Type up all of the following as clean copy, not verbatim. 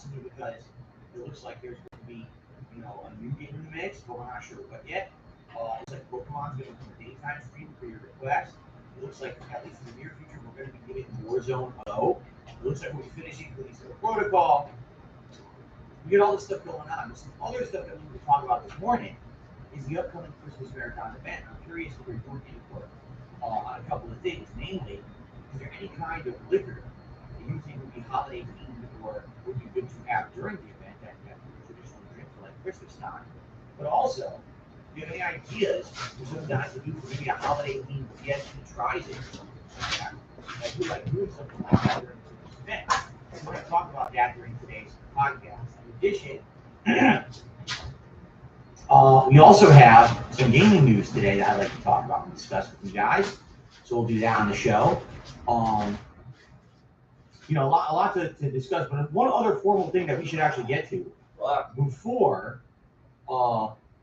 simply because it looks like there's going to be, a new game in the mix, but we're not sure what yet. It's like Pokemon's going to become a daytime stream for your request. It looks like, at least in the near future, we're going to be getting Warzone O. It looks like we'll be finishing the protocol. We get all this stuff going on. There's some other stuff that we need to talk about this morning is the upcoming Christmas Marathon event. I'm curious if you're doing input on a couple of things. Namely, is there any kind of liquor that you think would be holiday themed or would be good to have during the event that you traditionally drink for like Christmas time? But also, do you have any ideas for some guys to do for maybe a holiday themed PSP tries it or something like that? Like who like doing something like that during this event? We're going to talk about that during today's podcast. In addition, we also have some gaming news today that I'd like to talk about and discuss with you guys. So we'll do that on the show. A lot to discuss, but one other formal thing that we should actually get to before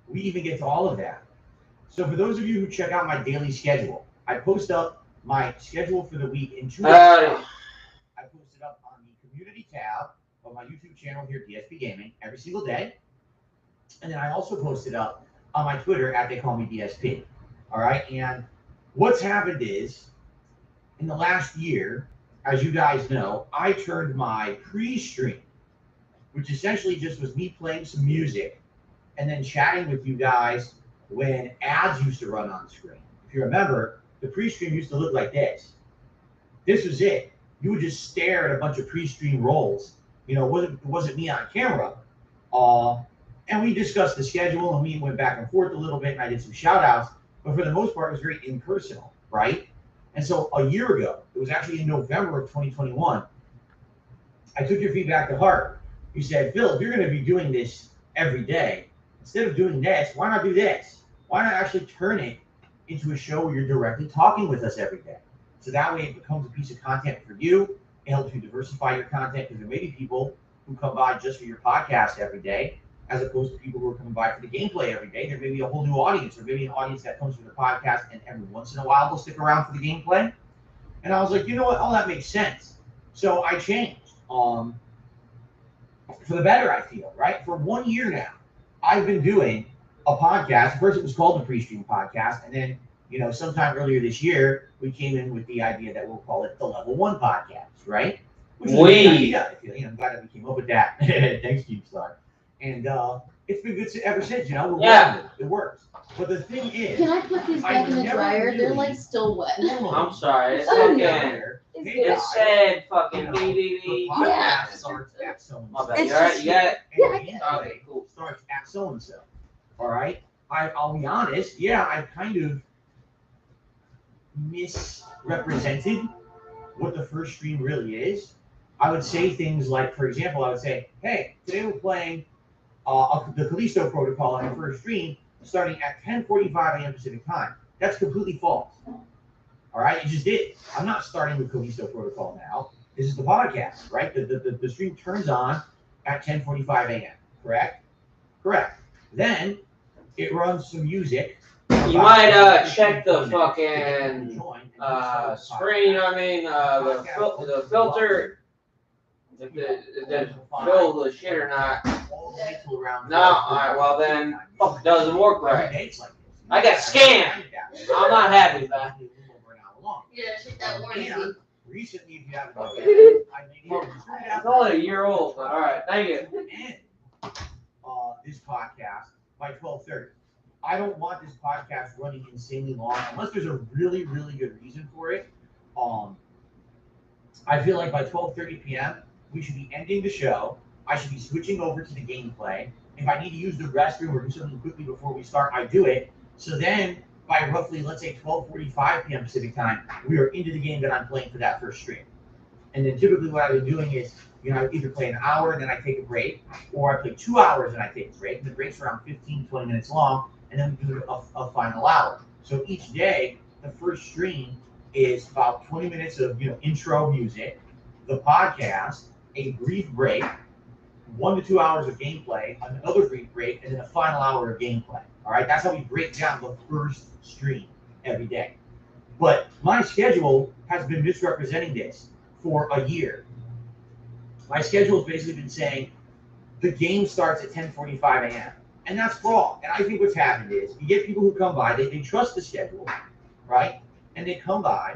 we even get to all of that. So for those of you who check out my daily schedule, I post up my schedule for the week in 2 days. I post it up on the community tab of my YouTube channel here at DSP Gaming every single day. And then I also post it up on my Twitter at They Call Me DSP. All right. And what's happened is in the last year, as you guys know, I turned my pre-stream, which essentially just was me playing some music and then chatting with you guys when ads used to run on the screen. If you remember, the pre-stream used to look like this. This was it. You would just stare at a bunch of pre-stream rolls. It wasn't me on camera. And we discussed the schedule and we went back and forth a little bit and I did some shout outs, but for the most part, it was very impersonal, right? And so a year ago, it was actually in November of 2021, I took your feedback to heart. You said, Phil, if you're going to be doing this every day, instead of doing this, why not do this? Why not actually turn it into a show where you're directly talking with us every day? So that way it becomes a piece of content for you. It helps you diversify your content because there may be people who come by just for your podcast every day, as opposed to people who are coming by for the gameplay every day. There may be a whole new audience, or maybe an audience that comes for the podcast and every once in a while they'll stick around for the gameplay. And I was like, you know what? All that makes sense. So I changed. For the better, I feel, right? For 1 year now, I've been doing a podcast. First, it was called the Pre-Stream Podcast. And then, sometime earlier this year, we came in with the idea that we'll call it the Level 1 Podcast, right? Which is a good idea, I feel. I'm glad that we came up with that. Thanks, Keepstar. And it's been good ever since, we're running it. It works. But the thing is, can I put these back in the dryer? They're like still wet. I'm sorry. It's fucking. It said fucking BBB. Yeah. Starts at so and so. My bad. You alright? You got it? Yeah. Okay, cool. Starts at so and so. All right. I'll be honest. Yeah, I kind of misrepresented what the first stream really is. I would say things like, for example, I would say, hey, today we're playing the Callisto Protocol on our first stream starting at 10:45 a.m. Pacific time. That's completely false. All right, it just did. I'm not starting with Callisto Protocol now. This is the podcast, right? The stream turns on at 10:45 a.m. Correct? Correct. Then it runs some music. You might check the fucking screen. The filter. If it fill the shit or not. No, alright, well then, fuck, it doesn't work right. I got scammed. I'm not happy with that. Yeah, check that warning. Recently, if you haven't it's only a year old, but alright, thank you. And this podcast by 12:30. I don't want this podcast running insanely long unless there's a really, really good reason for it. I feel like by 12:30 p.m. we should be ending the show. I should be switching over to the gameplay. If I need to use the restroom or do something quickly before we start, I do it. So then by roughly, let's say 12:45 p.m. Pacific time, we are into the game that I'm playing for that first stream. And then typically what I've been doing is, I either play an hour and then I take a break, or I play 2 hours and I take a break. And the break's around 15, 20 minutes long, and then we do a final hour. So each day, the first stream is about 20 minutes of intro music, the podcast, a brief break, 1 to 2 hours of gameplay, another brief break, and then a final hour of gameplay. All right, that's how we break down the first stream every day. But my schedule has been misrepresenting this for a year. my schedule has basically been saying the game starts at 10:45 a.m. And that's wrong. And I think what's happened is you get people who come by, they trust the schedule, right? And they come by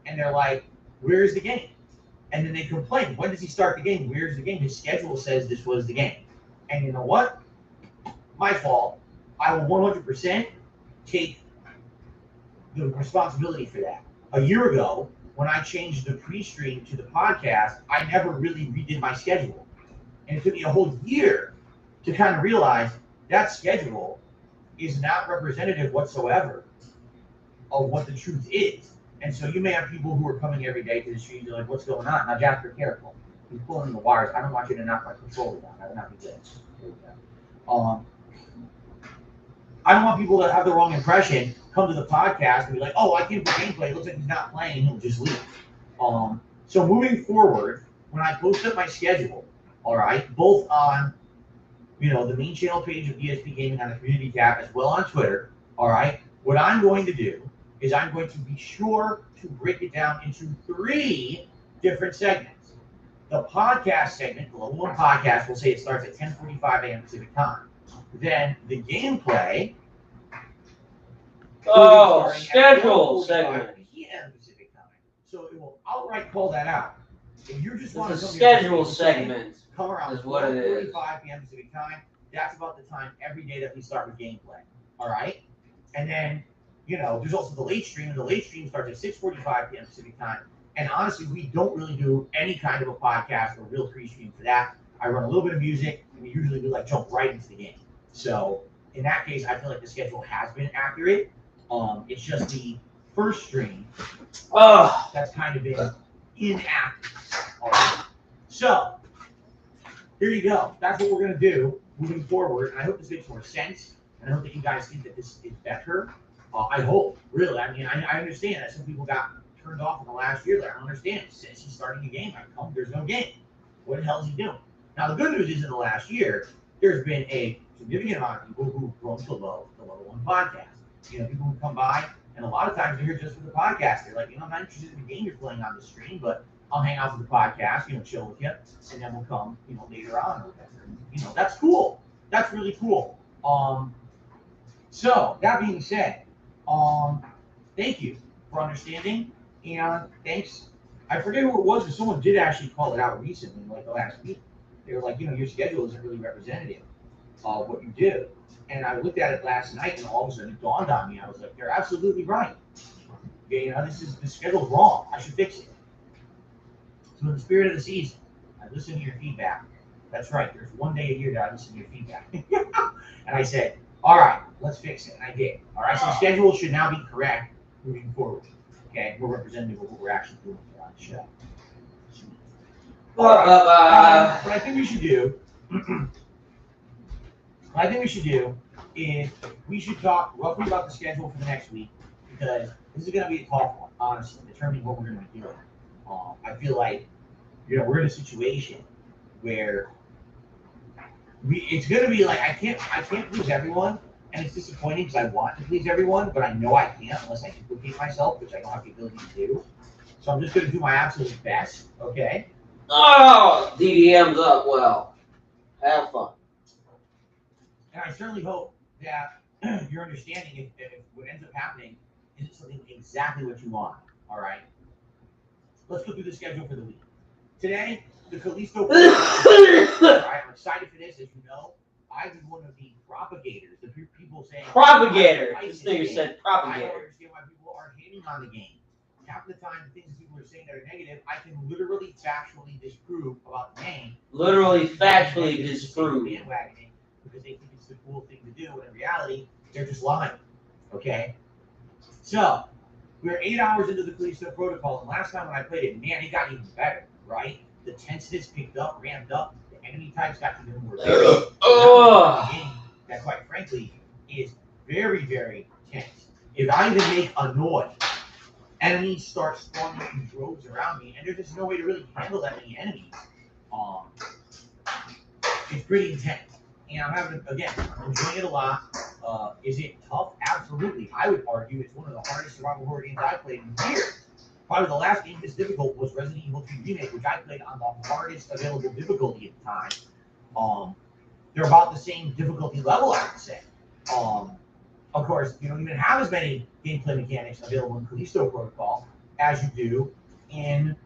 and they're like, where's the game? And then they complain, when does he start the game? Where's the game? His schedule says this was the game. And you know what? My fault. I will 100% take the responsibility for that. A year ago, when I changed the pre-stream to the podcast, I never really redid my schedule. And it took me a whole year to kind of realize that schedule is not representative whatsoever of what the truth is. And so you may have people who are coming every day to the stream, they're like, what's going on? Now, Jasper, careful. He's pulling the wires. I don't want you to knock my controller down. I would not be good. I don't want people to have the wrong impression, come to the podcast and be like, oh, I came for gameplay. It looks like he's not playing. He'll just leave. So moving forward, when I post up my schedule, all right, both on, the main channel page of ESP Gaming on the community tab, as well on Twitter, all right, what I'm going to do is I'm going to be sure to break it down into 3 different segments. The podcast segment, the level 1 podcast, will say it starts at 10:45 a.m. Pacific time. Then the gameplay. Schedule segment. PM Pacific time. So it will outright call that out. If you're just the schedule segment, come around is what it is. 4:45 p.m. Pacific time. That's about the time every day that we start with gameplay. All right, and then there's also the late stream. And the late stream starts at 6:45 p.m. Pacific time. And honestly, we don't really do any kind of a podcast or real pre-stream for that. I run a little bit of music, and we usually do jump right into the game. So in that case, I feel like the schedule has been accurate. It's just the first stream that's kind of been inactive. All right. So here you go. That's what we're going to do moving forward. And I hope this makes more sense. And I hope that you guys think that this is better. I hope, really. I mean, I understand that some people got turned off in the last year. I don't understand. Since he's starting a game, there's no game. What the hell is he doing? Now, the good news is in the last year, there's been a significant amount of people who've grown to love the level 1 podcast. People who come by, and a lot of times they're here just for the podcast. They're like, I'm not interested in the game you're playing on the stream, but I'll hang out for the podcast, chill with you, and then we'll come, later on or whatever. That's cool. That's really cool. So that being said, thank you for understanding, and thanks. I forget who it was, but someone did actually call it out recently, the last week. They were like, your schedule isn't really representative of what you do. And I looked at it last night, and all of a sudden it dawned on me. I was like, they're absolutely right. The schedule's wrong. I should fix it. So in the spirit of the season, I listen to your feedback. That's right. There's one day a year that I listen to your feedback. And I said, all right, let's fix it. And I did. All right, so the schedule should now be correct moving forward. Okay, we're representative of what we're actually doing here on the show. What I think we should do, is we should talk roughly about the schedule for the next week, because this is going to be a tough one, honestly, determining what we're going to be doing. I feel like, we're in a situation where it's going to be like, I can't please everyone, and it's disappointing because I want to please everyone, but I know I can't unless I duplicate myself, which I don't have the ability to do. So I'm just going to do my absolute best, okay? Oh, DDM's up well. Have fun. And I certainly hope that you're understanding if what ends up happening isn't something exactly what you want, all right? Let's go through the schedule for the week. Today, the Callisto. All right, I'm excited for this. As you know, I was one of the propagators, the people saying... Propagator. This nigga said propagator. I don't understand why people are hating on the game. Half the time, the things people are saying that are negative, I can literally factually disprove about the game. Literally factually disprove. Bandwagoning because they think it's the cool thing to do, when in reality, they're just lying. Okay? So, we're 8 hours into the Callisto protocol, and last time when I played it, man, it got even better, right? The tenseness picked up, ramped up, the enemy types got even more varied. A game that, quite frankly, is very, very tense. If I even make a noise, enemies start spawning in droves around me, and there's just no way to really handle that many enemies. It's pretty intense. And I'm enjoying it a lot. Is it tough? Absolutely. I would argue it's one of the hardest survival horror games I've played in years. Probably the last game this difficult was Resident Evil 2 Remake, which I played on the hardest available difficulty at the time. They're about the same difficulty level, I would say. Of course, you don't even have as many gameplay mechanics available in Callisto Protocol as you do in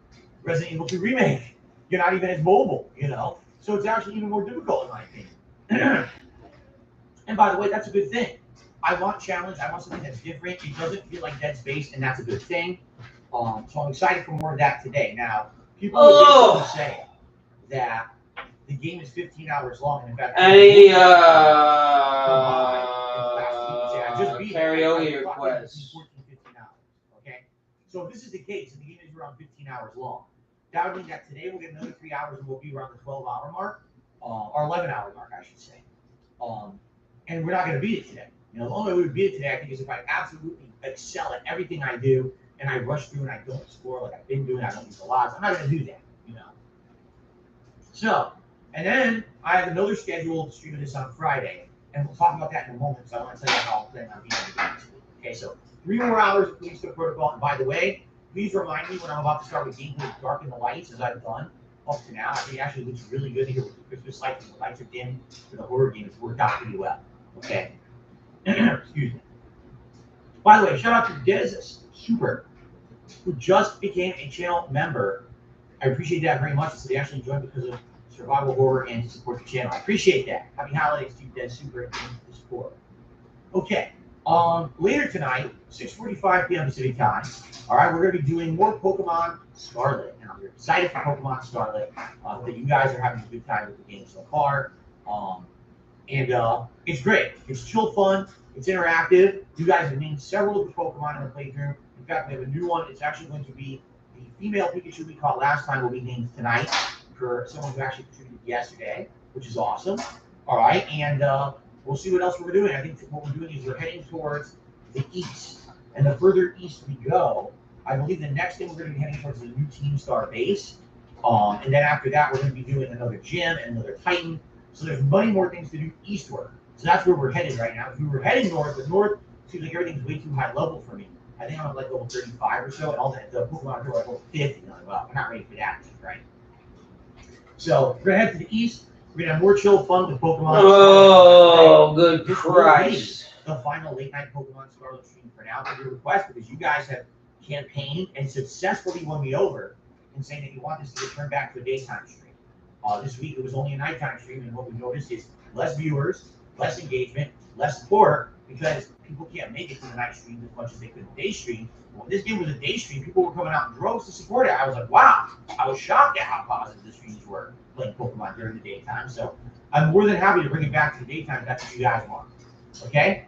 Resident Evil 2 Remake. You're not even as mobile, you know? So it's actually even more difficult, in my opinion. And by the way, that's a good thing. I want challenge. I want something that's different. It doesn't feel like Dead Space, and that's a good thing. So I'm excited for more of that today. Now, people will say that the game is 15 hours long, and in fact, karaoke requests. 14, 15 hours. Okay, so if this is the case, and the game is around 15 hours long, that would mean that today we'll get another 3 hours, and we'll be around the 12-hour mark, or 11-hour mark, I should say. And we're not going to beat it today. You know, the only way we would beat it today, I think, is if I absolutely excel at everything I do, and I rush through and I don't score like I've been doing. I don't use the lots. I'm not going to do that, you know. So, and then I have another scheduled stream of this on Friday, and we'll talk about that in a moment, because I want to tell you how I'm planning on beating the game this week. Okay, so 3 more hours of Callisto Protocol. And by the way, please remind me when I'm about to start with gameplay Dark in the Lights, as I've done up to now. I think it actually looks really good here with the Christmas lights, and the lights are dim for the horror game. It's worked out pretty well. Okay. Excuse me. By the way, shout out to Des Super, who just became a channel member. I appreciate that very much. So they actually joined because of survival horror and to support the channel. I appreciate that. Happy holidays to Des Super and the support. Okay. Later tonight, 6:45 p.m. Pacific time. All right, we're going to be doing more Pokemon Scarlet, and I'm excited for Pokemon Scarlet. That you guys are having a good time with the game so far. And it's great. It's chill fun. It's interactive. You guys have named several of the Pokemon in the playthrough. In fact, we have a new one. It's actually going to be the female Pikachu we caught last time will be named tonight for someone who actually contributed yesterday, which is awesome. All right, and we'll see what else we're doing. I think what we're doing is we're heading towards the east. And the further east we go, I believe the next thing we're going to be heading towards is a new Team Star base. And then after that, we're going to be doing another gym and another Titan. So there's many more things to do eastward. So that's where we're headed right now. If we were heading north, but north seems like everything's way too high level for me. I think I'm at like level 35 or so, and all the Pokemon are like level 50. And I'm like, well, we're not ready for that, right? So we're gonna head to the east. We're gonna have more chill fun with Pokemon. Oh, good Christ! The final late night Pokemon Scarlet stream for now at your request, because you guys have campaigned and successfully won me over in saying that you want this to return back to a daytime stream. This week it was only a nighttime stream, and what we noticed is less viewers, less engagement, less support, because people can't make it to the night stream as much as they could the day stream. When this game was a day stream, people were coming out in droves to support it. I was like, wow, I was shocked at how positive the streams were playing Pokemon during the daytime. So I'm more than happy to bring it back to the daytime if that's what you guys want. Okay?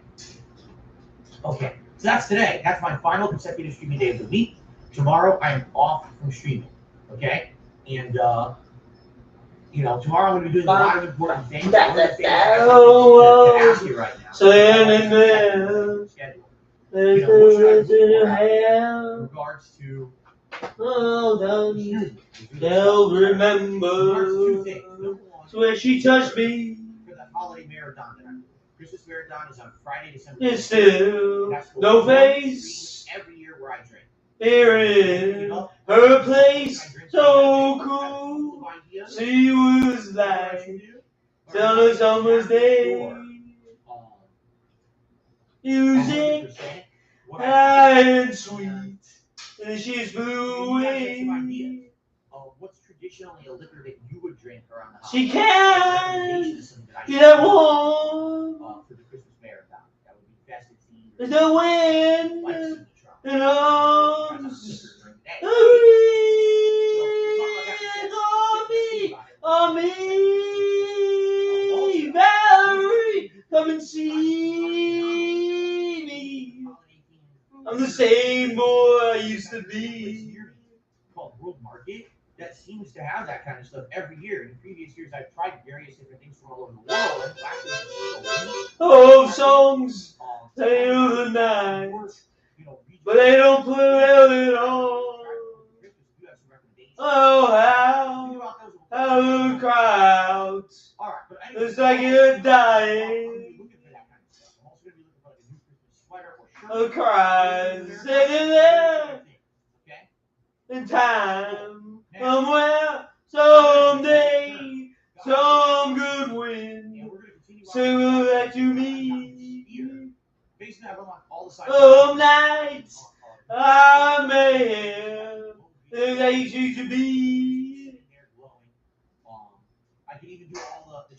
Okay, so that's today. That's my final consecutive streaming day of the week. Tomorrow I am off from streaming. Okay? And you know, tomorrow I'm going to be doing a lot of important things. One of the things I ask you right now. Schedule. You know, what should I look for in regards to? They'll remember. Two things. Where she touched me. For the holiday marathon that I'm doing. Christmas marathon is on Friday, December. It's still no face. Every year where I drink. Here in her place, so cool. She was like, till the summer's day. Music high and sweet, and she's flew away. What's traditionally a liquor that you would drink around the house? She can get that warm. For the Christmas marathon, that would be festive tea. There's no wind and arms. On me, Valerie, come and see me. I'm the same boy I used to be. Called World Market that seems to have that kind of stuff every year. In previous years, I've tried various different things from all over the world. Oh, songs tell the night, but they don't play well at all. Oh, how the crowds, it's like you're dying. The cries, sitting there. in time, somewhere, someday, some good wind, sing back to me. Some nights I may have the days used to be.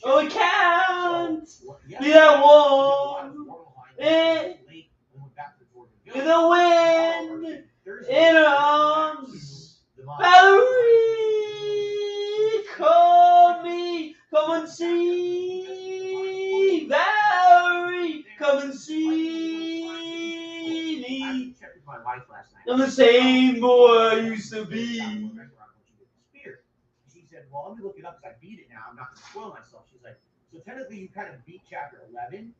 Oh, it can't be that one. In the wind, in her arms, Valerie, call me, come and see. Valerie, come and see me. I'm the same boy I used to be. She said, well, let me look it up because I beat it now. I'm not going to spoil myself. She's like, so technically you kind of beat chapter 11.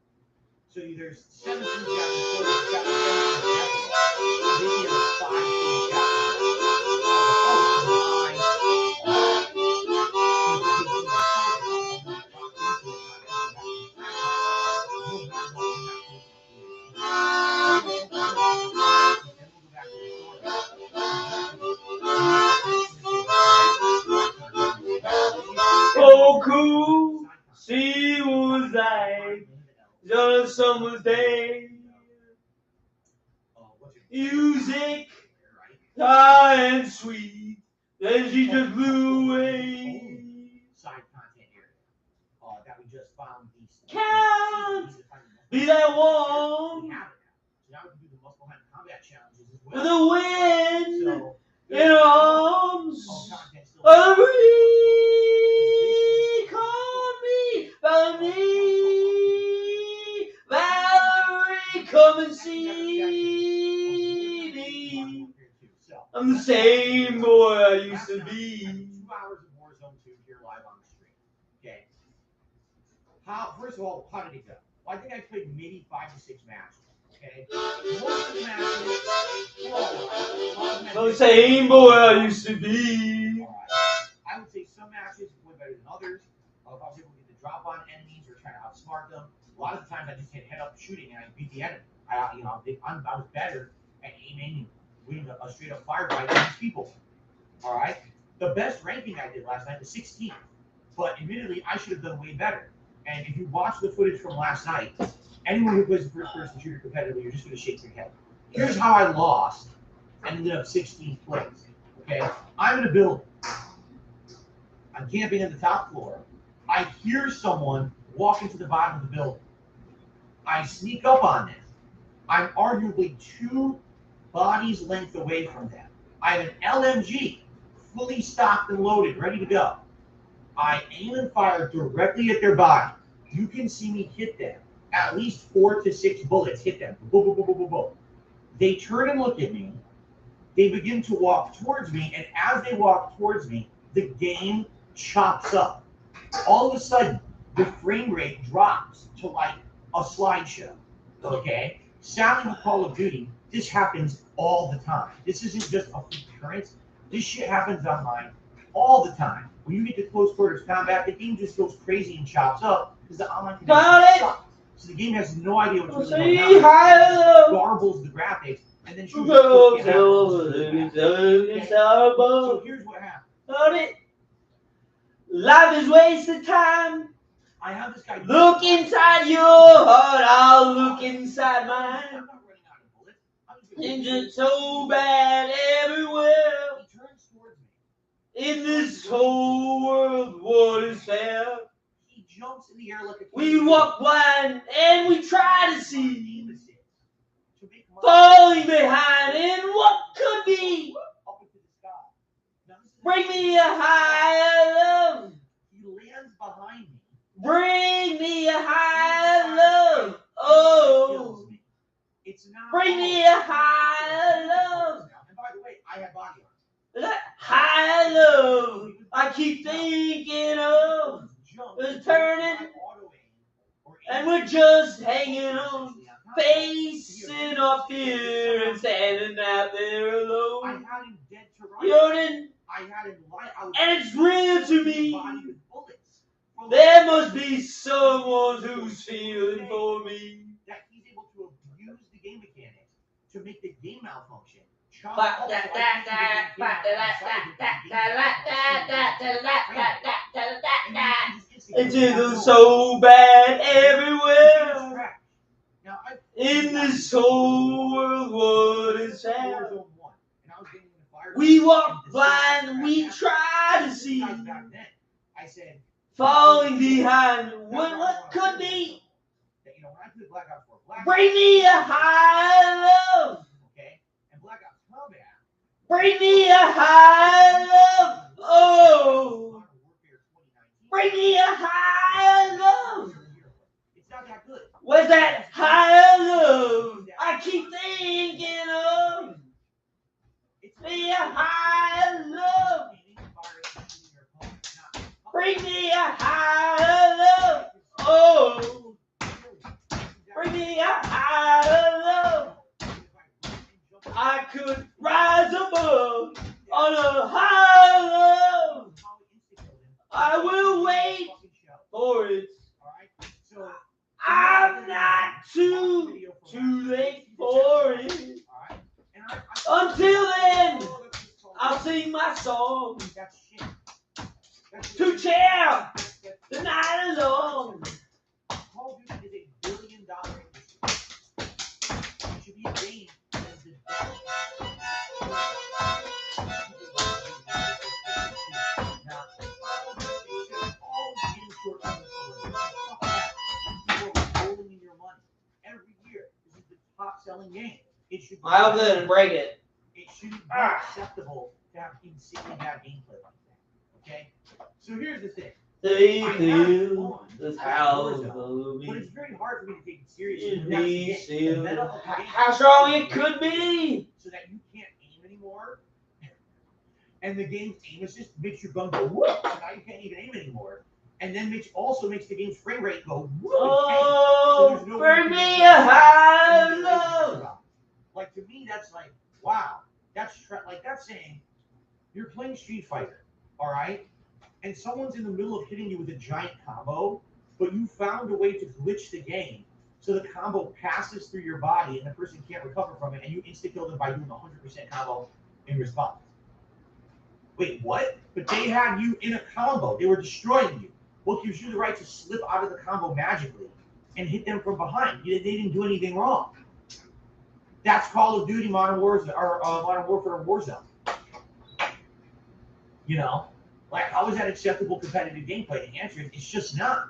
So there's 17 chapters, so there's chapter 17 chapters. So basically there's 5 full Oh, cool, she was like on a summer's day. Music, high and sweet, then she just blew away. Side content area that we just found. Can't be that one. So now we can do the muscle behind combat challenges as well. With the wind So, in her arms, Valerie, call me, Valerie, come and see me. I'm the same boy I used to be. 2 hours of Warzone 2 here live on the stream. Okay. First of all, how did it go? Well, I think I played maybe 5 to 6 matches. Okay. Most of the matches, I'm the same boy I used to be. I would say some matches went better than others. If I was able to get the drop on enemies or trying to outsmart them, a lot of the times I just hit head up shooting and I beat the enemy. I was better at aiming and winning a straight up firefight than these people. All right. The best ranking I did last night was 16th, but admittedly I should have done way better. And if you watch the footage from last night, anyone who plays the first-person shooter competitively, you're just going to shake your head. Here's how I lost and ended up 16th place. Okay, I'm in a building. I'm camping on the top floor. I hear someone walk into the bottom of the building. I sneak up on them. I'm arguably 2 bodies length away from them. I have an LMG, fully stocked and loaded, ready to go. I aim and fire directly at their body. You can see me hit them. At least 4 to 6 bullets hit them. Boom, boom, boom, boom, boom, boom. They turn and look at me. They begin to walk towards me, and as they walk towards me, the game chops up. All of a sudden, the frame rate drops to like a slideshow. Okay? Sadly, with Call of Duty, this happens all the time. This isn't just a freak occurrence. This shit happens online all the time. When you get to close quarters combat, the game just goes crazy and chops up because the online connection sucks. So the game has no idea what's really going on. Garbles the graphics and then shoots So here's what happened. Life is wasted time. I have this guy. Look inside your heart, I'll look inside mine. I'm not running out of bullets. Injured so bad everywhere. He turns towards me. In this whole world, what is fair? He jumps in the air like a We walk blind and we try to see. Falling behind in what could be. Up into the sky. Bring me a higher love. He lands behind me. Bring me a higher love. Oh. It's not bring me a higher love. And by the way, I have body armor. That higher love I keep thinking of is turning, and we're just hanging on, facing our fear and standing out there alone. I had him dead to rights. I had him light. And it's real to me. There must be someone who's feeling for me. That he's able to abuse the game mechanics to make the game malfunction. It is so bad everywhere. In this whole world, what is happening? We walk blind, we try to see. Falling behind when what could be. Bring me a high love. Bring me a high love. Oh. Bring me a high love. Where's that high love I keep thinking of? Me a high love. Bring me a high love. Oh. Bring me a high love. I could rise above on a high love. I will wait for it. I'm not too late for it. Until then, I'll sing my song to cheer the night along. Call of Duty is $1 billion industry. It should be named as the every year. This is the top selling game. It should be I hope they didn't break it. It shouldn't be acceptable to have insanely bad gameplay like that. Okay? So here's the thing. They feel this house, but it's very hard for me to take it seriously. How strong it could be, so that you can't aim anymore, and the game's aim assist makes your gun go whoop, so now you can't even aim anymore, and then also makes the game's frame rate go whoop. Oh, so bring me a high love. Like to me, that's like wow. That's saying you're playing Street Fighter, all right? And someone's in the middle of hitting you with a giant combo, but you found a way to glitch the game so the combo passes through your body and the person can't recover from it, and you insta-kill them by doing 100% combo in response. Wait, what? But they had you in a combo. They were destroying you. What gives you the right to slip out of the combo magically and hit them from behind? They didn't do anything wrong. That's Call of Duty Modern Warfare or Warzone. You know? Like, how is that acceptable competitive gameplay? The answer is it's just not.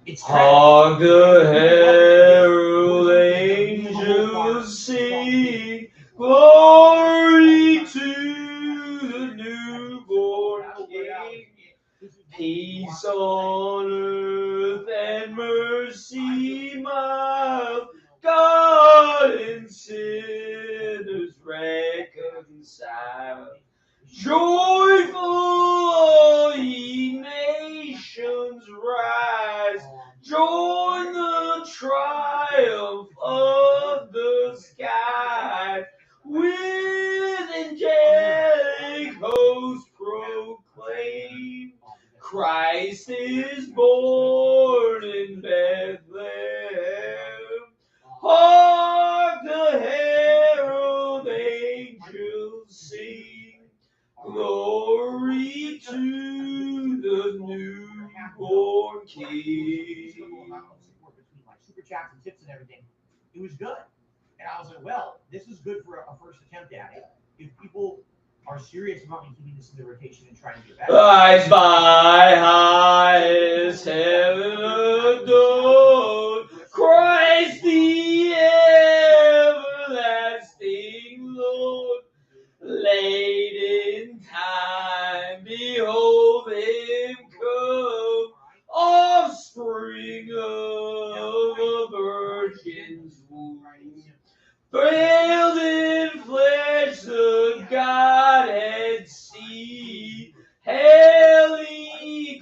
It's all the herald angels sing glory to the newborn King. Peace on earth and mercy mild. God and sinners reconciled. Joyful all ye nations rise, join the triumph of the sky, with angelic hosts proclaim, Christ is born in Bethlehem. Hark the herald angels sing, glory to the newborn King. Super chats and tips and everything. It was good. And I was like, well, this is good for a first attempt at it. If people are serious about me keeping this in the rotation and trying to get better. I spy highest heaven adored, Christ the everlasting Lord. Late in time, behold him come, offspring of a virgin's womb. Veiled in flesh, the Godhead see, hail ye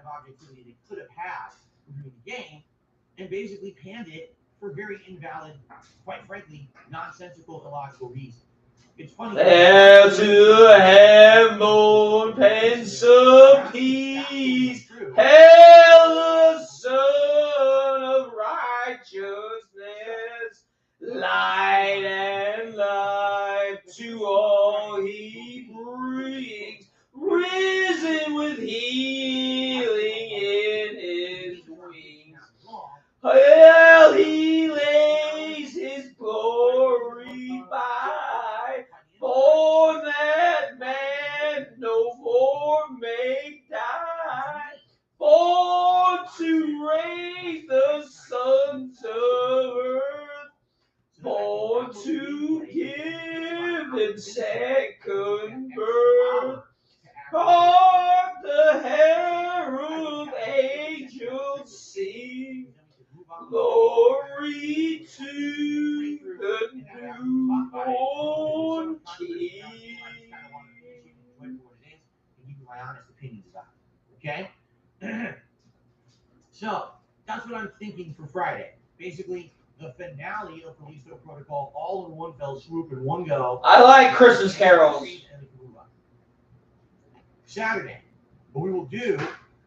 of objectivity they could have had during the game, and basically panned it for very invalid, quite frankly, nonsensical, illogical reasons. It's funny. Hail to the heaven, Prince of Peace. Hail the Son of Righteousness. Light and life to all he brings. Risen with healing in his wings. Hail, he lays his glory by, for that man no more may die, born to raise the sons of earth, born to give them second birth. Hark the herald angels sing, glory to the newborn King. My honest opinions about it. Okay? So that's what I'm thinking for Friday. Basically, the finale of Callisto Protocol all in one fell swoop in one go. I like Christmas carols. Saturday, what we will do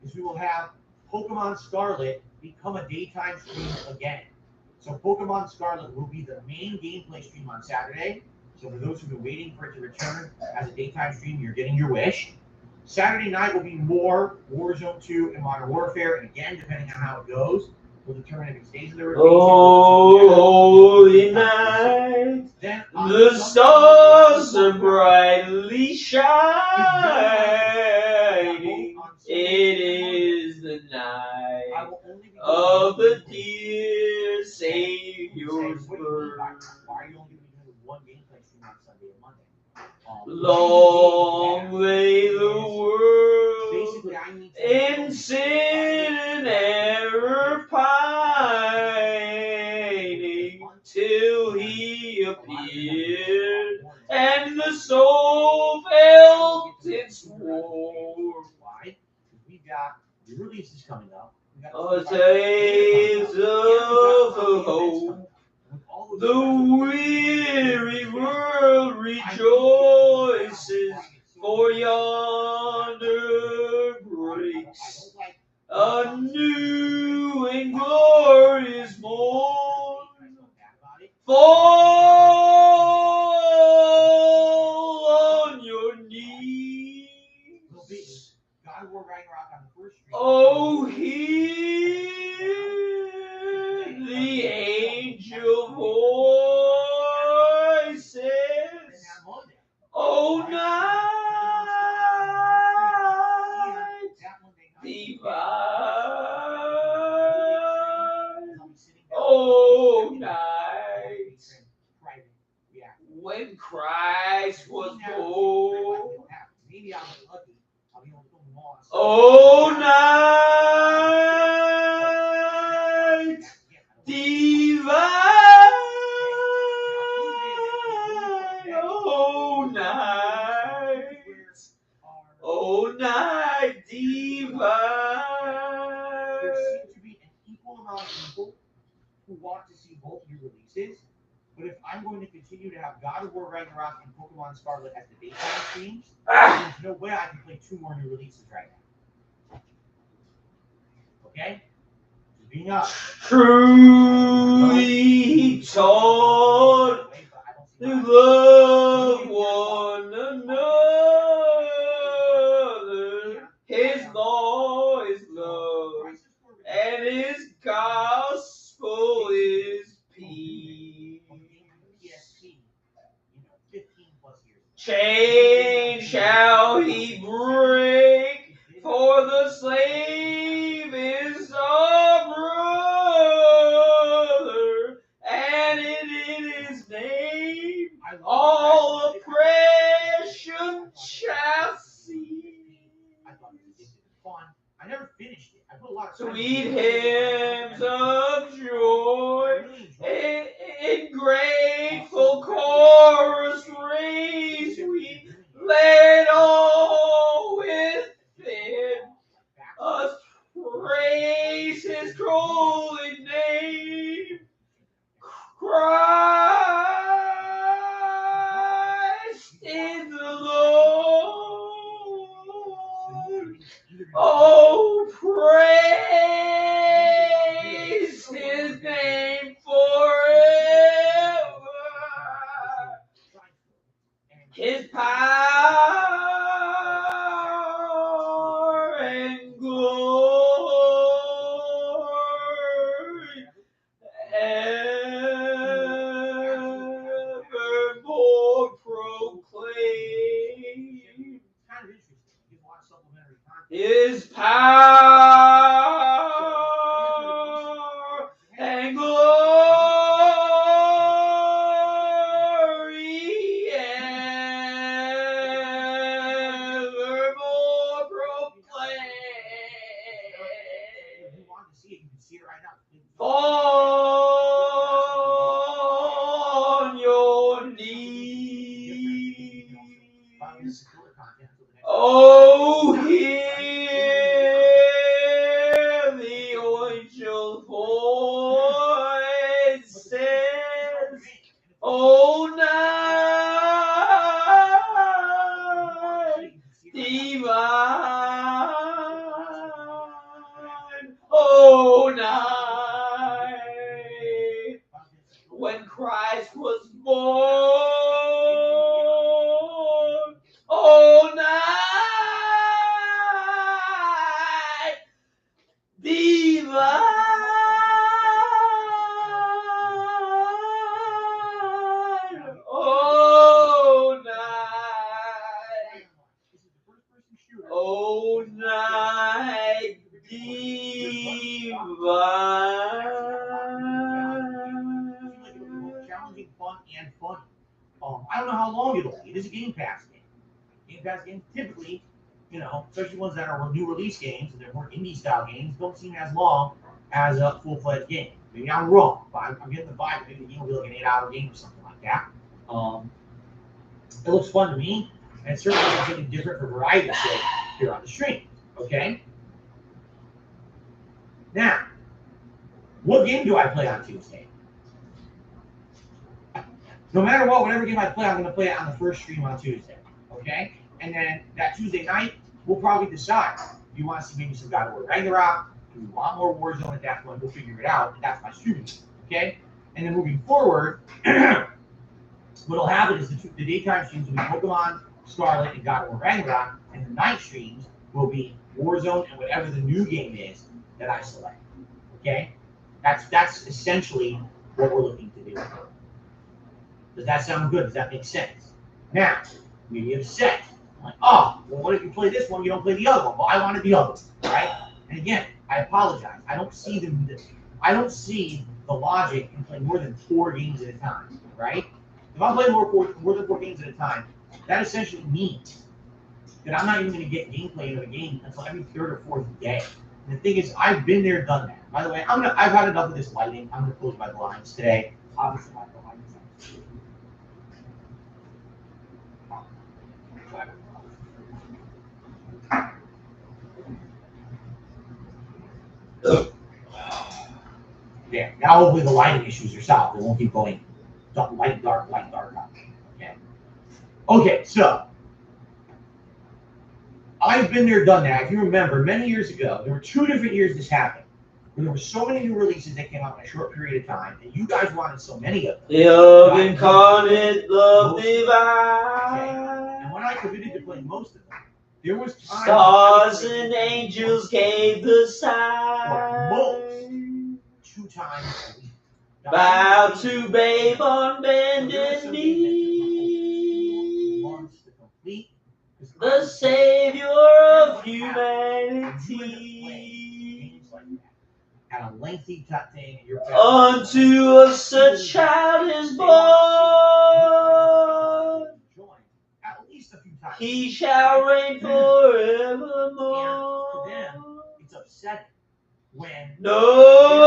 is we will have Pokemon Scarlet become a daytime stream again. So Pokemon Scarlet will be the main gameplay stream on Saturday. So for those who've been waiting for it to return as a daytime stream, you're getting your wish. Saturday night will be more Warzone 2 and Modern Warfare, and again, depending on how it goes, we'll determine if it stays in the rotation. Oh, holy night, the stars are brightly shining. It is the night of the dear Savior's birth. Why are you only doing one gameplay stream on Sunday and Monday? Long lay the world Basically, I need in sin and error pining till he appeared, and the soul felt its warmth. Why? We've got the releases coming up. A taste of hope. The weary world rejoices, for yonder breaks a new and glorious morn. Fall on your knees. Oh, hear the angel voices. Oh, night divine. Oh, night when Christ was born. Oh, night divine. Oh, night divine. There seems to be an equal amount of people who want to see both new releases, but if I'm going to continue to have God of War Ragnarok and Pokemon Scarlet as the daytime streams, there's no way I can play two more new releases right now. Okay? Just being honest. Truly taught to love one another. His law is love, and his gospel is peace. Chain shall he break, for the slave is our brother, and in his name all oppression shall cease. I never finished it. I put a lot of Sweet hymns of joy in grateful chorus raise we let all within us to see it. You can see it right now. On your knees. Oh, hear the angel voices. Oh, night divine. Oh, night when Christ was born. Oh, night divine. Oh, night. Oh, night divine. Challenging, fun, and funny. I don't know how long it'll be. It is a Game Pass game. Game Pass games typically, especially ones that are new release games and they're more indie style games, don't seem as long as a full-fledged game. Maybe I'm wrong, but I'm getting the vibe maybe the game will be like an 8-hour game or something like that. It looks fun to me, and it's certainly something different for variety's sake here on the stream. Okay. Now, what game do I play on Tuesday? No matter what, whatever game I play, I'm going to play it on the first stream on Tuesday. Okay? And then that Tuesday night, we'll probably decide. If you want to see maybe some God of War Ragnarok, if you want more Warzone at that point, we'll figure it out. And that's my streaming. Okay? And then moving forward, what'll happen is the daytime streams will be Pokemon Scarlet and God of War Ragnarok, and the night streams will be Warzone and whatever the new game is that I select. Okay? That's essentially what we're looking to do. Does that sound good? Does that make sense? Now, maybe upset. Like, oh, well, what if you play this one, you don't play the other one? Well, I wanted the other one, right? And again, I apologize. I don't see the logic in playing more than 4 games at a time, right? If I'm playing more than 4 games at a time, that essentially means that I'm not even going to get gameplay of a game until every 3rd or 4th day. And the thing is, I've been there, done that. By the way, I've had enough of this lighting. I'm going to close my blinds today. Obviously, my blinds. There. Now hopefully the lighting issues are solved. It won't keep going light, dark. Okay. Okay, so I've been there, done that. If you remember, many years ago, there were 2 different years this happened. Where there were so many new releases that came out in a short period of time, and you guys wanted so many of them. Love incarnate, love divine. Okay. And when I committed to playing most of them, there was time. Stars and angels gave the sign. Or most 2 times a week. Bow to babe on bended knee. Months to complete. The savior of humanity. At a lengthy thing, unto us a child is born. At least a few times. He shall reign forevermore. And to them, it's upsetting when Noel,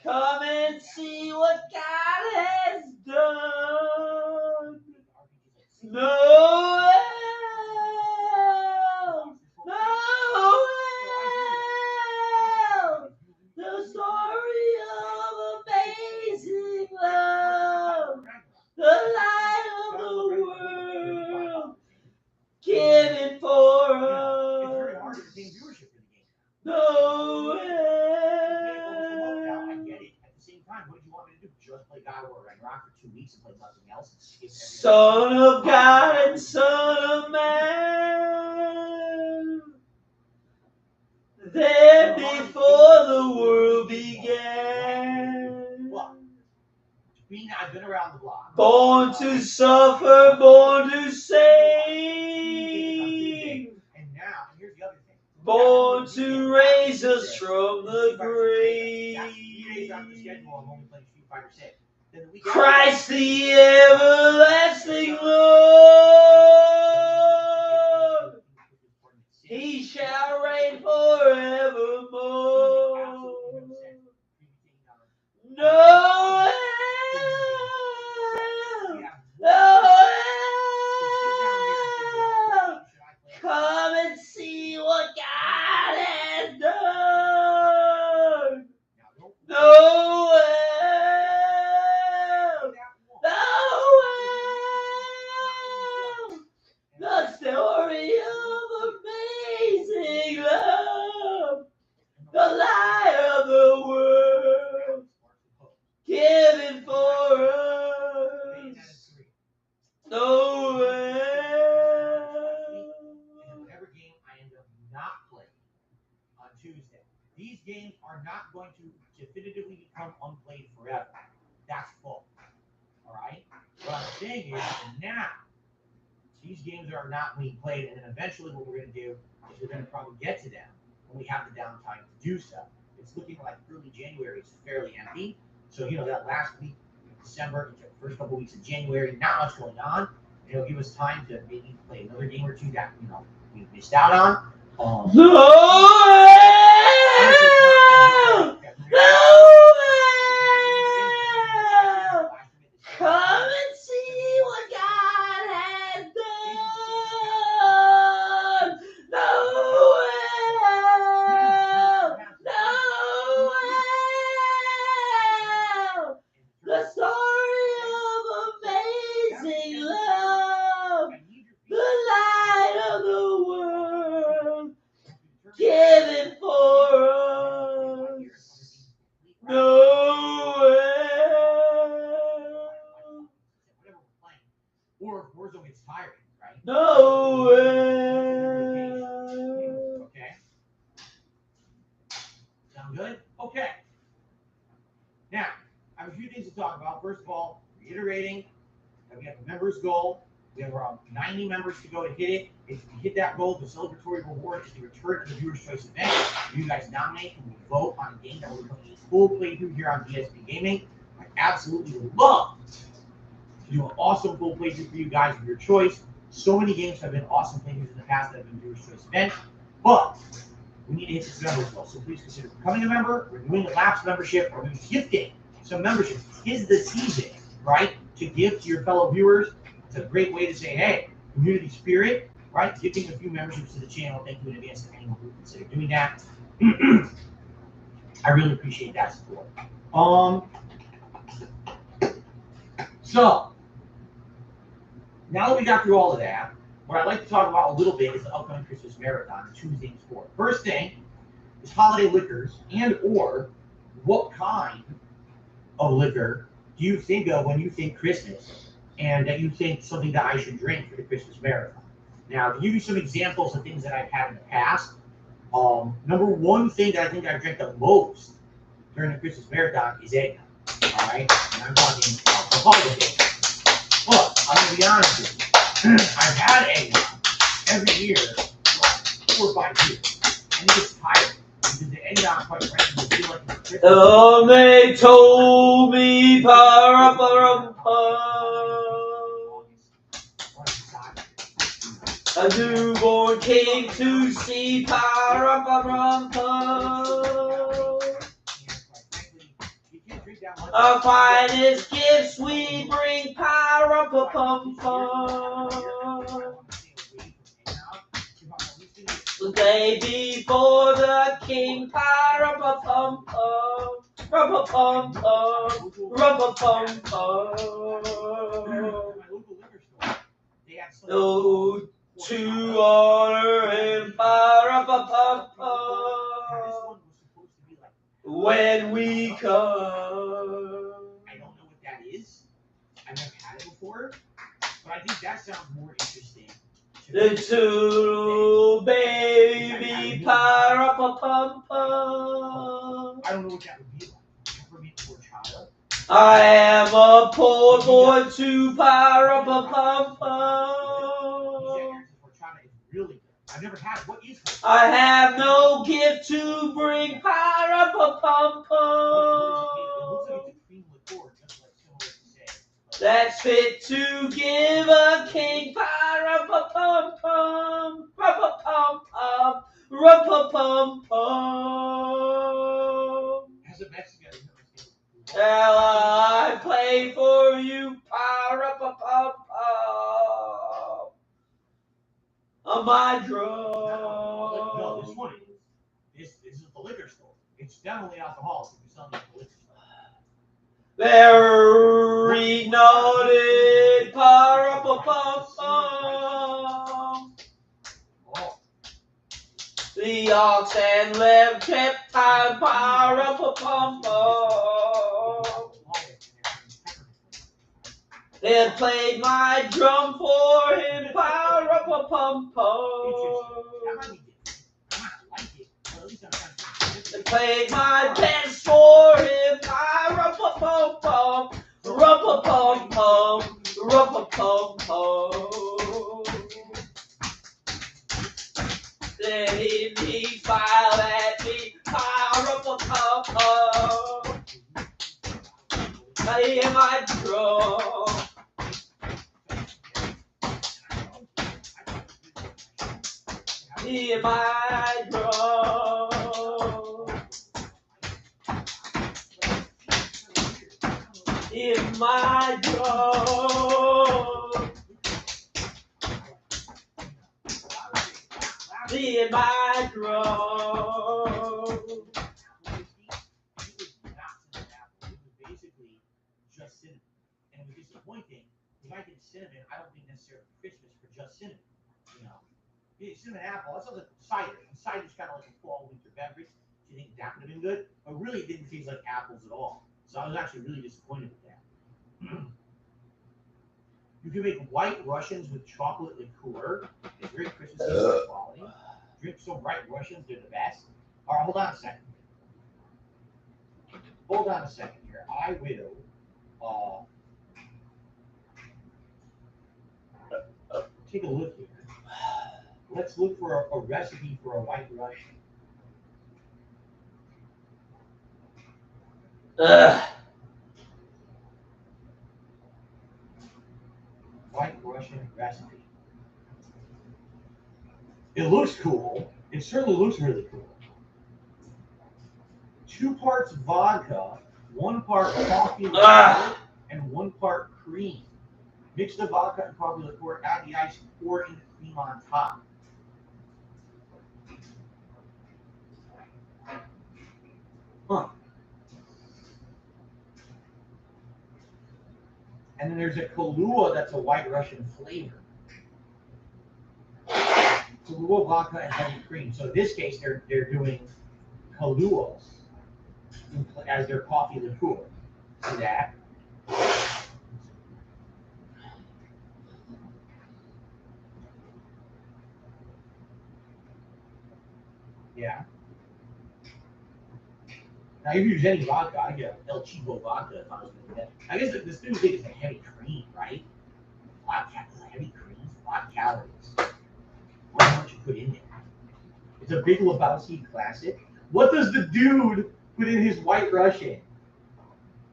come and see what God has done. Noel, the story of amazing love, the light of the world, given for us. Noel. What did you want me to do? Just play God of War Ragnarok for 2 weeks and play nothing else? Son of God and Son of Man. There before the world began. What? I've been around the block. Born to suffer, born to save. And now, here's the other thing. Born to raise us from the grave. Christ the everlasting Lord. games are not going to definitively become unplayed forever. That's full. All right? What I'm saying is now, these games are not being played, and then eventually what we're going to do is we're going to probably get to them when we have the downtime to do so. It's looking like early January is fairly empty. So, that last week of December, the first couple weeks of January, not much going on. It'll give us time to maybe play another game or two that, we missed out on. Come and see what God has done. The story of amazing love, the light of the world, given for us. Or if Warzone gets tired, right? Okay. Sound good? Okay. Now, I have a few things to talk about. First of all, reiterating that we have a members goal. We have around 90 members to go to hit it. If we hit that goal, the celebratory reward is the return to the Viewer's Choice event. You guys nominate and we vote on a game that will become a full playthrough here on DSP Gaming. I absolutely would love to do an awesome full playthrough for you guys of your choice. So many games have been awesome playthroughs in the past that have been Viewer's Choice events, but we need to hit this members goal. So please consider becoming a member, renewing a lapsed membership, or maybe gifting some memberships. Tis the season, right? To give to your fellow viewers. It's a great way to say, hey, community spirit, right? Giving a few memberships to the channel. Thank you in advance to anyone who would consider doing that. I really appreciate that support. So, now that we got through all of that, what I'd like to talk about a little bit is the upcoming Christmas marathon, 2 things for it. First thing is holiday liquors and or what kind of liquor do you think of when you think Christmas and that you think something that I should drink for the Christmas marathon? Now, to give you some examples of things that I've had in the past, number one thing that I think I've drank the most during the Christmas marathon is eggnog. All right? And I'm talking alcoholic eggnog. But I'm going to be honest with you. I've had eggnog every year for 4 or 5 years. And it gets tired. Because the eggnog, quite frankly, will feel like it's Christmas. They told me, a newborn came to see Our finest gifts we bring, the day before the king, Oh, to honor and when we come. I don't know what that is. I've never had it before, but I think that sounds more interesting. The two baby I don't know what that would be like. For me, for a child. I am a poor boy to Really good. I've never had it. What is it? I have no gift to bring. It looks like it's a cream liqueur, just like someone would say. That's fit to give a king. As a Mexican, Shall I play for you? On my drum. No, this one is. This is the liquor store. It's definitely alcoholic if you're selling it at the liquor store. Very noted. The ox and left kept time. Then played my drum for him. That might be different. I might not like it, but at least I'm trying to. played my best for him. I rumpa-pum-pum, rumpa-pum-pum, rumpa-pum-pum. Then he smiled at me. I rumpa-pum-pum. I hear my drum. Hear my drum. Hear my drum. Hear my drum. Just cinnamon. And it was disappointing. You might get cinnamon. I don't think necessarily Christmas for just cinnamon. You know, cinnamon apple. That sounds like cider. And cider's kind of like a fall winter beverage. Do you think that would have been good? But really, it didn't taste like apples at all. So I was actually really disappointed with that. You can make white Russians with chocolate liqueur. It's very Christmassy quality. Drink some white Russians. They're the best. All right, hold on a second. Hold on a second here. I will. Take a look here. Let's look for a recipe for a white Russian. White Russian recipe. It looks cool. It certainly looks really cool. 2 parts vodka, 1 part coffee liqueur, and 1 part cream. Mix the vodka and coffee liqueur, add the ice, pour in the cream on top. Huh. And then there's a Kahlua that's a white Russian flavor. Kahlua vodka and heavy cream. So in this case, they're doing Kahluas as their coffee liqueur. See that? Yeah. Now, if you use any vodka, I get El Chivo vodka if I was going to get. I guess this new thing is a heavy cream, right? Heavy cream, a lot of calories. How much you put in there? It's a Big Lebowski classic. What does the dude put in his white Russian?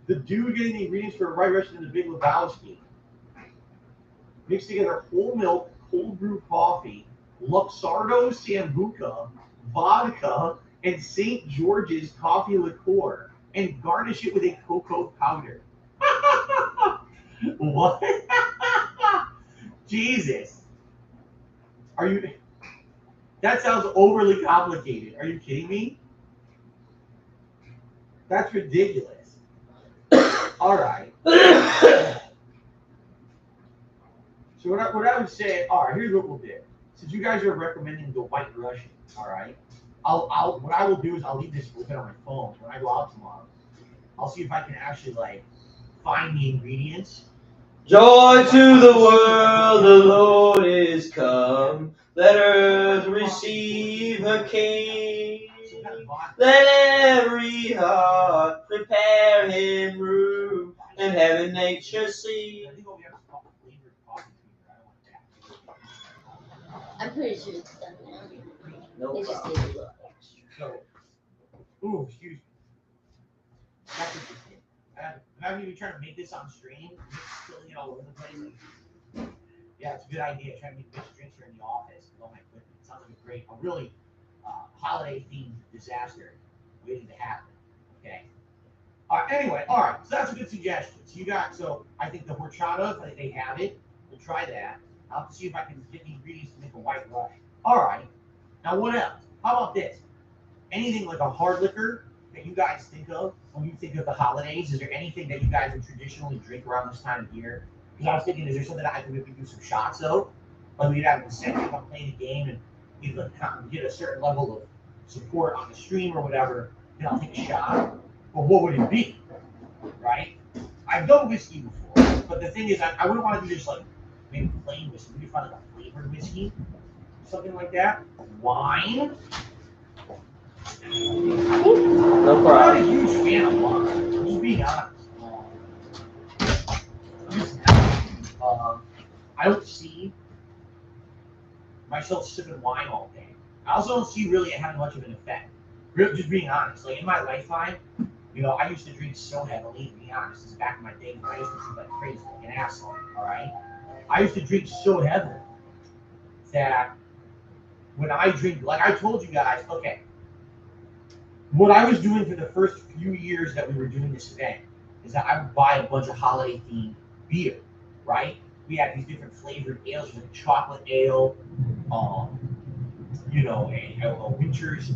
The dude getting the ingredients for a white Russian in the Big Lebowski. Mix together whole milk, cold brew coffee, Luxardo Sambuca, vodka, and St. George's coffee liqueur, and garnish it with a cocoa powder. What? Jesus. Are you... That sounds overly complicated. Are you kidding me? That's ridiculous. All right. So what I would say, all right, here's what we'll do. Since you guys are recommending the white Russian, all right, what I will do is I'll leave this open on my phone. When I go out tomorrow, I'll see if I can actually like find the ingredients. Joy to the world, the Lord is come. Let earth receive her King. Let every heart prepare him room, and heaven nature see. I'm pretty sure it's done now. No They just problem. need a little extra. So, ooh, excuse me. That's interesting. I'm even trying to make this on stream, spilling it all over the place. Yeah, it's a good idea. Trying to make mixed drinks here in the office with all my equipment. It sounds like a really holiday-themed disaster waiting to happen. Okay. All right. Anyway, all right. So that's a good suggestion. So I think the horchata, they have it. We'll try that. I'll have to see if I can get the ingredients to make a white rush. All right. Now what else? How about this? Anything like a hard liquor that you guys think of when you think of the holidays? Is there anything that you guys would traditionally drink around this time of year? Because I was thinking, is there something that I could maybe do some shots of? Like we'd have an incentive if I'm playing a game and you get a certain level of support on the stream or whatever, then I'll take a shot. But what would it be? Right? I've done whiskey before, but the thing is, I wouldn't want to do just like maybe plain whiskey. Maybe find like a flavored whiskey, something like that. Wine. No I'm not a problem. huge fan of wine. I'm just being honest. I don't see myself sipping wine all day. I also don't see really it having much of an effect. Just being honest. Like in my lifetime, I used to drink so heavily, to be honest. This is back in my day when I used to drink like crazy, like an asshole, all right? I used to drink so heavily that when I drink, like I told you guys, okay, what I was doing for the first few years that we were doing this event is that I would buy a bunch of holiday themed beer, right? We had these different flavored ales, like chocolate ale, um, a winter's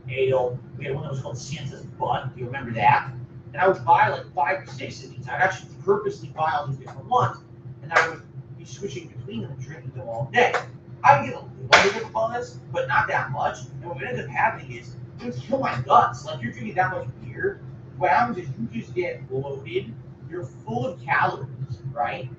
ale. We had one that was called Santa's Butt. Do you remember that? And I would buy like 5 or 6 of these. I'd actually purposely buy all these different ones, and I would be switching between them and drinking them all day. I would get a little bit of buzz, but not that much. And what ended up happening is it would kill my guts. Like you're drinking that much beer, what happens is you just get bloated. You're full of calories, right?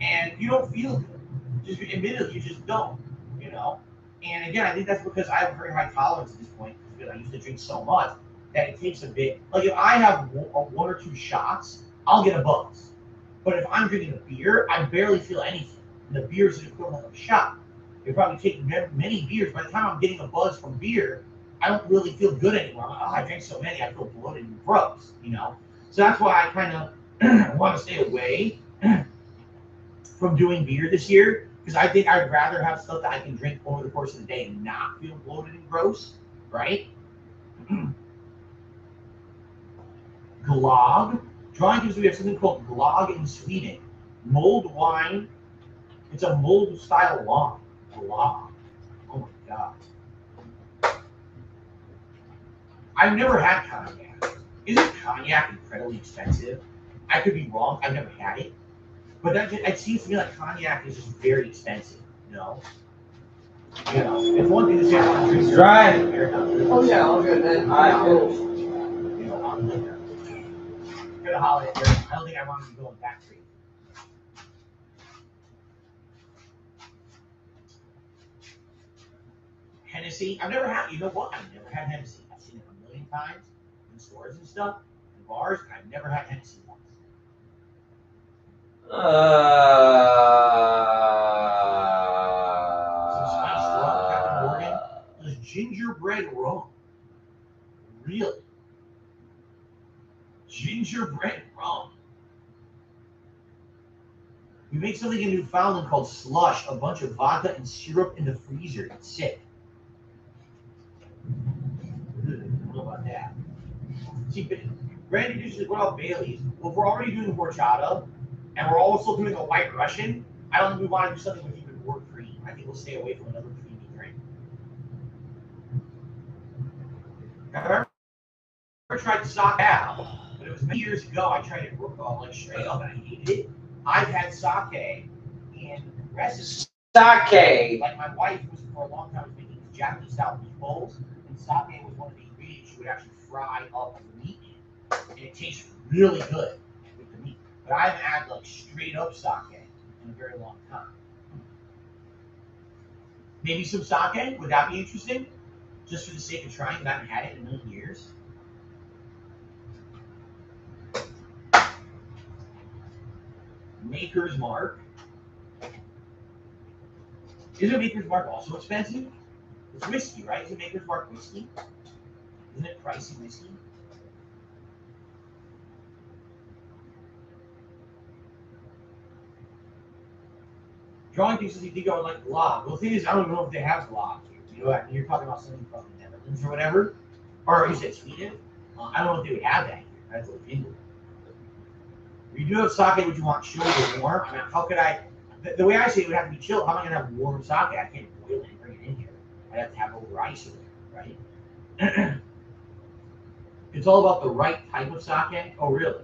And you don't feel good. Just admittedly, you just don't. You know. And again, I think that's because I have a very high tolerance at this point because I used to drink so much that it takes a bit. Like if I have 1 or 2 shots, I'll get a buzz. But if I'm drinking a beer, I barely feel anything. And the beer is the equivalent of a shot. You probably take many beers. By the time I'm getting a buzz from beer, I don't really feel good anymore. I'm like, oh, I drank so many, I feel bloated and gross. So that's why I kind of want to stay away from doing beer this year because I think I'd rather have stuff that I can drink over the course of the day and not feel bloated and gross, right? Glog. Drawing gives we have something called Glog in Sweden. Mulled wine. It's a mulled style wine. Glog. Oh my god. I've never had cognac. Isn't cognac incredibly expensive? I could be wrong. I've never had it. But it seems to me like cognac is just very expensive, it's one thing to say I want to drink Dry. Oh yeah, all good, man. I'm for the holiday. I don't think I want to be going back crazy. Hennessy. I've never had. You know what? I've never had Hennessy. I've seen it a million times in stores and stuff, in bars. And I've never had Hennessy once. Some spiced rum, Captain Morgan. There's gingerbread rum. Really? Gingerbread rum. We make something in Newfoundland called slush, a bunch of vodka and syrup in the freezer. It's sick. I don't know about that. See, Randy usually what about Bailey's? Well, if we're already doing horchata, and we're also doing a white Russian, I don't think we want to do something with even more cream. I think we'll stay away from another creamy drink. Now, I tried sake out, but it was many years ago. I tried it like straight up, and I hated it. I've had sake in recipes. Sake. Like my wife was for a long time was making these Japanese style meatballs, and sake was one of the ingredients she would actually fry up the meat in, and it tastes really good with the meat. But I haven't had like straight up sake in a very long time. Maybe some sake, would that be interesting? Just for the sake of trying, because I haven't had it in a million years. Maker's Mark. Isn't Maker's Mark also expensive? It's whiskey, right? Isn't Maker's Mark whiskey? Isn't it pricey whiskey? Drawing thinks you think I would like Glog. Well, the thing is, I don't know if they have Glog here. You're talking about something from the Netherlands or whatever, or you said Sweden. I don't know if they would have that here. I have to look into it. If you do have sake, would you want chilled or warm? I mean, how could I? The way I say it would have to be chilled. How am I gonna have warm sake? I can't boil it and bring it in here. I'd have to have it over ice over there, right? It's all about the right type of sake. Oh, really?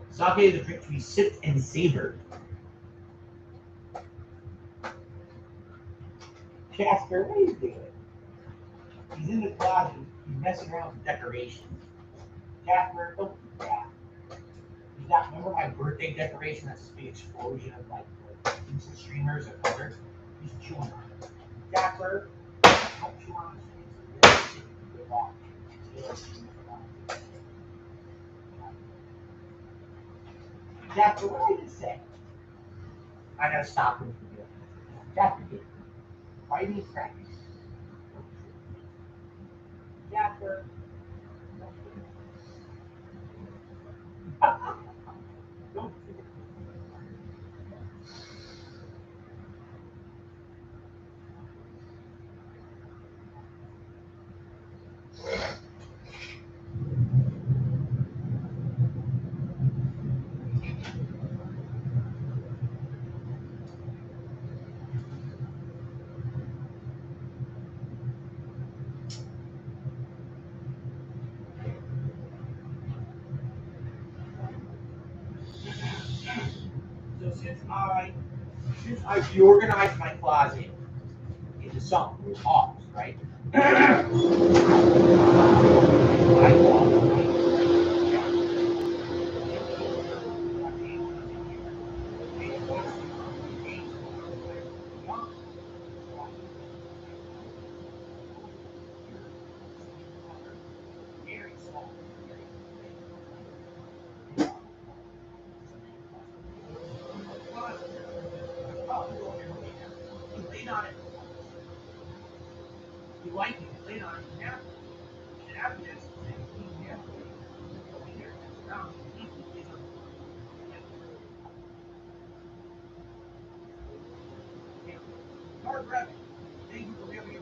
Sake is a drink to be sipped and savored. Casper, what are you doing? He's in the closet. He's messing around with decorations. Casper, don't do that. Remember my birthday decoration? That's this big explosion of like Some streamers or colors. He's chewing on it. Dapper, don't chew on it. It's really long. Dapper, what did I just say? I gotta stop him from doing it. Dapper did. Why do you practice? Dapper. Don't do it. So since I reorganized my closet into something with off, right? I very small. You lean on it. You like it, you lean on it, you have to. And after this, you have to. Hard rabbit. Thank you for having me.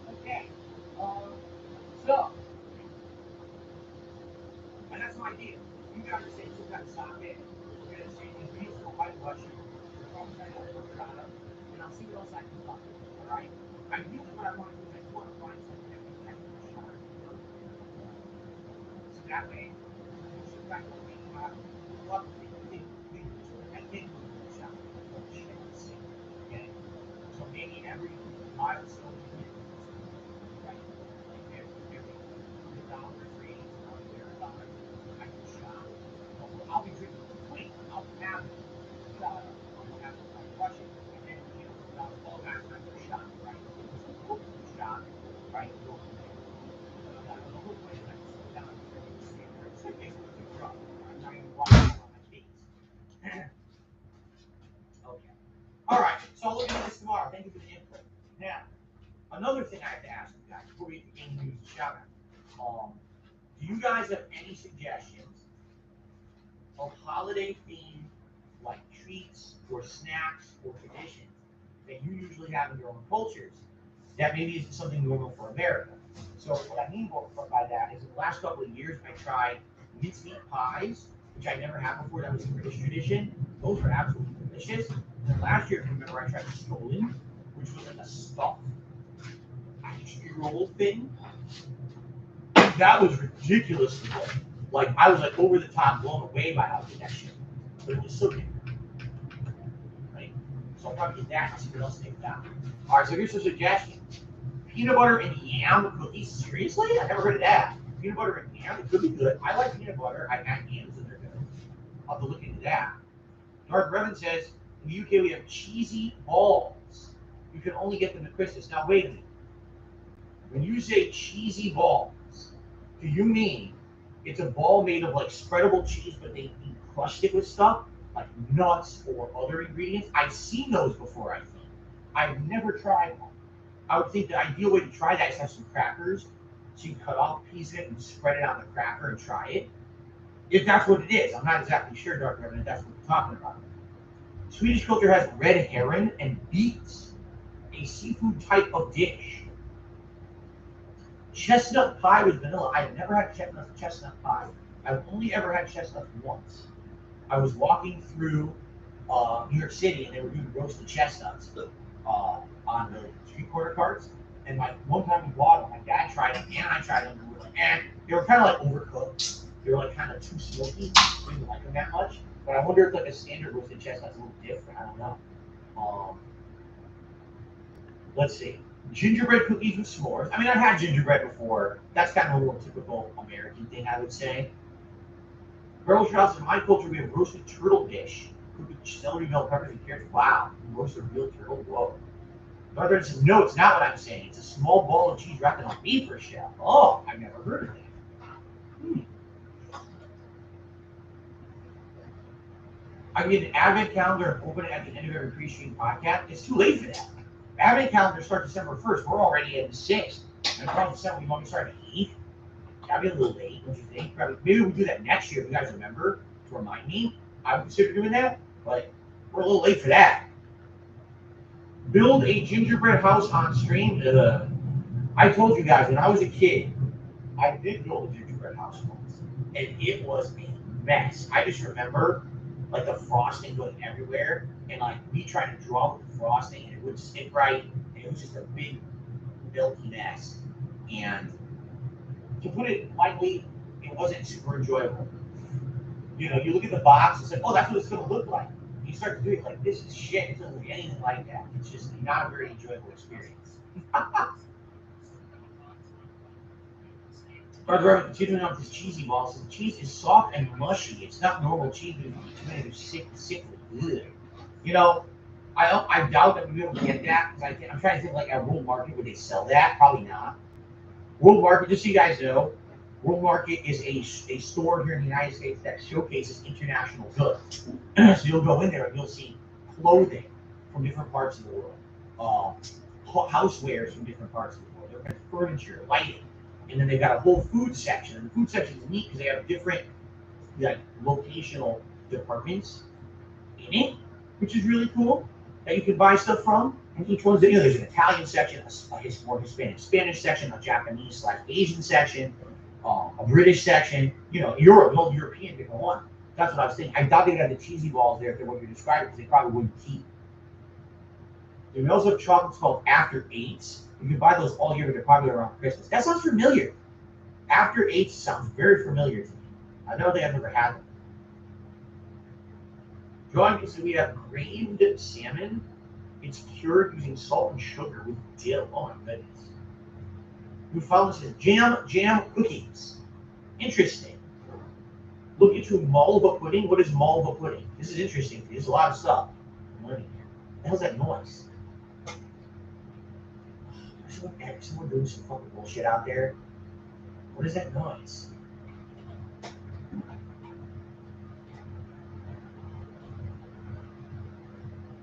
Okay. So, and that's my deal. You guys are saying you got to stop it. We're going to say these beautiful white Russian. And I'll see what else I can find. All right? I really what I want to do is I want to find something that we can shot. So that way, should back to me. What I think shot. Okay? So maybe every milestone we hit, right? Like every dollar free or $1 I can shot. I'll be drinking quick. I'll have it. I'll have it like Russian. And then, all that kind of shot, right? Shot, right? The whole point is I can slow down. It's like basically a drug. I'm not even walking on my feet. Okay. All right. So I'll look into this tomorrow. Thank you for the input. Now, another thing I have to ask you guys before we get to game news and shout out. Do you guys have any suggestions of holiday themed like treats or snacks or traditions that you usually have in your own cultures that maybe isn't something normal for America? So what I mean by that is in the last couple of years I tried mincemeat pies, which I never had before. That was a British tradition. Those were absolutely delicious. And then last year, if you remember, I tried stollen, which was like a stuffed pastry-roll thing. That was ridiculously good. Like I was like over the top, blown away by how good that shit. But it was so good. Right? So I'll probably get that and see what else they've got. All right, so here's a suggestion: peanut butter and yam cookies. Seriously, I never heard of that. Peanut butter and yam, it could be good. I like peanut butter. I've had yams and they're good. I'll have to look into that. Dark Revan says in the UK we have cheesy balls. You can only get them at Christmas. Now wait a minute. When you say cheesy balls, do you mean it's a ball made of like spreadable cheese, but they encrust it with stuff like nuts or other ingredients? I've seen those before. I think I've never tried one. I would think the ideal way to try that is have some crackers, so you cut off a piece of it and spread it on the cracker and try it. If that's what it is, I'm not exactly sure, Dark Revan, if that's what you're talking about. Swedish culture has red herring and beets, a seafood type of dish. Chestnut pie with vanilla. I've never had chestnut pie. I've only ever had chestnuts once. I was walking through New York City and they were doing roasted chestnuts on the street corner carts. And one time we bought them, my dad tried them and I tried them. And we were like, they were kind of like overcooked. They were like kind of too smoky. We didn't like them that much. But I wonder if like a standard roasted chestnut's a little different. I don't know. Let's see. gingerbread cookies with s'mores. I mean, I've had gingerbread before. That's kind of a more typical American thing, I would say. Girl Shrouds, in my culture, we have roasted turtle dish. Cooked with celery, bell peppers, and carrots. Wow. Roasted real turtle? Whoa. Northern says, no, it's not what I'm saying. It's a small ball of cheese wrapped in a wafer shell. Oh, I've never heard of that. I can get an advent calendar and open it at the end of every pre-stream podcast. It's too late for that. Advent calendar starts December 1st. We're already at the 6th. And probably December, we want to start at the 8th. That'd be a little late, don't you think? Probably, maybe we'll do that next year if you guys remember to remind me. I would consider doing that, but we're a little late for that. Build a gingerbread house on stream. I told you guys when I was a kid, I did build a gingerbread house once, and it was a mess. I just remember like the frosting going everywhere, and like me trying to draw with the frosting, and it wouldn't stick right, and it was just a big milky mess. And to put it lightly, it wasn't super enjoyable. You know, you look at the box and say, "Oh, that's what it's going to look like." You start to do it like, this is shit. It doesn't look anything like that. It's just not a very enjoyable experience. Brother, continuing on with this cheesy balls. The cheese is soft and mushy. It's not normal cheese, but if you eat sickly. Ugh. You know, I doubt that we'll be able to get that. Because I'm trying to think like at World Market, would they sell that? Probably not. World Market, just so you guys know, World Market is a store here in the United States that showcases international goods. So you'll go in there and you'll see clothing from different parts of the world, housewares from different parts of the world, different furniture, lighting, and then they've got a whole food section. And the food section is neat because they have different like locational departments in it, which is really cool that you can buy stuff from. And each one's, you know, there's an Italian section, a more Hispanic Spanish section, a Japanese/Asian section, a British section, you know, Europe, whole European different one. That's what I was thinking. I doubt they'd have the cheesy balls there if they're what you're describing, because they probably wouldn't keep. We also have chocolates called After Eights. You can buy those all year, but they're popular around Christmas. That sounds familiar. After Eights sounds very familiar to me. I don't think I've ever had them. Drawing is we have grained salmon. It's cured using salt and sugar with dill. Oh my goodness. Who follows says jam cookies. Interesting. Look into Malva pudding. What is Malva pudding? This is interesting. There's a lot of stuff I'm learning here. What the hell's that noise? Someone doing some fucking bullshit out there. What is that noise?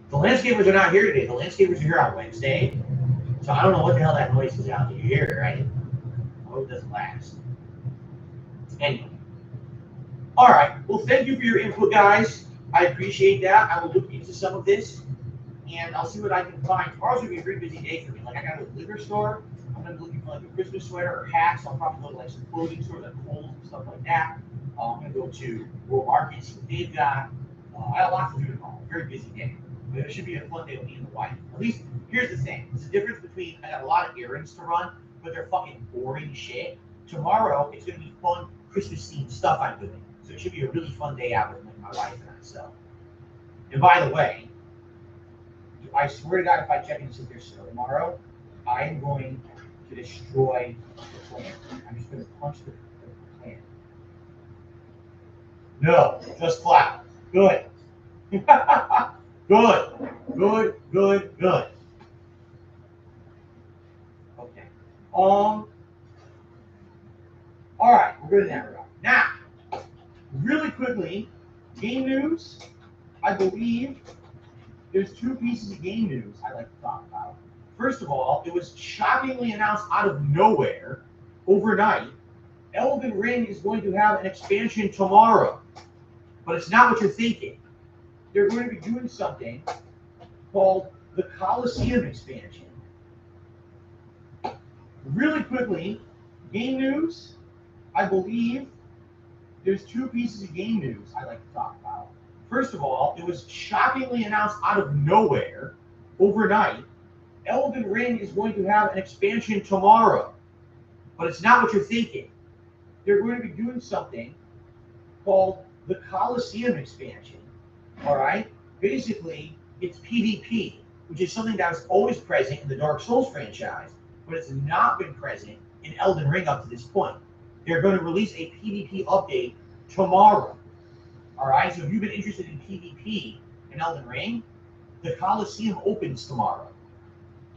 The landscapers are not here today. The landscapers are here on Wednesday. So I don't know what the hell that noise is out here, right? I hope it doesn't last. Anyway. All right. Well, thank you for your input, guys. I appreciate that. I will look into some of this, and I'll see what I can find. Tomorrow's going to be a very busy day for me. Like, I got to the liquor store. I'm going to be looking for, like, a Christmas sweater or hats. I'll probably go to, like, some clothing stores like Kohl's and stuff like that. I'm going to go to World Market, see what they've got. I have a lot to do tomorrow. Very busy day. But it should be a fun day with me and the wife. At least, here's the thing. There's a difference between, I got a lot of errands to run, but they're fucking boring shit. Tomorrow, it's going to be fun Christmas-themed stuff I'm doing. So it should be a really fun day out with my wife and I. So, and by the way, I swear to God, if I check and see if there's snow tomorrow, I am going to destroy the plant. I'm just going to punch the plant. No, just cloud. Good. Good. Okay. All right, we're good in that regard. Now, really quickly, game news. I believe there's two pieces of game news I'd like to talk about. First of all, it was shockingly announced out of nowhere overnight. Elden Ring is going to have an expansion tomorrow, but it's not what you're thinking. They're going to be doing something called the Coliseum expansion. Really quickly, game news. I believe there's two pieces of game news I'd like to talk about. First of all, it was shockingly announced out of nowhere overnight. Elden Ring is going to have an expansion tomorrow, but it's not what you're thinking. They're going to be doing something called the Coliseum expansion. All right? Basically, it's PvP. which is something that was always present in the Dark Souls franchise, but it's not been present in Elden Ring up to this point. They're going to release a PvP update tomorrow. All right, so if you've been interested in PvP in Elden Ring, the Coliseum opens tomorrow.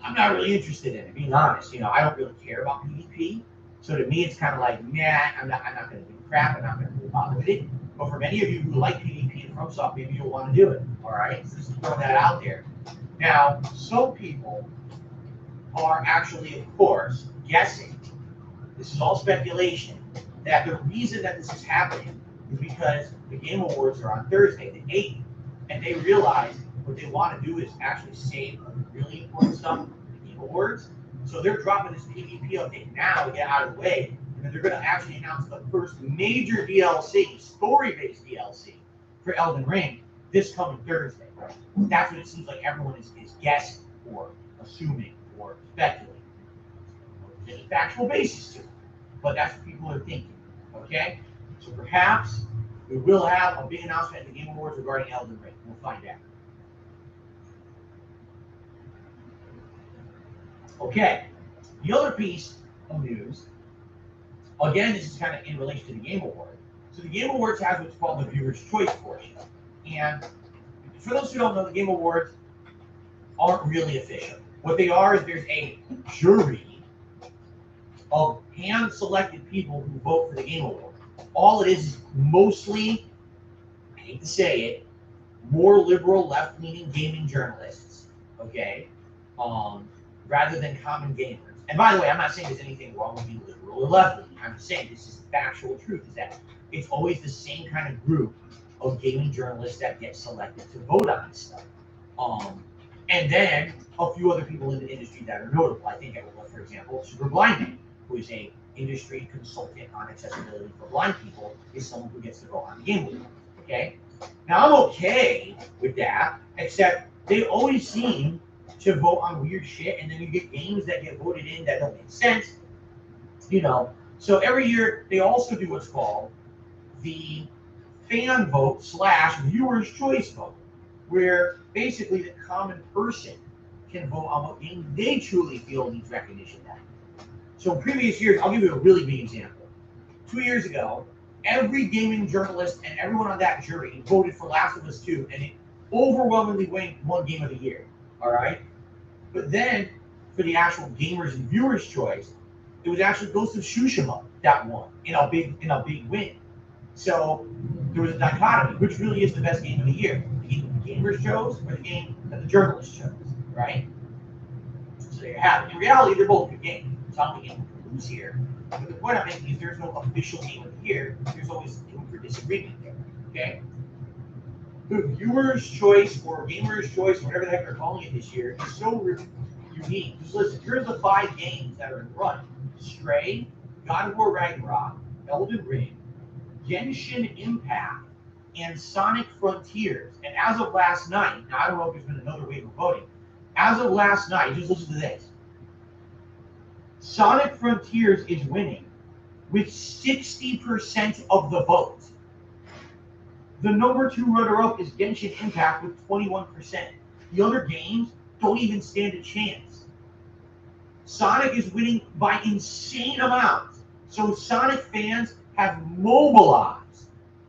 I'm not really interested in it, being honest. I don't really care about PvP. So to me, it's kind of like, I'm not going to do crap. I'm not going to really bother with it. But for many of you who like PvP and FromSoft, maybe you'll want to do it. All right, so just throw that out there. Now, some people are actually, of course, guessing. This is all speculation. That the reason that this is happening is because the Game Awards are on Thursday, the 8th, and they realize what they want to do is actually save really important stuff for the Game Awards. So they're dropping this PvP update now to get out of the way, and then they're going to actually announce the first major DLC, story-based DLC, for Elden Ring this coming Thursday. Right? That's what it seems like everyone is guessing or assuming or speculating. There's a factual basis to it, but that's what people are thinking. Okay? So perhaps we will have a big announcement at the Game Awards regarding Elden Ring. We'll find out. Okay, the other piece of news, again, this is kind of in relation to the Game Awards. So the Game Awards has what's called the Viewer's Choice portion. And for those who don't know, the Game Awards aren't really official. What they are is there's a jury of hand-selected people who vote for the Game Awards. All it is mostly, I hate to say it, more liberal, left-leaning gaming journalists, okay? Rather than common gamers. And by the way, I'm not saying there's anything wrong with being liberal or left-leaning. I'm just saying this is the factual truth, is that it's always the same kind of group of gaming journalists that get selected to vote on this stuff. And then a few other people in the industry that are notable. I think, for example, Super Blind Man, who is an industry consultant on accessibility for blind people, is someone who gets to vote on the Game Awards. Okay? Now, I'm okay with that, except they always seem to vote on weird shit, and then you get games that get voted in that don't make sense. So every year they also do what's called the fan vote / viewer's choice vote, where basically the common person can vote on what game they truly feel needs recognition at. So in previous years, I'll give you a really big example. 2 years ago, every gaming journalist and everyone on that jury voted for Last of Us 2, and it overwhelmingly won Game of the Year. All right? But then, for the actual gamers and viewers' choice, it was actually Ghost of Tsushima that won in a big win. So there was a dichotomy: which really is the best game of the year? The game the gamers chose, or the game that the journalists chose, right? So there you have it. In reality, they're both good games. It's not the game we lose here. But the point I'm making is there's no official game of the year. There's always room for disagreement there. Okay. The viewer's choice or gamer's choice, whatever the heck they're calling it this year, is so unique. Just listen, here's the 5 games that are in run: Stray, God of War Ragnarok, Elden Ring, Genshin Impact, and Sonic Frontiers. And as of last night, now I don't know if there's been another wave of voting. As of last night, just listen to this. Sonic Frontiers is winning with 60% of the vote. The number 2 runner-up is Genshin Impact with 21%. The other games don't even stand a chance. Sonic is winning by insane amounts. So Sonic fans have mobilized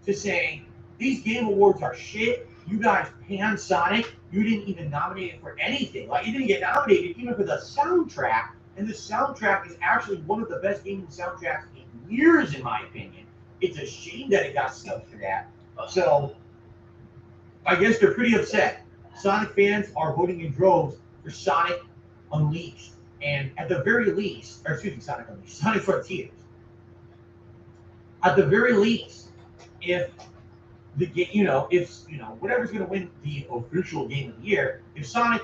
to say, these Game Awards are shit. You guys panned Sonic. You didn't even nominate it for anything. Like, it didn't get nominated even for the soundtrack. And the soundtrack is actually one of the best gaming soundtracks in years, in my opinion. It's a shame that it got snubbed for that. So, I guess they're pretty upset. Sonic fans are voting in droves for Sonic Unleashed. And at the very least, Sonic Unleashed, Sonic Frontiers. At the very least, if the game, whatever's going to win the official Game of the Year, if Sonic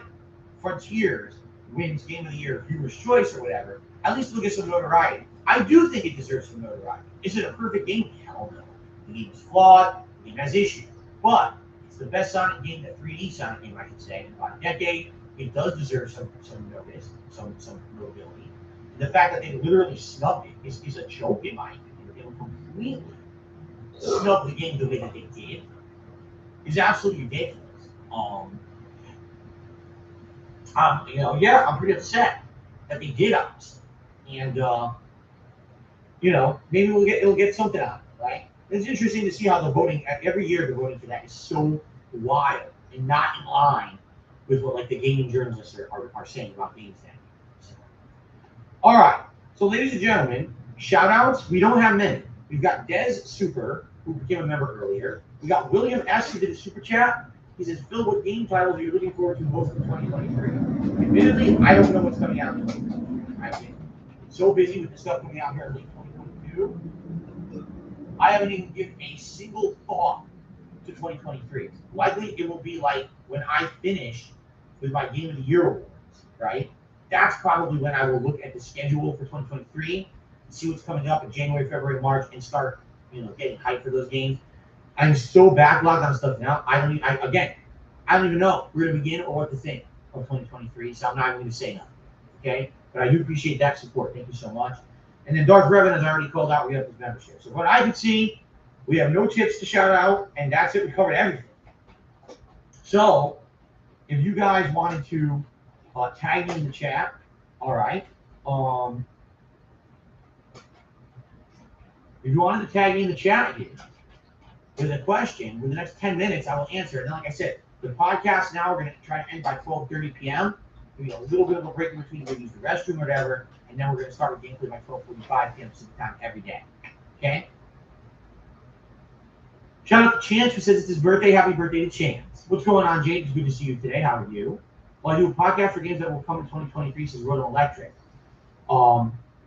Frontiers wins Game of the Year, Viewer's Choice or whatever, at least it'll get some notoriety. I do think it deserves some notoriety. Is it a perfect game? Hell no. The game is flawed. The game has issues. But it's the best Sonic game, the 3D Sonic game, I should say, in about a decade. It does deserve some notice, some notability. The fact that they literally snubbed it is a joke, in my opinion. They completely snubbed the game the way that they did is absolutely ridiculous. Yeah, I'm pretty upset that they did us, and maybe it'll get something out of it, right? It's interesting to see how the voting every year the voting for that is so wild and not in line with what like the gaming journalists are saying about games then. So, all right, so ladies and gentlemen, shout outs. We don't have many. We've got Dez Super, who became a member earlier. We got William S, who did a super chat. He says, Phil, what game titles are you looking forward to most in 2023? Admittedly, I don't know what's coming out in 2023. I've been so busy with the stuff coming out here in late 2022. I haven't even given a single thought to 2023. Likely it will be like when I finish with my Game of the Year awards, right? That's probably when I will look at the schedule for 2023, see what's coming up in January, February, March, and start, getting hyped for those games. I'm so backlogged on stuff now. I don't even know where to begin or what to think of 2023, so I'm not even going to say nothing. Okay? But I do appreciate that support. Thank you so much. And then Darth Revan has already called out re-up his membership. So what I can see, we have no tips to shout out, and that's it. We covered everything. So if you guys wanted to tag me in the chat, all right. If you wanted to tag me in the chat here with a question, with the next 10 minutes, I will answer it. And like I said, the podcast now, we're going to try to end by 12:30 p.m. Maybe a little bit of a break in between, we'll use the restroom or whatever, and then we're going to start with gameplay by 12:45 p.m. Pacific time every day. Okay? Shout out to Chance, who says it's his birthday. Happy birthday to Chance. What's going on, Jake? It's good to see you today. How are you? Well, I do a podcast for games that will come in 2023, says Road Electric.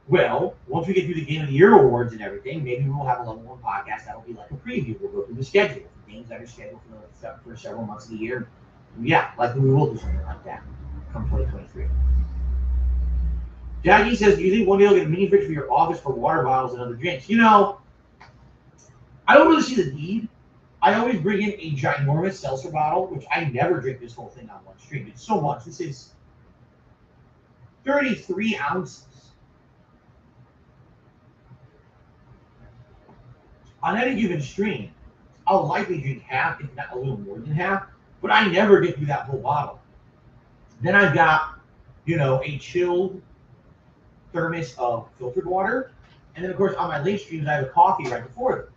Well, once we get through the Game of the Year awards and everything, maybe we'll have a level 1 podcast that'll be like a preview. We'll go through the schedule for games that are scheduled for several months of the year. Yeah, likely we will do something like that come 2023. Jackie says, do you think one day you'll get a mini fridge for your office for water bottles and other drinks? I don't really see the need. I always bring in a ginormous seltzer bottle, which I never drink this whole thing on one stream. It's so much. This is 33 ounces. On any given stream, I'll likely drink half, if not a little more than half, but I never get through that whole bottle. Then I've got, a chilled thermos of filtered water. And then, of course, on my late streams, I have a coffee right before them.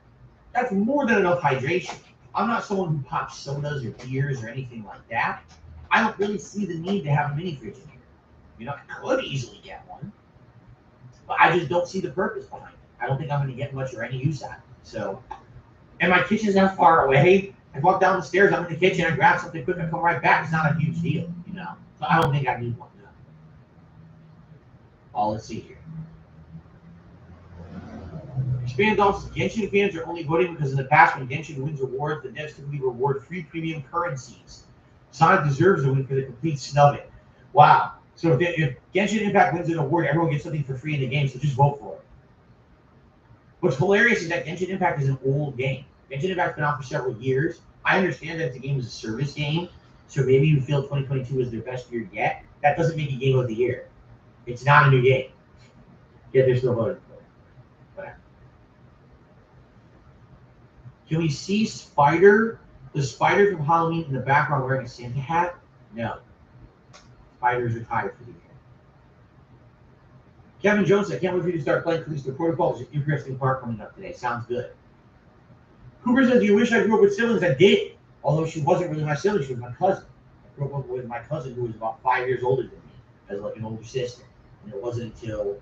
That's more than enough hydration. I'm not someone who pops sodas or beers or anything like that. I don't really see the need to have a mini fridge in here. I could easily get one, but I just don't see the purpose behind it. I don't think I'm going to get much or any use out of it. So, and my kitchen's not far away. I walk down the stairs, I'm in the kitchen, I grab something quick and come right back. It's not a huge deal, So I don't think I need one. Let's see here. Expand also, Genshin fans are only voting because in the past when Genshin wins awards, the devs typically reward free premium currencies. Sonic deserves a win for the complete snub it. Wow. So if Genshin Impact wins an award, everyone gets something for free in the game, so just vote for it. What's hilarious is that Genshin Impact is an old game. Genshin Impact's been out for several years. I understand that the game is a service game, so maybe you feel 2022 is their best year yet. That doesn't make it Game of the Year. It's not a new game. Yet they're still voting for it. Whatever. Can we see the spider from Halloween in the background wearing a Santa hat? No. Spiders are tired for the year. Kevin Jones, I can't wait for you to start playing Callisto Protocol. There's an interesting part coming up today. Sounds good. Cooper says, do you wish I grew up with siblings? I did. Although she wasn't really my sibling, she was my cousin. I grew up with my cousin who was about 5 years older than me, as like an older sister. And it wasn't until,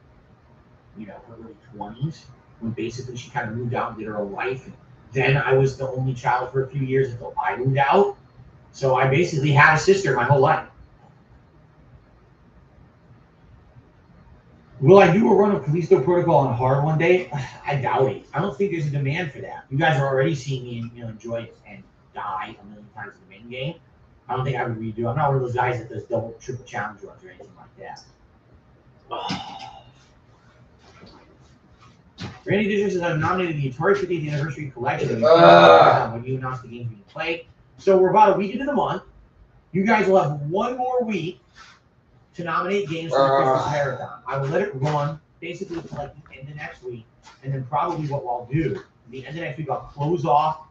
her early 20s when basically she kind of moved out and did her own life. And then I was the only child for a few years until I moved out. So I basically had a sister my whole life. Will I do a run of Callisto Protocol on hard one day? I doubt it. I don't think there's a demand for that. You guys are already seeing me enjoy it and die a million times in the main game. I don't think I would redo. I'm not one of those guys that does double, triple challenge runs or anything like that. Randy Digger says, I've nominated the Atari 50th Anniversary Collection when you announce the games being played. So we're about a week into the month. You guys will have one more week to nominate games for the Christmas Marathon. I will let it run basically to like the end of next week. And then probably what I'll do, at the end of next week, I'll close off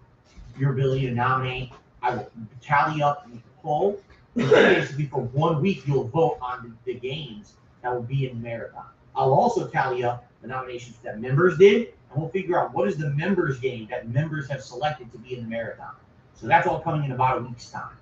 your ability to nominate. I will tally up the poll. And then basically for 1 week, you'll vote on the games that will be in the marathon. I'll also tally up the nominations that members did, and we'll figure out what is the members game that members have selected to be in the marathon. So that's all coming in about a week's time.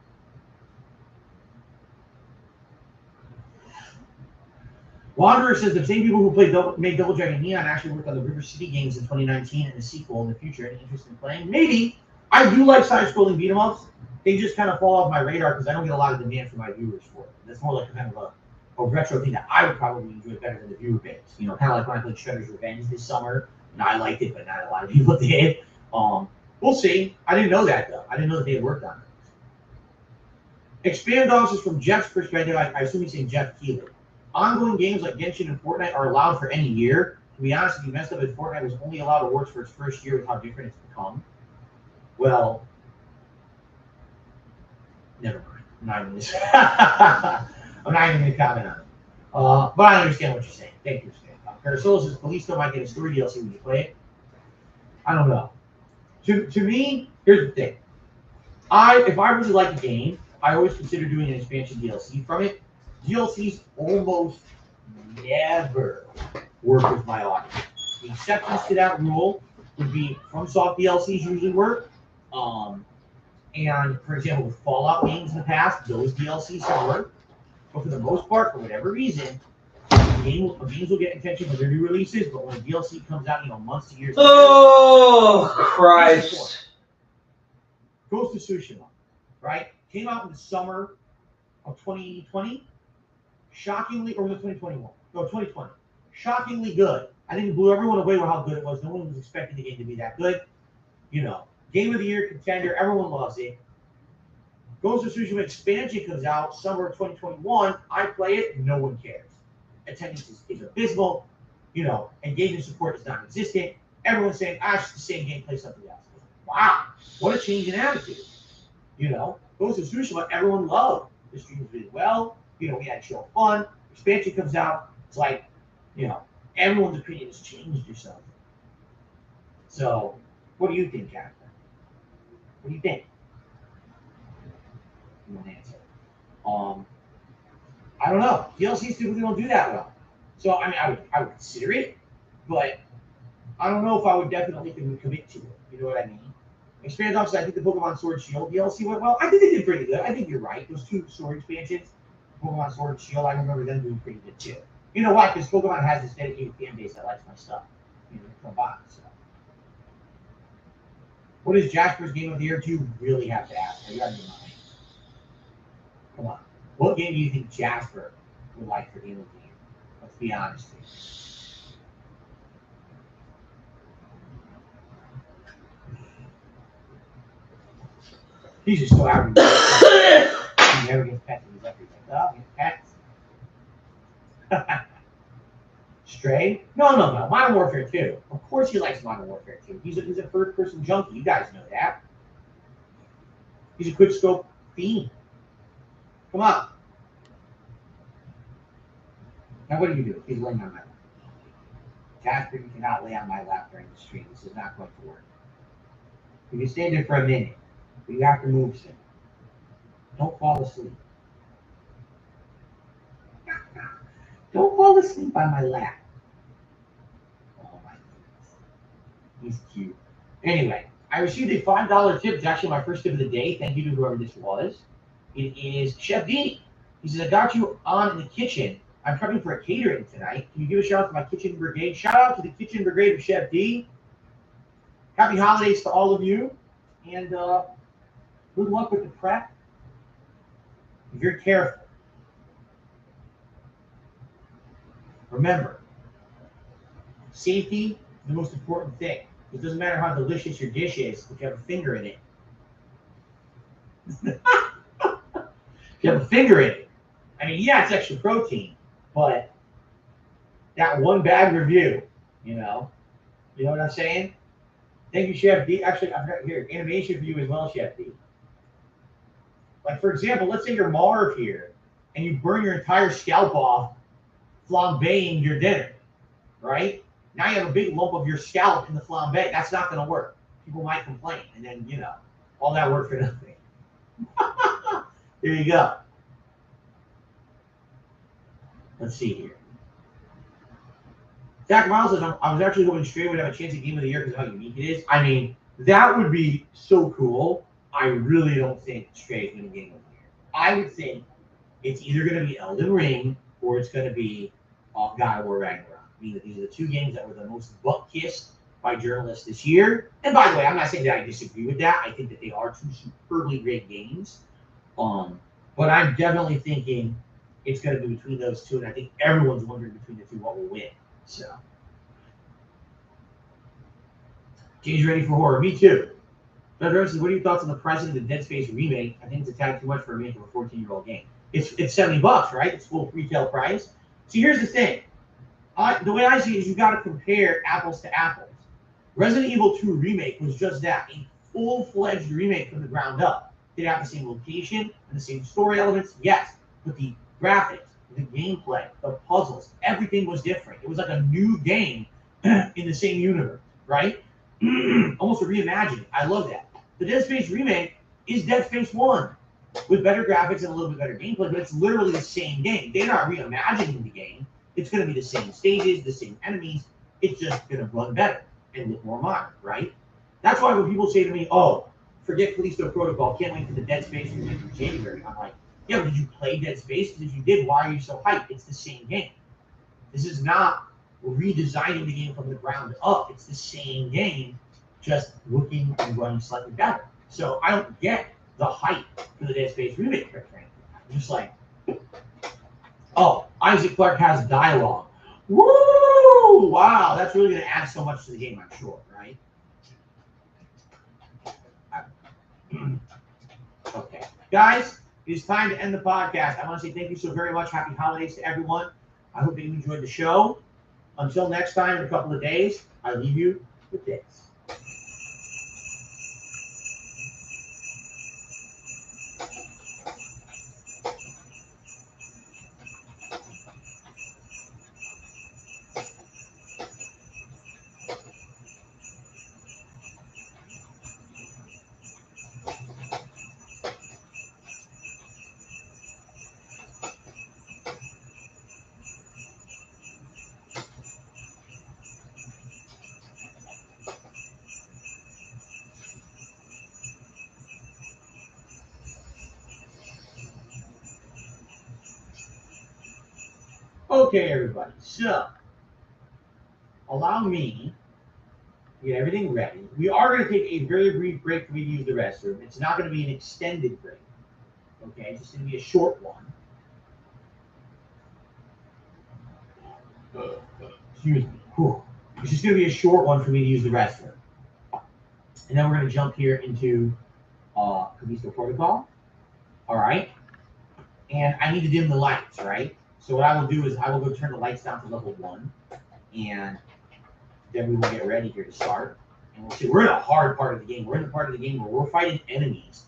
Wanderer says the same people who made Double Dragon Neon actually worked on the River City games in 2019 and the sequel in the future. Any interest in playing? Maybe. I do like side-scrolling beat-em-ups. They just kind of fall off my radar because I don't get a lot of demand from my viewers for it. That's more like kind of a retro thing that I would probably enjoy better than the viewer base. You know, kind of like when I played Shredder's Revenge this summer, and I liked it, but not a lot of people did. We'll see. I didn't know that, though. I didn't know that they had worked on it. Expand officers from Jeff's perspective, I assume he's saying Jeff Keighley. Ongoing games like Genshin and Fortnite are allowed for any year. To be honest, if you messed up if Fortnite was only allowed awards for its first year with how different it's become, well, never mind. I'm not even going to comment on it. But I understand what you're saying. Thank you, Stan. Parasoul says Callisto might get a story DLC when you play it. I don't know. To me, here's the thing. If I really like a game, I always consider doing an expansion DLC from it. DLCs almost never work with my audience. The exceptions to that rule would be FromSoft DLCs usually work. And for example, with Fallout games in the past, those DLCs have worked. But for the most part, for whatever reason, games will get attention for their new releases, but when a DLC comes out, months to years. Oh, Christ. Ghost of Tsushima, right? Came out in the summer of 2020. Shockingly, or was it 2021? No, 2020. Shockingly good. I think it blew everyone away with how good it was. No one was expecting the game to be that good. Game of the Year contender. Everyone loves it. Ghost of Tsushima expansion comes out summer of 2021. I play it. No one cares. Attendance is abysmal. Engagement support is non-existent. Everyone's saying, it's the same game, play something else. Wow. What a change in attitude. Ghost of Tsushima, everyone loved. The stream was really well. We had show fun. Expansion comes out. It's like, everyone's opinion has changed or something. So, what do you think, Catherine? What do you think? You won't answer. I don't know. DLCs typically don't do that well. So, I would consider it, but I don't know if I would definitely commit to it. You know what I mean? Expand officers, I think the Pokemon Sword Shield DLC went well. I think they did pretty good. I think you're right. Those two sword expansions, Pokemon Sword and Shield, I remember them doing pretty good too. You know why? Because Pokemon has this dedicated fan base that likes my stuff. Come by. So. What is Jasper's Game of the Year? Do you really have to ask? Are you out of your mind? Come on. What game do you think Jasper would like for Game of the Year? Let's be honest here. He's just so out of he never gets pets in his everything. Oh, he gets pets. Stray? No. Modern Warfare 2. Of course he likes Modern Warfare 2. He's a first-person junkie. You guys know that. He's a quick scope fiend. Come on. Now what do you do? He's laying on my lap. Jasper, you cannot lay on my lap during the stream. This is not going to work. You can stay there for a minute, but you have to move soon. Don't fall asleep. Don't fall asleep on my lap. Oh my goodness. He's cute. Anyway, I received a $5 tip. It's actually my first tip of the day. Thank you to whoever this was. It is Chef D. He says, I got you on in the kitchen. I'm prepping for a catering tonight. Can you give a shout out to my kitchen brigade? Shout out to the kitchen brigade of Chef D. Happy holidays to all of you. And good luck with the prep. Be very careful. Remember, safety is the most important thing. It doesn't matter how delicious your dish is if you have a finger in it. If you have a finger in it. I mean, yeah, it's extra protein, but that one bag review, you know what I'm saying? Thank you, Chef D. Actually, I've got here animation for you as well, Chef D. Like, for example, let's say you're Marv here, and you burn your entire scalp off flambeing your dinner, right? Now you have a big lump of your scalp in the flambe. That's not going to work. People might complain, and then, all that work for nothing. There you go. Let's see here. Zach Miles says, I was actually hoping Stray would have a chance at Game of the Year because of how unique it is. I mean, that would be so cool. I really don't think Stray is going to Game of the Year. I would think it's either going to be Elden Ring or it's going to be God of War Ragnarok. I mean, these are the two games that were the most butt-kissed by journalists this year. And by the way, I'm not saying that I disagree with that. I think that they are two superbly great games. But I'm definitely thinking it's going to be between those two, and I think everyone's wondering between the two what will win. So, James ready for horror? Me too. Doug Rose says, what are your thoughts on the price of the Dead Space remake? I think it's a tad too much for a remake of a 14-year-old game. It's $70, right? It's full retail price. So here's the thing. The way I see it is you've got to compare apples to apples. Resident Evil 2 remake was just that, a full-fledged remake from the ground up. Did it have the same location and the same story elements? Yes. But the graphics, the gameplay, the puzzles, everything was different. It was like a new game in the same universe, right? Almost a reimagining. I love that. The Dead Space remake is Dead Space 1 with better graphics and a little bit better gameplay, but it's literally the same game. They're not reimagining the game. It's going to be the same stages, the same enemies. It's just going to run better and look more modern, right? That's why when people say to me, oh, forget Callisto Protocol, can't wait for the Dead Space remake in January, I'm like, yeah, but did you play Dead Space? Because if you did, why are you so hyped? It's the same game. This is not redesigning the game from the ground up. It's the same game, just looking and running slightly better. So I don't get the hype for the Dead Space remake, quite frankly. I'm just like, oh, Isaac Clarke has dialogue. Woo! Wow, that's really going to add so much to the game, I'm sure, right? Okay. Guys, it is time to end the podcast. I want to say thank you so very much. Happy holidays to everyone. I hope that you enjoyed the show. Until next time in a couple of days, I leave you with this. Okay, everybody. So, allow me to get everything ready. We are going to take a very brief break for me to use the restroom. It's not going to be an extended break. Okay, it's just going to be a short one. Excuse me. Whew. It's just going to be a short one for me to use the restroom. And then we're going to jump here into Callisto Protocol. All right. And I need to dim the lights, right? So what I will do is I will go turn the lights down to level 1. And then we will get ready here to start. And we'll see. We're in a hard part of the game. We're in the part of the game where we're fighting enemies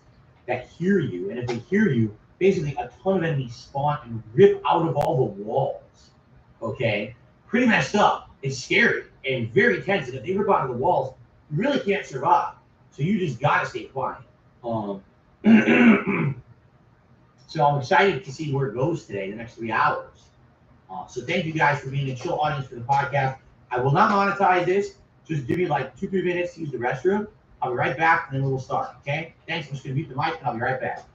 that hear you. And if they hear you, basically a ton of enemies spawn and rip out of all the walls. Okay? Pretty messed up. It's scary and very tense. And if they rip out of the walls, you really can't survive. So you just got to stay quiet. So I'm excited to see where it goes today, the next 3 hours. So thank you guys for being a chill audience for the podcast. I will not monetize this. Just give me like 2-3 minutes to use the restroom. I'll be right back, and then we'll start, okay? Thanks. I'm just going to mute the mic, and I'll be right back.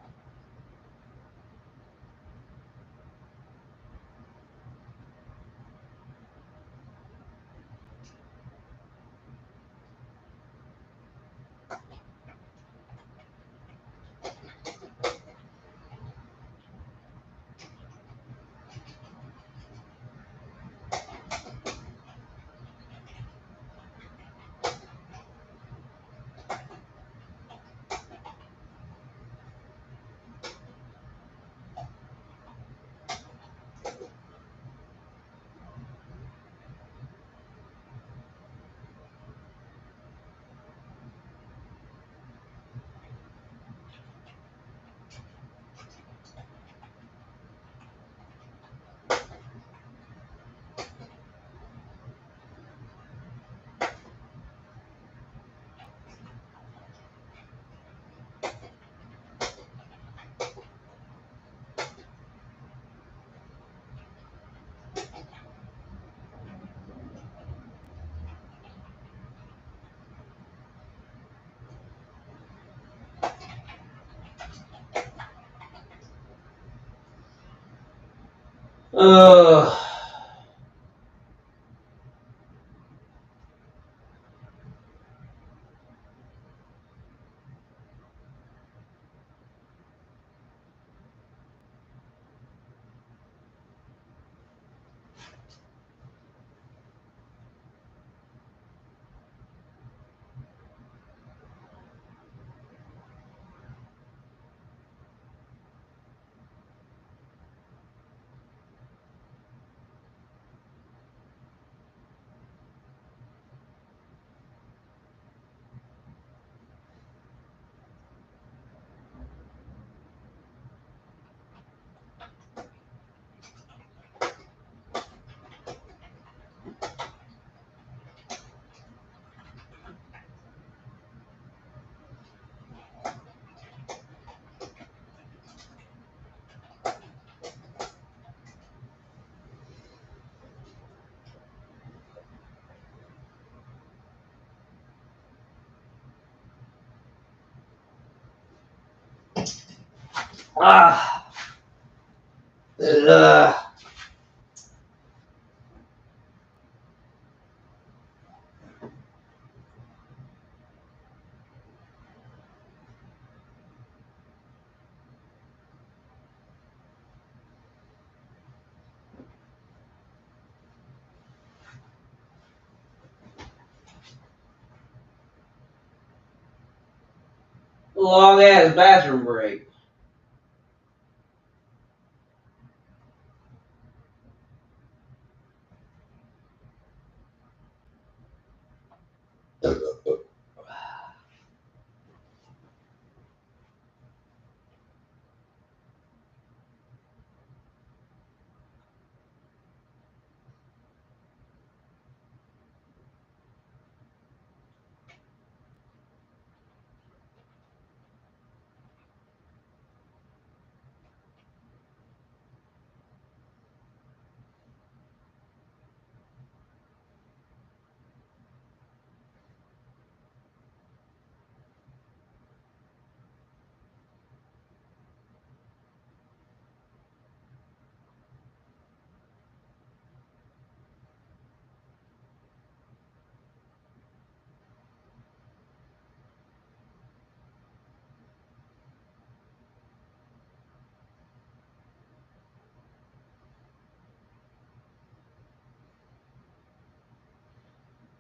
Long ass bathroom break.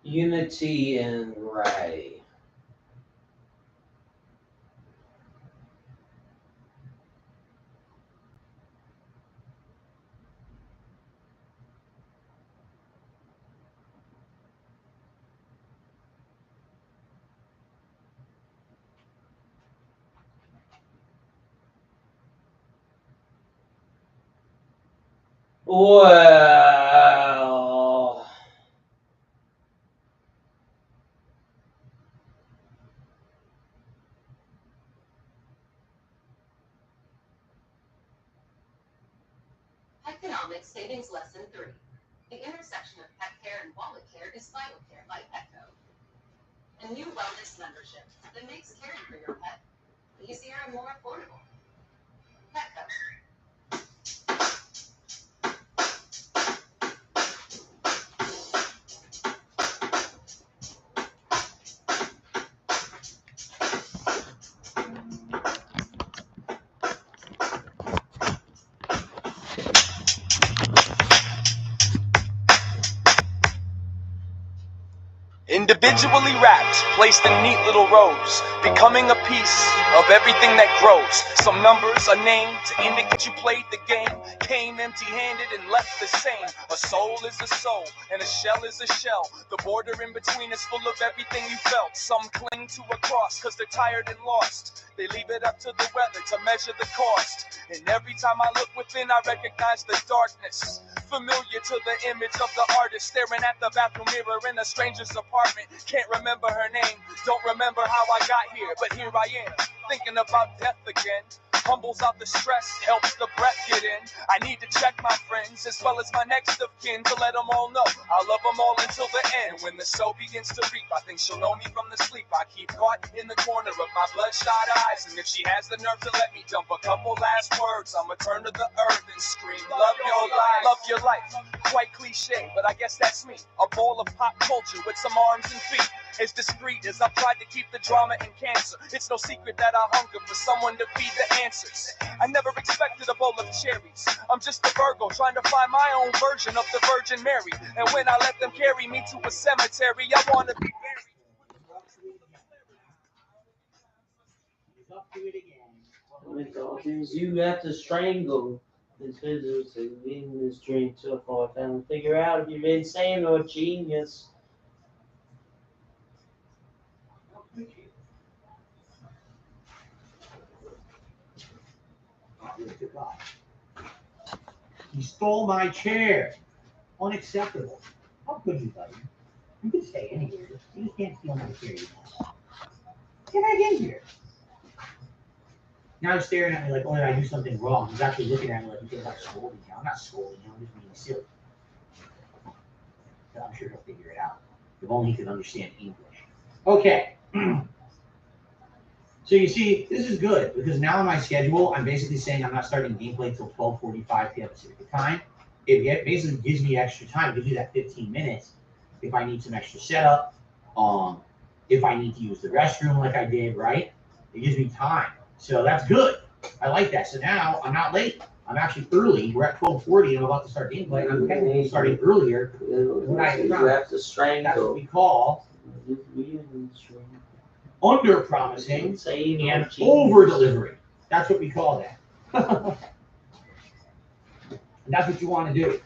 Unity and Ray. Well, Economics Savings Lesson 3. The intersection of pet care and wallet care is Vital Care by Petco. A new wellness membership that makes caring for your pet easier and more affordable. Petco. Individually wrapped, placed in neat little rows, becoming a piece of everything that grows. Some numbers are named to indicate you played the game, came empty-handed and left the same. A soul is a soul, and a shell is a shell. The border in between is full of everything you felt. Some cling to a cross because they're tired and lost. They leave it up to the weather to measure the cost. And every time I look within, I recognize the darkness. Familiar to the image of the artist, staring at the bathroom mirror in a stranger's apartment. Can't remember her name, don't remember how I got here, but here I am, thinking about death again. humbles out the stress, helps the breath get in. I need to check my friends as well as my next of kin to let them all know I love them all until the end. When the show begins to reap, I think she'll know me from the sleep I keep caught in the corner of my bloodshot eyes. And if she has the nerve to let me dump a couple last words, I'ma turn to the earth and scream, love your life. Love your life. Quite cliche, but I guess that's me. A ball of pop culture with some arms and feet. As discreet as I've tried to keep the drama and cancer. It's no secret that I hunger for someone to feed the answers. I never expected a bowl of cherries. I'm just a Virgo trying to find my own version of the Virgin Mary. And when I let them carry me to a cemetery, I want to be He's up to it again. With all things you have to strangle. This is in this dream so far. Trying to figure out if you're insane or genius. He stole my chair. Unacceptable. How could you, buddy? You can stay anywhere. You just can't steal my chair. Get back in here. Now he's staring at me like, oh, did I do something wrong? He's actually looking at me like, he's like scolding him. I'm not scolding him. I'm just being silly. But I'm sure he'll figure it out. If only he could understand English. Okay. So you see, this is good because now in my schedule, I'm basically saying I'm not starting gameplay until 12:45 p.m. Pacific time. It basically gives me extra time. It gives me that 15 minutes if I need some extra setup. If I need to use the restroom like I did, right? It gives me time. So that's good. I like that. So now I'm not late. I'm actually early. We're at 12:40 and I'm about to start gameplay. I'm technically starting earlier. You have to strangle. That's what we call under promising and over delivering. That's what we call that. And that's what you want to do.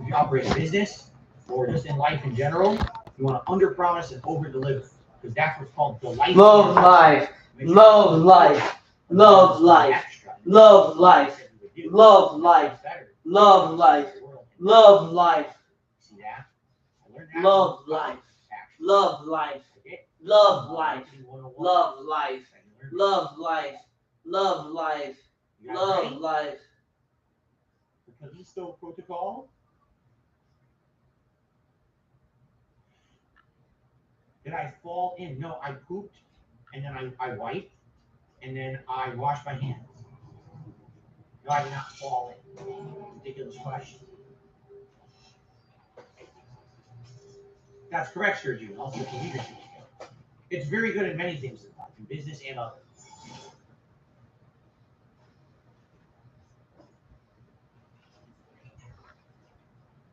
If you operate a business or just in life in general, you want to under promise and over deliver. Because that's what's called delight. Love life. Love life. Love life. Love life. Love life. Love life. Love life. See that? Love life. Love life. Love life. Love life. Love life. Love life. Love life. The Callisto Protocol. Did I fall in? No, I pooped and then I wiped and then I washed my hands. No, I did not fall in. Ridiculous question. That's correct, Sergio. Also, for leadership skill. It's very good in many things in life, in business and others.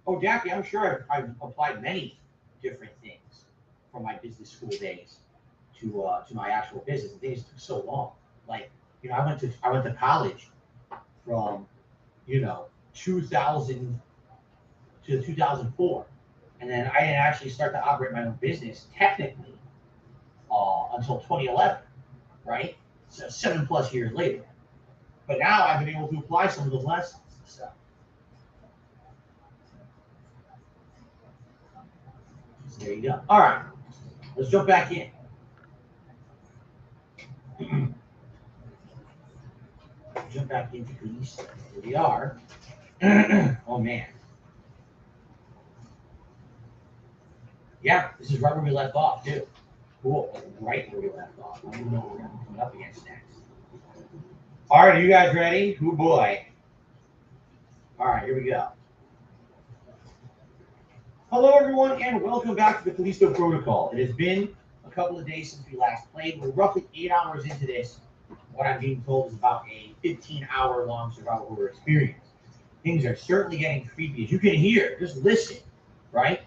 Oh, Jackie, I'm sure I've applied many different things from my business school days to my actual business. The things took so long. Like, you know, I went to college from 2000 to 2004, and then I didn't actually start to operate my own business technically until 2011, right? So 7+ years later. But now I've been able to apply some of those lessons and stuff. So there you go. All right, let's jump back in. Jump back into police. Here we are. Oh man. Yeah, this is right where we left off too. Cool. Right where we left off. I don't even know what we're gonna be coming up against next. All right, are you guys ready? Oh boy. All right, here we go. Hello everyone and welcome back to the Callisto Protocol. It has been a couple of days since we last played. We're roughly 8 hours into this. What I'm being told is about a 15-hour long survival horror experience. Things are certainly getting creepy. As you can hear, just listen, right?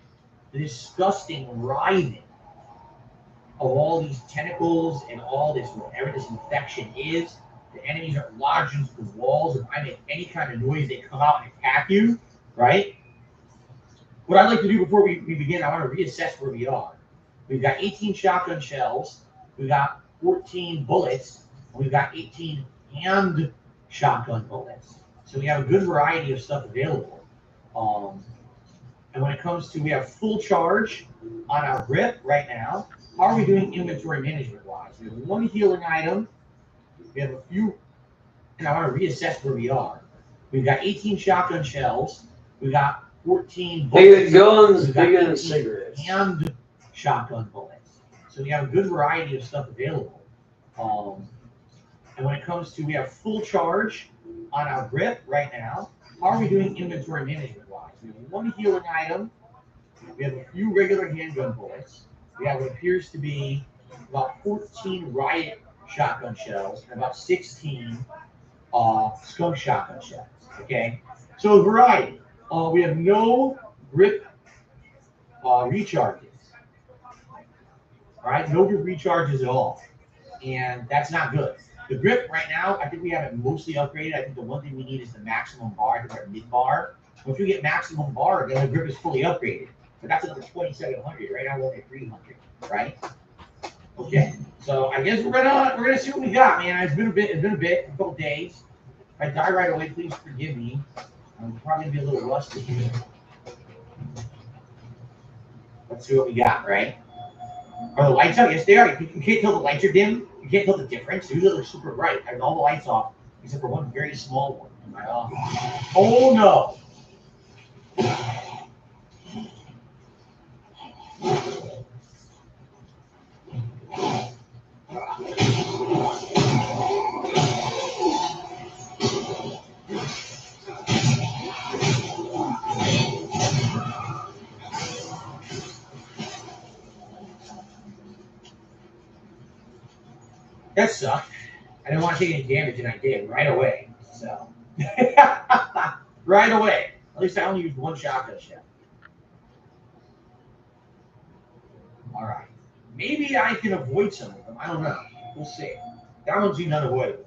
The disgusting writhing of all these tentacles and all this, whatever this infection is. The enemies are lodged into the walls. If I make any kind of noise, they come out and attack you, right? What I'd like to do before we begin, I want to reassess where we are. We've got 18 shotgun shells. We've got 14 bullets. And we've got 18 hand shotgun bullets. So we have a good variety of stuff available. And when it comes to, we have full charge on our grip right now. How are we doing inventory management wise? We have one healing item. We have a few and I want to reassess where we are. We've got 18 shotgun shells. We've got 14 bullets. Big guns, We've got bigger than 18 cigarettes. hand shotgun bullets. So we have a good variety of stuff available. And when it comes to, we have full charge on our grip right now. How are we doing inventory management wise? We have one healing item. We have a few regular handgun bullets. We have what appears to be about 14 riot shotgun shells and about 16 skunk shotgun shells. Okay, so variety. We have no grip recharges. All right, no grip recharges at all, and that's not good. The grip right now, I think we have it mostly upgraded. I think the one thing we need is the maximum bar. I think we're at mid bar. Once we get maximum bar, then the grip is fully upgraded. But that's another 2,700. Right now we're only at 300. Right? Okay. So I guess we're gonna see what we got, man. It's been a couple days. If I die right away, please forgive me. I'm probably gonna be a little rusty here. Let's see what we got, right? Are the lights out? Yes, they are. You can't tell the lights are dim. You can't tell the difference. Usually they're super bright. I have all the lights off, except for one very small one in my office. Oh no! That sucked. I didn't want to take any damage, and I did right away. So, right away. At least I only used one shotgun shell. All right. Maybe I can avoid some of them. I don't know. We'll see. That one's even unavoidable.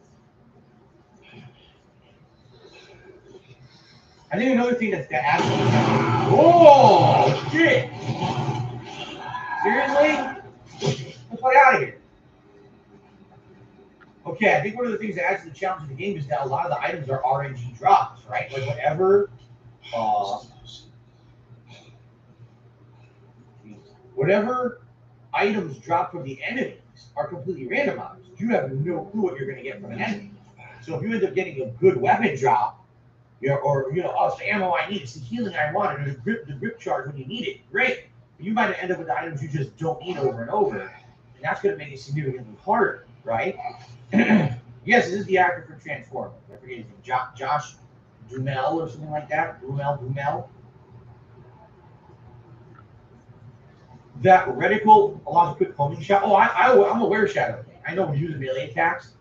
I think another thing that adds. Whoa! Shit! Seriously? Let's get out of here. Okay, I think one of the things that adds to the challenge of the game is that a lot of the items are RNG drops, right? Like whatever items drop from the enemies are completely randomized. You have no clue what you're going to get from an enemy. So if you end up getting a good weapon drop, or it's the ammo I need, it's the healing I want, or the grip charge when you need it, great. But you might end up with items you just don't need over and over, and that's going to make it significantly harder, right? Yes, this is the actor for Transformers. I forget his name, Josh Duhamel or something like that. Duhamel. That reticle allows a quick homing shot. Oh, I'm aware of Shadow King. I know when you use melee attacks,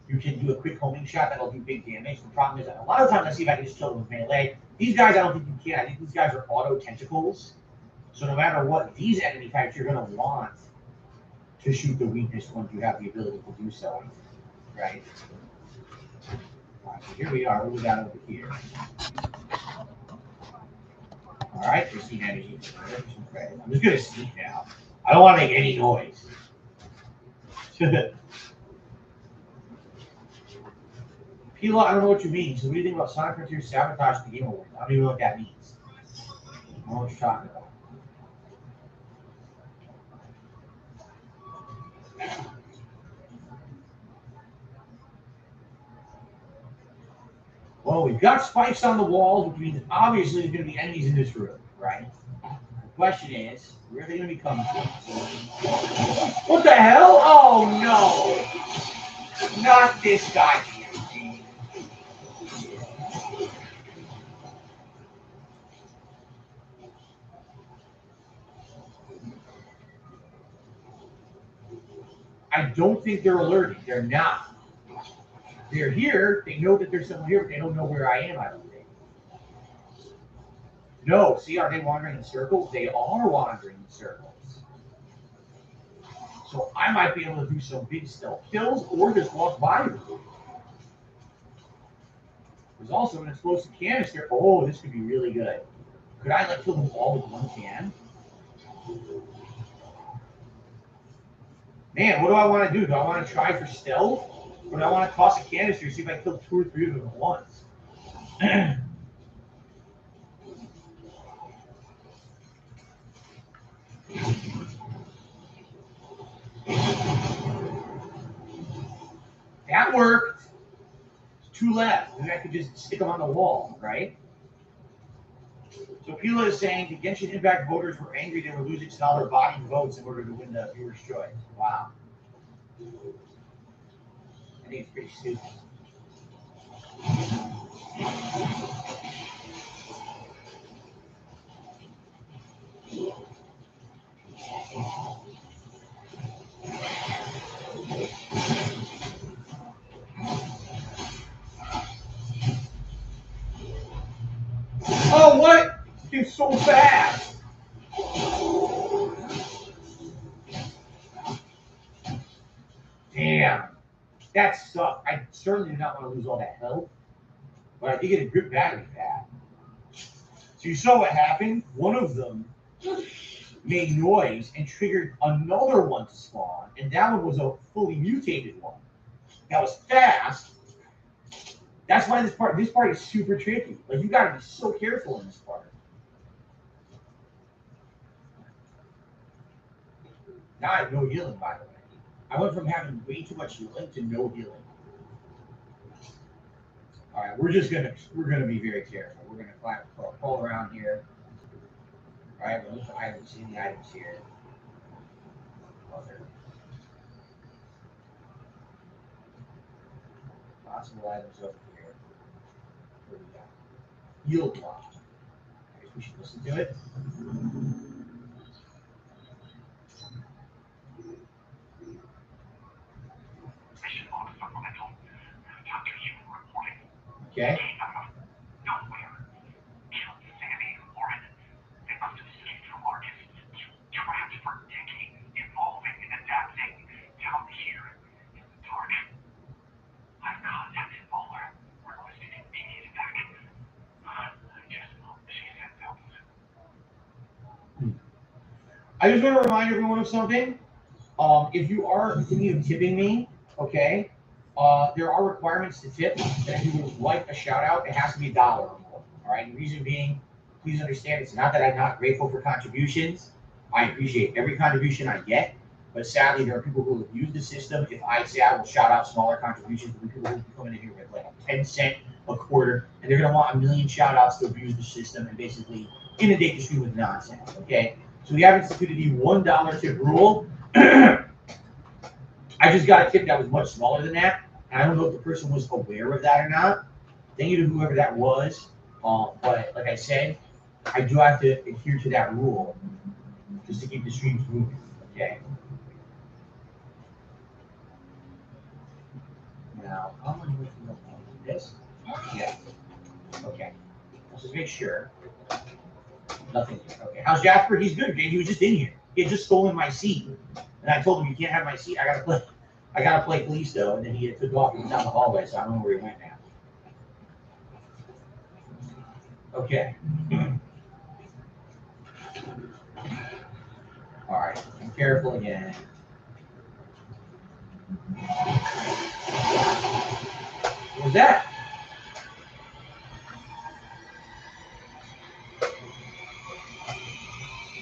you can do a quick homing shot that'll do big damage. The problem is that a lot of times I see if I can just kill them with melee. These guys, I don't think you can. I think these guys are auto tentacles. So no matter what, these enemy types, you're going to want to shoot the weakness once you have the ability to do so. Right? All right, so here we are. What do we got over here? All right, there's the enemy. I'm just going to sneak now. I don't want to make any noise. Pila, I don't know what you mean. So what do you think about Sonic Frontiers sabotage the Game Awards? I don't even know what that means. I don't know what you're talking about. Well, we've got spikes on the walls, which means obviously there's going to be enemies in this room, right? The question is, where are they going to be coming from? What the hell? Oh, no. Not this guy here. I don't think they're alerted. They're not. They're here. They know that there's someone here, but they don't know where I am, I don't think. No. See, are they wandering in circles? They are wandering in circles. So I might be able to do some big stealth kills or just walk by them. There's also an explosive canister. Oh, this could be really good. Could I kill them all with one can? Man, what do I want to do? Do I want to try for stealth? Or do I want to toss a canister and see if I can kill 2 or 3 of them at once? That worked. 2 left. And I could just stick them on the wall, right? So Pila is saying the Genshin Impact voters were angry they were losing smaller body votes in order to win the viewer's choice. Wow. I think it's pretty stupid. Oh, what? It's so fast. Damn. That sucked. I certainly did not want to lose all that health, but I did get a good battery pack. So you saw what happened? One of them made noise and triggered another one to spawn, and that one was a fully mutated one. That was fast. That's why this part is super tricky. Like, you gotta be so careful in this part. Now I have no healing, by the way. I went from having way too much healing to no healing. All right, we're gonna be very careful. We're gonna crawl around here. All right, we'll look at items. See the items here. Possible items over here. What do we got? Yield block. I guess we should listen to it. Okay. I just want to remind everyone of something. If you are thinking of tipping me, okay, there are requirements to tip. And if you would like a shout out, it has to be $1 or more. All right. The reason being, please understand, it's not that I'm not grateful for contributions. I appreciate every contribution I get, but sadly, there are people who have used the system. If I say I will shout out smaller contributions, there are people who will be coming in here with like a 10-cent a quarter, and they're gonna want 1,000,000 shout outs to abuse the system and basically inundate the stream with nonsense. Okay. So we have instituted the $1 tip rule. I just got a tip that was much smaller than that. And I don't know if the person was aware of that or not. Thank you to whoever that was. But like I said, I do have to adhere to that rule just to keep the streams moving. Okay. Now, how much was this? Yeah. Okay. Let's just make sure. Nothing. Okay. How's Jasper? He's good, Jay. He was just in here. He had just stolen my seat. And I told him, you can't have my seat. I gotta play Callisto. And then he took off and was down the hallway, so I don't know where he went now. Okay. All right. Be careful again. What was that?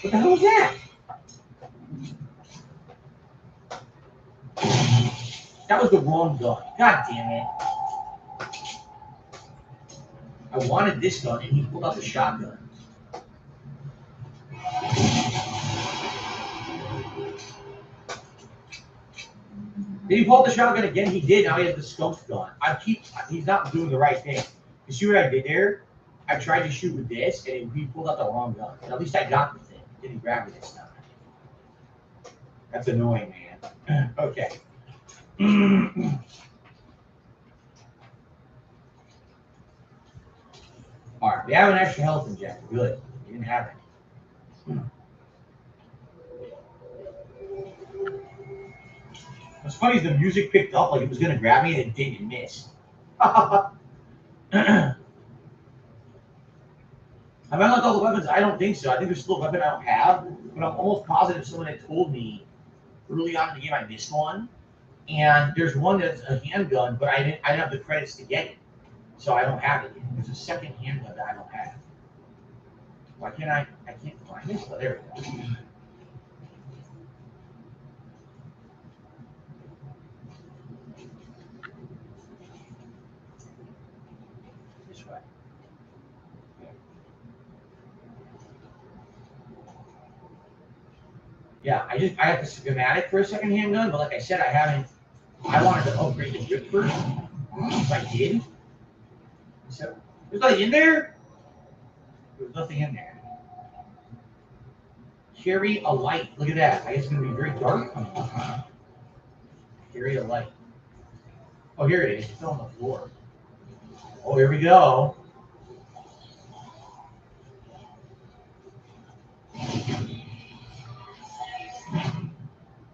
What the hell was that? That was the wrong gun. God damn it. I wanted this gun, and he pulled out the shotgun. Did he pull out the shotgun again? He did. Now he has the scope gun. He's not doing the right thing. You see what I did there? I tried to shoot with this, and he pulled out the wrong gun. And at least I got the thing. He didn't grab me this time. That's annoying, man. Okay. All right, we have an extra health injector. Good. We didn't have it. What's funny is the music picked up like it was going to grab me and it didn't miss. Have I unlocked all the weapons? I don't think so. I think there's still a weapon I don't have, but I'm almost positive someone had told me early on in the game I missed one. And there's one that's a handgun, but I didn't have the credits to get it. So I don't have it yet. There's a second handgun that I don't have. Why can't I can't find it? Oh, there we go. Yeah, I have the schematic for a second handgun, but like I said, I wanted to upgrade the grip first. So I did. So there's nothing in there? There's nothing in there. Carry a light. Look at that. I guess it's gonna be very dark. Carry a light. Oh, here it is. It's on the floor. Oh, here we go.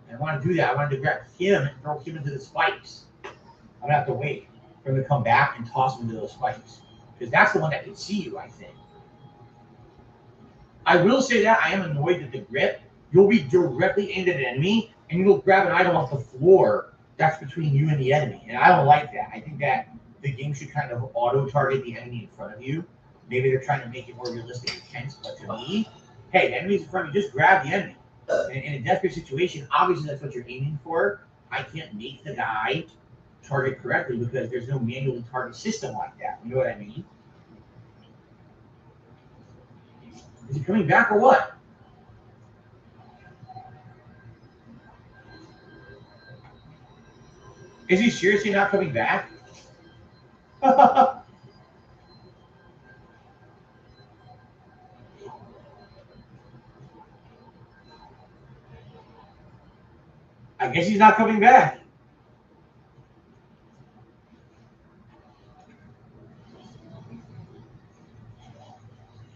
I want to do that. I wanted to grab him and throw him into the spikes. I'm gonna have to wait for him to come back and toss him into those spikes. Because that's the one that can see you, I think. I will say that I am annoyed that the grip, you'll be directly aimed at an enemy, and you'll grab an item off the floor that's between you and the enemy. And I don't like that. I think that the game should kind of auto-target the enemy in front of you. Maybe they're trying to make it more realistic and tense, but to me, hey, the enemy's in front of you, just grab the enemy. In a deathmatch situation, obviously that's what you're aiming for. I can't make the guy target correctly because there's no manually target system like that. You know what I mean? Is he coming back or what? Is he seriously not coming back? I guess he's not coming back.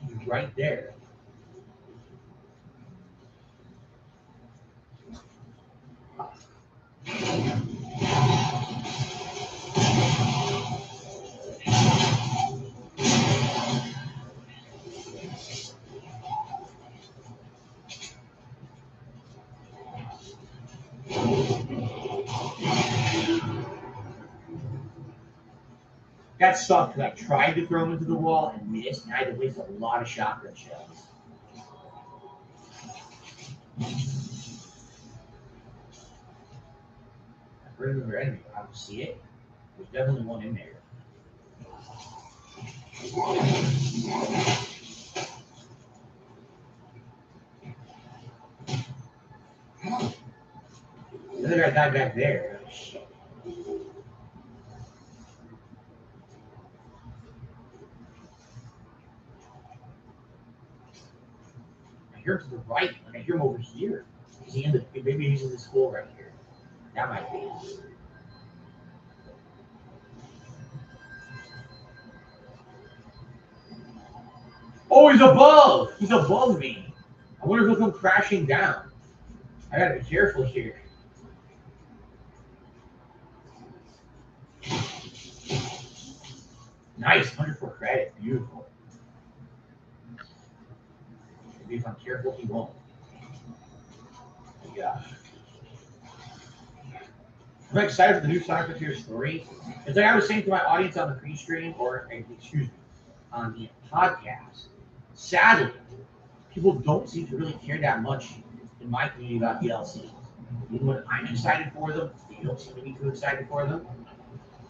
He's right there. That sucked because I tried to throw him into the wall and missed, and I had to waste a lot of shotgun shells. I've heard of their enemy. I don't see it. There's definitely one in there. The other guy died back there. Shit. I hear him to the right. Like I hear him over here. Is he in the? Maybe he's in this hole right here. That might be. Oh, he's above! He's above me. I wonder if he'll come crashing down. I gotta be careful here. Nice, 104 credit. Beautiful. Maybe if I'm careful, he won't. Yeah. I'm excited for the new Sonic Frontier story. It's like I was saying to my audience on the pre-stream, or excuse me, on the podcast. Sadly, people don't seem to really care that much in my community about DLC. Even when I'm excited for them, they don't seem to be too excited for them.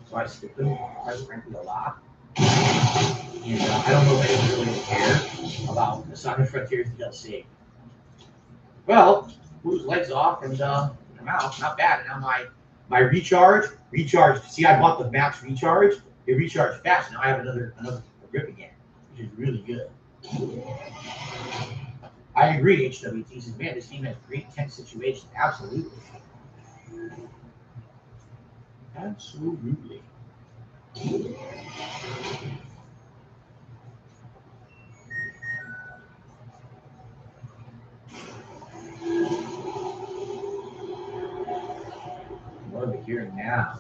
So I skip them, quite frankly, a lot. And I don't know if anyone really care about the Sonic Frontiers DLC. Well, move his legs off and come out. Not bad. And now my recharge. See, I bought the max recharge. It recharged fast. Now I have another grip again, which is really good. I agree, HWT says, man, this team has great tense situations. Absolutely. Absolutely. What are we hearing now?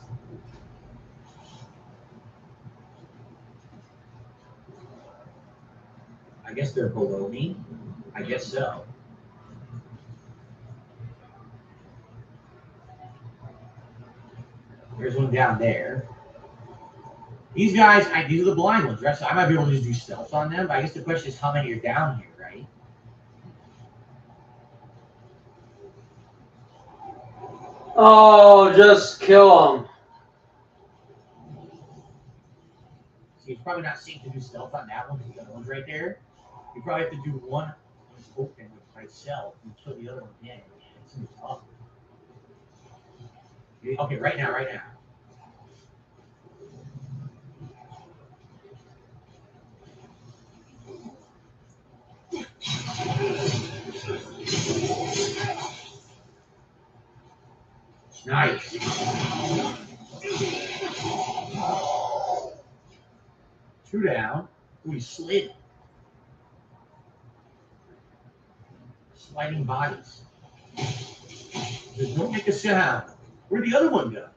I guess they're below me. I guess so. There's one down there. These guys, these are the blind ones, right? So I might be able to just do stealth on them, but I guess the question is how many are down here, right? Oh, just kill him. See, it's probably not safe to do stealth on that one because the other one's right there. You probably have to do one open. myself and kill the other one again. Man, it's gonna be tough. Okay, right now. Nice. Two down. Ooh, he slid. Sliding bodies. Just don't make a sound. Where'd the other one go?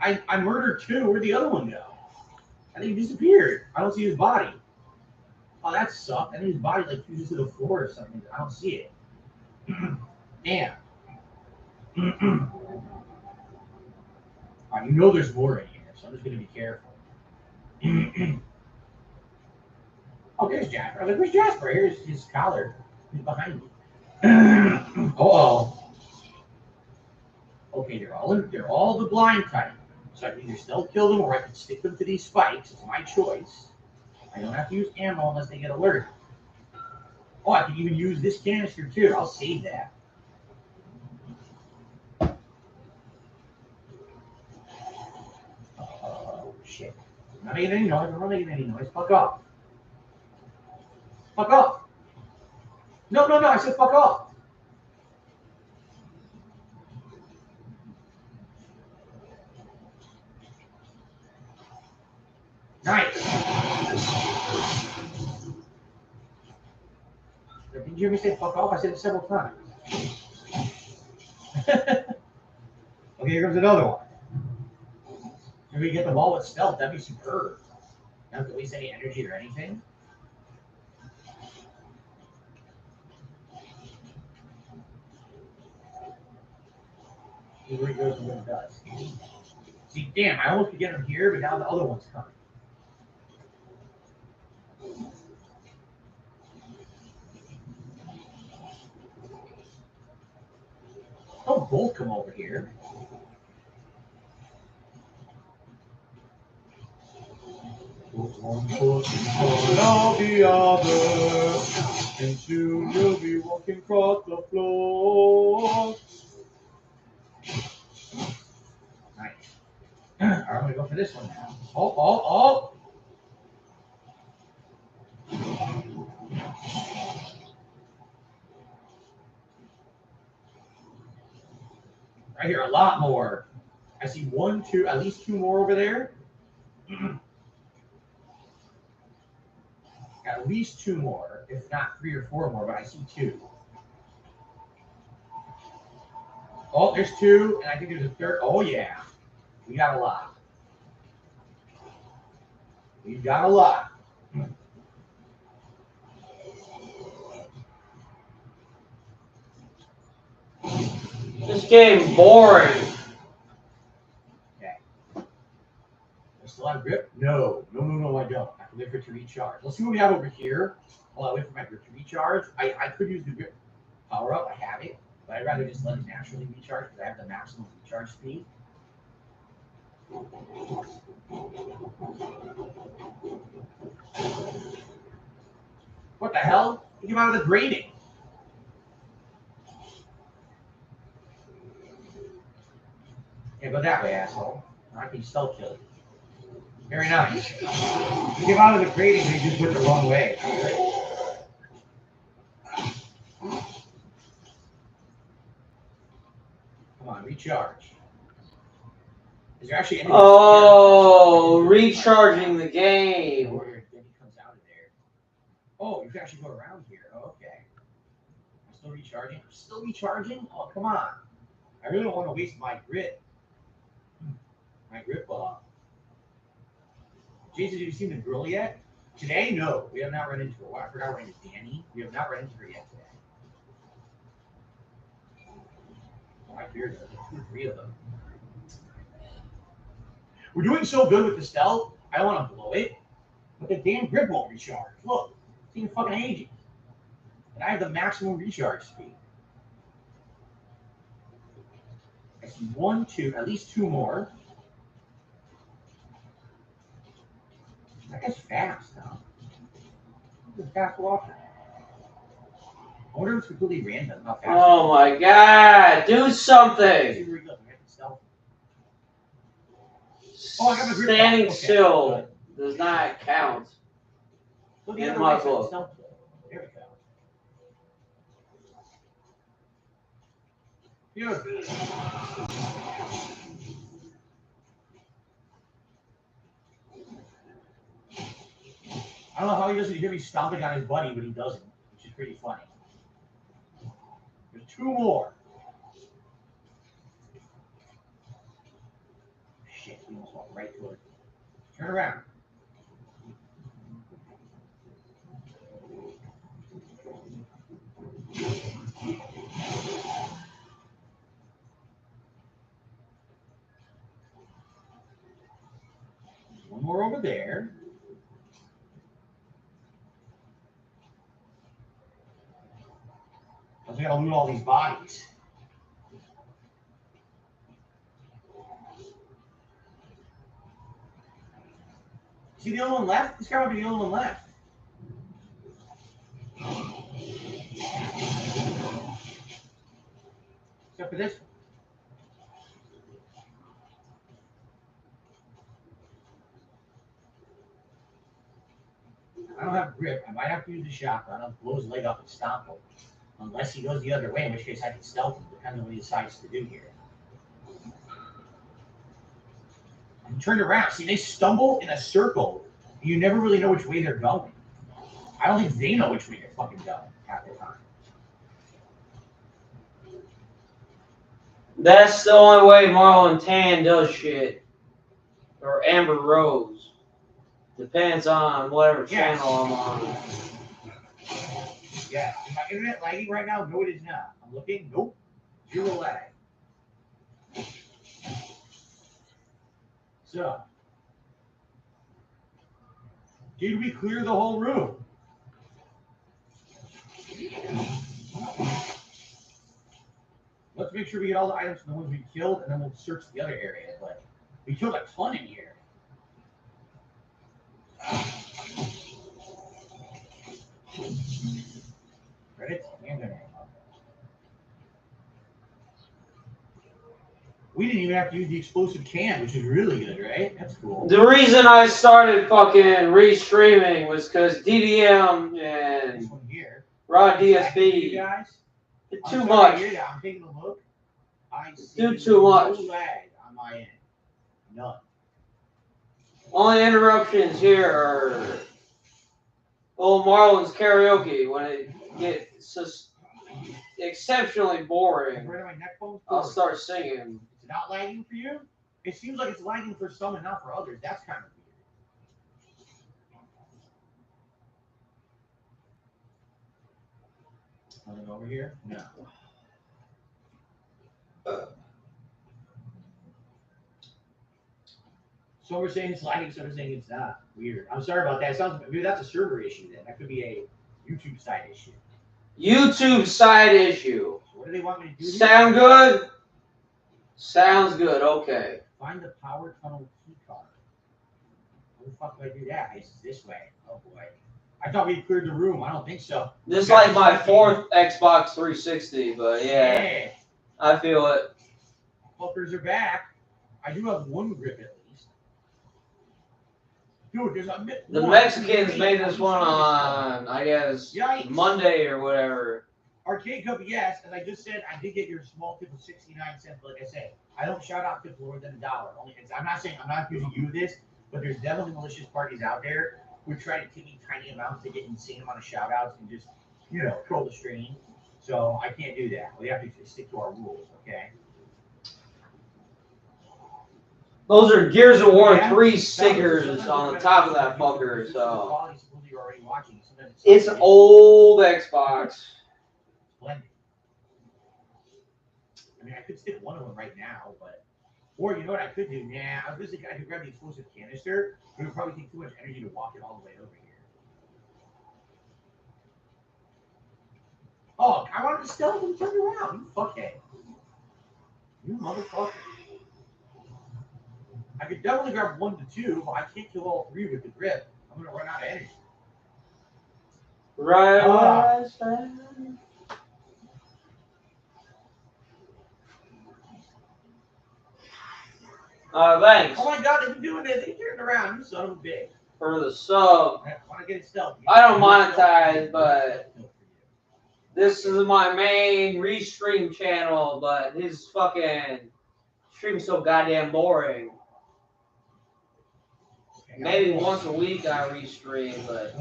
I murdered two. Where'd the other one go? I think he disappeared. I don't see his body. Oh, that sucked. I think his body like fuses to the floor or something. I don't see it. Damn. You know there's more in here, so I'm just gonna be careful. Oh, there's Jasper. I was like, where's Jasper? Here's his collar. He's behind me. Uh-oh. Okay, they're all the blind type. So I can either still kill them or I can stick them to these spikes. It's my choice. I don't have to use ammo unless they get alerted. Oh, I can even use this canister too. I'll save that. Oh, shit. I'm not making any noise. I'm not making any noise. Fuck off. Fuck off. No. I said fuck off. Nice. Did you hear me say fuck off? I said it several times. Okay, here comes another one. If we get the ball with stealth, that'd be superb. Not to waste any energy or anything. See where he goes and what he does. See, damn, I almost could get him here, but now the other one's coming. Don't both come over here. Put one foot in front of the other, and soon you'll be walking across the floor. Nice. All right, I'm gonna go for this one now. Oh. Right here, a lot more. I see one, two, at least two more over there. At least two more, if not three or four more, but I see two. Oh, there's two, and I think there's a third. Oh, yeah. We got a lot. We've got a lot. This game boring. Okay. I still have grip? No, I don't. I have to wait for it to recharge. Let's see what we have over here. While I wait for my grip to recharge. I could use the grip power up. I have it, but I'd rather just let it naturally recharge because I have the maximum recharge speed. What the hell? You came out of the grating. Yeah, go that way, asshole. I can still kill you. Very nice. You came out of the grating and you just went the wrong way. Come on, recharge. Is there actually anything? Oh, recharging the game. Then he comes out of there. Oh, you can actually go around here. Oh, okay. I'm still recharging. Oh, come on. I really don't want to waste my grip. My grip. Jason, have you seen the girl yet? Today? No. We have not run into her. Well, I forgot her name is Danny. We have not run into her yet today. Oh, I fear there's 2 or 3 of them. We're doing so good with the stealth. I don't want to blow it. But the damn grip won't recharge. Look. It's taking fucking ages. And I have the maximum recharge speed. I see 1, 2, at least 2 more. That guy's fast, huh? He's a fast walker. I wonder if it's completely random. How fast Oh my god, do something! Standing still does not count. Well, the In other my way, book. stealth play. There we go. Good. I don't know how he doesn't hear me stomping on his buddy, but he doesn't, which is pretty funny. There's 2 more. Shit, he almost walked right to it. Turn around. One more over there. I was gonna loot all these bodies. See the only one left? This guy might be the only one left. Except for this one. I don't have grip. I might have to use the shotgun. I'll blow his leg up and stomp him. Unless he goes the other way, in which case I can stealth him, depending on what he decides to do here. I'm turned around. See, they stumble in a circle. You never really know which way they're going. I don't think they know which way they're fucking going half the time. That's the only way Marlon Tan does shit. Or Amber Rose. Depends on whatever channel I'm on. Yeah. Is my internet lagging right now? No, it is not. I'm looking. Nope. 0 lag. So. Did we clear the whole room? Let's make sure we get all the items from the ones we killed, and then we'll search the other area. But we killed a ton in here. Credits? We didn't even have to use the explosive can, which is really good, right? That's cool. The reason I started fucking re-streaming was because DDM and This one here. Raw You DSP guys? did I'm too sorry much. to hear that. I'm taking a look. I see Do too much. no lag on my end. None. Only interruptions here are old Marlon's karaoke when it gets just exceptionally boring. Right on my neck bone? I'll start singing. It's not lagging for you? It seems like it's lagging for some and not for others. That's kind of weird. Nothing over here? No. Some are saying it's lagging, some are saying it's not. Weird. I'm sorry about that. It sounds maybe that's a server issue then. That could be a YouTube side issue. YouTube side issue. So what do they want me to do? Sound good? Sounds good. Okay. Find the power tunnel key card. How the fuck do I do that? It's this way. Oh boy. I thought we cleared the room. I don't think so. This is like my 4th Xbox 360, but yeah, I feel it. Fuckers are back. I do have one grip at least. Dude, there's a The Mexicans made this one on, I guess, Yikes. Monday or whatever. Arcade Cup, yes. As I just said, I did get your small tip of 69 cents. But like I said, I don't shout out tips lower than $1. Only I'm not saying I'm not accusing you of this, but there's definitely malicious parties out there who try to give me tiny amounts to get insane amount of shout outs and just, you know, troll the stream. So I can't do that. We have to stick to our rules, okay? Those are Gears of War 3 stickers on the top of that fucker, so. It's an old Xbox. Splendid. I mean, I could stick one of them right now, but. Or you know what I could do? Nah, I was just thinking I could grab the explosive canister. It would probably take too much energy to walk it all the way over here. Oh, I wanted to stealth and turn around. You fuckhead. You motherfucker. I could definitely grab 1 to 2, but I can't kill all 3 with the grip. I'm gonna run out of energy. Right. Thanks. Oh my God, they've been doing this. They turned around. You son of a bitch. For the sub. I want to get it stealth. I don't monetize, but this is my main restream channel, but his fucking stream's so goddamn boring. Maybe once a week I restream, but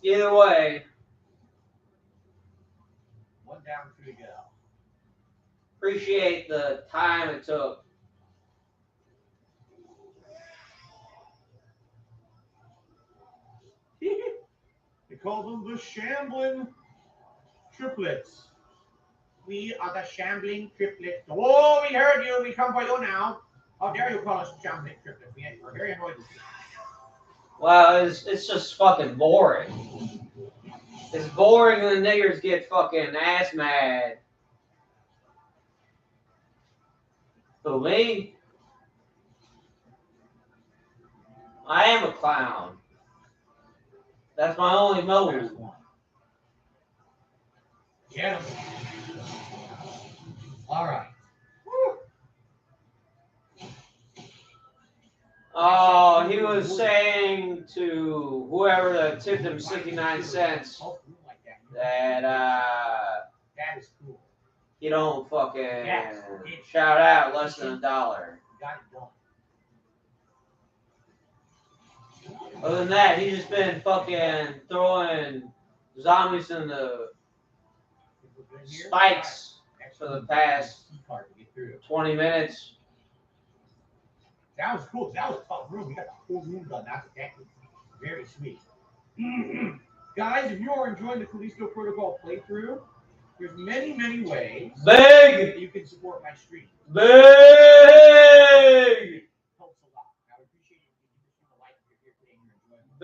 either way. One down, 3 to go. Appreciate the time it took. They call them the shambling triplets. We are the shambling triplets. Oh, we heard you. We come for you now. How dare you call us shambling triplets? We're very annoyed with you. Well, it's just fucking boring. It's boring and the niggers get fucking ass mad. For me, I am a clown. That's my only mode. Get him. All right. Oh, he was saying to whoever that tipped him 69 cents that that is cool. you don't fucking shout out less than $1. Got it done. Other than that, he's just been fucking throwing zombies in the spikes for the past 20 minutes. That was cool. That was a tough room. We got the whole room done. That's very sweet. Guys, if you are enjoying the Callisto Protocol playthrough, there's many, many ways that you can support my stream. Big! Helps a lot. I would appreciate it if you give a like if you're here today and you're enjoying it.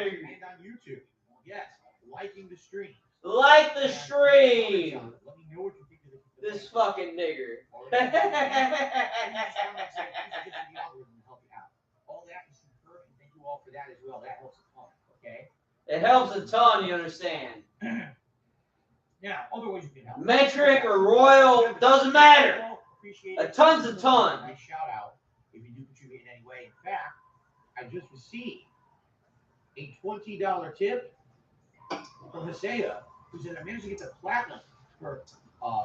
Big! And on YouTube. Yes, liking the stream. Like the stream! Let me know what you think of This fucking nigger. All that is superb, and thank you all for that as well. That helps a ton, okay? It helps a ton, you understand. Now, other ways you can help. Metric or royal, doesn't matter. A ton's a ton. Nice shout out if you do contribute in any way. In fact, I just received a $20 tip from Hosea, who said I managed to get the platinum for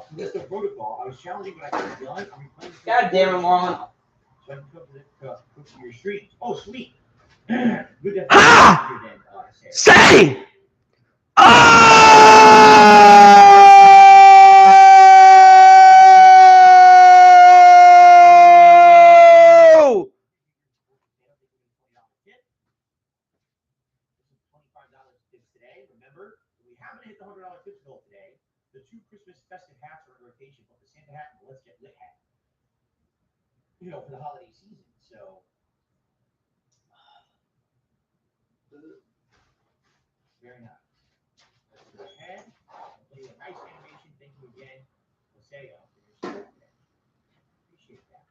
Callisto Protocol. I was challenging what I could have done. I'm replaying. God damn it, Marlon. So I can come to your streams. Oh, sweet. Good to Ah! have you then, Say! Oh! $25 tips today. Remember, we haven't hit the $100 tips goal today. The 2 Christmas festive hats are in rotation, but the Santa hat and the Let's Get Lit hat. You know, for the holiday season. So, very nice. Let's go ahead and play a nice animation. Thank you again, Hosea, for your support today. Appreciate that.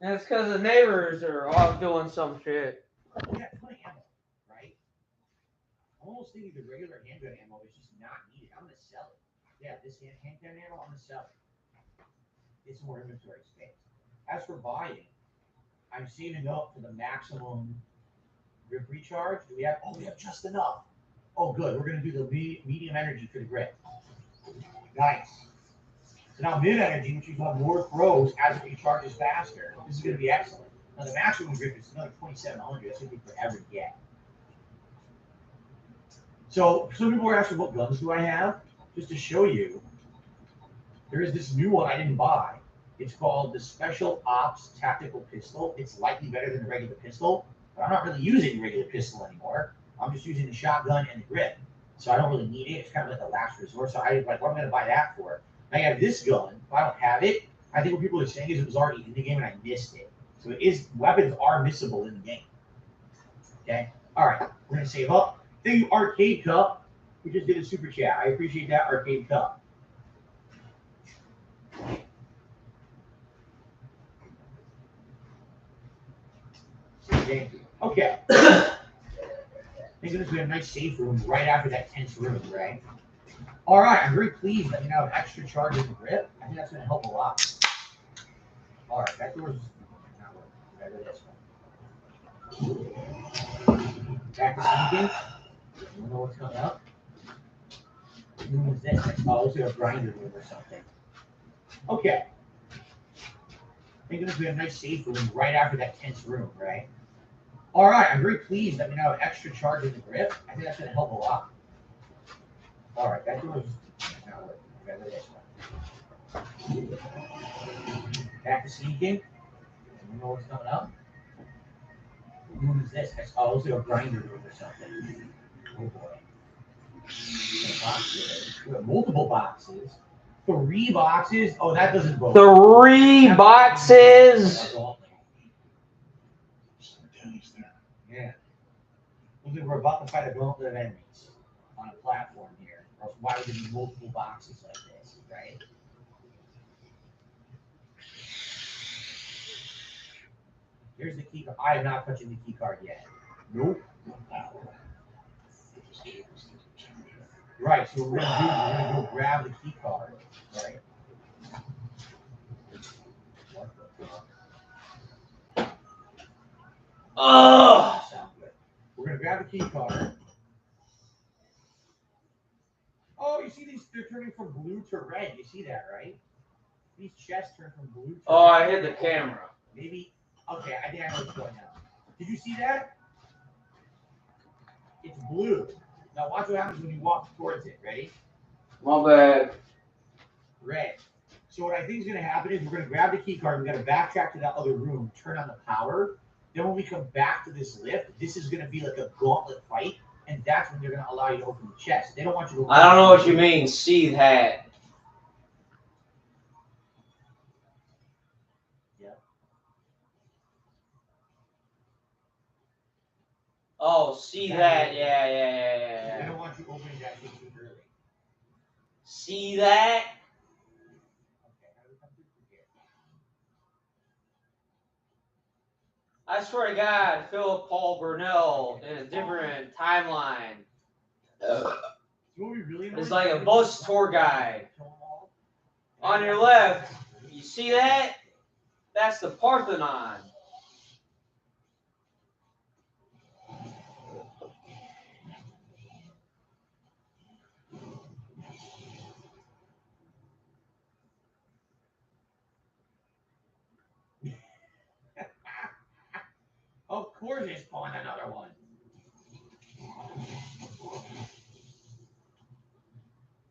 That's because the neighbors are off doing some shit. We got a ton of ammo, right? I'm almost thinking the regular handgun ammo is just not needed. I'm going to sell it. Yeah, this handgun ammo, I'm going to sell it. Get some more inventory space. As for buying, I'm saving up for the maximum grip recharge. Do we have? Oh, we have just enough. Oh, good. We're going to do the medium energy for the grip. Nice. So now mid energy, which you have more throws as it recharges faster. This is going to be excellent. Now the maximum grip is another 2,700. That's going to be forever to get. So some people are asking, what guns do I have? Just to show you, there is this new one I didn't buy. It's called the Special Ops Tactical Pistol. It's slightly better than the regular pistol, but I'm not really using the regular pistol anymore. I'm just using the shotgun and the grip. So I don't really need it. It's kind of like a last resort. So I like, what am I going to buy that for? I have this gun. If I don't have it, I think what people are saying is it was already in the game and I missed it. So it is, weapons are missable in the game. Okay? All right. We're going to save up. Thank you, Arcade Cup. We just did a super chat. I appreciate that, Arcade Cup. Thank you. Okay. Thank goodness we have a nice safe room right after that tense room, right? All right. I'm very pleased that we now have extra charge in the grip. I think that's going to help a lot. All right, that door's not working. We gotta go this way. Back to sneaking. You don't know what's coming up. What's this? Oh, looks like a grinder room or something. Okay. I think this would be a nice safe room right after that tense room, right? All right, I'm very pleased that we now have extra charge in the grip. I think that's going to help a lot. All right, that door's not working. We gotta go this way. Back to sneaking. You know what's coming up? What room is this? Oh, it looks like a grinder room or something. Oh boy. We have multiple boxes. 3 boxes? Oh, that doesn't bode. 3 boxes. Yeah. Looks like we're about to fight a gauntlet of enemies on a platform here. Or else why would there be multiple boxes like this, right? Here's the key card. I am not touching the key card yet. Nope. Right, so what we're gonna go grab the key card, right? What the fuck? Ugh. We're gonna grab the key card. Oh, you see these? They're turning from blue to red. You see that, right? These chests turn from blue to red. Oh, I hit the camera. Maybe. Okay, I think I know what's going on. Did you see that? It's blue. Now watch what happens when you walk towards it. Ready? My bad. Red. So what I think is going to happen is we're going to grab the key card. We're going to backtrack to that other room, turn on the power. Then when we come back to this lift, this is going to be like a gauntlet fight, and that's when they're going to allow you to open the chest. They don't want you to. I don't know what you mean, seed hat. Yeah. Oh, see that? They Yeah. don't want you opening that thing too early. See that? Okay, how do we come through here? I swear to God, Philip Paul Burnell in a different timeline. It's like a bus tour guide. On your left, you see that? That's the Parthenon. Of course, they spawned another one.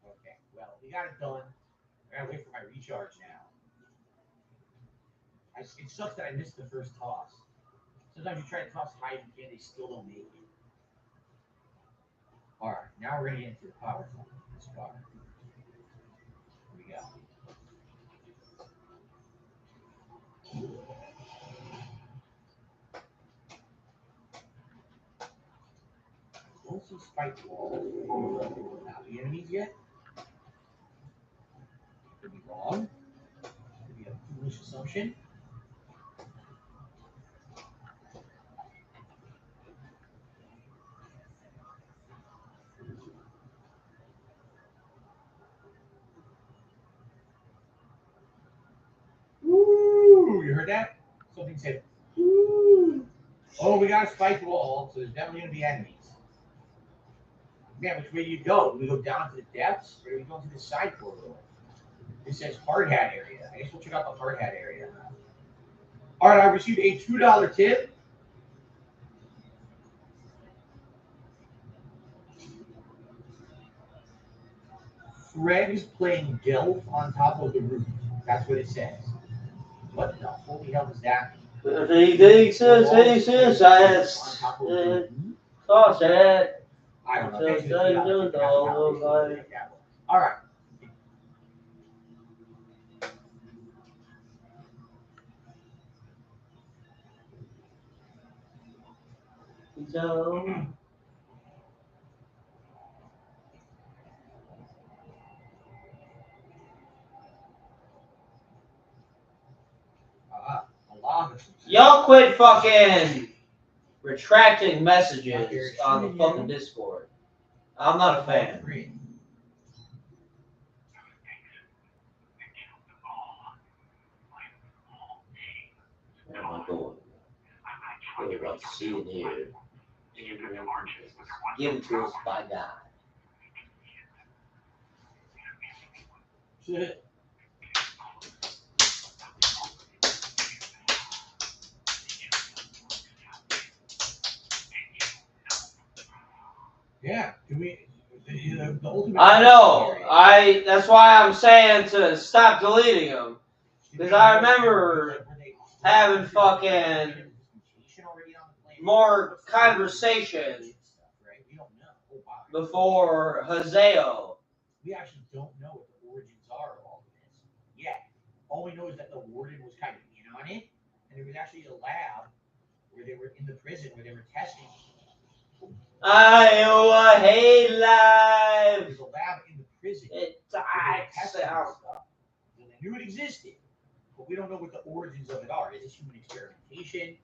Okay, well, we got it done. I gotta wait for my recharge now. It sucks that I missed the first toss. Sometimes you try to toss high and can, they still don't make it. All right, now we're gonna get into the power form of this car. Here we go. What's some spike walls? Not the enemies yet? Could be wrong. Could be a foolish assumption. Woo! You heard that? Something said, woo! Oh, we got a spike wall, so there's definitely going to be enemies. Man, which way do you go? Do we go down to the depths, or do we go into the side corridor? It says hard hat area. I guess we'll check out the hard hat area. All right, I received a $2 tip. Freg's playing Delph on top of the roof. That's what it says. What the holy hell does that mean? I don't know. All right. So. Y'all quit fucking retracting messages on the fucking Discord. I'm not a fan. Let's see it here. Given to us by God. Shit. Yeah, can we? The ultimate. I know. That's why I'm saying to stop deleting them. Because I remember having fucking more conversation before Hazeo. We actually don't know what the origins are of all of this yet. All we know is that the warden was kind of in on it, and there was actually a lab where they were in the prison where they were testing. Iowa hate life. There's a lab in the prison. It where they died. were testing this stuff. And they knew it existed, but we don't know what the origins of it are. Is it human experimentation?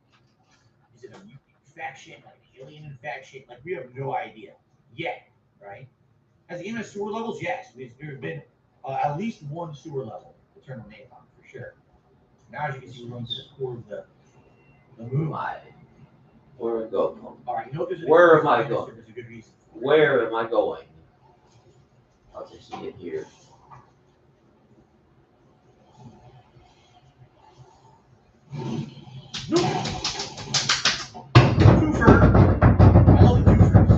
Is it a mutant infection, like an alien infection? Like, we have no idea yet, right? Has the game has sewer levels? Yes. There have been at least one sewer level to turn on napalm, for sure. Now, as you can see, we're going to the core of the moon. Where am I going? All right, you know, Where am I going? There's a good reason. Where am I going? I'll just see it here. Twofer. I love the twofers.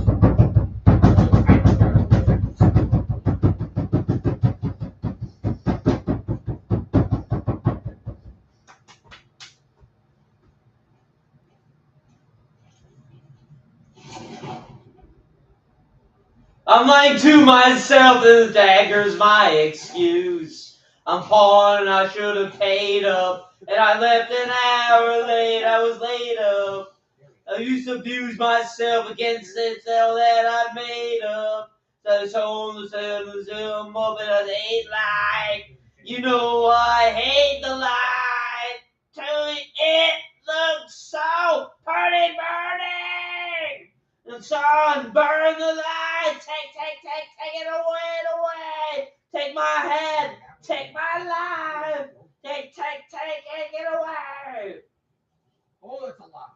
I'm lying to myself, this dagger's my excuse. I'm poor and I should have paid up, and I left an hour late, I was laid up. I used to abuse myself against the cell that I made up. So it's on the cell, moping I hate light. You know I hate the light. It looks so pretty burning. The sun, burn the light. Take it away. Take my head. Take my life. Take it away. Oh, that's a lot.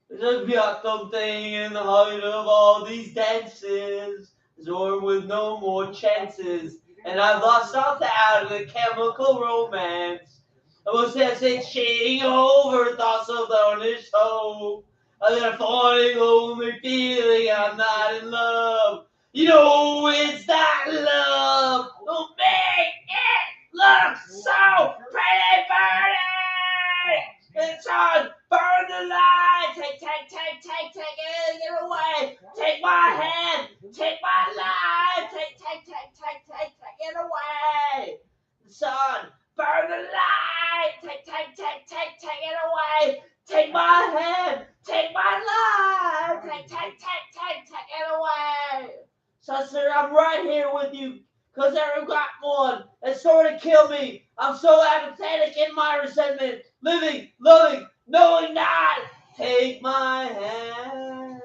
There's got something in the height of all these dances. Zorn with no more chances. And I've lost all doubt of the chemical romance. I was shading over thoughts of earnest hope. I got a funny, lonely feeling I'm not in love. You know it's not love. Don't make it look so pretty burning. It's on, burn the light. Take it away. Take my hand. Take my life. Take it away. The sun, burn the light. Take it away. Take my hand. Take my life. Take it away. So, sir, I'm right here with you, because there got one that sort of killed me. I'm so apathetic in my resentment. Living, loving, knowing not. Take my hand.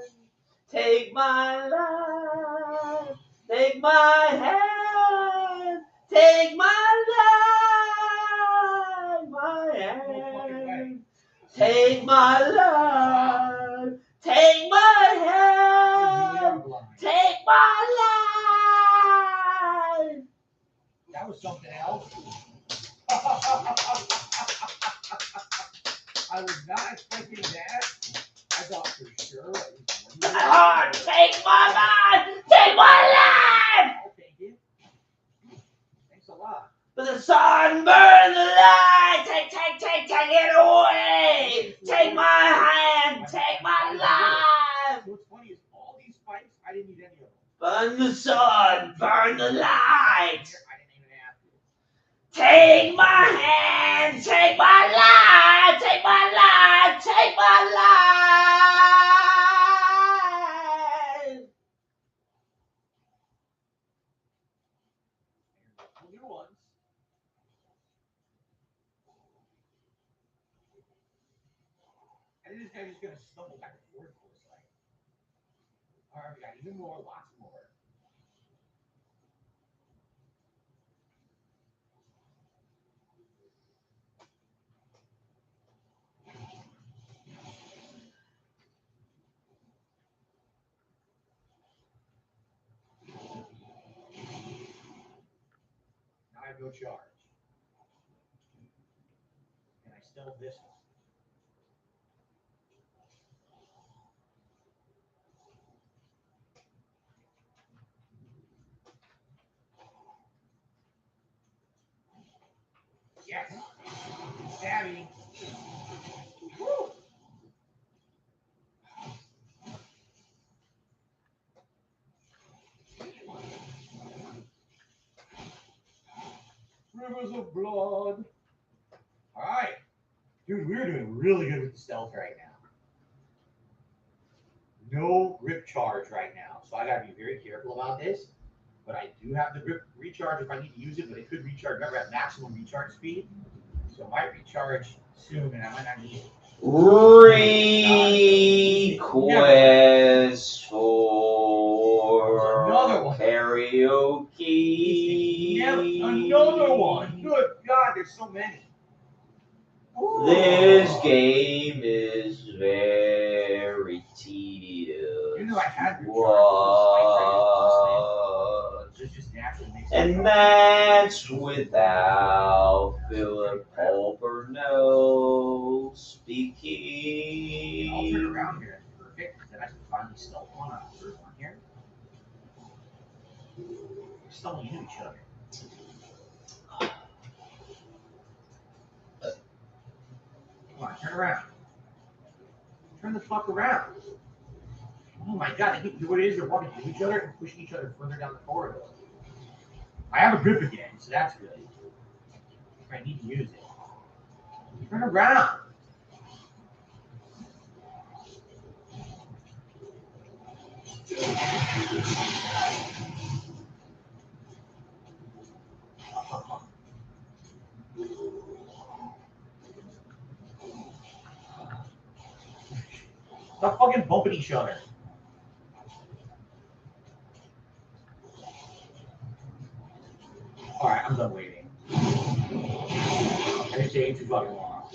Take my life. Take my hand. Take my life. My hand. Take my life. Take my hand. Take my life. That was something else. I was not expecting that. I thought for sure. Lord, take my mind. Take my life. I'll take it. Thanks a lot. But the sun burn the light. Take it away. Take my hand. Take my life. What's funny is all these fights, I didn't need any of them. Burn the sun. Burn the light. I didn't even have to. Take my hand. Take my life. Take my life. Take my life. New ones. And this guy just gonna stumble back and forth for a second. Alright, we got even more, lots more. I have no charge. And I still have this one. Yes. Stabby. Woo. Rivers of blood. All right. Dude, we're doing really good with the stealth right now. No grip charge right now. So I got to be very careful about this. But I do have the grip recharge if I need to use it, but it could recharge. Remember, at maximum recharge speed. So it might recharge soon, and I might not need it. Request for another one. karaoke. Another one. Good God, there's so many. Ooh. This game is very tedious. You know I had And that's without Philip Pulper speaking. I'll turn around here. That's perfect. Then I can finally stealth one on the third one here. We're stealing into each other. Come on, turn around. Turn the fuck around. Oh my God, I think what it is, they're walking to each other and pushing each other further down the corridor. I have a grip again, so that's good. I need to use it. Turn around. Stop fucking bumping each other. Alright, I'm done waiting. It's taking too fucking long.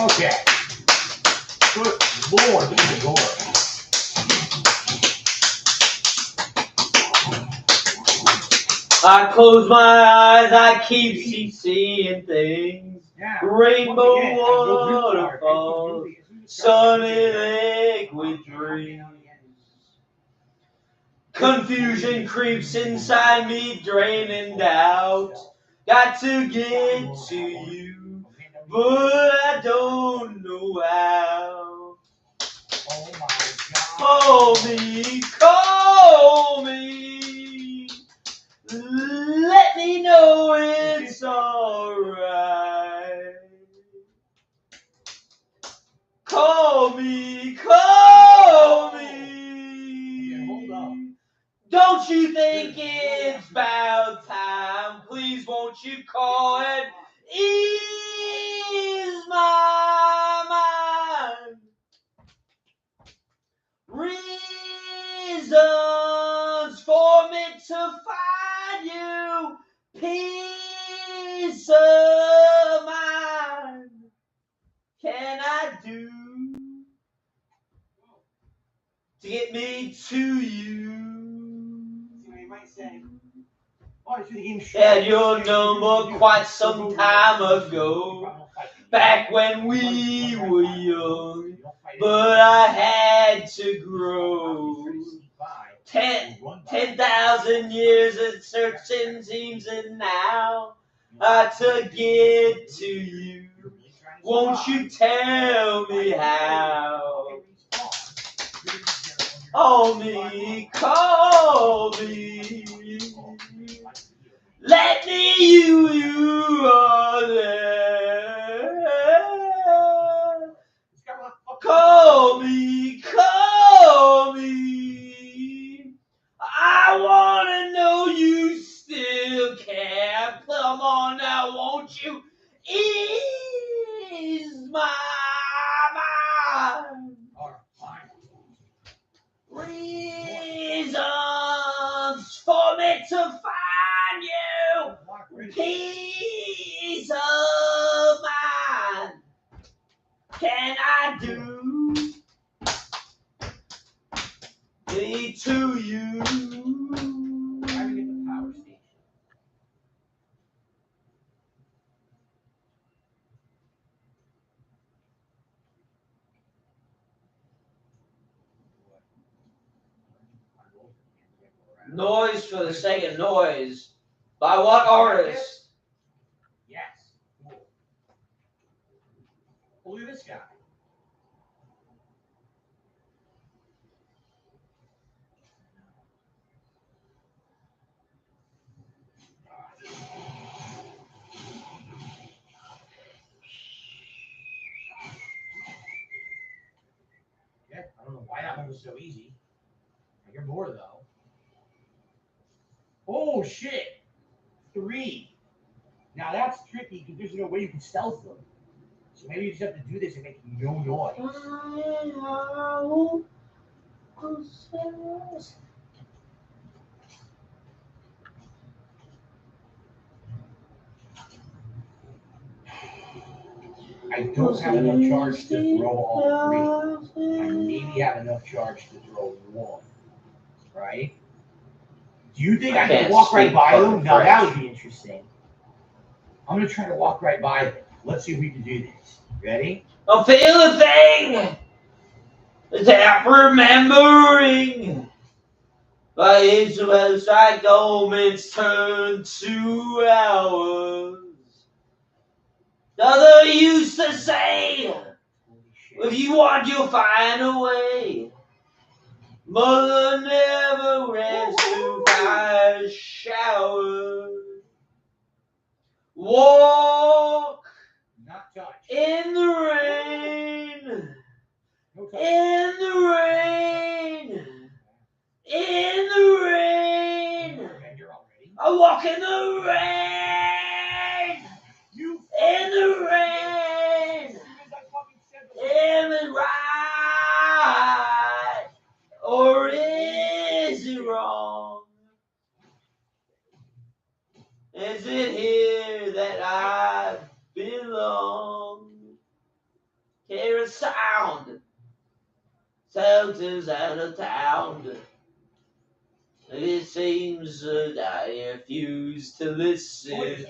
Okay. Good Lord, look at the door. I close my eyes, I keep seeing things. Yeah. Rainbow waterfalls, sunny liquid dreams. Confusion creeps inside me, draining doubt. Got to get to you, but I don't know how. Oh my God. Call me. Let me know it's alright. Call me. Hold up. Don't you think it's about time? Please won't you call and ease my mind? Reasons for me to find you, peace of mind. Can I do to get me to you? Had your number quite some time ago, back when we were young, but I had to grow. 10,000 years of searching seems, and now to get to you. Won't you tell me how? Call me. Let me you are there. Call me. I wanna know you still care. Come on now, won't you ease my mind? Reasons for me to find you, peace of mind. Can I do me to you? Noise for the sake of noise. By what artist? Yes. Cool. Well, look at this guy. Yeah, I don't know why that one was so easy. I hear more though. Oh shit! 3. Now that's tricky because there's no way you can stealth them. So maybe you just have to do this and make no noise. I don't have enough charge to throw all 3. I maybe have enough charge to throw 1. Right? Do you think I can walk right by them? Now that would be interesting. I'm gonna try to walk right by them. Let's see if we can do this. Ready? I feel a thing without remembering. But it's supposed like moments turn to hours. Mother used to say, if you want, you'll find a way. Mother never ran to fire shower. Walk Not touch. in the rain. No touch. In the rain. In the rain. I walk in the rain. In the rain. Am I right? Or is it wrong? Is it here that I belong? Hear a sound. Sound is out of town. It seems that I refuse to listen.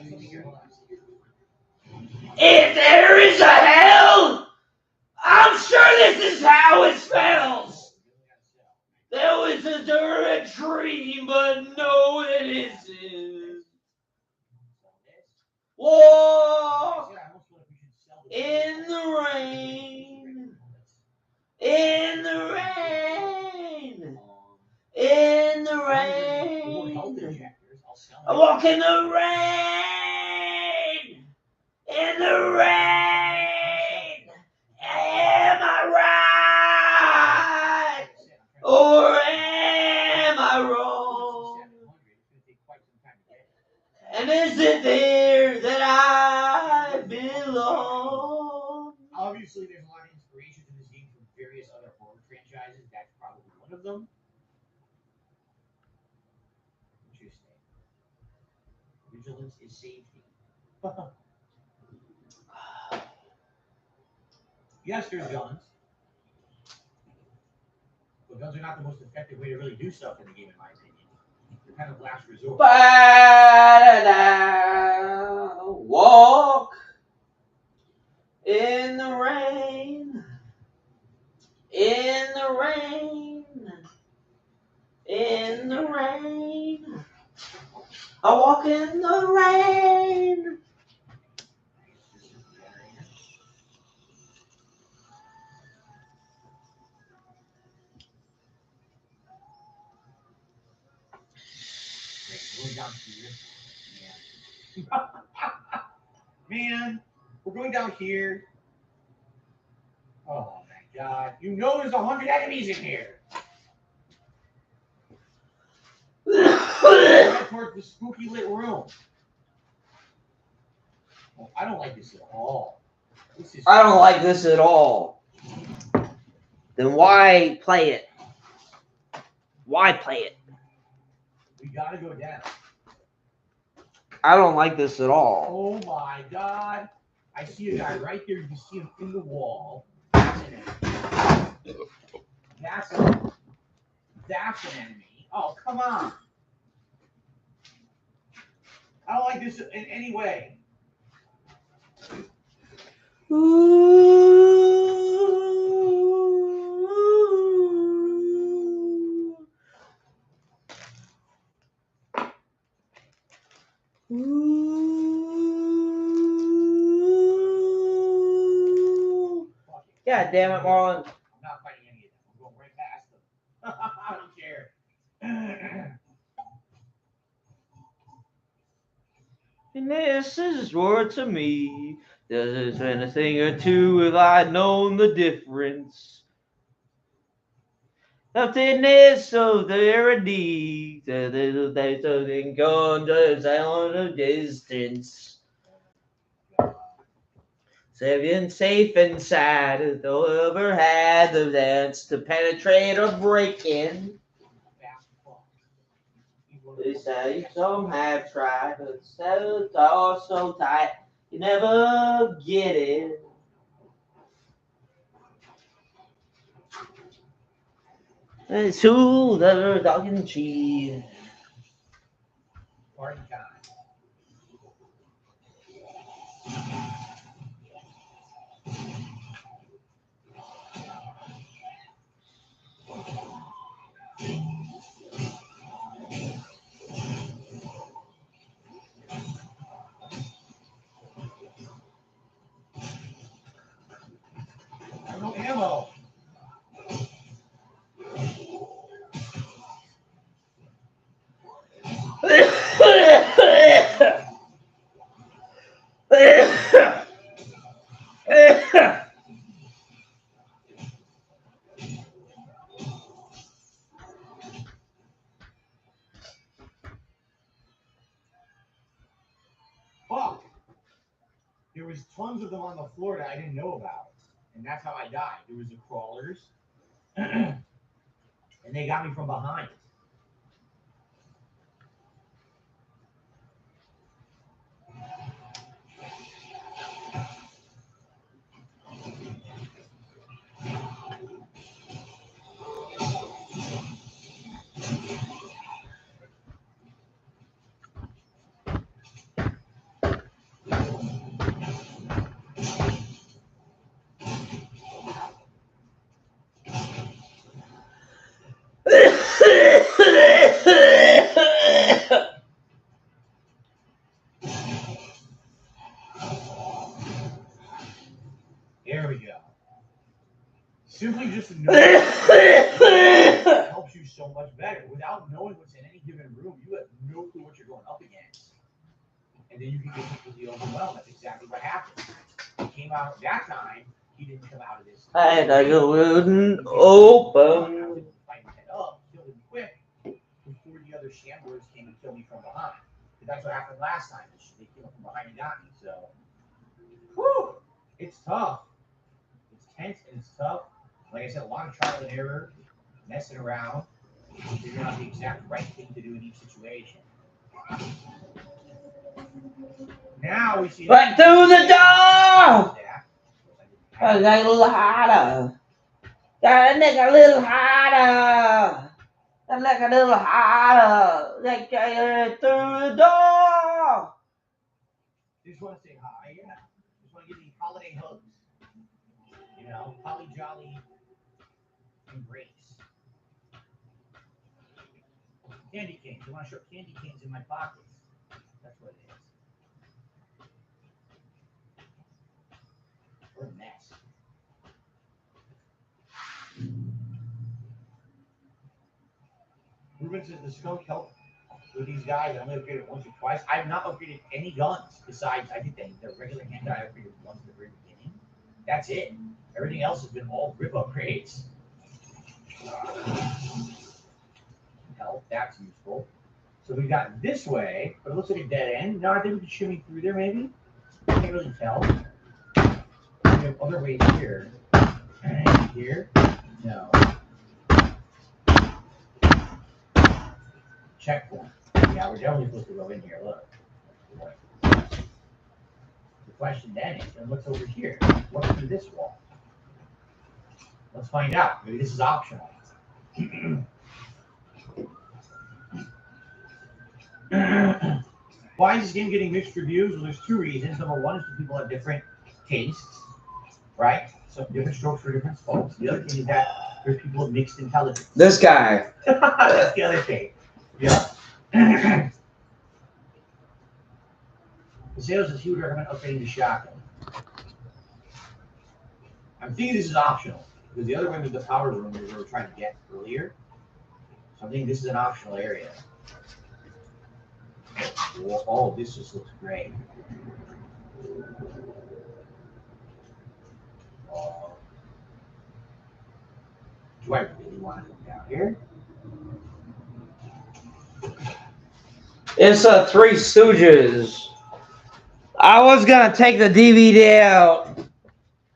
If there is a hell, I'm sure this is how it smells. There was a dirt tree, but no, it isn't. Walk in the rain. In the rain. In the rain. I walk in the rain. In the rain. Am I right? Or am I wrong? And is it there that I belong? Obviously, there's a lot of inspiration in this game from various other horror franchises. That's probably one of them. Interesting. Vigilance is safety. Yes, there's guns. But guns are not the most effective way to really do stuff in the game, in my opinion. They're kind of last resort. Walk in the rain. In the rain. In the rain. I walk in the rain. We're going down here. Yeah. Man, we're going down here. Oh my god. You know there's 100 enemies in here. Head towards the spooky lit room. Well, I don't like this at all. I don't like this at all. Then why play it? Why play it? We gotta go down. I don't like this at all. Oh my god. I see a guy right there. You can see him in the wall. That's an enemy. That's an enemy. Oh, come on. I don't like this in any way. Ooh. God damn it, Marlon. I'm not fighting any of them. I'm going right past them. I don't care. And this is word to me. There's been a thing or two if I'd known the difference. Nothingness of their deeds. There's something gone to sound of distance. Safe inside. Whoever had the chance to penetrate or break in. They say some have tried, but it's all so tight, you never get it. It's who the dog and cheese. Party time. No ammo. Fuck. There was tons of them on the floor that I didn't know about. And that's how I died. There was the crawlers. And they got me from behind. There we go. Simply just knowing helps you so much better. Without knowing what's in any given room, you have no clue what you're going up against. And then you can get completely overwhelmed. That's exactly what happened. He came out that time, he didn't come out of this. And I wouldn't open. Fight my head up, kill him quick before the other shamblers came and killed me from behind. But that's what happened last time. They came up from behind and got me. So, whew, it's tough. It's tense and it's tough. Like I said, a lot of trial and error, messing around, figuring out the exact right thing to do in each situation. Now we see. Right through the door! Gotta get a little harder. Gotta make a little harder. Gotta make a little harder. Let's get through the door. Just want to say hi, yeah. Just want to give you holiday hugs. You know, holly jolly embrace. Candy canes. You want to show candy canes in my pockets. That's what it is. We're a mess. Ruben says the skunk helped with these guys. I only upgraded once or twice. I've not upgraded any guns besides I did the regular handgun. I upgraded once at the very beginning. That's it. Everything else has been all grip upgrades. Health, that's useful. So we got this way, but it looks like a dead end. No, I think we can shimmy through there maybe. Can't really tell. We have other ways here. And here? No. Checkpoint. Yeah, we're definitely supposed to go in here. Look. The question then is, and what's over here? What's through this wall? Let's find out. Maybe this is optional. Why is this game getting mixed reviews? Well, there's two reasons. Number one is that people have different tastes, right? So different strokes for different folks. The other thing is that there's people of mixed intelligence. This guy. That's the other thing. Yeah. sales is he would recommend upgrading the shotgun. I'm thinking this is optional because the other room is the power room we were trying to get earlier. So I think this is an optional area. Oh, this just looks great. Do I really want to come down here? It's a Three Stooges. I was gonna take the DVD out,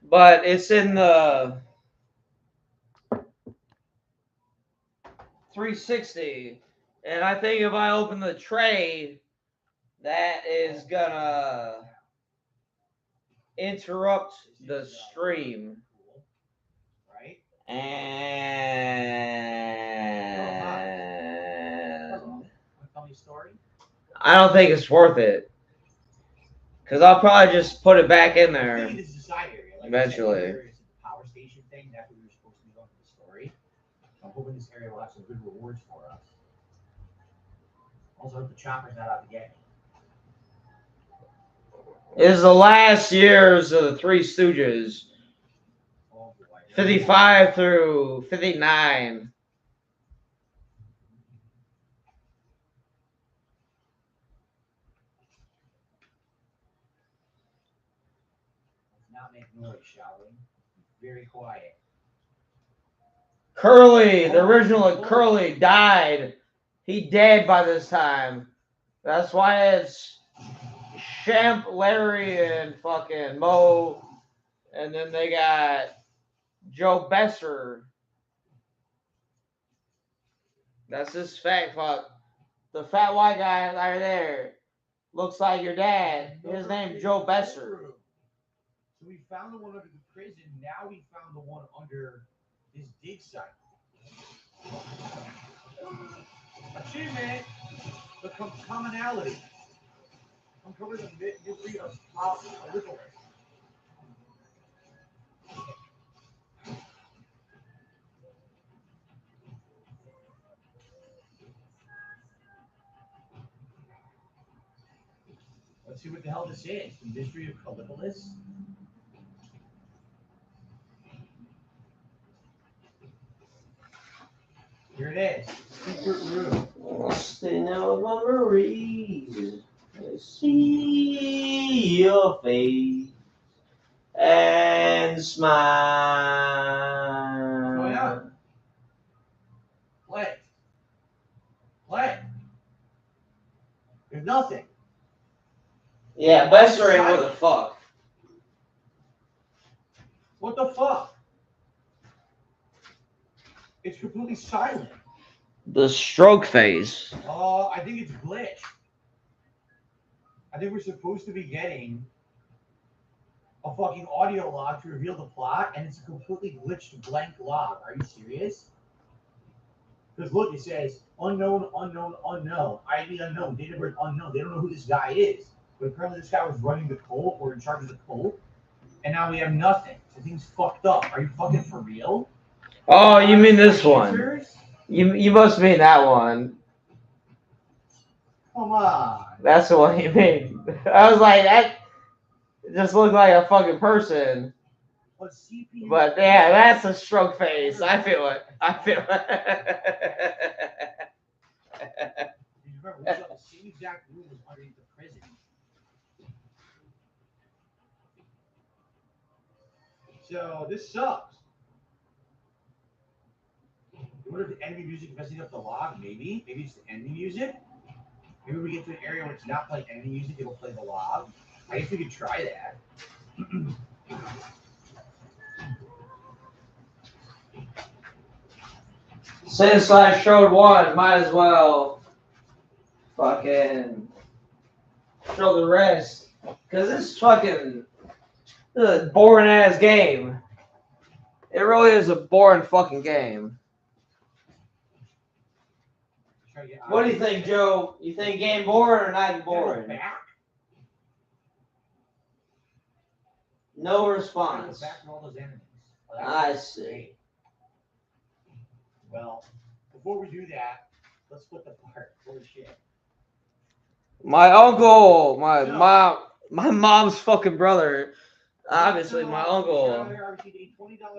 but it's in the 360, and I think if I open the tray, that is gonna interrupt the stream. Right? And Tell me a story. I don't think it's worth it. Because I'll probably just put it back in there. I think this is a side area. Like Eventually. The power station thing, that's what we were supposed to be going for the story. I'm hoping this area will have some good rewards for us. Also, hope the chopper's not out to get me. It is the last years of the Three Stooges. Oh, boy. 55 through 59. Let's not make noise, shall we? Very quiet. Curly, the original Curly died. He dead by this time. That's why it's Champ, Larry, and fucking Mo. And then they got Joe Besser. That's this fat fuck. The fat white guy right there looks like your dad. His name's Joe Besser. So we found the one under the prison. Now we found the one under this dig site. Achievement. The commonality. Uncover the mystery of a little. Let's see what the hell this is. The mystery of Callipolis. Here it is. Secret room. Staying out of my memories. I see your face and smile. What's going on? Play. Play. There's nothing. Yeah, Besser ain't what the fuck. What the fuck? It's completely silent. The stroke face. I think it's glitched. I think we're supposed to be getting a fucking audio log to reveal the plot, and it's a completely glitched blank log. Are you serious? Because look, it says unknown, unknown, unknown. ID unknown, date of birth unknown. They don't know who this guy is. But apparently this guy was running the cult or in charge of the cult. And now we have nothing. The thing's fucked up. Are you fucking for real? Oh, you mean this one? You must mean that one. Come on. That's the one you mean. I was like, that just looked like a fucking person. But yeah, that's a stroke face. I feel it. I feel it. Remember, we saw the same exact room was underneath the prison. So this sucks. What if the enemy music messing up the log? Maybe. Maybe it's the enemy music. Maybe we get to an area where it's not playing enemy music, it'll play the log. I guess we could try that. Since I showed one, might as well fucking show the rest. Because this fucking boring ass game. It really is a boring fucking game. What do you think, Joe? You think game boring or not boring? No response. I see. Well, before we do that, let's split the part. Holy shit. My uncle, my mom, My mom's fucking brother, obviously my uncle,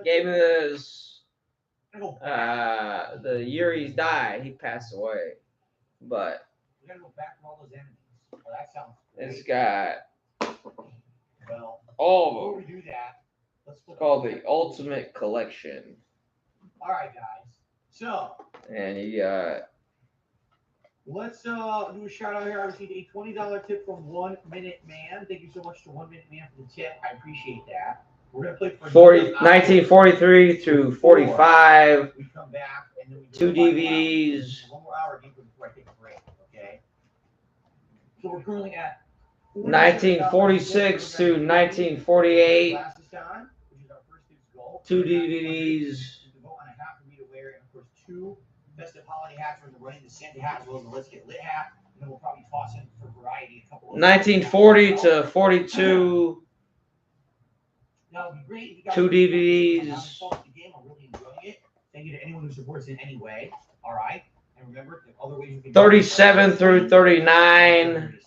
gave me this. The year he died, he passed away. But We gotta go back to all those enemies. Well, that sounds great. it's got Well, all before of we them. do that, let's It's called the Ultimate Collection. All right, guys. So And you got let's do a shout out here. I received a $20 tip from 1 Minute Man. Thank you so much to 1 Minute Man for the tip. I appreciate that. We're gonna play for 1943 through 45. We come back and then we do 2 the final DVDs. hour. 1 more hour game before I take a break. Okay. So we're currently at 1946 to 1948. Glasses time, which is our first dude's goal. 2 DVDs. To vote on a hat for me to wear, and of course 2 festive holiday hats from the Running the Santa hat as well as the Let's Get Lit hat. And then we'll probably toss in for variety a couple of 1940 to 42. That would be great. If you guys 2 DVDs. the game, I'm really enjoying it. Thank you to anyone who supports in any way. All right. And remember, the other ways you can 37 through 39.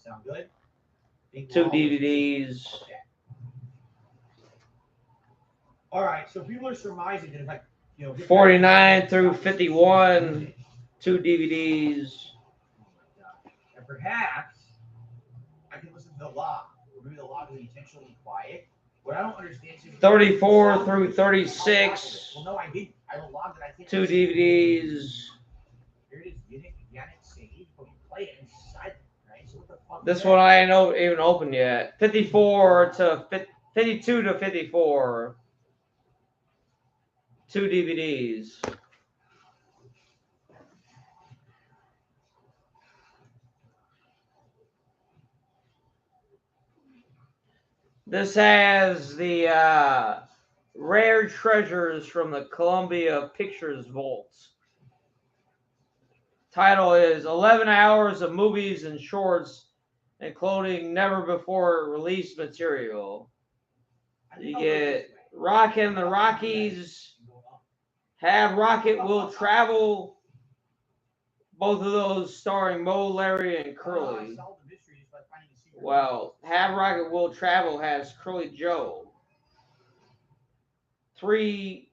Sound good? 2 DVDs. Okay. All right. So people are surmising that if I, 49 through 51. 2 DVDs. And perhaps I can listen to the log. Or maybe the log is intentionally quiet. What I don't understand is 34 through 36. Well, no, I didn't. I have a log that I can't. 2 DVDs. Here it is. Unit, save, but you play it inside, right? So what the fuck? This one I ain't even opened yet. 54 to 52 to 54. 2 DVDs. This has the rare treasures from the Columbia Pictures vaults. Title is 11 hours of movies and shorts, including never before released material. You get Rockin' the Rockies, Have Rocket Will Travel, both of those starring Mo, Larry, and Curly. Well, Have Rocket Will Travel has Curly Joe. Three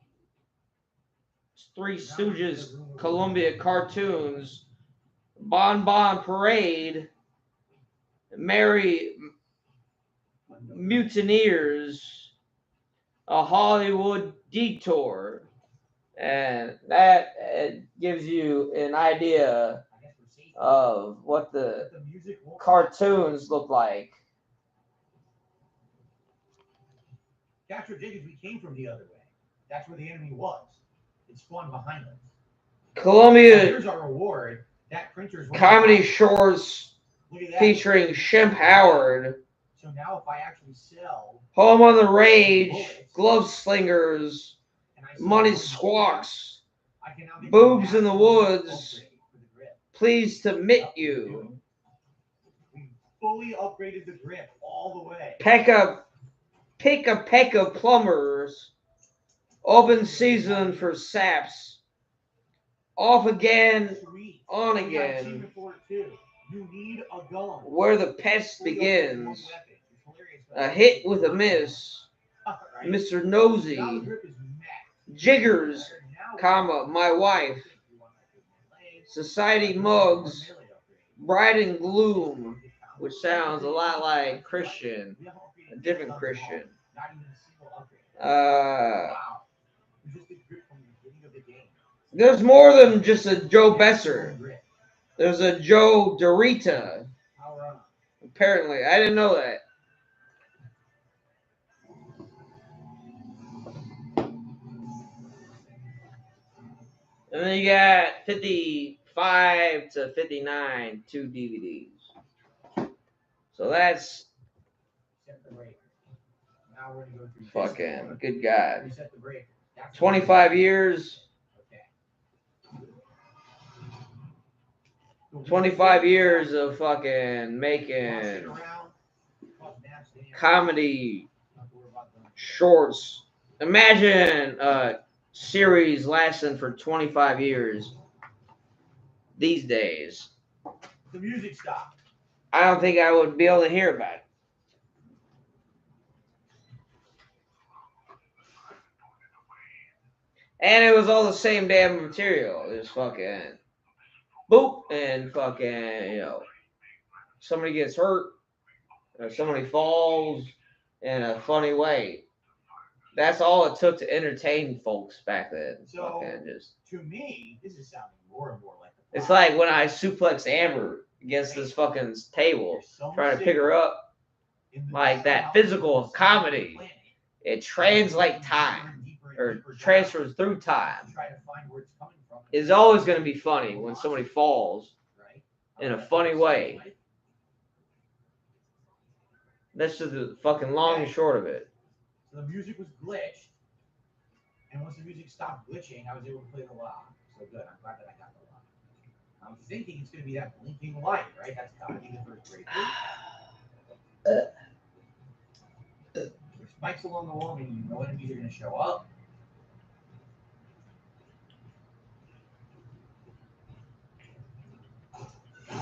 Stooges Columbia cartoons, Bon Bon Parade, Merry Mutineers, A Hollywood Detour, and that gives you an idea of what the cartoons look like. Castro Jacobs, we came from the other way. That's where the enemy was. It spawned behind us. Columbia Here's our reward. That printer's comedy shorts featuring Shemp Howard. So now if I actually sell Home on the Rage, Glove Slingers, Money Squawks, Boobs in the Woods, Pleased to Meet You, we fully upgraded the grip all the way. Pekka Plumbers, Open Season for Saps, Off Again, On Again, You need a gun. Where the Pest Begins, A Hit with a Miss, Mr. Nosy, Jiggers, My Wife, Society Mugs, Bride and Gloom, which sounds a lot like Christian, a different Christian. There's more than just a Joe Besser. There's a Joe Dorita. Apparently, I didn't know that. And then you got 55 to 59, 2 DVDs. So that's fucking good God. 25 years. 25 years of fucking making comedy shorts. Imagine a series lasting for 25 years these days. The music stopped. I don't think I would be able to hear about it. And it was all the same damn material. It was fucking boop and fucking, you know, somebody gets hurt or somebody falls in a funny way. That's all it took to entertain folks back then. So, fucking just. To me, this is sounding more and more like It's like when I suplexed Amber against this fucking table, trying to pick her up. Like that physical comedy, it translates time or transfers through time. It's always going to be funny when somebody falls in a funny way. That's just the fucking long and short of it. So the music was glitched, and once the music stopped glitching, I was able to play the lock. So good. I'm glad that I got the lock. I'm thinking it's going to be that blinking light, right? That's got to be the first breakthrough. There's spikes along the wall, meaning you know enemies are going to show up. Oh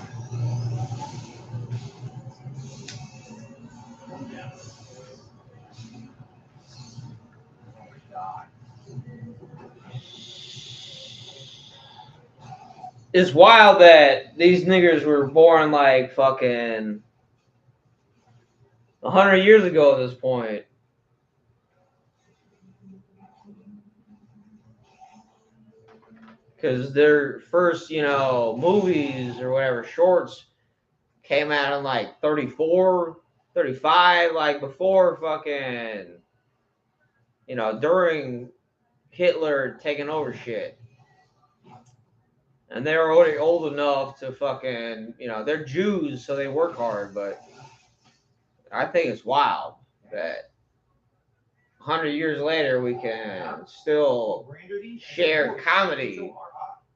my god. It's wild that these niggers were born like fucking 100 years ago at this point. Because their first, you know, movies or whatever, shorts came out in like 34, 35, like before fucking, you know, during Hitler taking over shit. And they're already old enough to fucking, you know, they're Jews, so they work hard, but I think it's wild that 100 years later we can still share comedy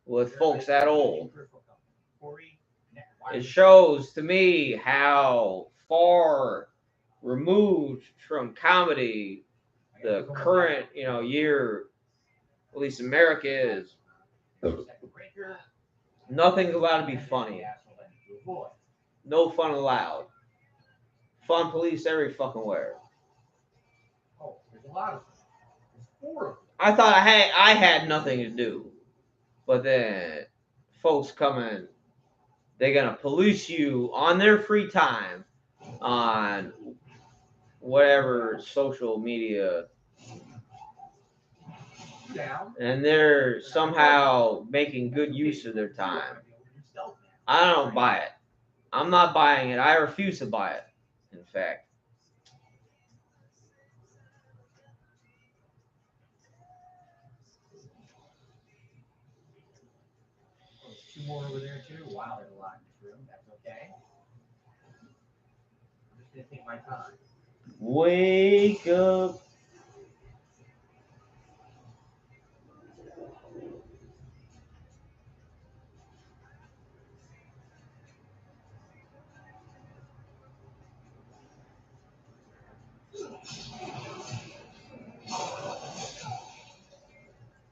with folks that old. It shows to me how far removed from comedy the current, you know, year, at least America is. Nothing's allowed to be funny. No fun allowed. Fun police every fucking where. Oh, there's a lot of them. There's 4 of them. I thought I had nothing to do, but then folks coming, they're gonna police you on their free time on whatever social media, and they're somehow making good use of their time. I don't buy it. I'm not buying it. I refuse to buy it, in fact. There's 2 more over there too. Wow, there's a lot in this room. That's okay. I'm just gonna take my time. Wake up.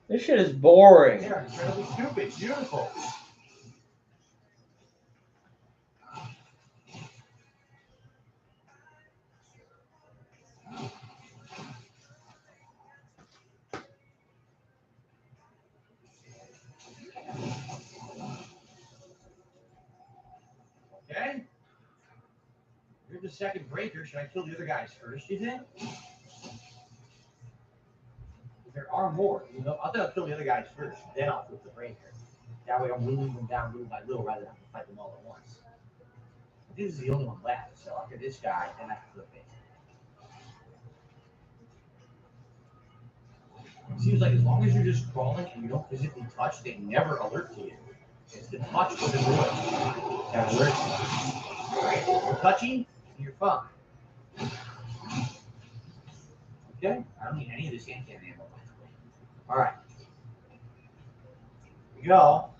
This shit is boring. They're incredibly stupid. Beautiful. Okay. Here's the second breaker. Should I kill the other guys first, you think? There are more. You know, I think I'll kill the other guys first, then I'll flip the breaker. That way I'm whittling them down little by little rather than fight them all at once. This is the only one left, so I'll get this guy, then I can flip it. It seems like as long as you're just crawling and you don't physically touch, they never alert to you. It's the touch with the noise that alerts you. Right? If you're touching, you're fine. Okay? I don't need any of this hand cannon ammo. Alright. Here we go.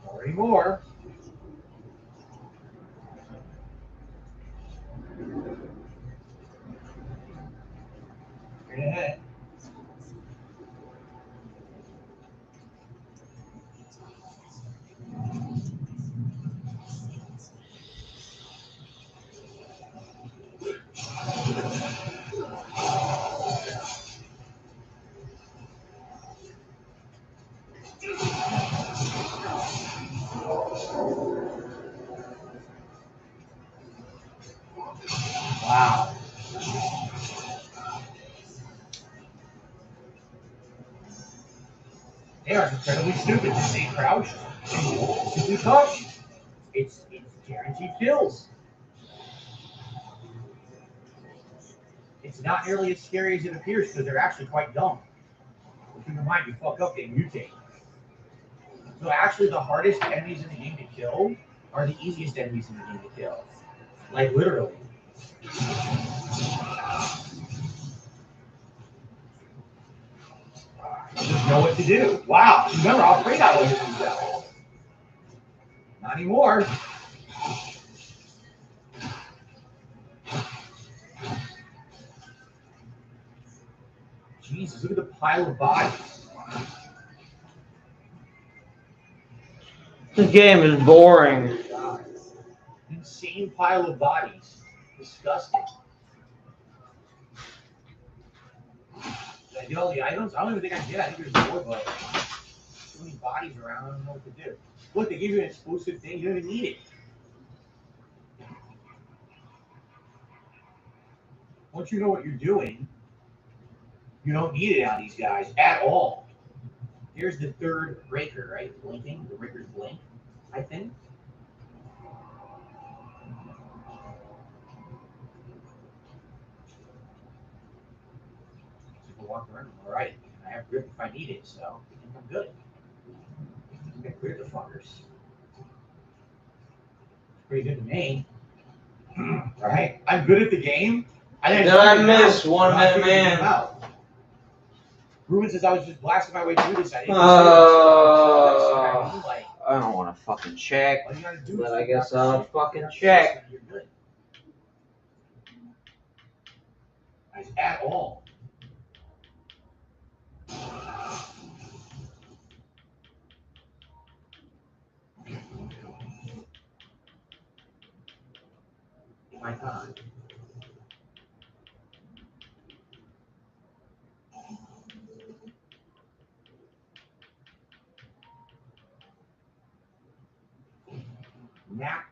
Already more. Straight ahead. are incredibly stupid. Just say crouch, simply touch. It's guaranteed kills. It's not nearly as scary as it appears because they're actually quite dumb. But keep in mind, you fuck up, they mutate. So actually, the hardest enemies in the game to kill are the easiest enemies in the game to kill. Like literally. Just know what to do. Wow. Remember, I'll afraid I was these guys. Not anymore. Jesus, look at the pile of bodies. This game is boring. God. Insane pile of bodies. Disgusting. Did I get all the items? I don't even think I did. I think there's more, but too many bodies around. I don't know what to do. Look, they give you an explosive thing. You don't even need it. Once you know what you're doing, you don't need it on these guys at all. Here's the third breaker, right? Blinking. The breakers blink, I think. Walk around. All right. I have grip if I need it, so I think I'm good. Get rid of the fuckers. Pretty good to me. Right? I'm good at the game. Did I miss 1 minute man? Ruben says I was just blasting my way through this. I didn't I don't want to fucking check, all you gotta do but is I guess practice I'll it. fucking check. You're good. Guys, at all. My God. Nap.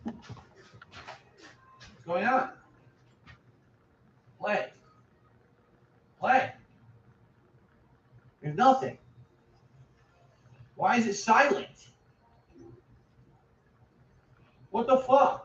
What's going on? Play. Play. There's nothing. Why is it silent? What the fuck?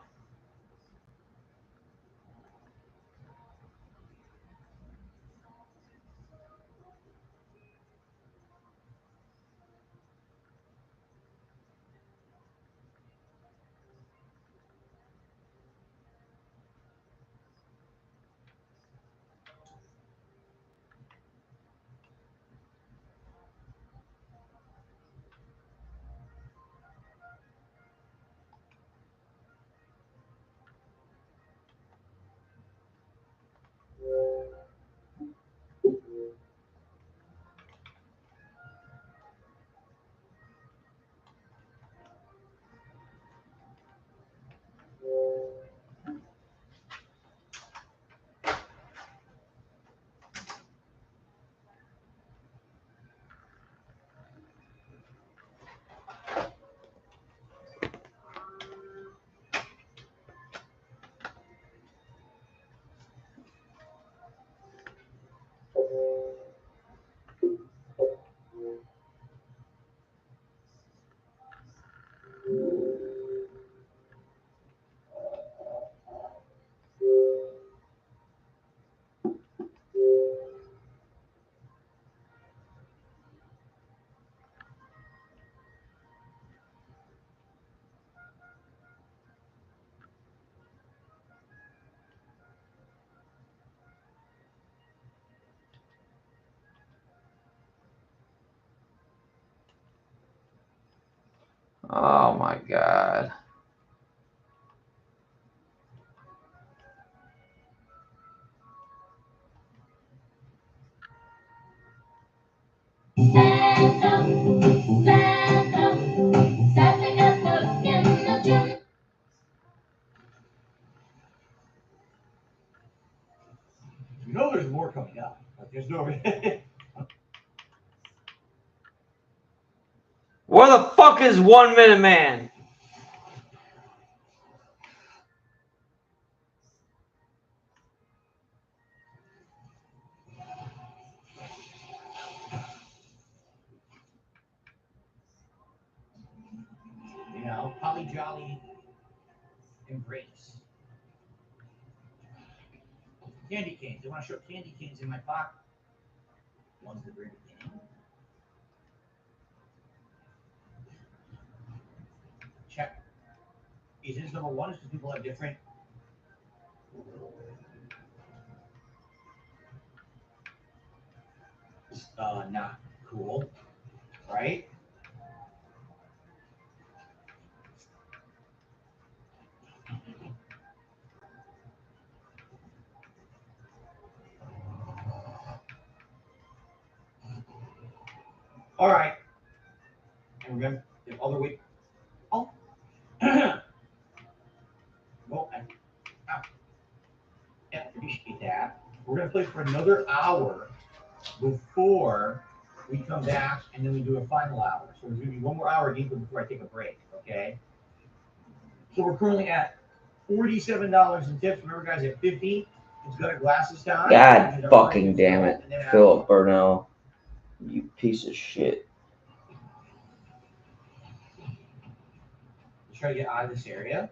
Oh my God. You know there's more coming up, but there's no. Where the fuck fuck is 1 Minute Man? You know, Holly Jolly Embrace. Candy canes. I want to show candy canes in my pocket. One's the very beginning. Check. Is this number one? Is because people have different. Not cool, right? All right. And remember the other way. Oh. Well, I appreciate that. We're gonna play for another hour before we come back, and then we do a final hour. So there's gonna be one more hour deeper before I take a break. Okay. So we're currently at $47 in tips. Remember, guys, at 50, it's got a glasses time. God fucking damn it, Philip Burnell, you piece of shit. Let's try to get out of this area.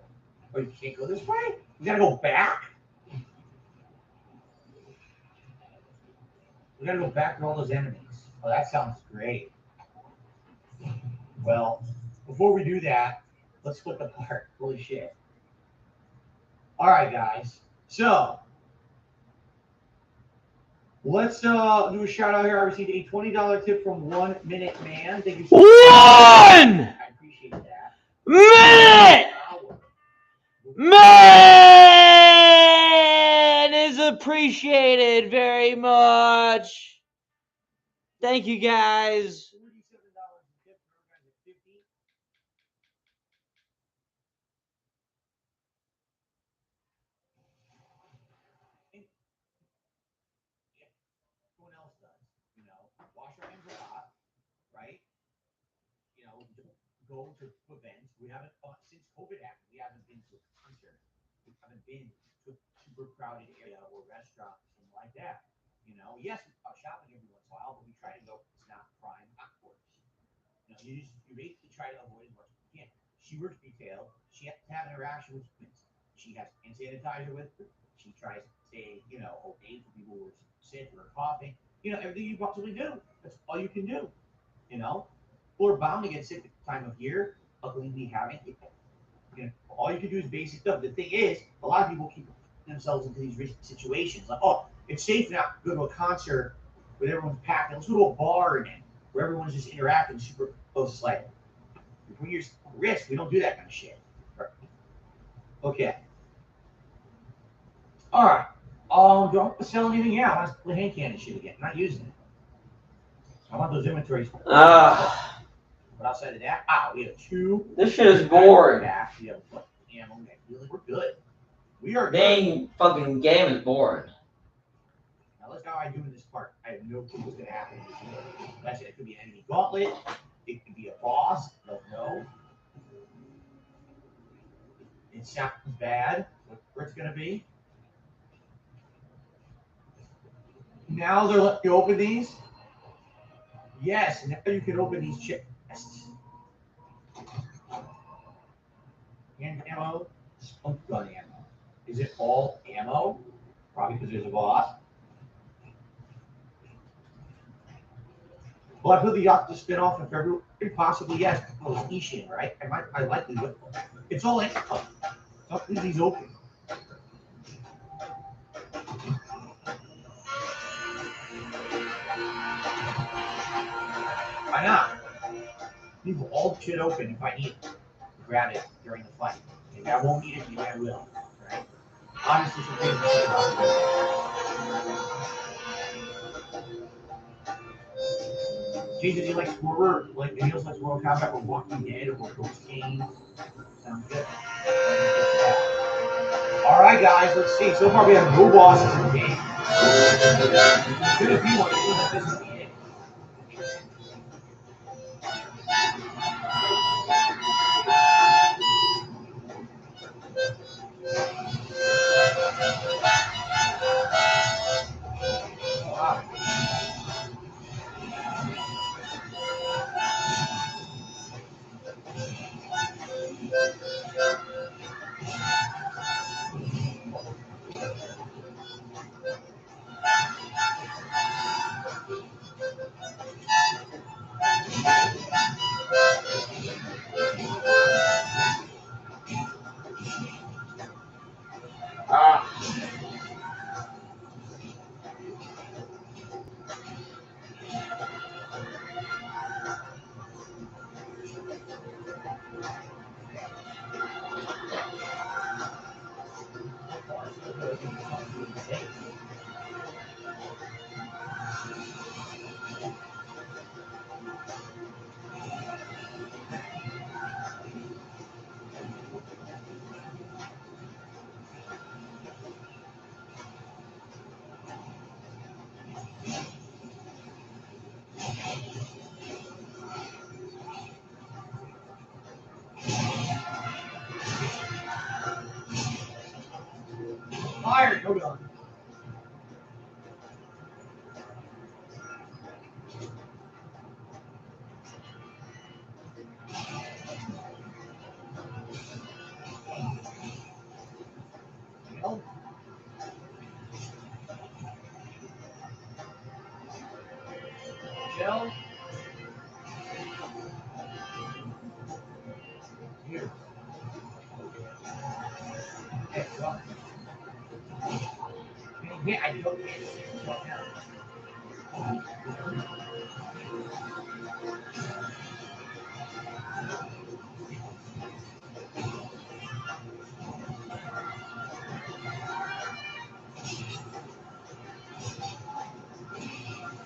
Oh, you can't go this way? We gotta go back? We gotta go back to all those enemies. Oh, that sounds great. Well, before we do that, let's split the part. Holy shit. All right, guys. So, let's do a shout out here. I received a $20 tip from 1 Minute Man. Thank you so much. I appreciate that. Man is appreciated very much. Thank you, guys. Everyone else does, you know, wash our hands a lot, right? You know, don't go to events. We haven't, since COVID happened, we haven't been to a concert. We haven't been to a super crowded area or restaurant or something like that. You know, yes, we go shopping every once in a while, but we try to go, it's not prime outdoors. You know, you basically try to avoid as much as you can. She works retail. She has to have interaction with students. She has hand sanitizer with her. She tries to stay, you know, okay for people who are sick or coughing. You know, everything you possibly do. That's all you can do. You know, people are bound to get sick at the time of year. Luckily, we haven't. You know, all you can do is basic stuff. The thing is, a lot of people keep themselves into these risky situations. Like, oh, it's safe now to go to a concert where everyone's packed. Let's go to a bar again where everyone's just interacting super close. It's like, when you're risk, we don't do that kind of shit. Okay. All right. Don't sell anything yet. I want to play hand cannon shit again. I'm not using it. I want those inventories. But outside of that, we have 2. This shit is boring. We have ammo. We're good. We are Main fucking game is boring. Now let's how I do in this part. I have no clue what's gonna happen. That's it. It could be an enemy gauntlet. It could be a boss. Don't know. It sounds bad. Where it's gonna be. Now they're letting you open these. Yes, now you can open these chests. Hand ammo, spunk gun ammo. Is it all ammo? Probably because there's a boss. Well, I put the yacht to spin off in February. Possibly, yes. Oh, it's Ishin, right? I likely would. It's all in. Don't leave these open. Why not? Leave all the shit open if I need it. Grab it during the fight. Maybe I won't need it, maybe I will. Right? Honestly, some things to say about it. Jason, do you like horror? Like videos like Mortal Kombat or Walking Dead or Ghost Game? Sounds good. All right, guys, let's see. So far, we have no bosses in the game. There's gonna be one. It seems like this is the end. Fire, hold on. Gel. Gel. Here. Hey, what? Yeah, I don't get it. Right now.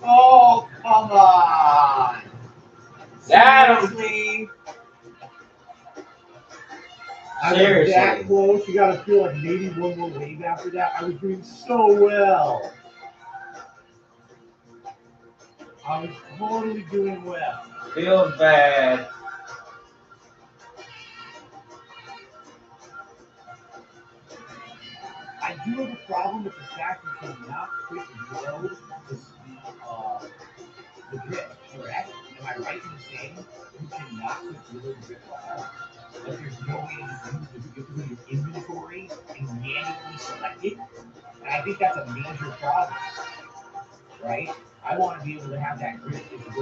Oh, come on. Got him. Seriously? I was that Seriously. close. You gotta feel like maybe one more wave after that. I was doing so well. I was totally doing well. Feels bad. I do have a problem with the fact you cannot quick grow the grip, correct? Am I right in saying you cannot quick grow the grip at all? Like there's no way to use the you have to go to your inventory and manually select it. And I think that's a major problem, right? I want to be able to have that grip to go.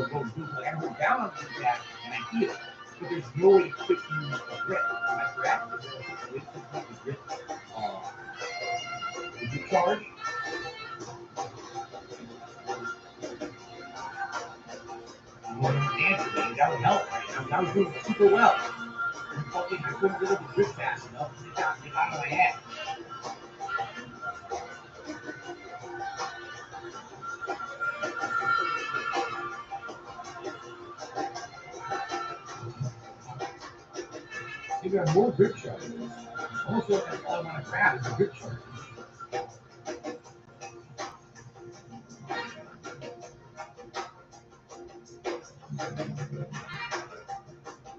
Like I go down on that and I feel it. But there's no way to quick use a grip. Am I correct? Is there a way to quick use the grip? Is it charged? That would help right now. I was doing super well. Fucking, I couldn't get up the grip fast enough to get out of my head. Maybe I have more grip charges. Almost like that's all I want to grab is a grip charge.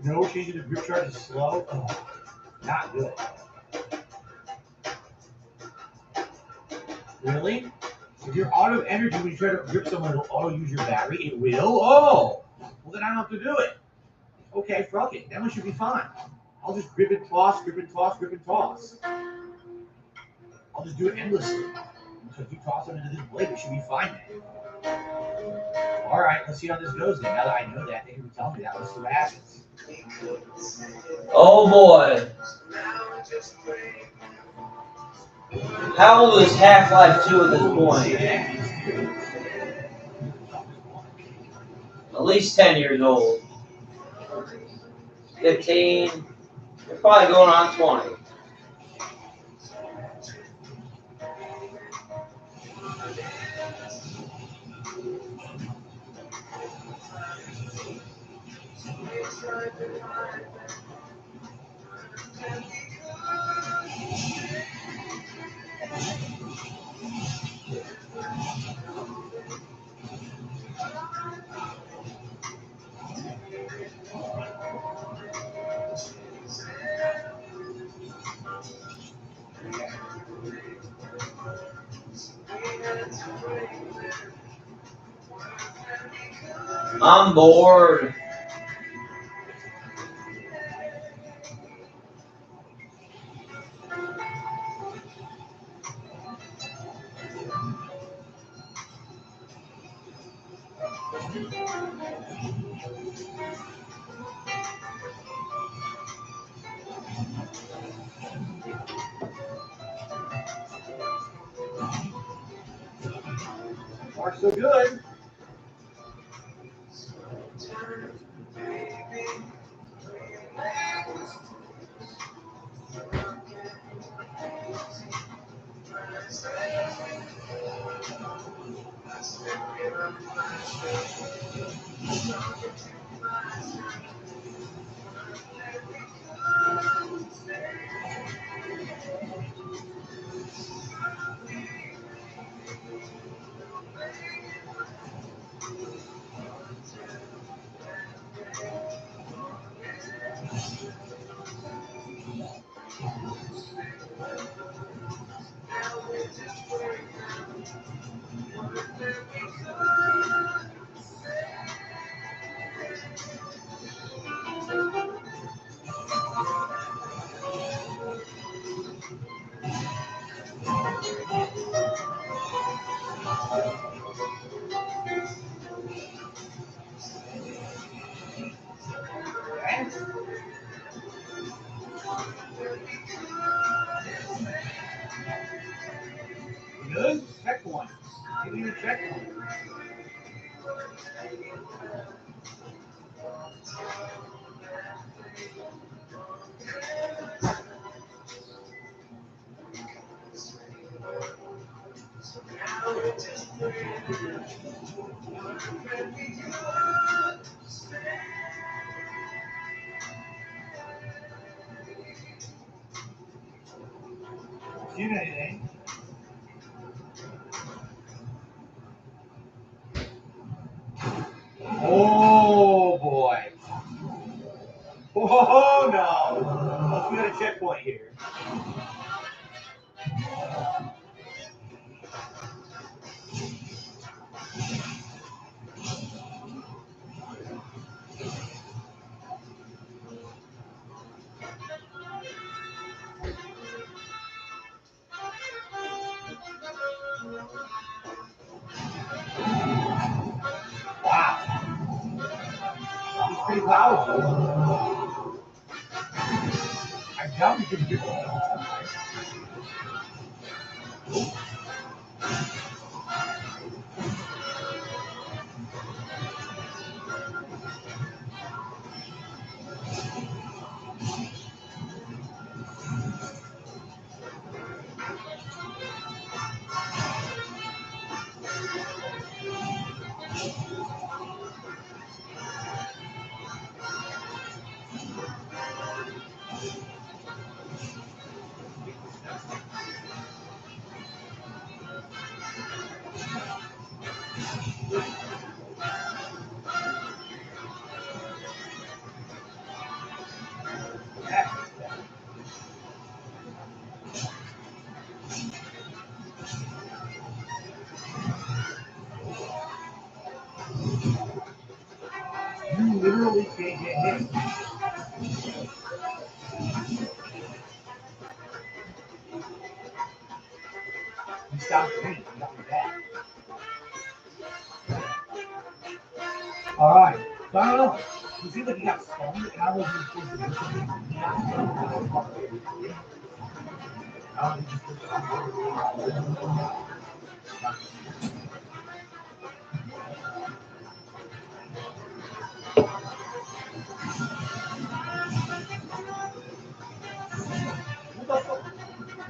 No, changing the grip charge is slow. Oh, not good. Really? If you're out of energy when you try to grip someone, it'll auto use your battery. It will? Oh! Well, then I don't have to do it. Okay, fuck it. Then we should be fine. I'll just grip and toss, grip and toss, grip and toss. I'll just do it endlessly. So if you toss them into this blade, it should be fine then. Alright, let's see how this goes then. Now that I know that, they can tell me that. Let's see what happens. Oh boy. How old is Half-Life 2 at this point? At least 10 years old. 15. You're probably going on 20. I'm bored. Far so good. Good? Check one. Give me the check one. See anything? Oh boy. Oh no. We got a checkpoint here. Wow. He's pretty powerful. I doubt he can do it. You literally can't get hit. He stopped me. He got me back. All right. So I don't know. You seem like he got stoned. And I wasn't supposed to do something.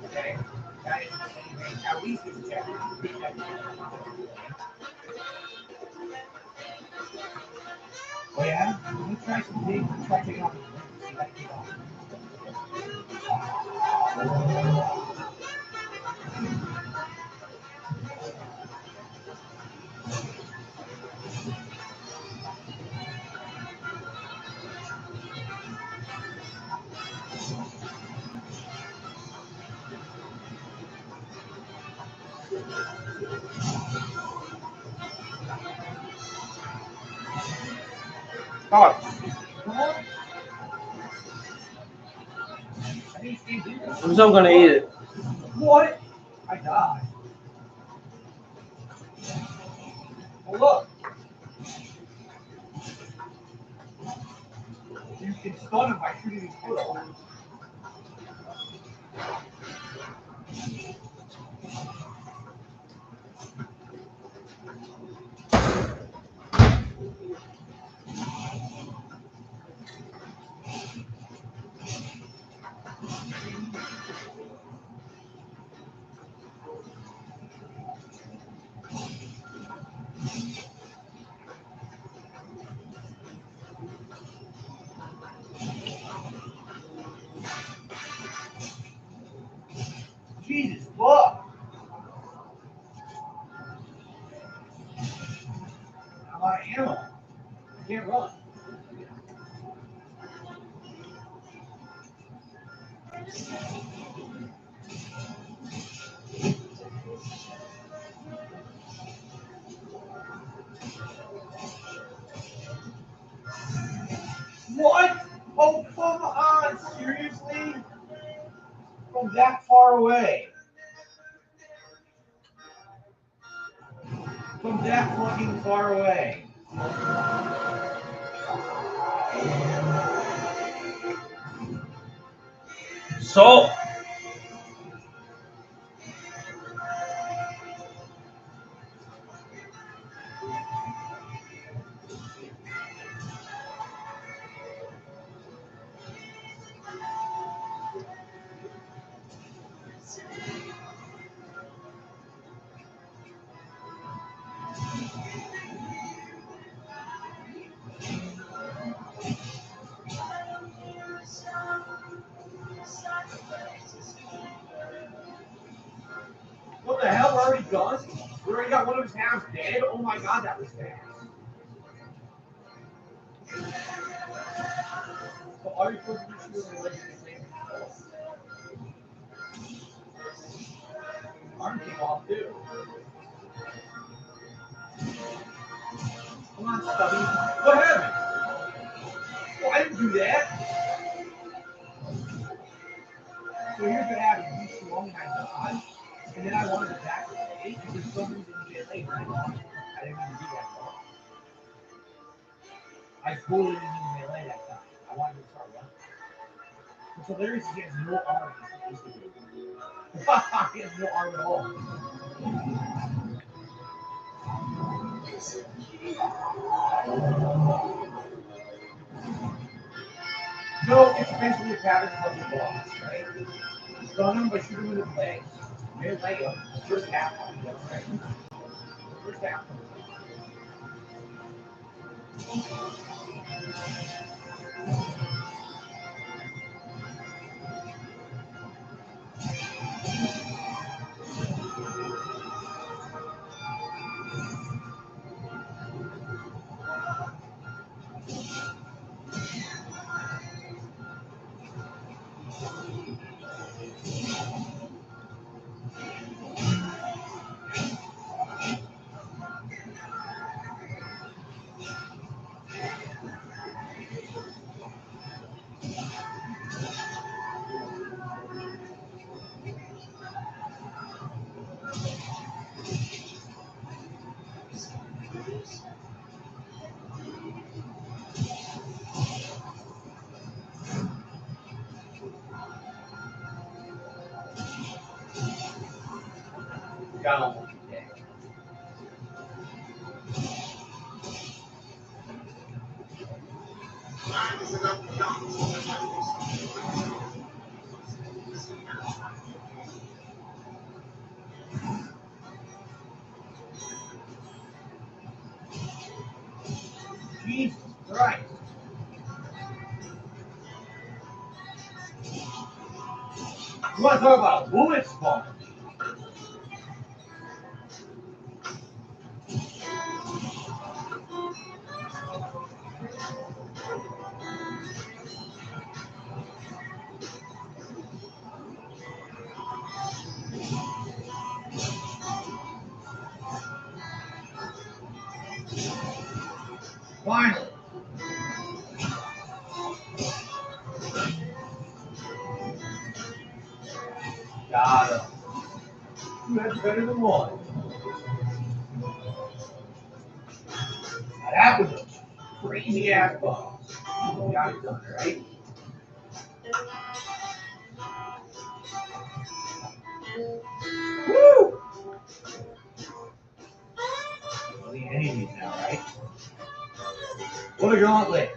Okay. At least it's checked. Oh yeah? Let me try some big. Try taking off his ring. See if I can take off. Oh. I'm still gonna eat it. What? I died. Oh look. You can stun him by shooting his foot off. What? Oh, come on. Seriously? From that far away. From that fucking far away. So, What the hell? We're already done? We already got one of his halves dead? Oh my god, that was fast. So are you supposed to be shooting the leg at the same time? Arm came off too. Come on, Stubby. What happened? Oh, I didn't do that. So here's what happened. You swung and I dodged, and then I wanted to back away, and for some reason you get late, and I didn't mean to do that at all. I totally didn't mean to melee that time. I wanted to start running. What's hilarious is he has no arm. He has no arm at all. No, it's basically a pattern of the boss, right? Stun him by shooting him in the legs. Leg him. First half on the right? First half. Got almost dead. Jesus Christ. You want to talk about a bullet sponge? Finally. Got him. That's better than one. Now that was a crazy ass boss. Got it done, right? Woo! Don't need any of these now, right? What a gauntlet.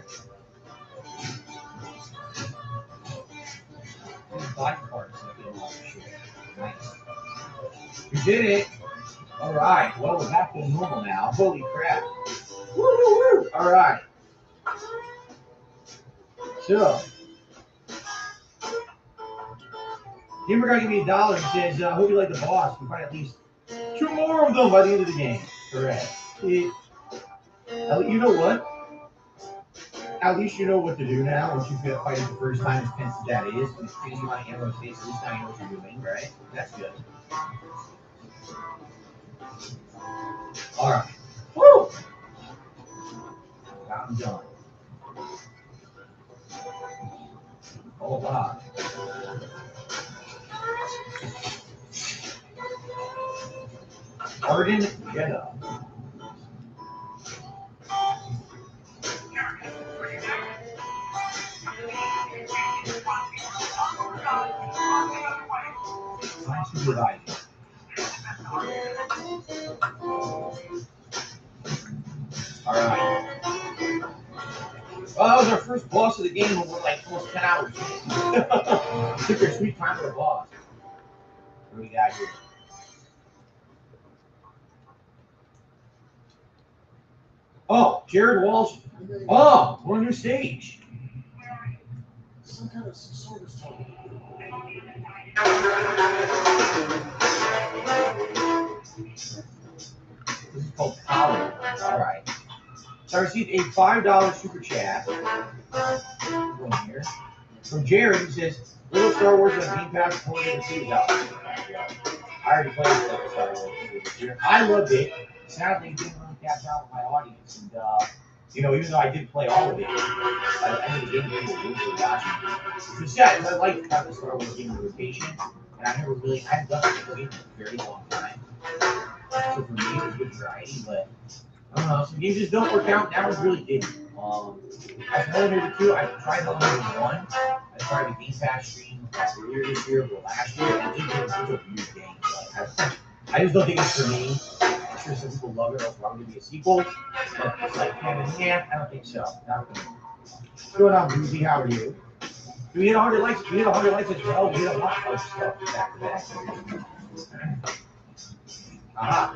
These body parts look a lot of shit. Nice. You did it. All right. Well, we're back to normal now. Holy crap. Woo, woo, woo. All right. So, Gamer guy gave me $1. He says, I hope you like the boss. We find at least 2 more of them by the end of the game. Correct. You know what? At least you know what to do now. Once you fight it the first time, as tense as that is, and it's crazy amount of ammo space, at least now you know what you're doing, right? That's good. Alright. Woo! I'm done. Wow. Arden Jeddah. Nice to divide. Alright. Well, that was our first boss of the game over like almost 10 hours. Took your sweet time with the boss. What do we got here? Oh, Jared Walsh. Oh, we're on a new stage. Some kind of service tunnel. This is called Power. All right. So I received a $5 super chat here from Jared, who says, "Little Star Wars on Game Pass for the series out." I already played Star Wars this year. I loved it. Sadly, it didn't really catch out with my audience, and even though I did play all of it, by the end of the game, people were really watching. So yeah, I like having the Star Wars game in rotation, and I hadn't done it in a very long time. So for me, it was good variety, but I don't know, some games just don't work out. That was really didn't. As Hellraiser 2, I tried Hellraiser 1. I tried the Game Pass stream earlier this year or last year, and it was a weird game. I just don't think it's for me. I'm sure some people love it, or else why would it be a sequel? But it's like, yeah, I don't think so. Not for me. What's going on, Boozy? How are you? Do we hit 100 likes? We hit 100 likes as well. We hit a lot of stuff back to back. Aha.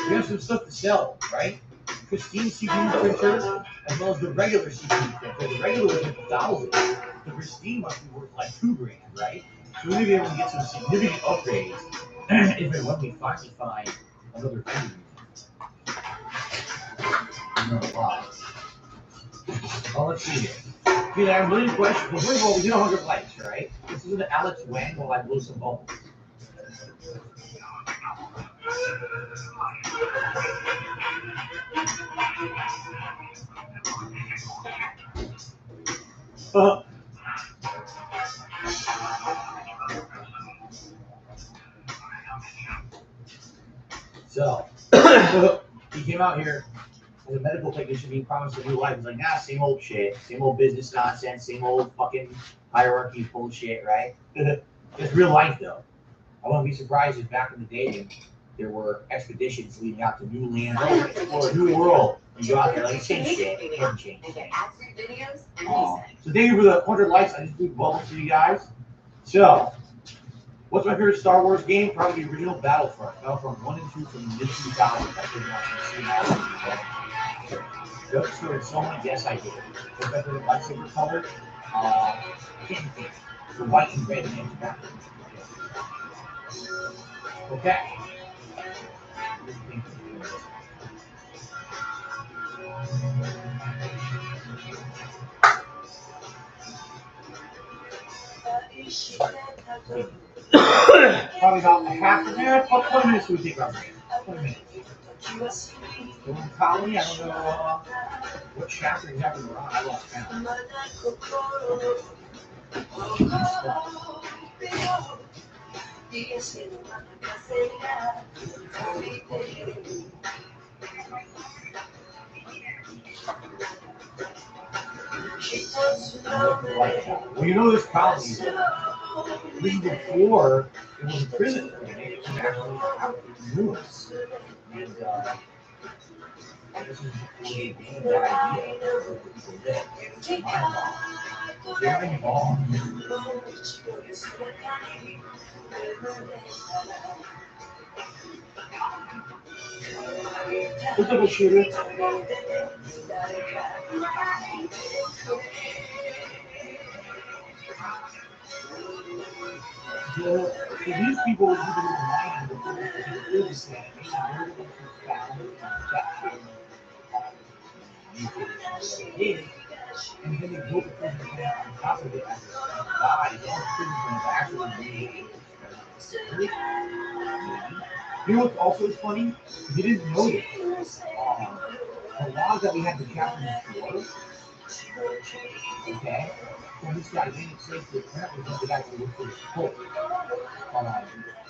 We have some stuff to sell, right? Christine CPU printer, as well as the regular CPU printer. The regular was like 1,000. The Christine must be worth like $2,000, right? So we may be able to get some significant upgrades if and when we finally find another vendor. Wow. Oh, let's see here. Okay, I have a million questions. Well, first of all, we did 100 likes, right? This is an Alex Wang while I blow some bubbles. So, he came out here as a medical technician being promised a new life. He's like, nah, same old shit, same old business nonsense, same old fucking hierarchy bullshit, right? It's real life, though. I wouldn't be surprised if back in the day there were expeditions leading out to new land, explore a new world. You go out there like same shit. It hasn't changed. So thank you for the 100 likes. I just blew bubbles for you guys. So, what's my favorite Star Wars game? Probably the original Battlefront. Battlefront 1 and 2 from the mid-2000s. I couldn't watch them. Yep, scored someone. Yes, I did. Was that the lightsaber color? Can't think. The white and red names back. Okay. Probably about a half an hour, about 20 minutes we take about 20 minutes. The one colony, I don't know what chapter exactly we're on. I lost count. Well, you know this colony is before it was a prison. It was actually out in ruins. And this is before they gained that idea of where people live. They're involved. Look at the shooter. These people would be in mind before they do this thing. And then they built the prison plant on top of it as a body. All the prison plants actually made. You know what's also funny? You didn't notice. The laws that we had to chapter before. Okay. When this guy made it safe to apparently because the guy who looked for his coat.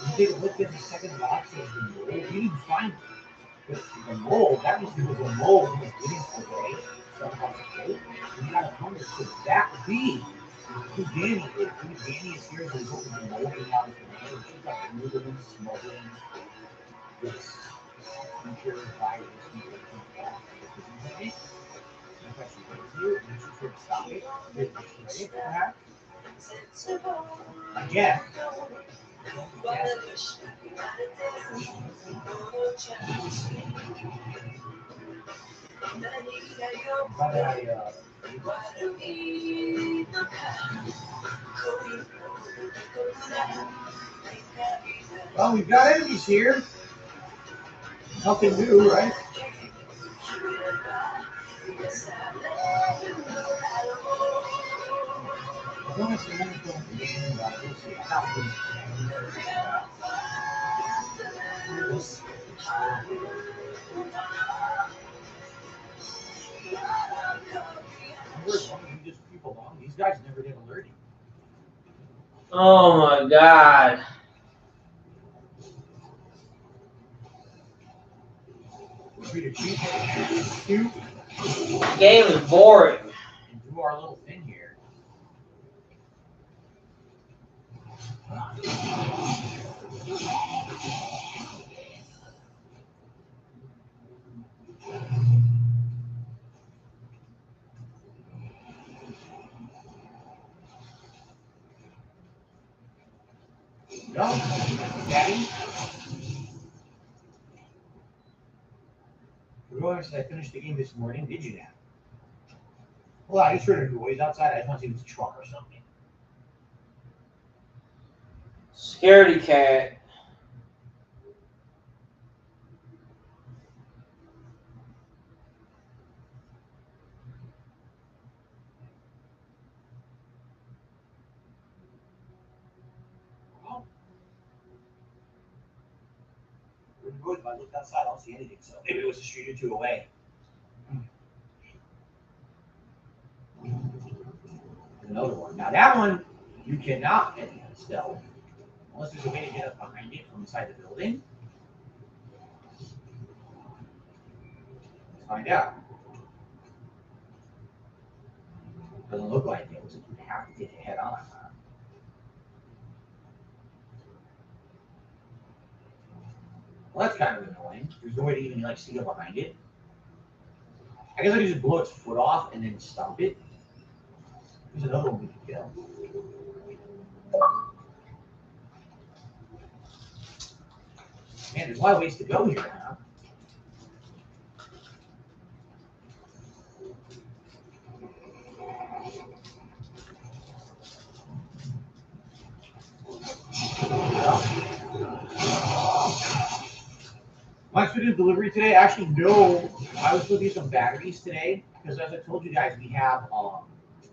You take a look at the second box of the mold, you didn't find it. The mold, that means there was a mold in the beginning of the day. Something about the coat. And you gotta wonder, could that be who Danny is? Who Danny is here is looking for molding out of the name. She's got moving, smuggling, this future virus, right? Again. Well, we've got enemies here. Nothing new, right? These guys never get alerted. Oh my god. Game is boring. And do our little thing here. No, Daddy. Realized I finished the game this morning. Did you now? Well, I just heard a noise outside. I just want to see if it's a truck or something. Scaredy cat. If I looked outside, I don't see anything. So maybe it was a street or two away. Another one. Now that one you cannot get stealth unless there's a way to get up behind it from inside the building. Let's find out. Doesn't look like it. Looks like you have to get it head on. Well, that's kind of annoying. There's no way to even like see up behind it. I guess I can just blow its foot off and then stomp it. There's another one we can kill. Man, there's a lot of ways to go here, huh? Am I supposed to do delivery today? Actually, no. I was supposed to do some batteries today because, as I told you guys, we have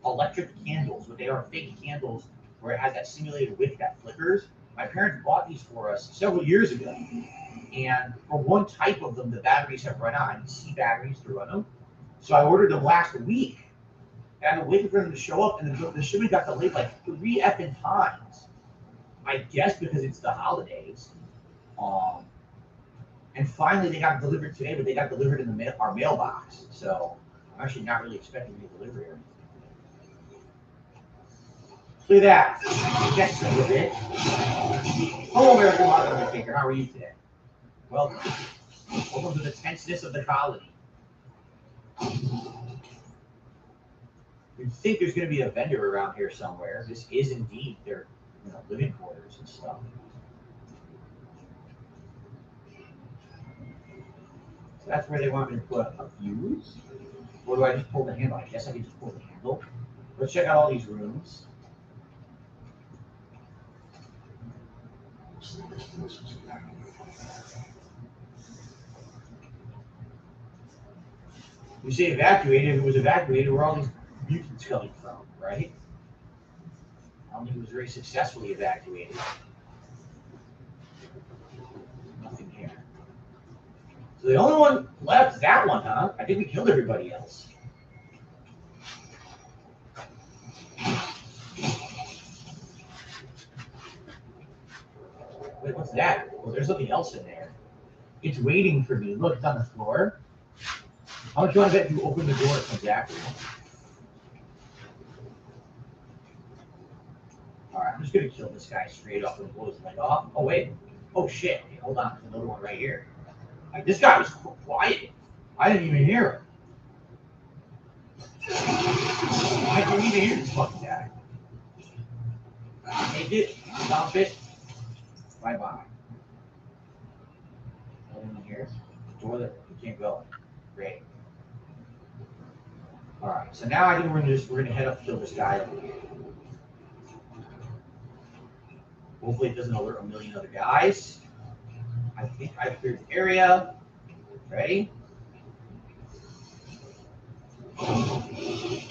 electric candles, but they are fake candles where it has that simulated wick that flickers. My parents bought these for us several years ago, and for one type of them, the batteries have run out. I need C batteries to run them, so I ordered them last week. And I've been waiting for them to show up, and the shipment got delayed like 3 effing times. I guess because it's the holidays. And finally, they got delivered today, but they got delivered in our mailbox. So I'm actually not really expecting a delivery or anything. Look at that. That's a little bit. Hello, American Modern Undertaker. How are you today? Welcome. Welcome to the tenseness of the colony. You'd think there's going to be a vendor around here somewhere. This is indeed their living quarters and stuff. So that's where they want me to put a fuse. Or do I just pull the handle? I guess I can just pull the handle. Let's check out all these rooms. You say evacuated. If it was evacuated, where are all these mutants coming from, right? I don't think it was very successfully evacuated. Nothing So the only one left is that one, huh? I think we killed everybody else. Wait, what's that? Well, there's something else in there. It's waiting for me. Look, it's on the floor. How much do you want to bet you open the door it comes after you? Alright, I'm just gonna kill this guy straight up and blow his leg off. Oh wait. Oh shit. Okay, hold on, there's another one right here. Like, this guy was quiet. I didn't even hear him. I didn't even hear this fucking guy. Take it, stop it. Bye bye. Nothing in here. Door that you can't go. Great. Alright, so now I think we're gonna head up and kill this guy over here. Hopefully it doesn't alert a million other guys. I think I've cleared the area. Ready? Okay.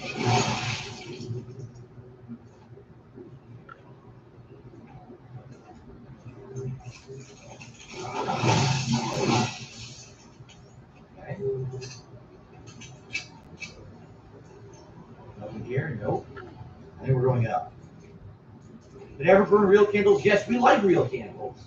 Nothing here? Nope. I think we're going up. Did ever burn real candles? Yes, we like real candles.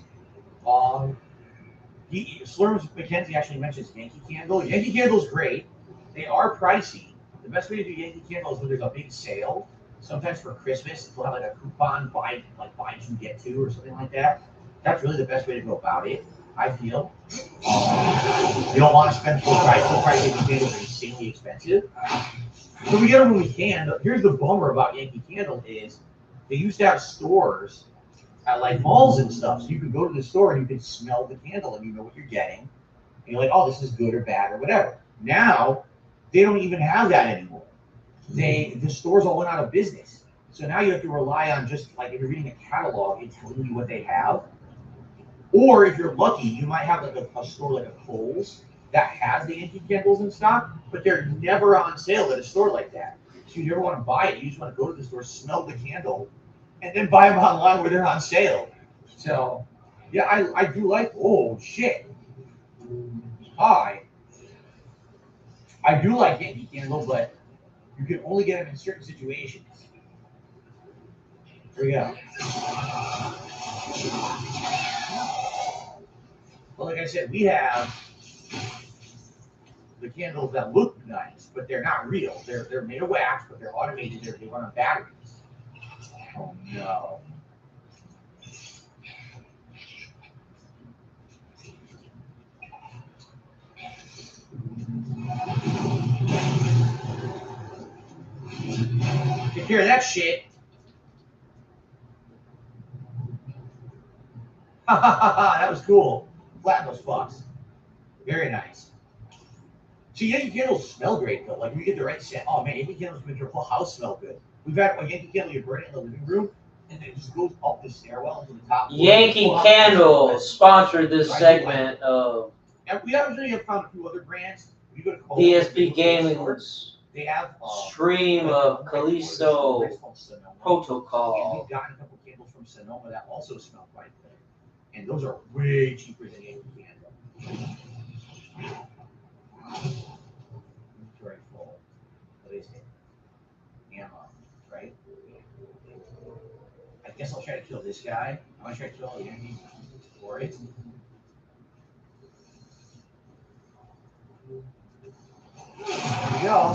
Slurms McKenzie actually mentions Yankee Candle. Yankee Candle's great. They are pricey. The best way to do Yankee Candle is when there's a big sale. Sometimes for Christmas, they'll have like a coupon, buy two, get two, or something like that. That's really the best way to go about it, I feel. You don't want to spend full price. Full price Yankee Candles are insanely expensive. So we get them when we can. Here's the bummer about Yankee Candle is they used to have stores at like malls and stuff. So you could go to the store and you could smell the candle and you know what you're getting. And you're like, oh, this is good or bad or whatever. Now, they don't even have that anymore. The stores all went out of business. So now you have to rely on just like if you're reading a catalog, it's telling you what they have. Or if you're lucky, you might have like a store like a Kohl's that has the Yankee candles in stock, but they're never on sale at a store like that. So you never want to buy it. You just want to go to the store, smell the candle, and then buy them online where they're on sale. So, yeah, I do like, oh, shit. Hi. I do like Yankee Candle, but you can only get them in certain situations. Here we go. Well, like I said, we have the candles that look nice, but they're not real. They're made of wax, but they're automated. They run on batteries. Oh, no. Take care of that shit. Ha ha ha ha, that was cool. Flatten those fucks. Very nice. See, Yankee candles smell great though. Like, we get the right scent. Oh man, Yankee candles make your whole house smell good. We've had a Yankee candle you burn it in the living room, and it just goes up the stairwell to the top. Yankee Candle sponsored this segment of. And we actually have found a few other brands. You go to DSP Gaming's they have stream of Callisto Protocol. And we've gotten a couple candles from Sonoma that also smell quite good. And those are way cheaper than Yankee Candle. Very full. What is it? Ammo, right? I guess I'll try to kill this guy. I'm gonna try to kill Yankee for it. There we go.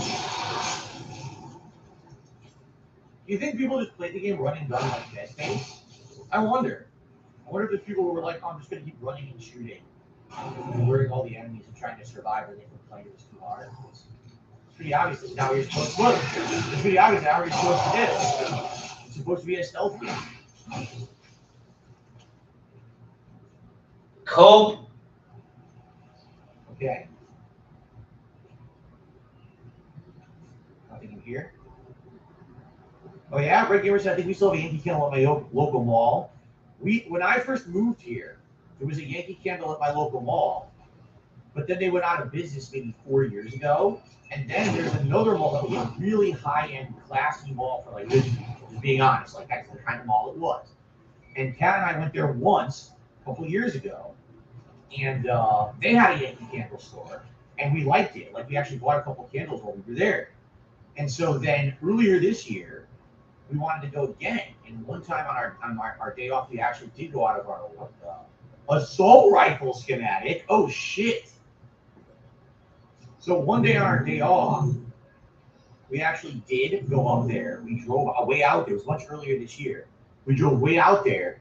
Do you think people just play the game running gun like Dead Space? I wonder if there's people who were like, oh, I'm just going to keep running and shooting and luring all the enemies and trying to survive, or they complain it was too hard. It's pretty obvious that now you're supposed to look. It's pretty obvious now what you're supposed to do. It's supposed to be a stealth game. Cope. Okay. Nothing in here. Oh yeah, Red Gamer said I think we still have a Yankee Candle at my local mall. When I first moved here, there was a Yankee Candle at my local mall, but then they went out of business maybe 4 years ago. And then there's another mall that was a really high-end, classy mall for like rich people. Just being honest, like that's the kind of mall it was. And Kat and I went there once a couple years ago, And they had a Yankee candle store, and we liked it. Like we actually bought a couple candles while we were there. And so then earlier this year, we wanted to go again. And one time on our day off, we actually did go out of our assault rifle schematic. Oh shit! So one day on our day off, we actually did go up there. We drove way out there. It was much earlier this year. We drove way out there,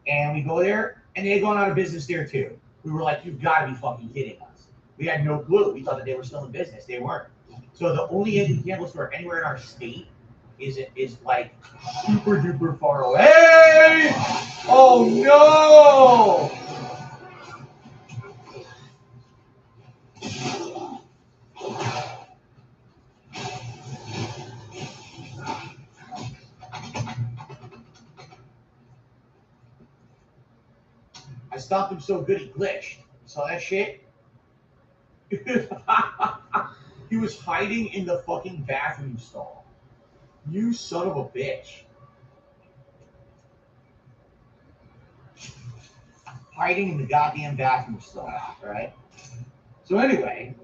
and we go there, and they had gone out of business there too. We were like, you've got to be fucking kidding us. We had no clue. We thought that they were still in business. They weren't. So the only Yankee candle store anywhere in our state is like super duper far away. Oh no! I stopped him so good he glitched. Saw that shit? He was hiding in the fucking bathroom stall. You son of a bitch. Hiding in the goddamn bathroom stall, right? So anyway,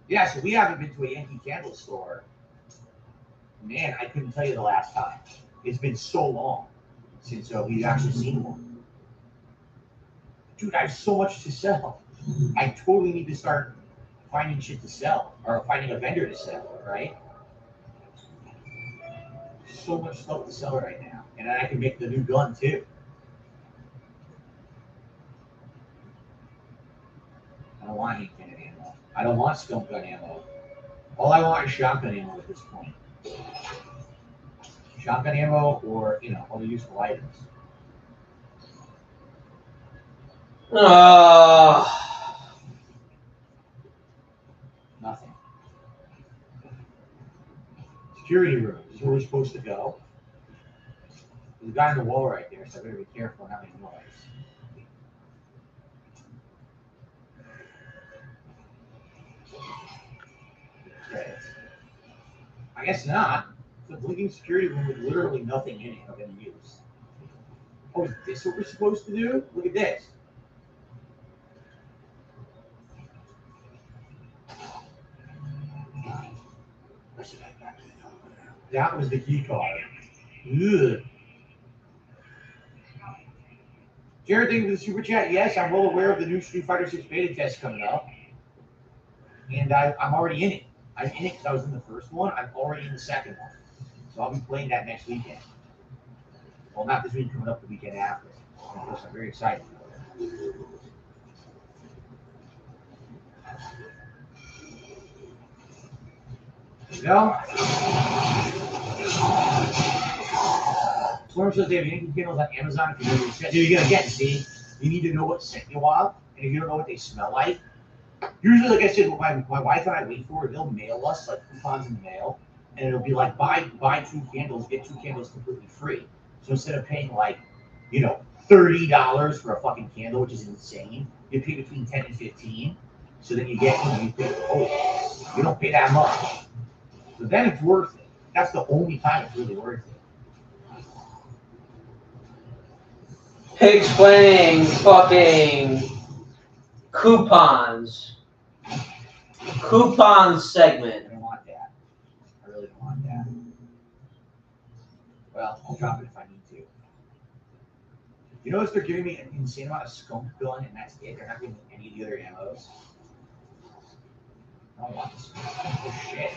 yeah, so we haven't been to a Yankee candle store. Man, I couldn't tell you the last time. It's been so long since we've actually seen one. Dude, I have so much to sell. I totally need to start finding shit to sell or finding a vendor to sell, right? So much stuff to sell right now. And then I can make the new gun too. I don't want any cannon ammo. I don't want skunk gun ammo. All I want is shotgun ammo at this point. Shotgun ammo or, other useful items. Nothing. Security room. This is where we're supposed to go. There's a guy on the wall right there, so I better be careful not making noise. Okay. I guess not. It's a blinking security room with literally nothing in it of any use. Oh, is this what we're supposed to do? Look at this. That was the key card. Ugh. Jared, thank you for the super chat. Yes, I'm well aware of the new Street Fighter 6 beta test coming up. And I'm already in it. I'm in it because I was in the first one. I'm already in the second one. So I'll be playing that next weekend. Well, not this week, coming up the weekend after. And of course, I'm very excited for it. There we go. Storm says they have Yankee candles on Amazon. If you know what scent you're gonna get, see, you need to know what scent you want, and if you don't know what they smell like, usually, like I said, what my wife and I wait for, they'll mail us like coupons in the mail, and it'll be like buy 2 candles, get 2 candles completely free. So instead of paying like, $30 for a fucking candle, which is insane, you pay between 10 and 15. So then you get, you think, oh, you don't pay that much. So then it's worth it. That's the only time it's really worth it. Pigs playing fucking coupons. Coupon segment. I don't want that. I really don't want that. Well, I'll drop it if I need to. You notice they're giving me an insane amount of skunk gun, and that's it. They're not giving me any of the other ammos. I don't want this. Oh shit.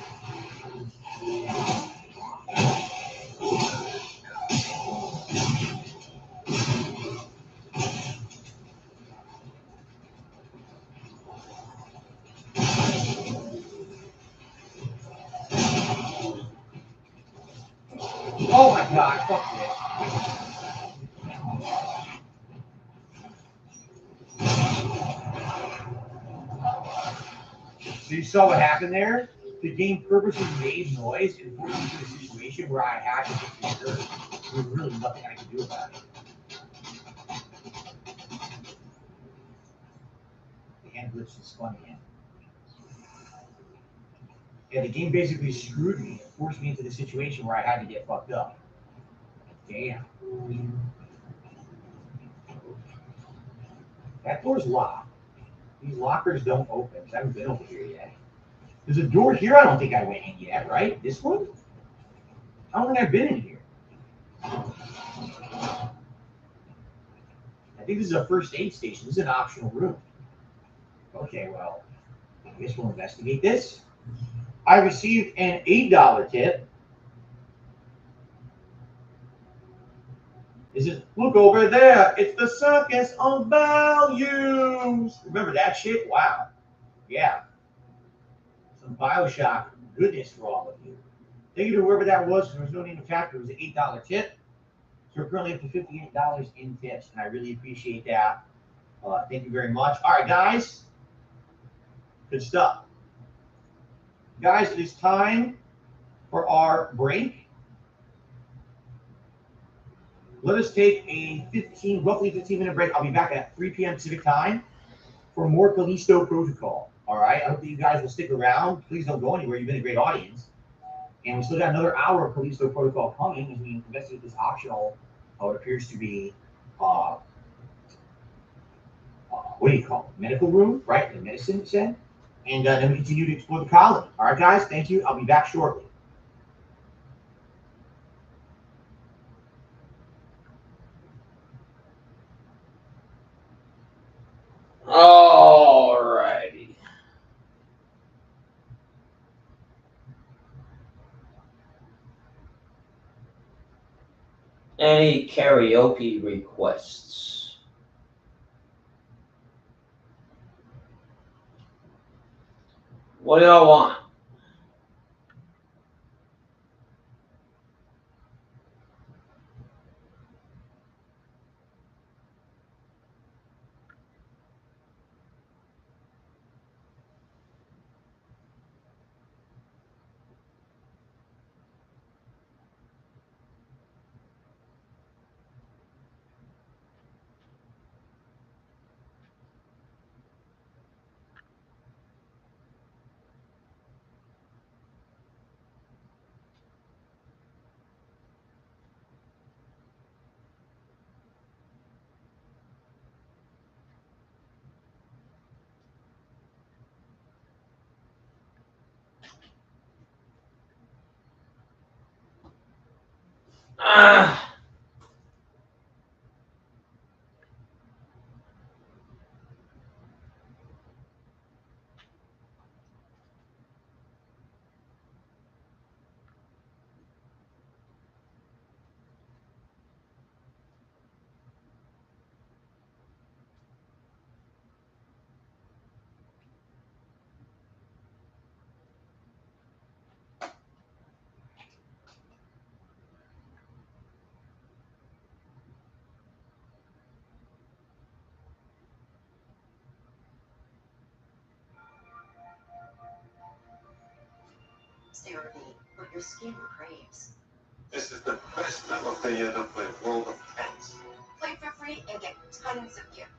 Oh my god, fuck this. So you saw what happened there? The game purposely made noise and forced me to a situation where I had to get the dirt. There was really nothing I could do about it. The hand glitch is funny again. Yeah, the game basically screwed me and forced me into the situation where I had to get fucked up. Damn. That door's locked. These lockers don't open. I haven't been over here yet. There's a door here I don't think I went in yet, right? This one? I don't think I've been in here. I think this is a first aid station. This is an optional room. Okay, well, I guess we'll investigate this. I received an $8 tip. Is it? Look over there. It's the circus of values. Remember that shit? Wow. Yeah. Some Bioshock goodness for all of you. Thank you to whoever that was. There was no name of factor. It was an $8 tip. So we're currently up to $58 in tips, and I really appreciate that. Thank you very much. All right, guys. Good stuff. Guys, it is time for our break. Let us take a roughly 15-minute break. I'll be back at 3 p.m. Pacific time for more Callisto Protocol. All right. I hope that you guys will stick around. Please don't go anywhere. You've been a great audience. And we still got another hour of Callisto Protocol coming as we investigate this optional, what appears to be, what do you call it? Medical room, right? The medicine set. And then we continue to explore the colony. All right, guys. Thank you. I'll be back shortly. Alrighty. Any karaoke requests? What do y'all want? Therapy, what your skin craves. This is the best time of the year to play World of Tanks. Play for free and get tons of gifts.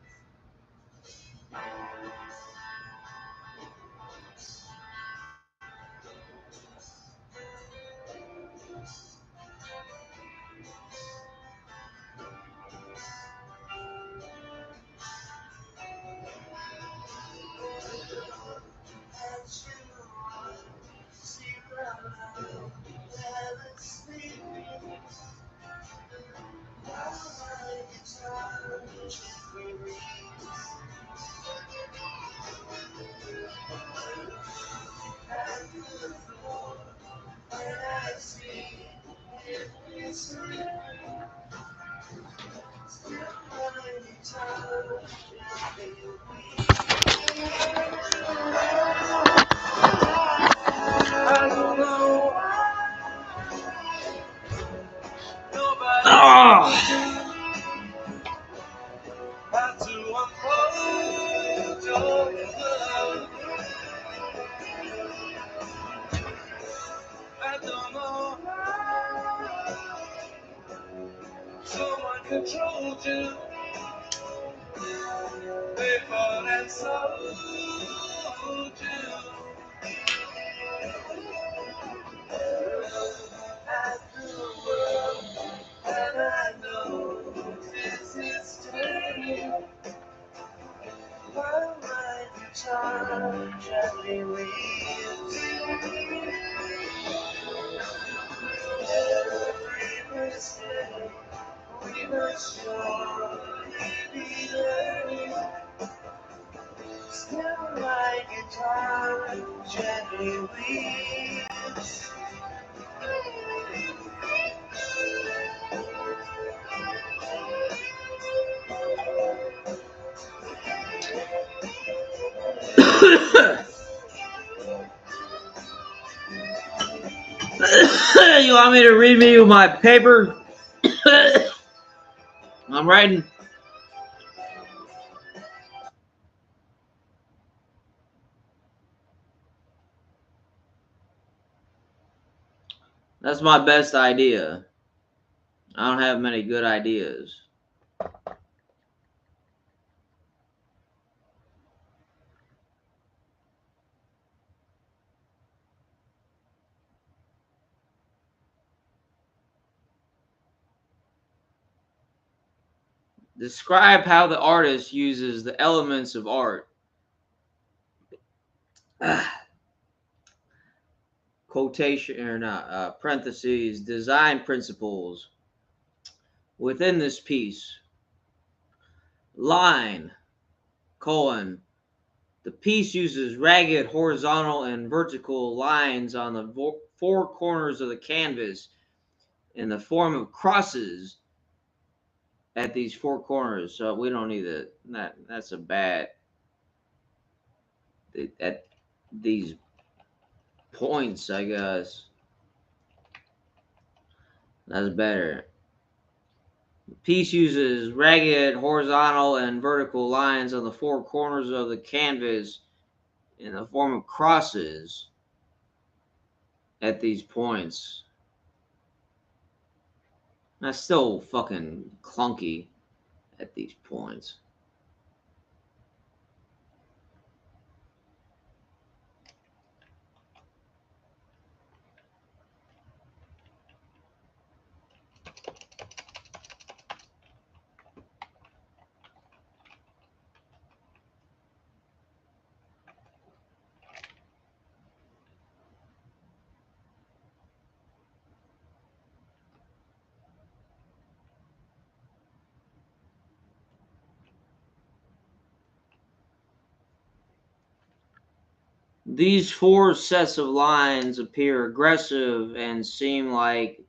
Controlled you, they bought and sold you. At the world, and I know this is turning. You want me to read me my paper? I'm writing. That's my best idea. I don't have many good ideas. Describe how the artist uses the elements of art. Quotation or not, parentheses, design principles within this piece. Line, colon. The piece uses ragged horizontal and vertical lines on the four corners of the canvas in the form of crosses at these four corners. So we don't need that's a bad. At these points, I guess. That's better. The piece uses ragged horizontal and vertical lines on the four corners of the canvas in the form of crosses at these points. That's still fucking clunky at these points. These four sets of lines appear aggressive and seem like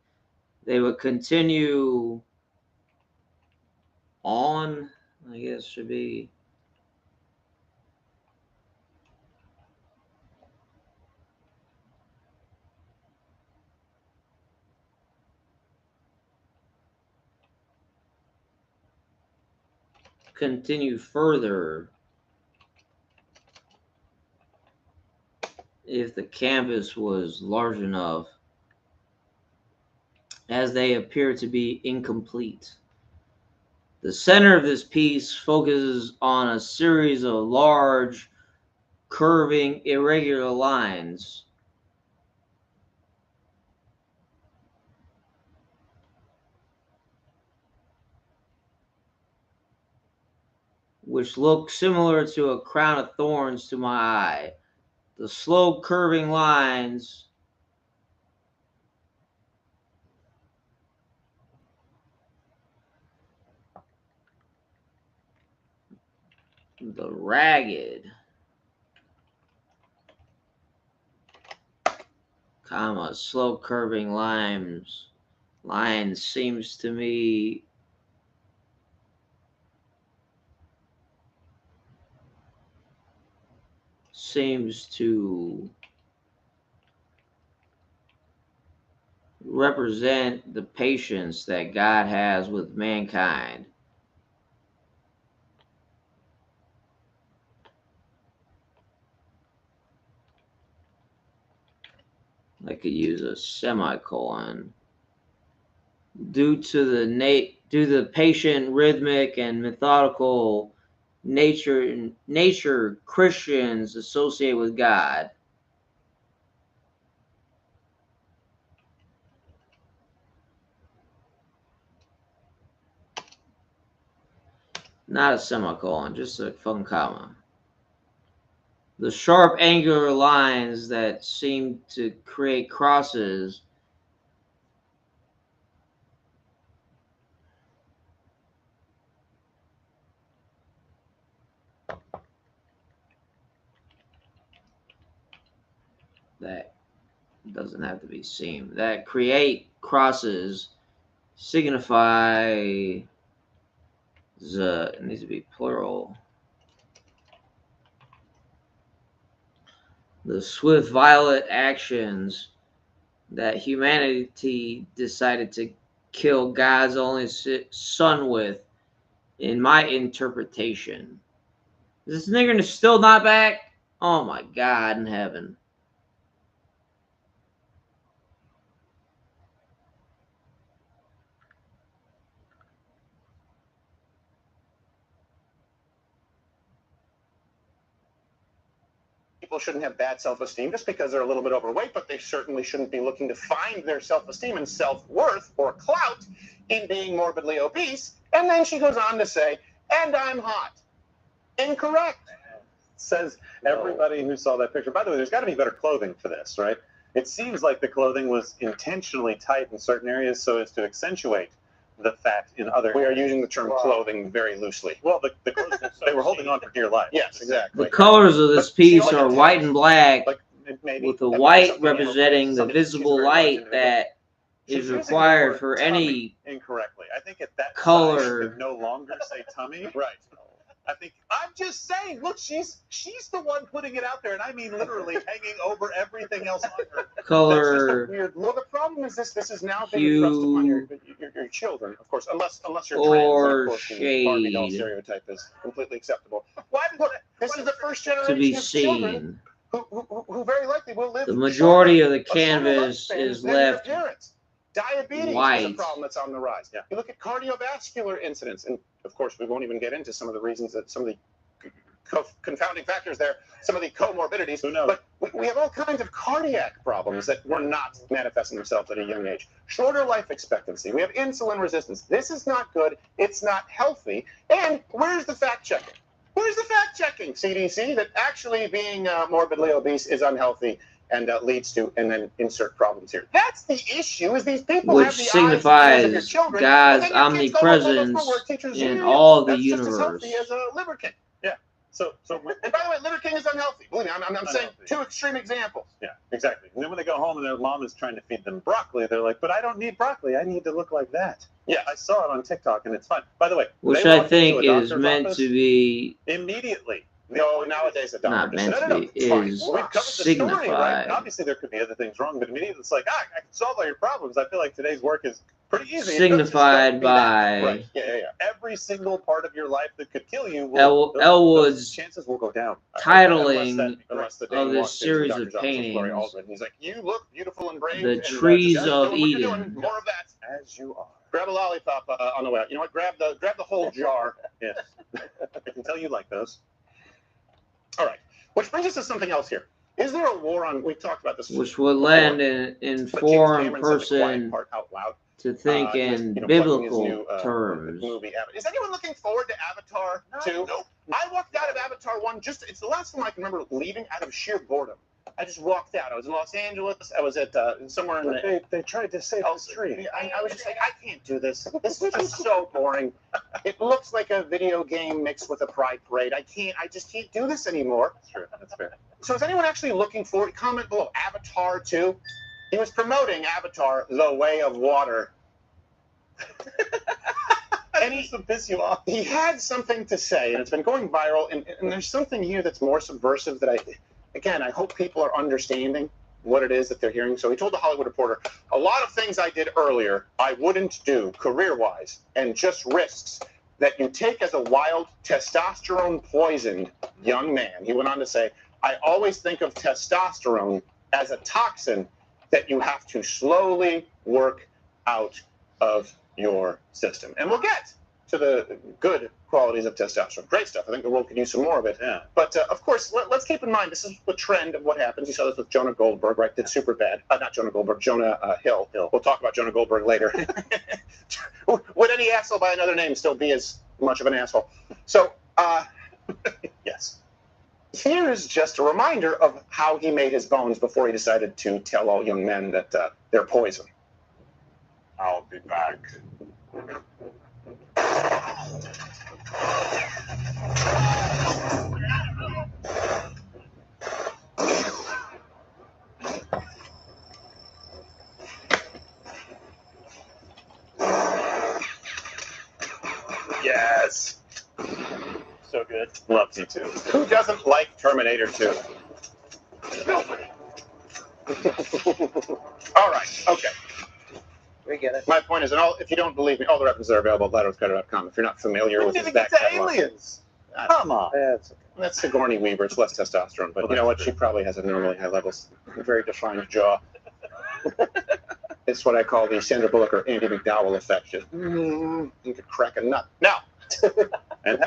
they would continue on, I guess should be. Continue further if the canvas was large enough, as they appear to be incomplete. The center of this piece focuses on a series of large, curving, irregular lines. Which look similar to a crown of thorns to my eye. The slow curving lines the ragged, slow curving lines seems to represent the patience that God has with mankind. I could use a semicolon. Due to the patient, rhythmic, and methodical nature Christians associate with God. Not a semicolon, just a fucking comma. The sharp angular lines that seem to create crosses that doesn't have to be seen. That create crosses signify it needs to be plural. The swift, violent actions that humanity decided to kill God's only son with, in my interpretation. Is this nigger still not back? Oh my God in heaven. People shouldn't have bad self-esteem just because they're a little bit overweight, but they certainly shouldn't be looking to find their self-esteem and self-worth or clout in being morbidly obese. And then she goes on to say, and I'm hot. Incorrect. Says everybody who saw that picture. By the way, there's got to be better clothing for this, right? It seems like the clothing was intentionally tight in certain areas so as to accentuate the fat in other We are areas. using the term clothing very loosely. Well, the clothes, they were holding on for dear life. Yes, exactly. The colors of this But see, piece like are a white and black, Like maybe with the maybe white something else. representing the Somebody- she's visible very large light individual. that She's is using the required word for tummy any incorrectly. I think at that color. size, you could no longer say tummy. Right. I think I'm just saying. Look, she's the one putting it out there, and I mean literally hanging over everything else on her. color. That's just a weird. Well, the problem is this is now being thrust upon your children, of course, unless you're trans, Or and of course the Barbie doll shade. stereotype is completely acceptable. Why? This is the first To generation be of children seen. who very likely will live. The majority of the a shorter canvas lifespan is than their left parents. Diabetes is white. a problem that's on the rise. Yeah. You look at cardiovascular incidents, and of course we won't even get into some of the reasons that some of the confounding factors there, some of the comorbidities. Who knows? But we have all kinds of cardiac problems that were not manifesting themselves at a young age. Shorter life expectancy. We have insulin resistance. This is not good. It's not healthy. And where's the fact checking? Where's the fact checking, CDC, that actually being morbidly obese is unhealthy and leads to, and then insert problems here. That's the issue, is these people Which have the signifies eyes of your children, God's and then your kids go home, well, those omnipresence poor work teachers, in yeah, all the that's just as universe. healthy as a Liver King. So And by the way, Liver King is unhealthy. Believe me, I'm saying Unhealthy. two extreme examples. yeah, exactly. And then when they go home and their mom is trying to feed them broccoli, they're like, "But I don't need broccoli. I need to look like that." Yeah. I saw it on TikTok, and it's fine. By the way, Which they I walk think into a is doctor's meant office to be immediately. No, nowadays a doctor not just meant said, to no, be, it's fine. is Well, we've covered the story, right? signified. Obviously, there could be other things wrong, but immediately it's like, I can solve all your problems. I feel like today's work is pretty easy. It doesn't Signified be that. by Right. Yeah. Every single part of your life that could kill you, will, those Elwood's chances will go down. titling Unless the of Dane this walks into the series doctor's of office with Gloria paintings, Aldrin. He's like, you look beautiful and brave. The and, Trees just of doing what you're Eden. doing. More of that. As you are. Grab a lollipop on the way out. You know what? Grab the whole jar. Yes. I can tell you like those. All right. Which brings us to something else here. Is there a war on? We talked about this. which would before, lend an but James informed Cameron said the quiet person part out loud. to think He was, in plugging his biblical new, terms. movie. Is anyone looking forward to Avatar 2? Nope. I walked out of Avatar 1 it's the last time I can remember leaving out of sheer boredom. I just walked out. I was in Los Angeles. I was at somewhere in the. They tried to save this tree. I was just like, I can't do this. This is just so boring. It looks like a video game mixed with a pride parade. I just can't do this anymore. That's true. That's fair. So is anyone actually looking forward? Comment below. Avatar 2. He was promoting Avatar: The Way of Water. And Just to piss you off. he had something to say, and it's been going viral. And there's something here that's more subversive that I hope people are understanding what it is that they're hearing. So he told the Hollywood Reporter, a lot of things I did earlier I wouldn't do career-wise, and just risks that you take as a wild testosterone poisoned young man. He went on to say, I always think of testosterone as a toxin that you have to slowly work out of your system. And we'll get to the good qualities of testosterone. Great stuff. I think the world could use some more of it. Yeah. But of course, let's keep in mind, this is the trend of what happens. You saw this with Jonah Goldberg, right? Did super bad. Not Jonah Goldberg, Jonah Hill. We'll talk about Jonah Goldberg later. Would any asshole by another name still be as much of an asshole? So, yes. Here's just a reminder of how he made his bones before he decided to tell all young men that they're poison. I'll be back. good. Loves you too. Who doesn't like Terminator 2? All right. Okay. We get it. My point is, if you don't believe me, all the references are available at LighthorseCredit.com. If you're not familiar with his back catalog, aliens. Come on. That's Sigourney Weaver. It's less testosterone, but you know what? She probably has abnormally high levels. Very defined jaw. It's what I call the Sandra Bullock or Andy McDowell effect. Just, you could crack a nut. Now, and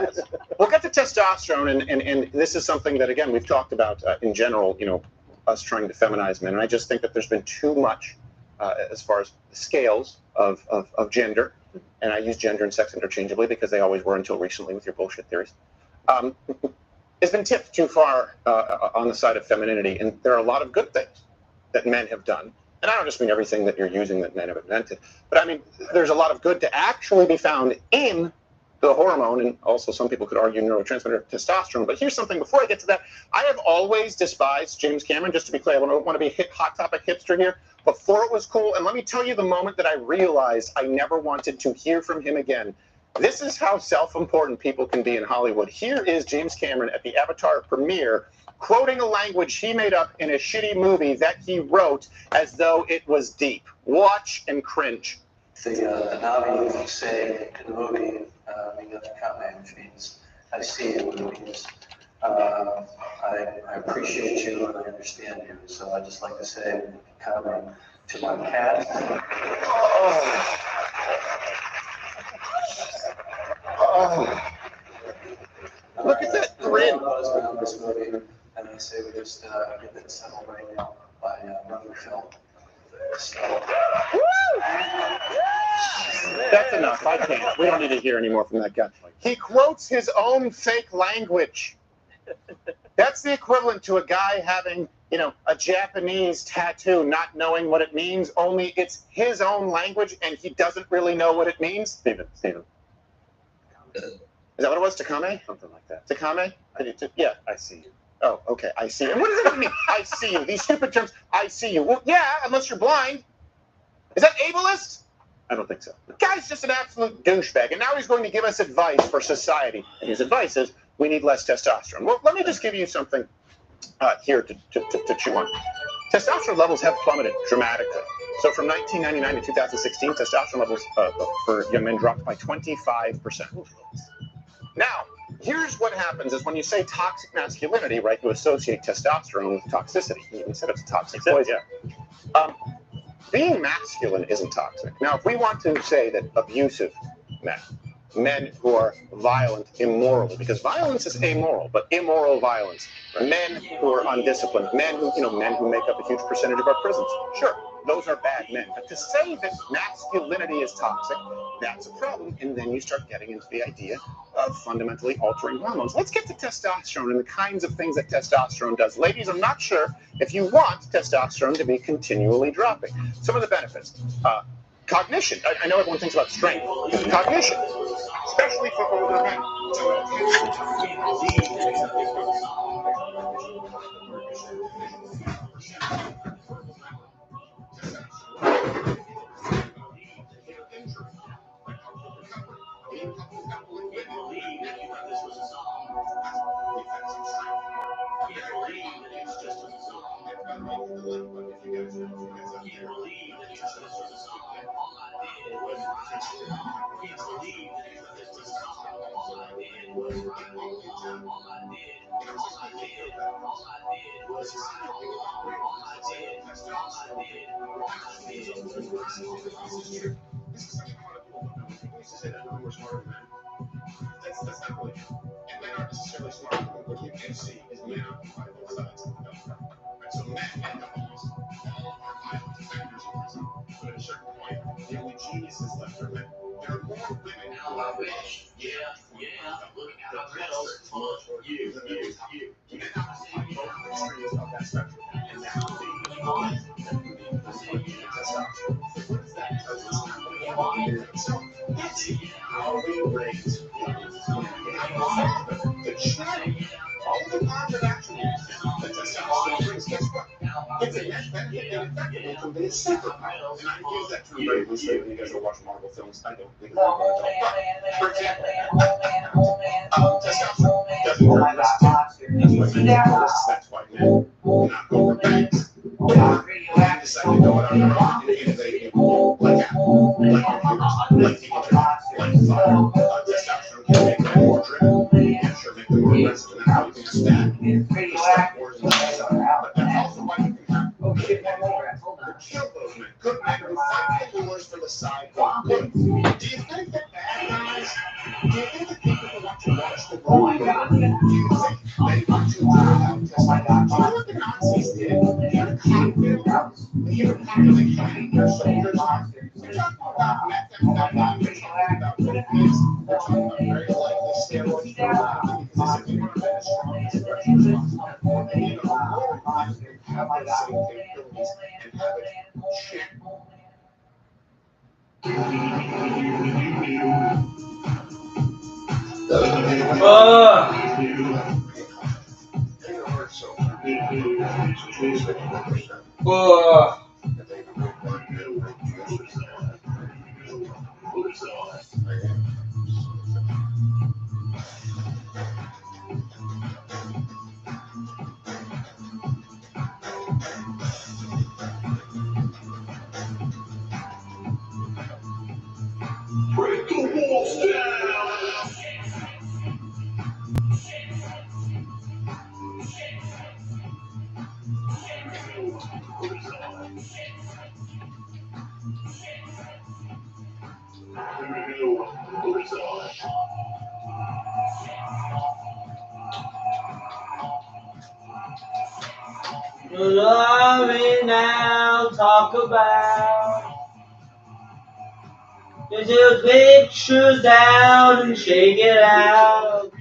we'll get to testosterone, and this is something that, again, we've talked about in general, you know, us trying to feminize men. And I just think that there's been too much as far as the scales of gender. And I use gender and sex interchangeably because they always were until recently with your bullshit theories. It's been tipped too far on the side of femininity. And there are a lot of good things that men have done. And I don't just mean everything that you're using that men have invented, but I mean, there's a lot of good to actually be found in the hormone, and also some people could argue neurotransmitter testosterone. But here's something, before I get to that, I have always despised James Cameron, just to be clear. I don't want to be a hot topic hipster here. Before it was cool, and let me tell you the moment that I realized I never wanted to hear from him again. This is how self-important people can be in Hollywood. Here is James Cameron at the Avatar premiere, quoting a language he made up in a shitty movie that he wrote as though it was deep. Watch and cringe. The Navi saying in the movie, we got the kame, which means I see you, which means I appreciate you and I understand you. So I just like to say kame to my cat. Oh. Look at that grin. Around this movie, and I say we just get that settled right now by another film. So. That's enough. I can't. We don't need to hear any more from that guy. He quotes his own fake language. That's the equivalent to a guy having, you know, a Japanese tattoo, not knowing what it means, only it's his own language and he doesn't really know what it means. Steven. Is that what it was? Takame? Something like that. Takame? Yeah. I see you. Oh, okay. I see you. And what does that even mean? I see you. These stupid terms. I see you. Well, yeah, unless you're blind. Is that ableist? I don't think so. The guy's just an absolute douchebag, and now he's going to give us advice for society. And his advice is, we need less testosterone. Well, let me just give you something here to chew on. Testosterone levels have plummeted dramatically. So from 1999 to 2016, testosterone levels for young men dropped by 25%. Now, here's what happens is when you say toxic masculinity, right, you associate testosterone with toxicity. You even said it's a toxic poison. Yeah. Being masculine isn't toxic. Now, if we want to say that abusive men who are violent immorally, because violence is amoral, but immoral violence, men who are undisciplined, men who make up a huge percentage of our prisons, sure, those are bad men. But to say that masculinity is toxic, that's a problem. And then you start getting into the idea of fundamentally altering hormones. Let's get to testosterone and the kinds of things that testosterone does. Ladies, I'm not sure if you want testosterone to be continually dropping. Some of the benefits. Cognition. I know everyone thinks about strength. Cognition, especially for older men. That's not really true. And men aren't necessarily smart. What you can see is men occupy both sides of the bell curve. Right? So men end up almost all are violent defenders of themselves. But at a certain point, the only geniuses left are men. There are more women now than men. Yeah. Look at how you. Men occupy both extremes of that spectrum. And now testosterone. What does that tell you? So it's how we raise the child, all the positive attributes that testosterone brings. Guess what? It's a net benefit and effective from being superpower. And I use that term very loosely when you guys are watching Marvel films. I don't think it's a good job. But, for example, testosterone That's why that's why men not over bags. They decide to go it on their own and innovate like Apple, like computers, like testosterone can make them more driven, and sure make them more aggressive, and that's how you can stack. But that's also why you can have the kill those men. Good men who fight the lures for the side. Good. Do you think that bad guys? Do you think that people who want to watch the world? Do you think they want to drill out this? Do you know what the Nazis did? They had a cocktail. They had a cocktail. They carried their soldiers on. We're talking about methamphetamine. We're talking about things. We're talking about very likely steroids. Because they said we want to be as strong as the responsible. And you know, the more you have the same capabilities and have it checked. Break the walls down! Love me now, talk about. Get your pictures down and shake it out.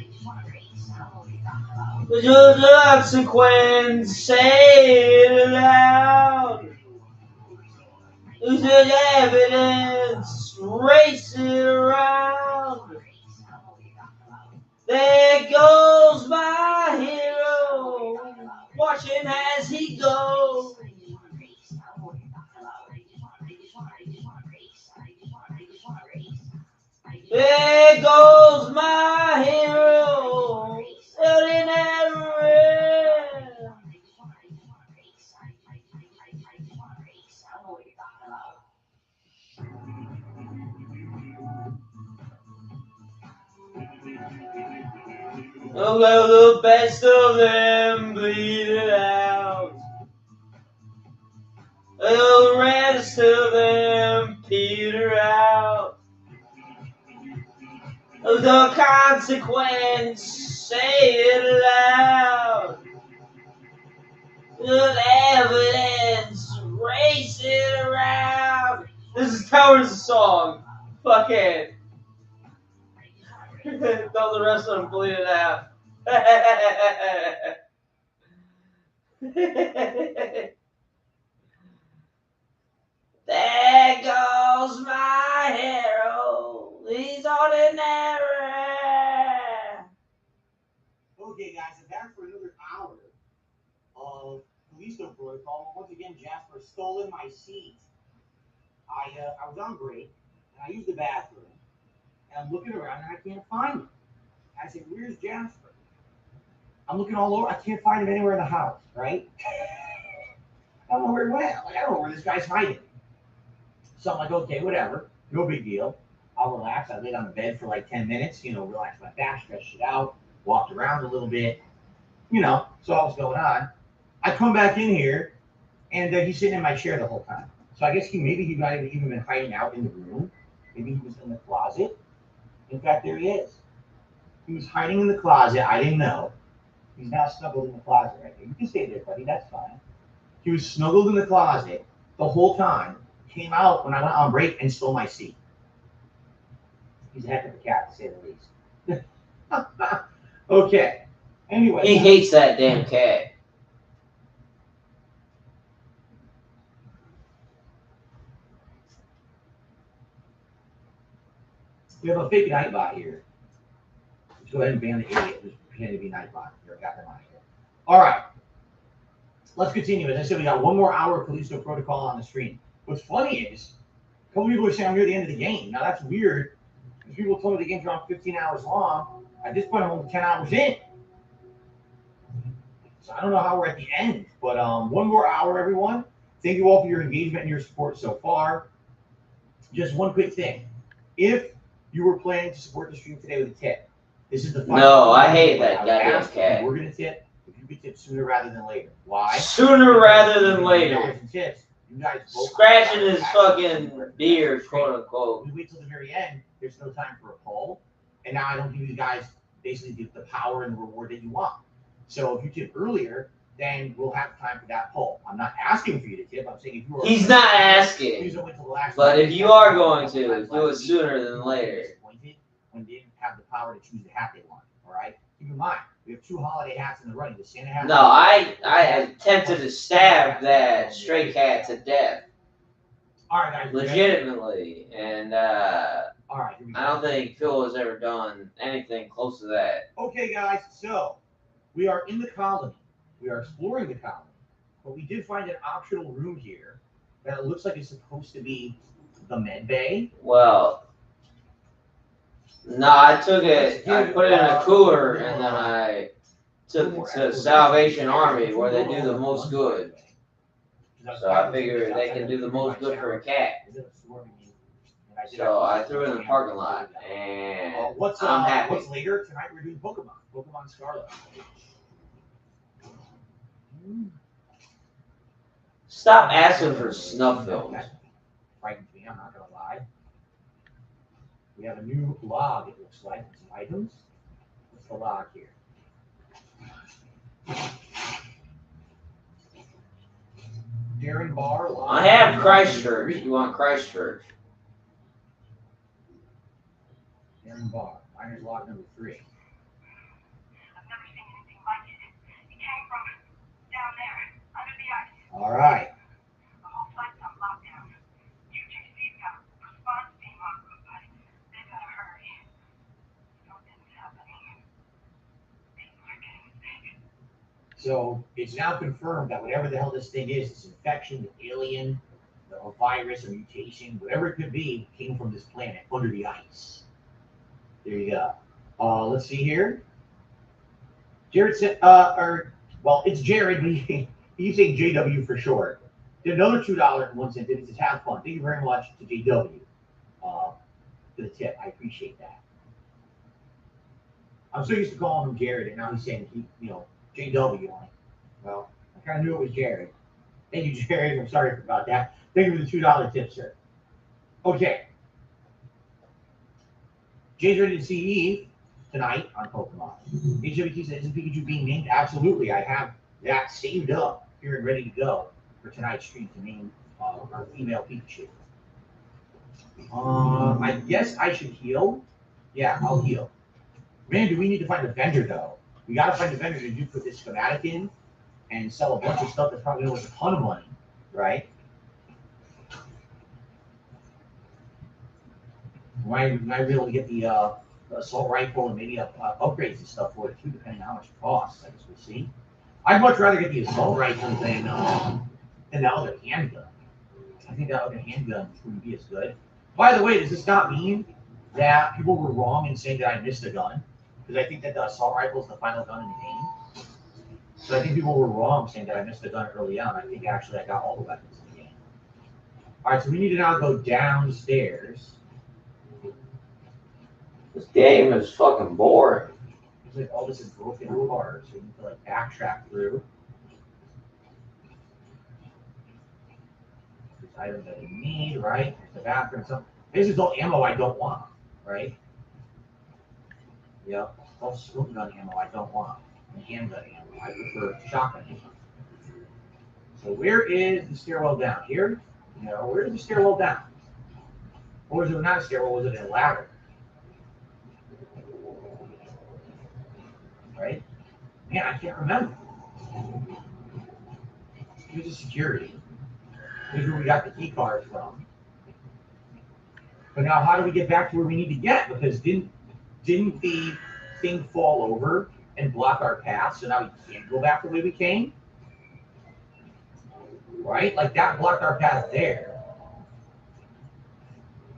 With your consequence, say it aloud. Use your evidence, race it around. There goes my hero, watch him as he goes. There goes my hero, ordinary. Oh, well, the best of them bleed it out. Oh, the rest of them peter out. Of the consequence, say it aloud. Good evidence, race it around. This is Towers' song. Fuck it. Don't the rest of them bleed it out. There goes my hero. He's ordinary. Okay, guys, I'm back for another hour of police protocol. Once again, Jasper stolen my seat. I was on break, and I used the bathroom, and I'm looking around, and I can't find him. I said, "Where's Jasper?" I'm looking all over. I can't find him anywhere in the house, right? I don't know where he went. Like, I don't know where this guy's hiding. So I'm like, okay, whatever. No big deal. I'll relax. I laid on the bed for like 10 minutes, relax my back, stretched it out, walked around a little bit, saw what's going on. I come back in here, and he's sitting in my chair the whole time. So I guess maybe he might have even been hiding out in the room. Maybe he was in the closet. In fact, there he is. He was hiding in the closet. I didn't know. He's now snuggled in the closet right there. You can stay there, buddy. That's fine. He was snuggled in the closet the whole time. Came out when I went on break and stole my seat. He's a heck of a cat, to say the least. Okay. Anyway. He hates that damn cat. We have a fake Nightbot here. Let's go ahead and ban the idiot who's pretending to be Nightbot. Here, I got them on here. All right. Let's continue. As I said, we got one more hour of Callisto Protocol on the stream. What's funny is, a couple people are saying I'm near the end of the game. Now, that's weird. Because people told me the game's around 15 hours long. At this point, I'm only 10 hours in. So I don't know how we're at the end, but one more hour, everyone. Thank you all for your engagement and your support so far. Just one quick thing. If you were planning to support the stream today with a tip, this is the final. No, I hate that I would goddamn ask cat. if you were going to tip, if you could tip sooner rather than later. Why? Sooner rather than later. And tips, you guys both Scratching his fucking beard, quote unquote. We wait till the very end. There's no time for a poll, and now I don't give you guys basically the power and the reward that you want. So if you tip earlier, then we'll have time for that poll. I'm not asking for you to tip. I'm saying if you are. He's not asking. Please don't wait till the last But minute. if you are going to, do it sooner than later. Disappointed when they didn't have the power to choose the hat they want. All right. Keep in mind, we have 2 holiday hats in the running. The Santa hat. No, I attempted to stab that stray cat to death. All right, guys. Legitimately, and all right. Here we go. I don't think Phil has ever done anything close to that. Okay, guys. So we are in the colony. We are exploring the colony, but we did find an optional room here that it looks like it's supposed to be the med bay. Well, no, I took it, I put it in a cooler, and then I took it to Salvation Army where they do the most good. So I figured they can do the most good for a cat. So I threw it in the parking lot, and I'm happy. What's later tonight? We're doing Pokemon Scarlet. Stop asking for snuff films. Frightens me, I'm not gonna lie. We have a new log, it looks like, with some items. What's the log here? Darren Bar log. I have Christchurch. You want Christchurch? Darren Bar. Miner's log number 3. All right. The whole flight's on lockdown. UJC's got a response team on route, but they better hurry. Something's happening. People are getting sick. So it's now confirmed that whatever the hell this thing is, this infection, the alien, a virus, a mutation, whatever it could be, came from this planet under the ice. There you go. Let's see here. Jared said, well, it's Jared, but he's saying JW for short. Did another $2.01 tip. It says have fun. Thank you very much to JW for the tip. I appreciate that. I'm so used to calling him Jared, and now he's saying JW on it. Well, I kind of knew it was Jared. Thank you, Jared. I'm sorry about that. Thank you for the $2 tip, sir. Okay. Jay's ready to see Eve tonight on Pokemon. HWT says, isn't Pikachu being named? Absolutely. I have that saved up here and ready to go for tonight's stream to name our female Pikachu. I guess I should heal. Yeah, I'll heal. Man, do we need to find a vendor, though? We got to find a vendor to put this schematic in and sell a bunch of stuff that's probably worth a ton of money, right? Might be able to get the assault rifle and maybe upgrades and stuff for it too, depending on how much it costs. I guess we'll see. I'd much rather get the assault rifle than the other handgun. I think that other handgun wouldn't be as good. By the way, does this not mean that people were wrong in saying that I missed a gun? Because I think that the assault rifle is the final gun in the game. So I think people were wrong saying that I missed a gun early on. I think actually I got all the weapons in the game. All right, so we need to now go downstairs. This game is fucking boring. It's like all this is broken apart, so you need to like backtrack through. These items that you need, right? There's the bathroom, some. This is all ammo I don't want, right? Yep, all smoke gun ammo I don't want. And handgun ammo. I prefer shotgun ammo. So where is the stairwell down? Here? No, where is the stairwell down? Or was it not a stairwell? Was it a ladder? Right? Man, I can't remember. Here's the security. Here's where we got the key card from. But now how do we get back to where we need to get? Because didn't the thing fall over and block our path, so now we can't go back the way we came? Right? Like that blocked our path there.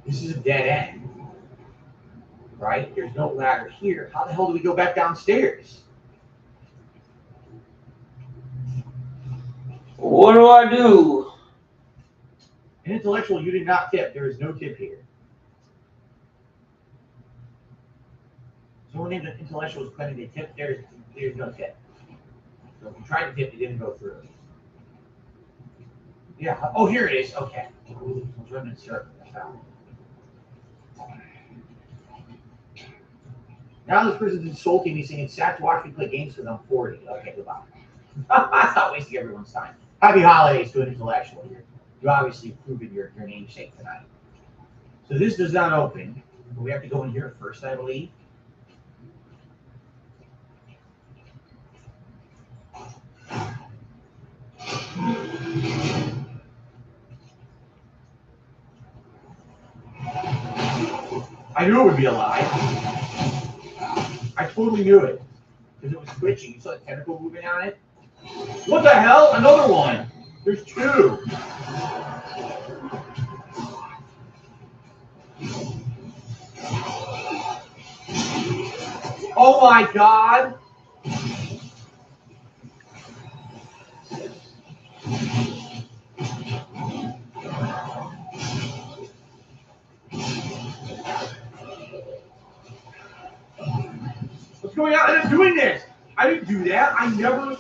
This is a dead end. Right? There's no ladder here. How the hell do we go back downstairs? What do I do? An intellectual, you did not tip. There is no tip here. Someone named an intellectual is claiming they tipped. There's no tip. So if you tried to tip, it didn't go through. Yeah. Oh, here it is. Okay. I was running in circles. I found it. Now this person's insulting me, saying it's sad to watch me play games because I'm 40. Okay, goodbye. That's not wasting everyone's time. Happy holidays to an intellectual here. You obviously proven your namesake tonight. So this does not open. We have to go in here first, I believe. I knew it would be a lie. I totally knew it. Because it was twitching. You saw the tentacle moving on it? What the hell? Another one. There's two. Oh my god. What's going on? I'm doing this. I didn't do that. I literally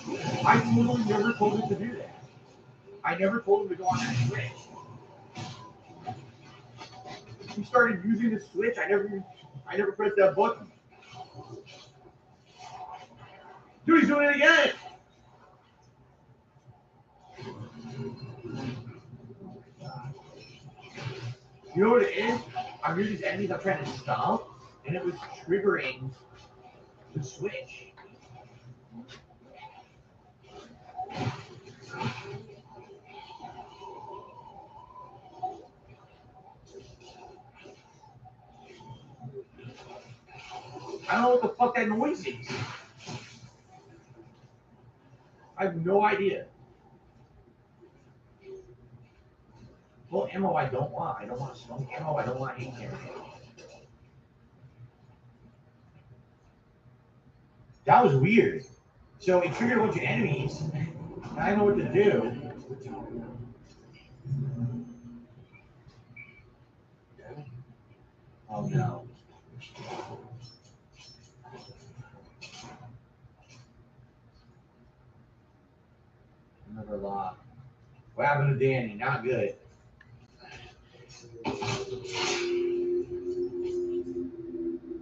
never told him to do that. I never told him to go on that switch. He started using the switch. I never pressed that button. Dude, he's doing it again. You know what it is? I'm using these enemies I'm trying to stop, and it was triggering the switch. I don't know what the fuck that noise is. I have no idea. Well, ammo I don't want. I don't want smoke ammo. I don't want ink ammo. That was weird. So it triggered a bunch of enemies. And I know what to do. Oh no. Another lock. What happened to Danny? Not good.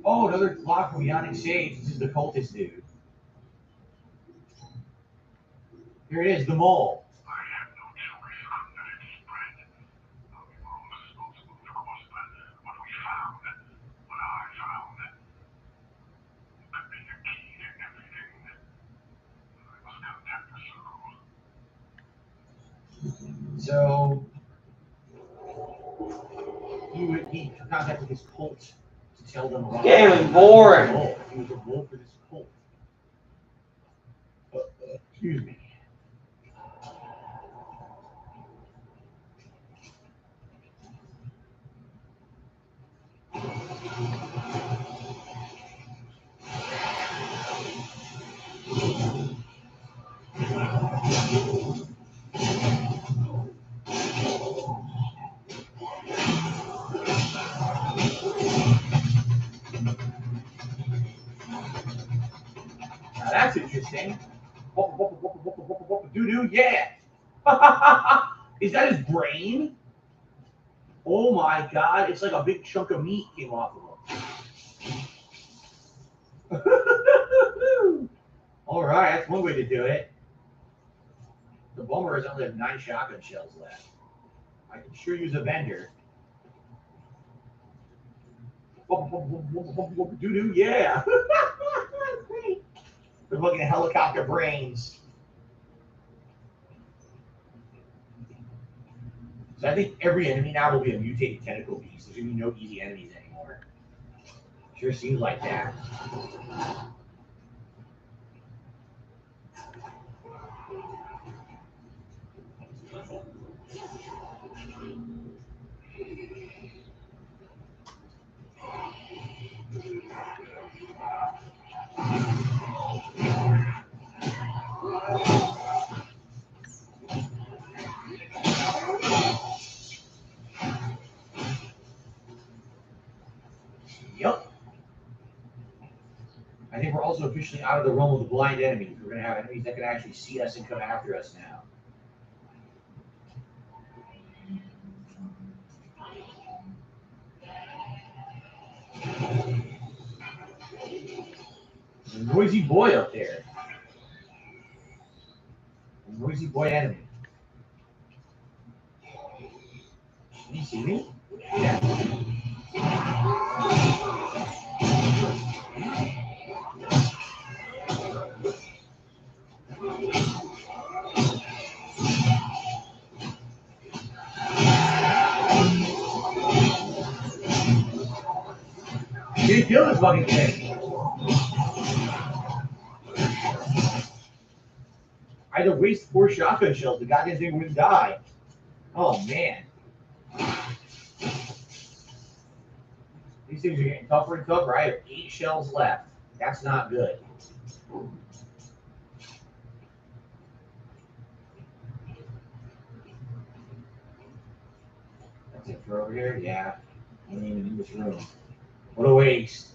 Oh, another lock from Yannick Sage. This is the cultist dude. Here it is, the mole. I have no choice under its spread. I'll be more responsible, of course, but what we found, what I found, could be the key to everything. I must contact the school. So he contacted his cult to tell them about Game is boring. He was a role for this cult. Excuse me. Now that's interesting. Doo-doo, yeah. Is that his brain? Oh my god, it's like a big chunk of meat came off of him. All right, that's one way to do it. The bummer is I only have 9 shotgun shells left. I can sure use a vendor. Doo-doo, yeah. They're looking at helicopter brains. So I think every enemy now will be a mutated tentacle beast. There's going to be no easy enemies anymore. Sure seems like that. also officially out of the realm of the blind enemies. We're going to have enemies that can actually see us and come after us now. There's a noisy boy up there. A noisy boy enemy. Can you see me? Yeah. Didn't kill this fucking thing. I had to waste 4 shotgun shells. The goddamn thing wouldn't die. Oh man. These things are getting tougher and tougher. I have 8 shells left. That's not good. That's it for over here? Yeah. I ain't even in this room. What a waste.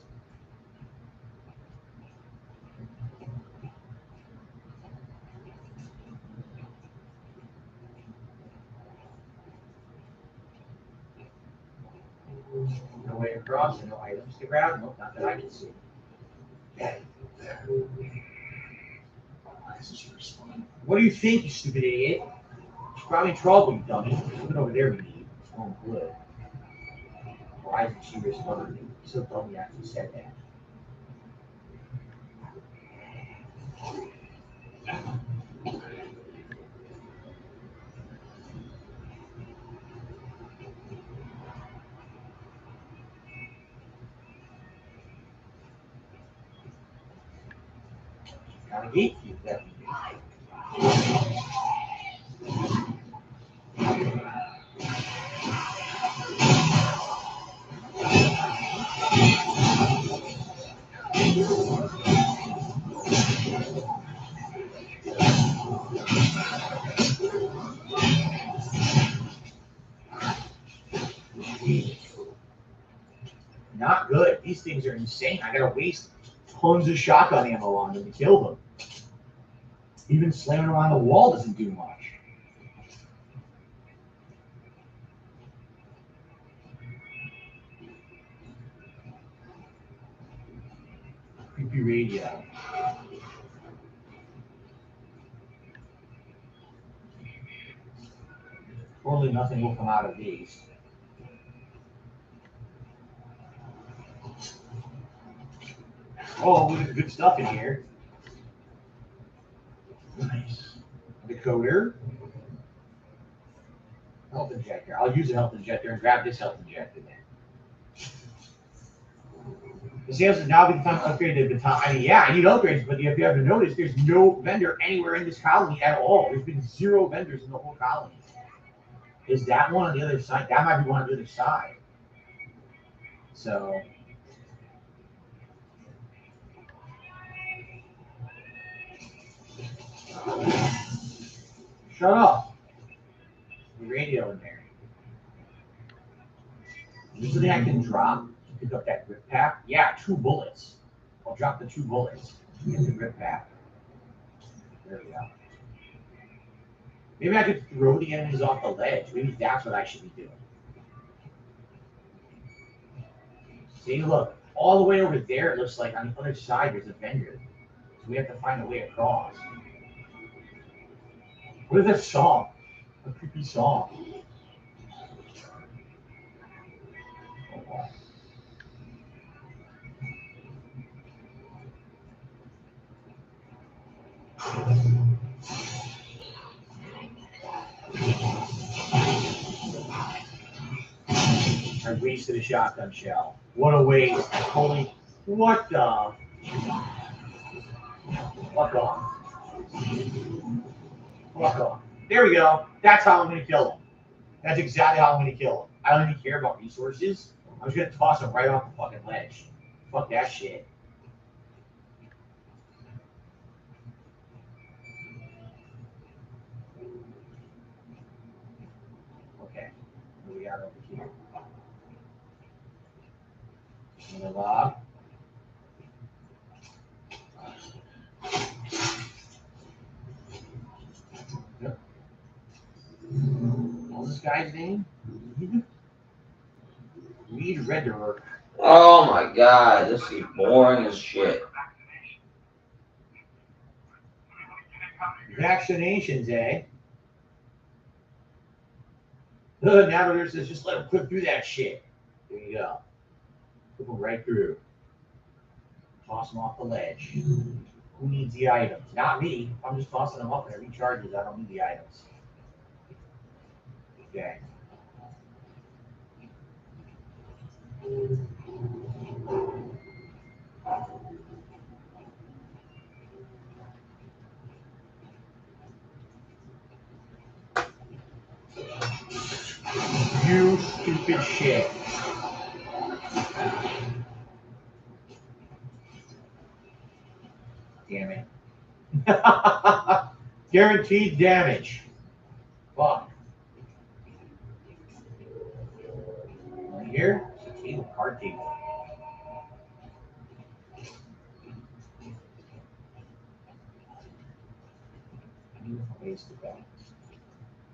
No way across and no items to grab? Nope, not that I can see. What do you think, you stupid idiot? She's probably in trouble, you dummy. Look over there we need. Oh, good. Why isn't she responding? So dumb you actually said that. Gotta gatekeep that. Not good. These things are insane. I gotta waste tons of shotgun ammo on them to kill them. Even slamming them on the wall doesn't do much. Creepy radio. Probably nothing will come out of these. Oh, look at the good stuff in here. Nice. Decoder. Health injector. I'll use a health injector and grab this health injector then. The sales is now become upgraded the time. I mean, yeah, I need upgrades, but if you haven't noticed, there's no vendor anywhere in this colony at all. There's been 0 vendors in the whole colony. Is that one on the other side? That might be one on the other side. So. Shut up. The radio in there. Usually I can drop to pick up that grip pack. Yeah, 2 bullets. I'll drop the 2 bullets to get the grip pack. There we go. Maybe I could throw the enemies off the ledge. Maybe that's what I should be doing. See, look, all the way over there, it looks like on the other side there's a vendor. So we have to find a way across. What is that song? A creepy song. Oh, wow. I wasted a shotgun shell. What a waste. Holy, what the? Fuck off. Fuck off. There we go. That's how I'm going to kill him. That's exactly how I'm going to kill him. I don't even care about resources. I'm just going to toss him right off the fucking ledge. Fuck that shit. Okay. What do we got over here? Another log. guy's name? Reed Redder. Oh my god, this is boring as shit. Vaccinations, eh? The navigator says just let him clip through that shit. There you go. Clip him right through. Toss him off the ledge. Who needs the items? Not me. I'm just tossing them up and it recharges. I don't need the items. Okay. You stupid shit. Damn it. Guaranteed damage. Fuck. Right here? It's a table, card table. Waste of that.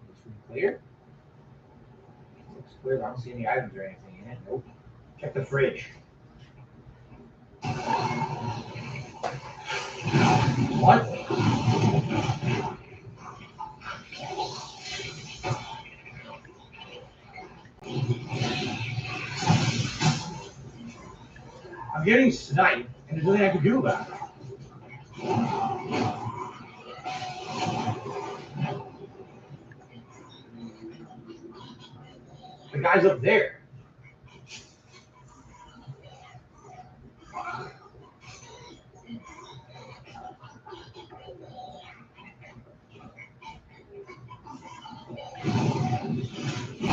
Looks clear? Looks clear. I don't see any items or anything in it. Nope. Check the fridge. What? I'm getting sniped, and there's nothing I can do about it. The guy's up there.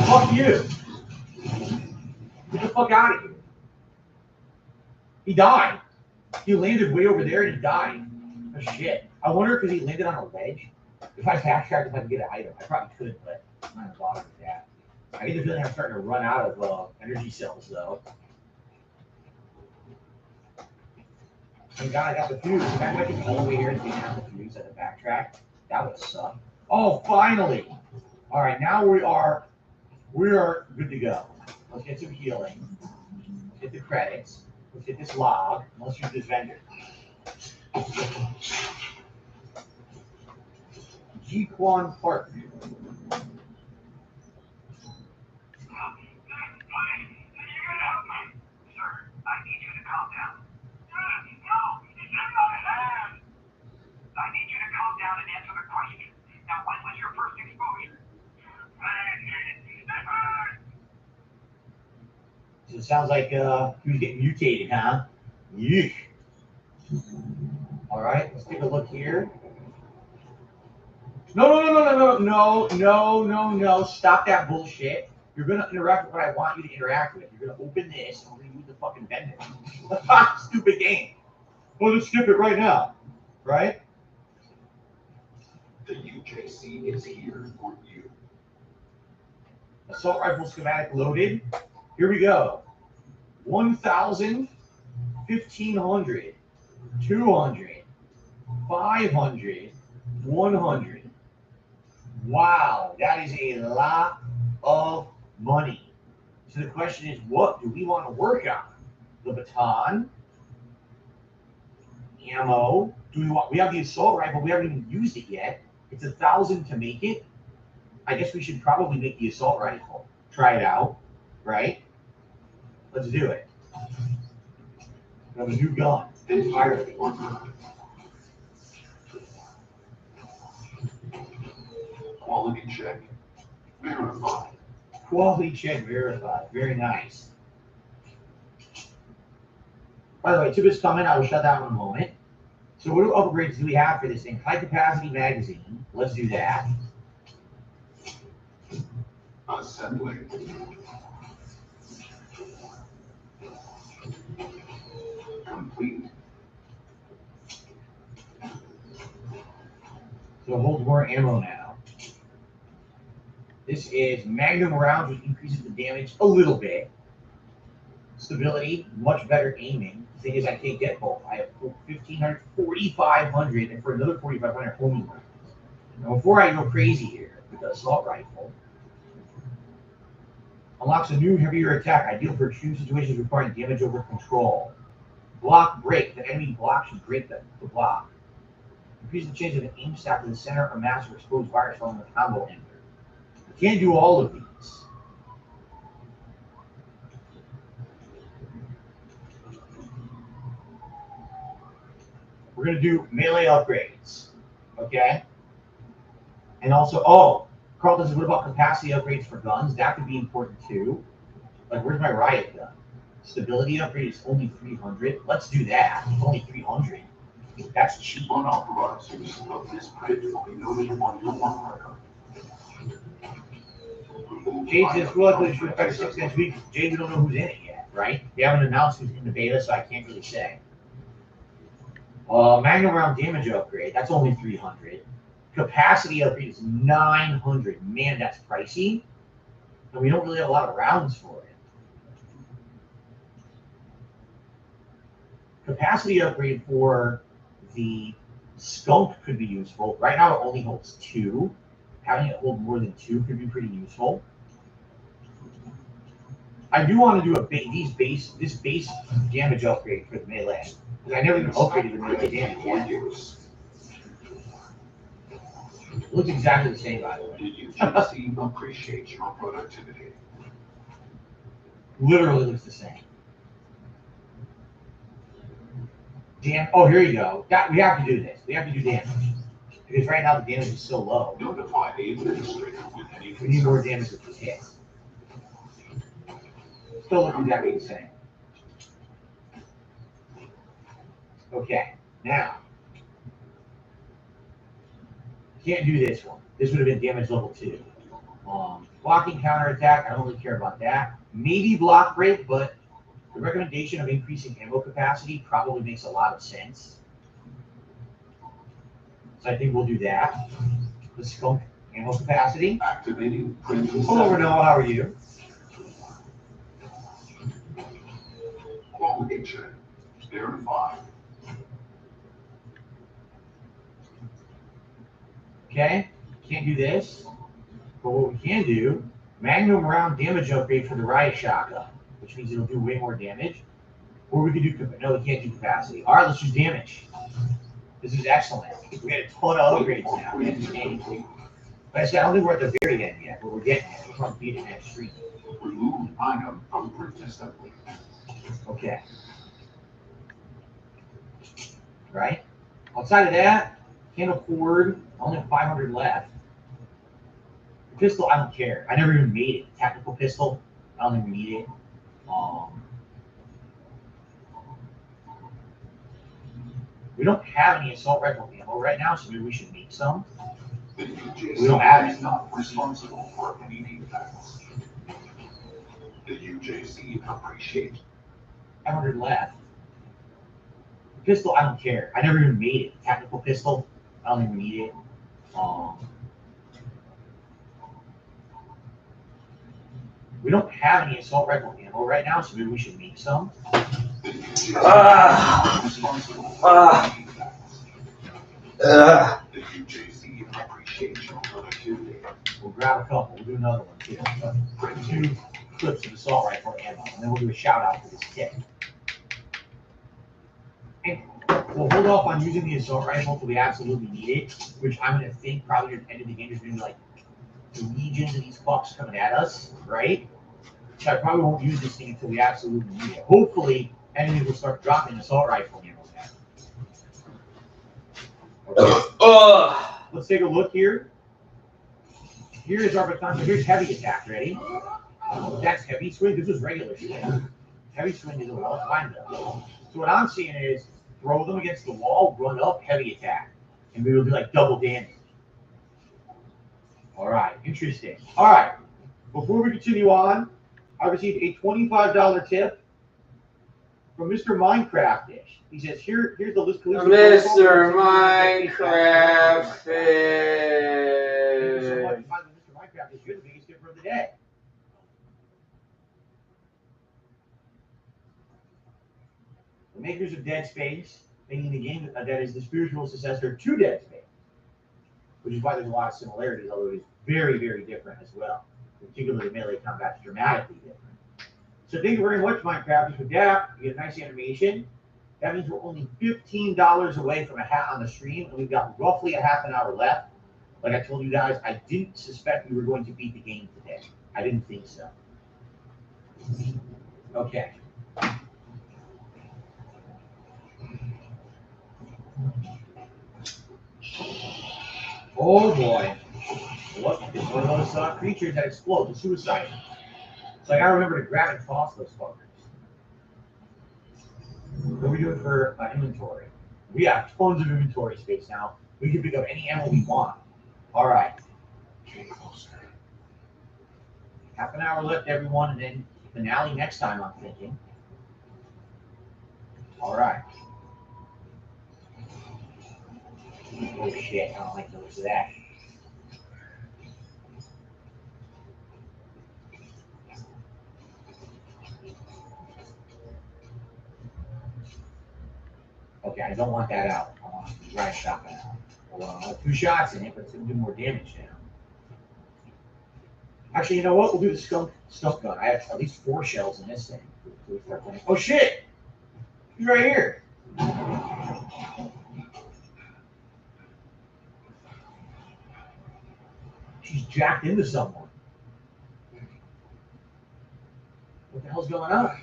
Fuck you. Get the fuck out of here. He died. He landed way over there and he died. Oh shit. I wonder because he landed on a ledge. If I backtracked, if I could get an item, I probably could, but I'm not gonna bother with that. I get the feeling I'm starting to run out of energy cells though. Thank God I got the fuse. Imagine if I could all the way here and didn't have the fuse at the backtrack. That would suck. Oh, finally. All right, now we are good to go. Let's get some healing. Let's get the credits. Let's get this log. And let's use this vendor. G-Quan Park. So it sounds like he was getting mutated, huh? Yeesh. All right, let's take a look here. No. Stop that bullshit. You're going to interact with what I want you to interact with. You're going to open this and we're going to use the fucking vendor. Stupid game. Well, let's skip it right now. Right? The UJC is here for you. Assault rifle schematic loaded. Here we go. 1,000, 1,500, 200, 500, 100. Wow, that is a lot of money. So the question is, what do we want to work on? The baton, ammo. Do we want? We have the assault rifle. We haven't even used it yet. It's 1,000 to make it. I guess we should probably make the assault rifle. Try it out, right? Let's do it. We have a new gun entirely. Quality check verified. Quality check verified. Very nice. By the way, to this comment, I will shut down in a moment. So what upgrades do we have for this thing? High capacity magazine. Let's do that. Assembly. Complete. So it holds more ammo now. This is magnum rounds, which increases the damage a little bit. Stability, much better aiming. The thing is, I can't get both. I have 1,500, 4,500, and for another 4,500 homing rounds. Now, before I go crazy here with the assault rifle, Unlocks a new heavier attack, ideal for extreme situations requiring damage over control. Block break. The enemy block should break the block. Increase the chance of an aim stack to the center or mass or exposed virus following the combo ender. You can't do all of these. We're going to do melee upgrades. Okay? And also, Carlton says, what about capacity upgrades for guns? That could be important too. Like, where's my riot gun? Stability upgrade is only 300. Let's do that. It's only 300. That's cheap. Unauthorized use of this page will be noted on your marker. Jade says, we're likely to shoot by 6 next week. Jade, we don't know who's in it yet, right? They haven't announced who's in the beta, so I can't really say. Magnum round damage upgrade, that's only 300. Capacity upgrade is 900. Man, that's pricey. And we don't really have a lot of rounds for it. Capacity upgrade for the skunk could be useful. Right now it only holds 2. Having it hold more than 2 could be pretty useful. I do want to do this base damage upgrade for the melee. Because I never even upgraded the melee damage yet. It looks exactly the same, by the way. Did you just appreciate your productivity? Literally looks the same. Here you go. We have to do this. We have to do damage. Because right now the damage is so low. Notify the administrator with any We need more damage with this hit. Still looks exactly the same. Okay, now. Can't do this one. This would have been damage level 2. Blocking counterattack, I don't really care about that. Maybe block break, but the recommendation of increasing ammo capacity probably makes a lot of sense. So I think we'll do that. The skunk ammo capacity. Activating printing. Hello, Renell, how are you? Quality check. Verify. Okay, can't do this. But what we can do, Magnum round damage upgrade for the riot shotgun, which means it'll do way more damage. Or we could do, no, we can't do capacity. All right, let's do damage. This is excellent. We got a ton of upgrades now. But I said, I don't think we're at the very end yet, but we're getting it. We're trying to beat it next stream. Remove item from print assembly. Okay. Right? Outside of that, can't afford, I only have 500 left. The pistol, I don't care. I never even made it. Tactical pistol, I don't even need it. We don't have any assault rifle ammo right now, so maybe we should make some. We don't have it. Is not responsible for any defects. The UJC appreciate. 500 left. The pistol, I don't care. I never even made it. Tactical pistol, I don't even need it. We don't have any assault rifle ammo right now, so maybe we should make some. The UJC appreciates your productivity. We'll grab a couple. We'll do another one too. 2 clips of assault rifle ammo, and then we'll do a shout out for this kit. And we'll hold off on using the assault rifle until we absolutely need it, which I'm going to think probably at the end of the game there's going to be like legions of these fucks coming at us, right? So I probably won't use this thing until we absolutely need it. Hopefully, enemies will start dropping assault rifle ammo now. Okay. Let's take a look here. Here is our baton. Here's heavy attack. Ready? That's heavy swing. This is regular swing. Heavy swing is a lot of time though. So what I'm seeing is throw them against the wall, run up, heavy attack, and we will do like double damage. All right, interesting. All right, before we continue on, I received a $25 tip from Mr. Minecraftish. He says, here's the list. Mr. Minecraft Fish. Mr. Minecraftish, you're the biggest tipper of the day. The makers of Dead Space, making the game that is the spiritual successor to Dead Space, which is why there's a lot of similarities, although it's very, very different as well. particularly melee combat, is dramatically different. So thank you very much, Minecrafters, for that. You get a nice animation. That means we're only $15 away from a hat on the stream, and we've got roughly a half an hour left. Like I told you guys, I didn't suspect we were going to beat the game today. I didn't think so. Okay. Oh boy. What is one of those creatures that explode, the suicide. So I gotta remember to grab and toss those fuckers. What are we doing for inventory? We have tons of inventory space now. We can pick up any ammo we want. Alright. Half an hour left, everyone, and then finale next time, I'm thinking. Alright. Oh shit, I don't like the looks of that. Okay, I don't want that out. I want to dry shotgun out. Well, 2 shots in it, but it's going to do more damage now. Actually, you know what? We'll do the skunk gun. I have at least 4 shells in this thing. Oh shit! He's right here. She's jacked into someone. What the hell's going on?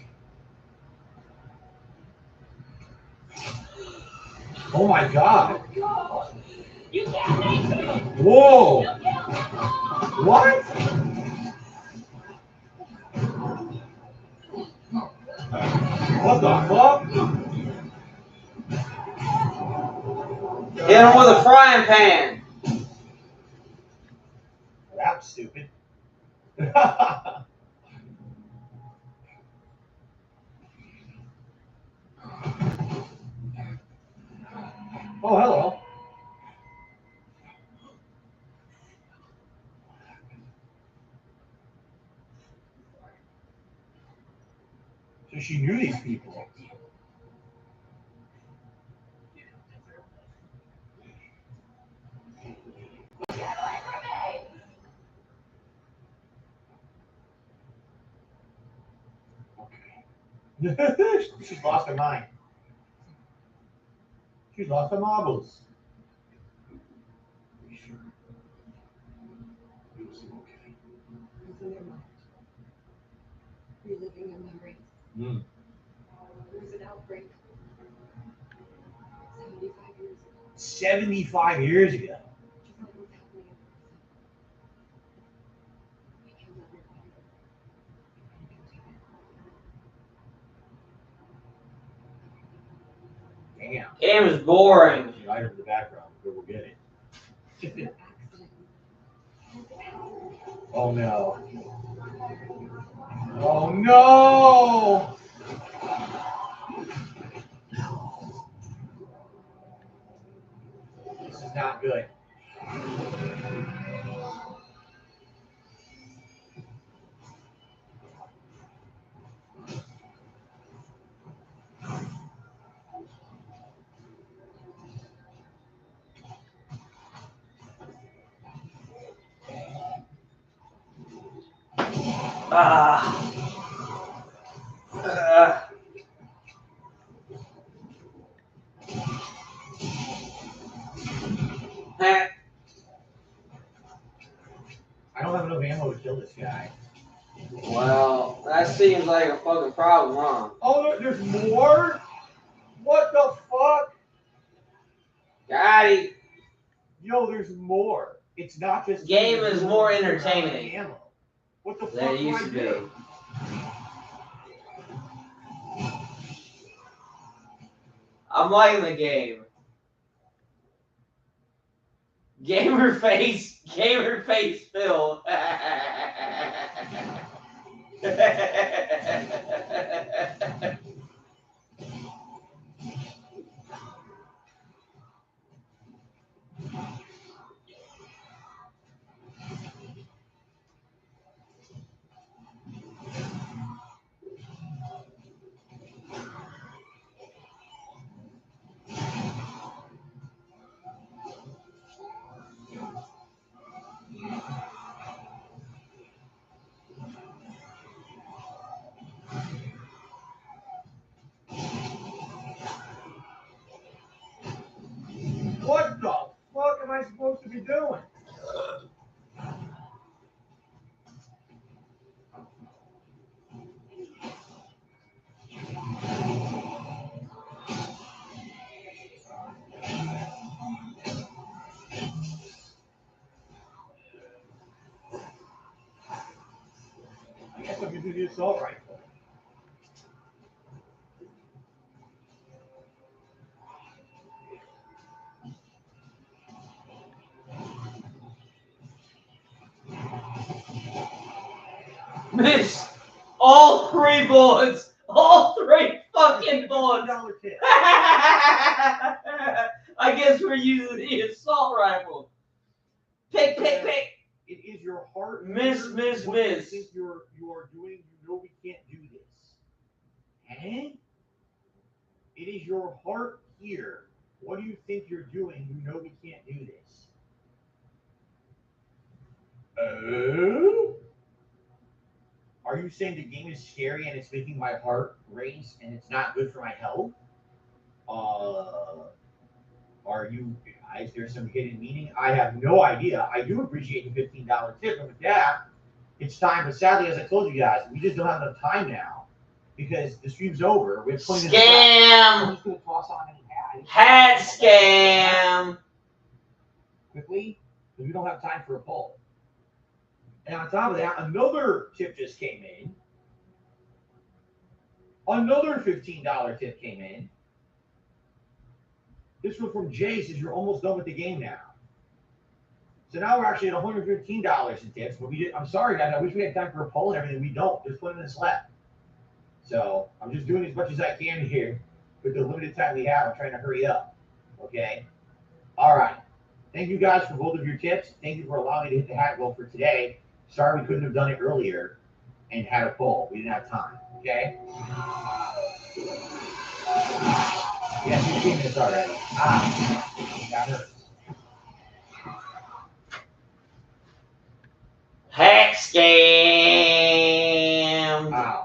Oh my god. Whoa. What? What the fuck? Hit him with a frying pan. That was stupid. Oh, hello. So she knew these people. She's lost her mind. She's lost her marbles. Reliving a memory. Mm. There was an outbreak 75 years ago. 75 years ago. Just like what's happening in Brazil. We killed everybody. Damn. Game is boring. The item in the background, but we'll get it. Oh no. Oh no! This is not good. I don't have enough ammo to kill this guy. Well, that seems like a fucking problem, huh? Oh, there's more? What the fuck? Got it. Yo, there's more. It's not just Game is more entertaining ammo. What the than fuck it used to be. I'm liking the game. Gamer face Phil. Yes, I'm using the assault rifle. Miss all 3 bullets. All 3 fucking bullets. $15 tip. I guess we're using the assault rifle. Pick. It is your heart. Miss. What do you think you are doing? You know we can't do this. Eh? It is your heart here. What do you think you're doing? You know we can't do this. Oh? Are you saying the game is scary and it's making my heart race and it's not good for my health? Is there some hidden meaning? I have no idea. I do appreciate the $15 tip, and with that, it's time. But sadly, as I told you guys, we just don't have enough time now because the stream's over. We have 20 minutes left. I'm just going to toss on any Hat scam. quickly because we don't have time for a poll. And on top of that, another tip just came in. Another $15 tip came in. This one from Jay says you're almost done with the game now. So now we're actually at $115 in tips. But I'm sorry, guys. I wish we had time for a poll and everything. We don't. There's 20 minutes left. So I'm just doing as much as I can here with the limited time we have. I'm trying to hurry up. Okay. All right. Thank you guys for both of your tips. Thank you for allowing me to hit the hat goal for today. Sorry we couldn't have done it earlier and had a poll. We didn't have time. Okay. Yeah, 15 minutes already. That hurts. Hat scam. Ow.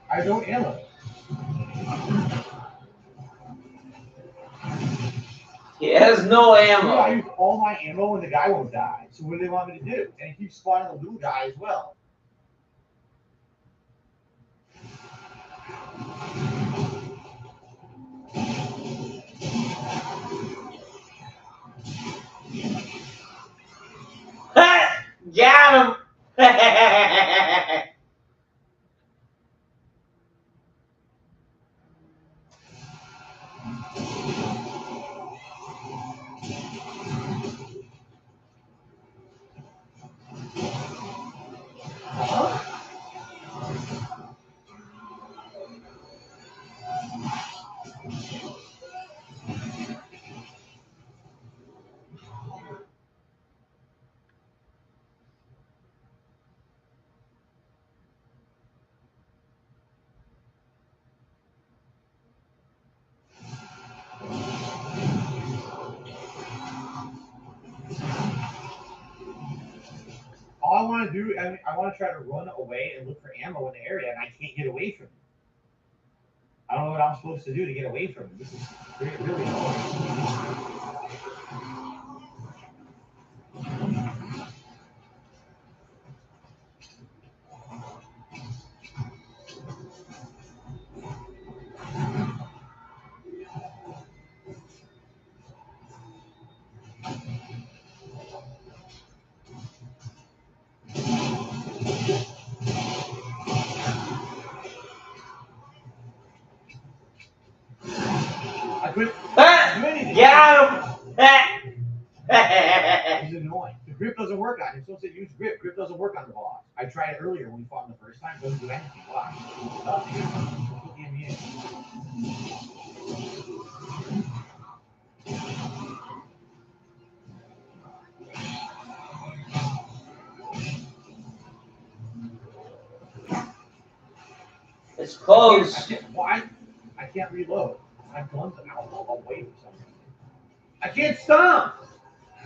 I don't ammo. He has no Yeah, I ammo. used all my ammo and the guy won't die. So what do they want me to do? And he keeps spawning the little guy as well. Got him. want to do, I want to try to run away and look for ammo in the area, and I can't get away from him. I don't know what I'm supposed to do to get away from him. This is really annoying. I couldn't do anything. Get him! He's annoying. The grip doesn't work on him. It's supposed to use grip. Grip doesn't work on the boss. I tried it earlier when we fought him the first time. It doesn't do anything. Watch. Put the ammunition. It's close. Why? I can't reload. My gun's out away for some reason. I can't stomp.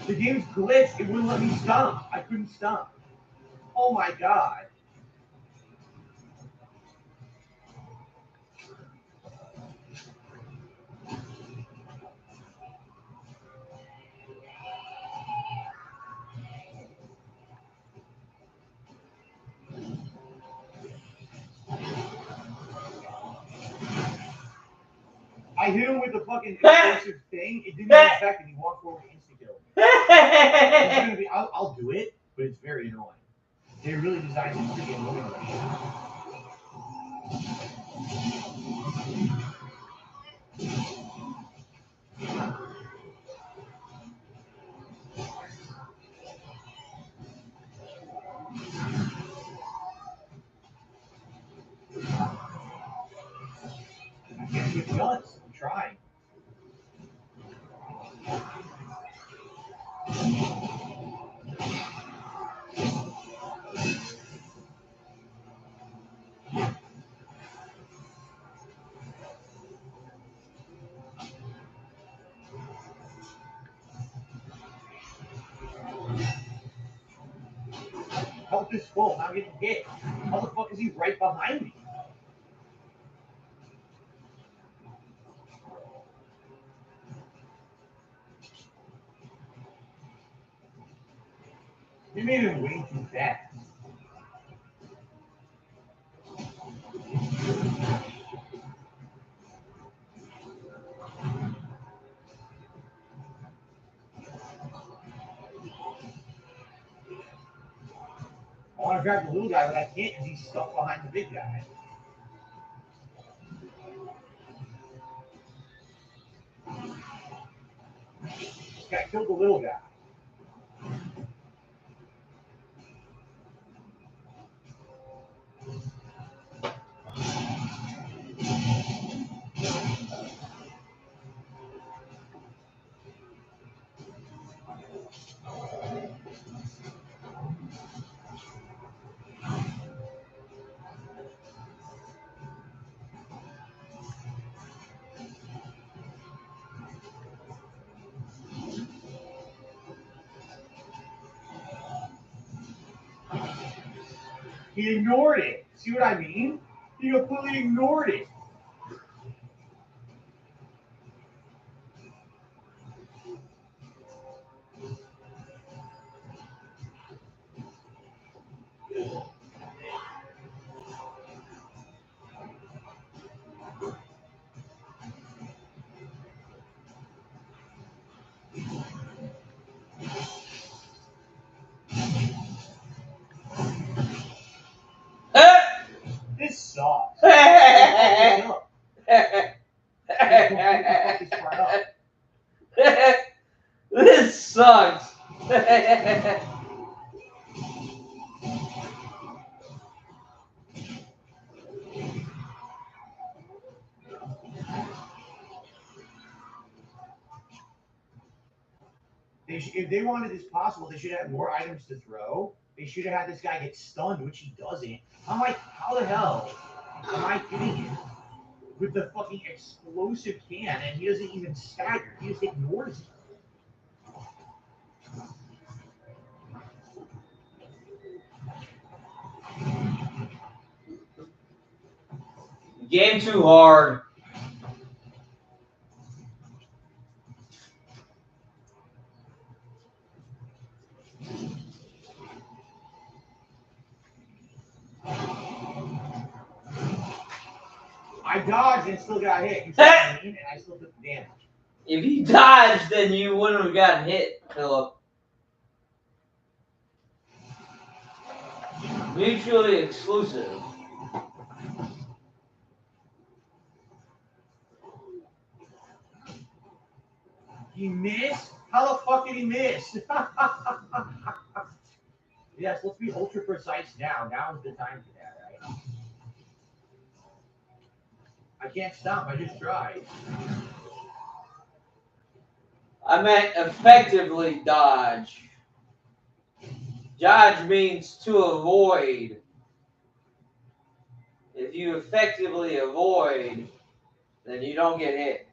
The game's glitched. It wouldn't let me stomp. I couldn't stomp. Oh my god. I hit him with the fucking explosive thing. It didn't affect him. He walked forward and insta-killed me. I'll do it, but it's very annoying. They really designed it pretty annoying right now. I can't switch guns. I'm trying. Help is full. Now I'm getting hit. How the fuck is he right behind me? You made him way too fast. I want to grab the little guy, but I can't because he's stuck behind the big guy. This guy killed the little guy. He ignored it. See what I mean? He completely ignored it. This sucks. This sucks. If they wanted this possible, they should have more items to throw. They should have had this guy get stunned, which he doesn't. I'm like, how the hell am I hitting him with the fucking explosive can and he doesn't even stagger? He just ignores it. Game too hard. I dodged and still got hit. You said I mean, and I still took the damage. If you dodged, then you wouldn't have gotten hit, Philip. Mutually exclusive. He missed? How the fuck did he miss? Yes, let's be ultra precise now. Now's the time for that, right? I can't stop. I just tried. I meant effectively dodge. Dodge means to avoid. If you effectively avoid, then you don't get hit.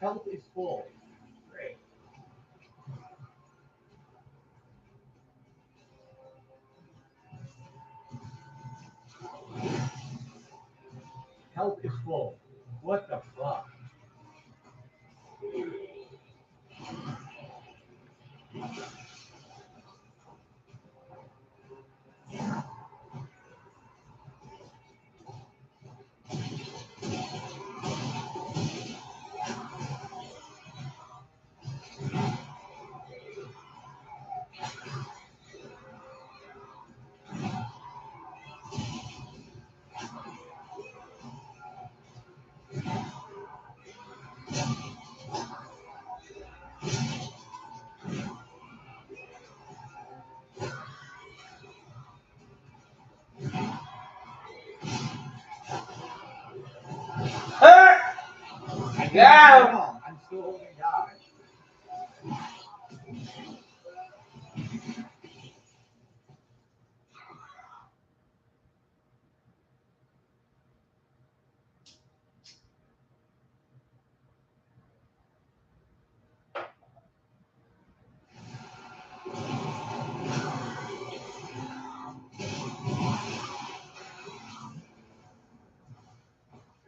Health is full. Great. Health is full. What the fuck? I Got him. I'm still holding dodge.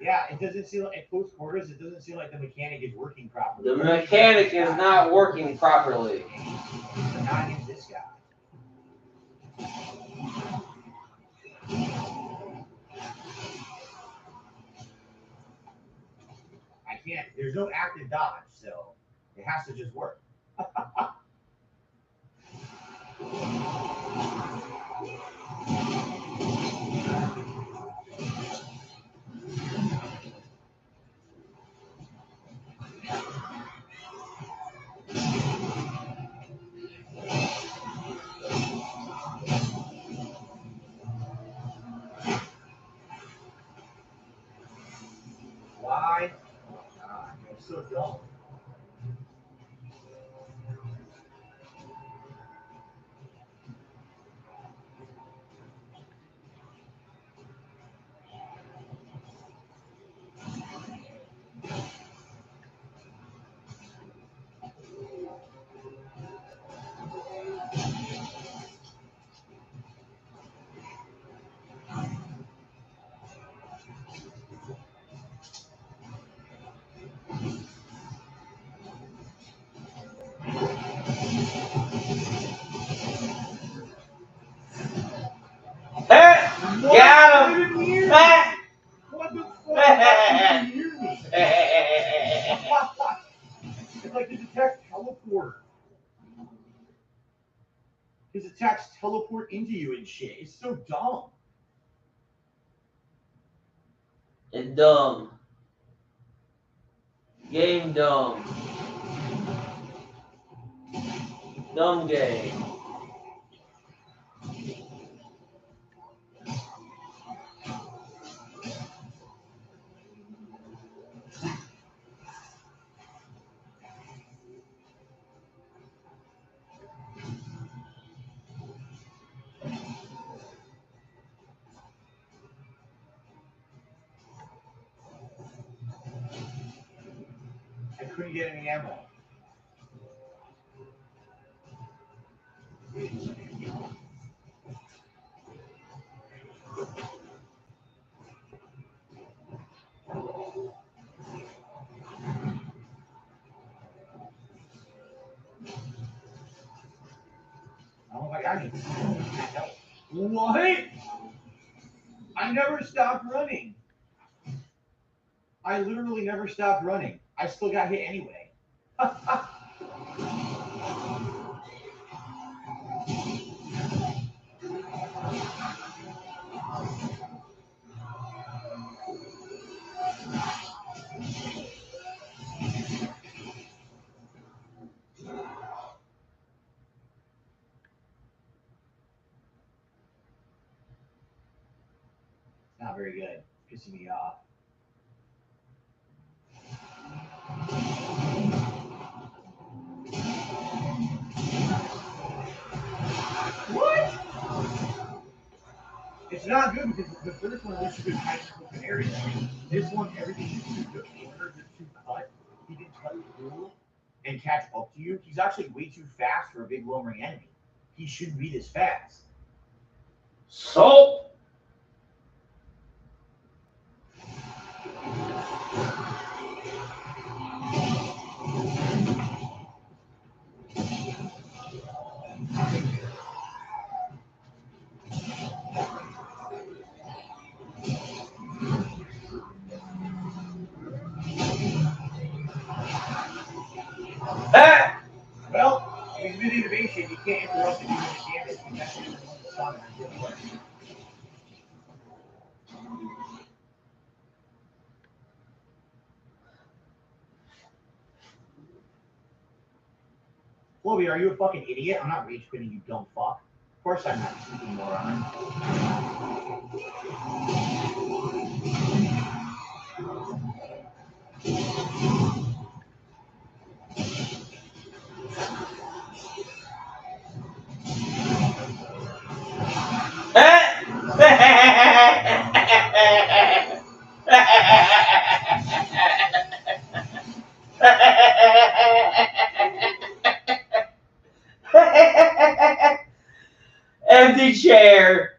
Yeah, it doesn't seem like at close quarters. It doesn't seem like the mechanic is working properly. The mechanic is not working properly. But not against this guy. I can't. There's no active dodge, so it has to just work. Why? Oh God, you're so dumb. Got him. What the fuck? It's like his attack teleporter. His attacks teleport into you and shit. It's so dumb. It's dumb. Game dumb. Dumb game. couldn't get any ammo. I don't know if I got anything. What? I never stopped running. I literally never stopped running. I still got hit anyway. Not very good. Pissing me off. What? It's not good because the first one was good kind of open area. This one, everything is too good. Corners are too cut. He can cut through and catch up to you. He's actually way too fast for a big lowering enemy. He shouldn't be this fast. So. Well, if he's mid innovation, you can't interrupt the damage. You have to do one stun or real quick. Chloe, are you a fucking idiot? I'm not rage quitting, you dumb fuck. Of course I'm not stupid moron. Empty chair.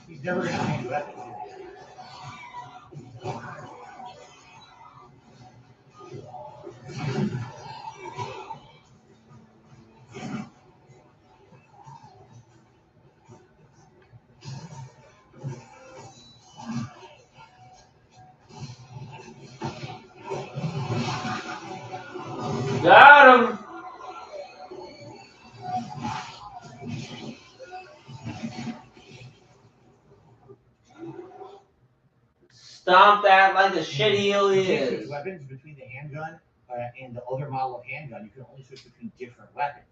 He's never gonna change weapons. Got him. Stomp that like the shit heel You can't switch is. weapons between the handgun and the other model of handgun. You can only switch between different weapons.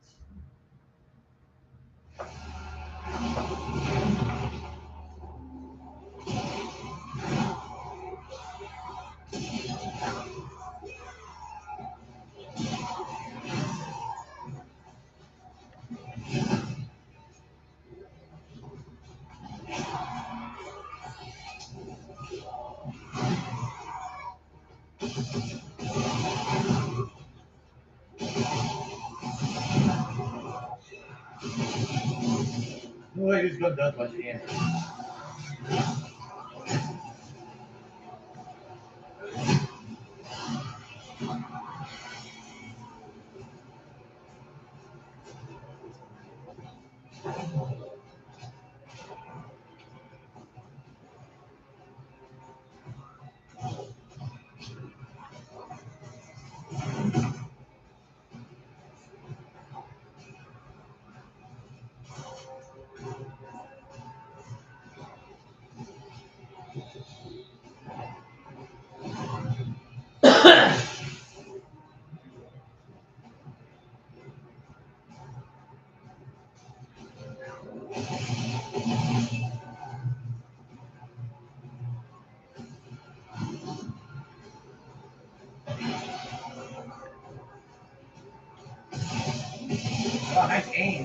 Well, I just got done by the end.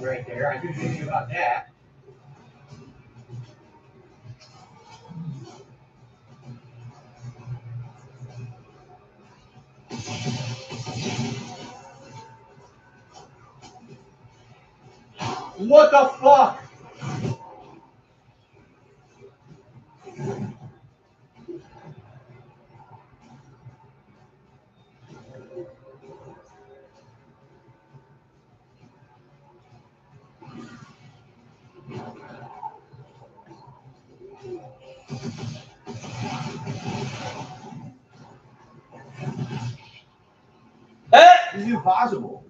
right there. I couldn't do anything about that. What the fuck? This is impossible.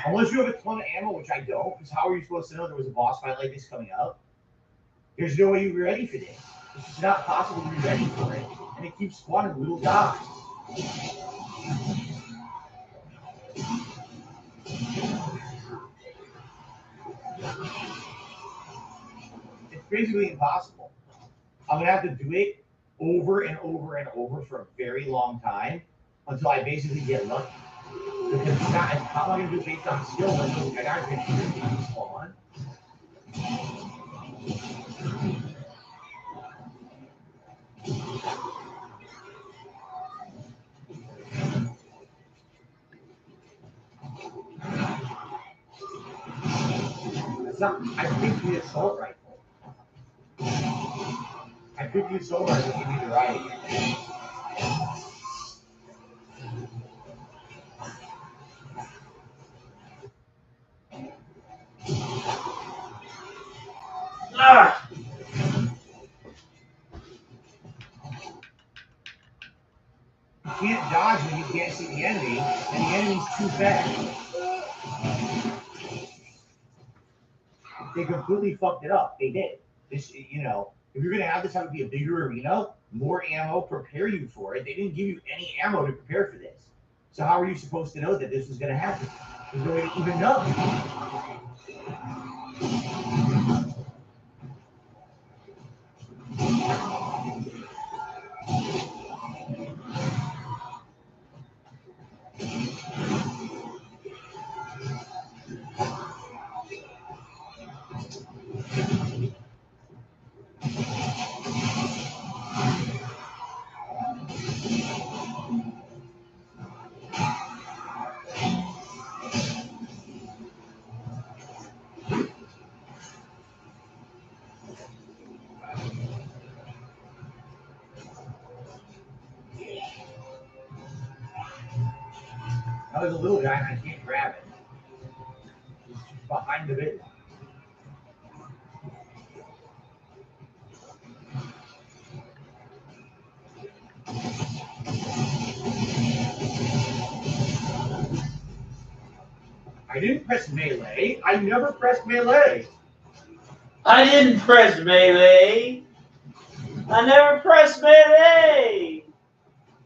Unless you have a ton of ammo, which I don't, because how are you supposed to know there was a boss fight like this coming up? There's no way you were ready for this. It's just not possible to be ready for it. And it keeps spawning little guys. It's basically impossible. I'm going to have to do it over and over and over for a very long time until I basically get lucky. Because it's not, how am I going to do it based on skill when those guys are going to spawn? It's not, I picked the assault rifle. I picked the assault rifle to be the right. You can't dodge when you can't see the enemy, and the enemy's too fast. They completely fucked it up. They did. This, you know, if you're gonna have this have to be a bigger arena, more ammo, prepare you for it. They didn't give you any ammo to prepare for this. So how are you supposed to know that this was gonna happen? There's no way to even know. Now there's a little guy and I can't grab it. He's behind the bit. I didn't press melee. I never pressed melee. I didn't press melee. I never pressed melee.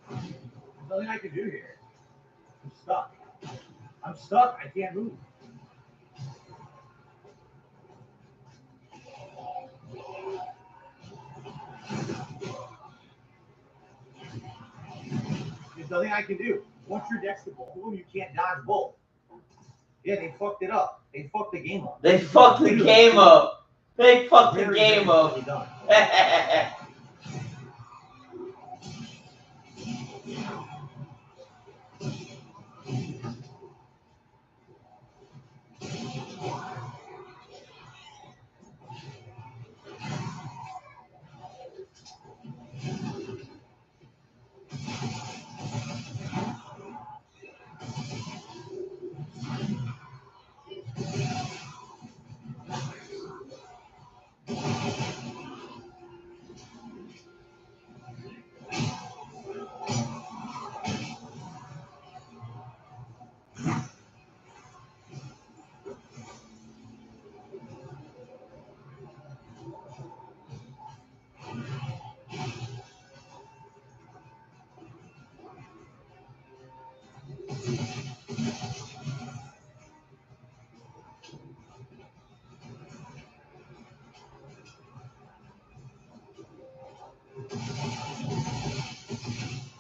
There's nothing I can do here. I'm stuck. I'm stuck. I can't move. There's nothing I can do. Once you're next to both of them, you can't dodge both. Yeah, they fucked it up. They fucked the game up. They fucked the game up. They fucked the game up.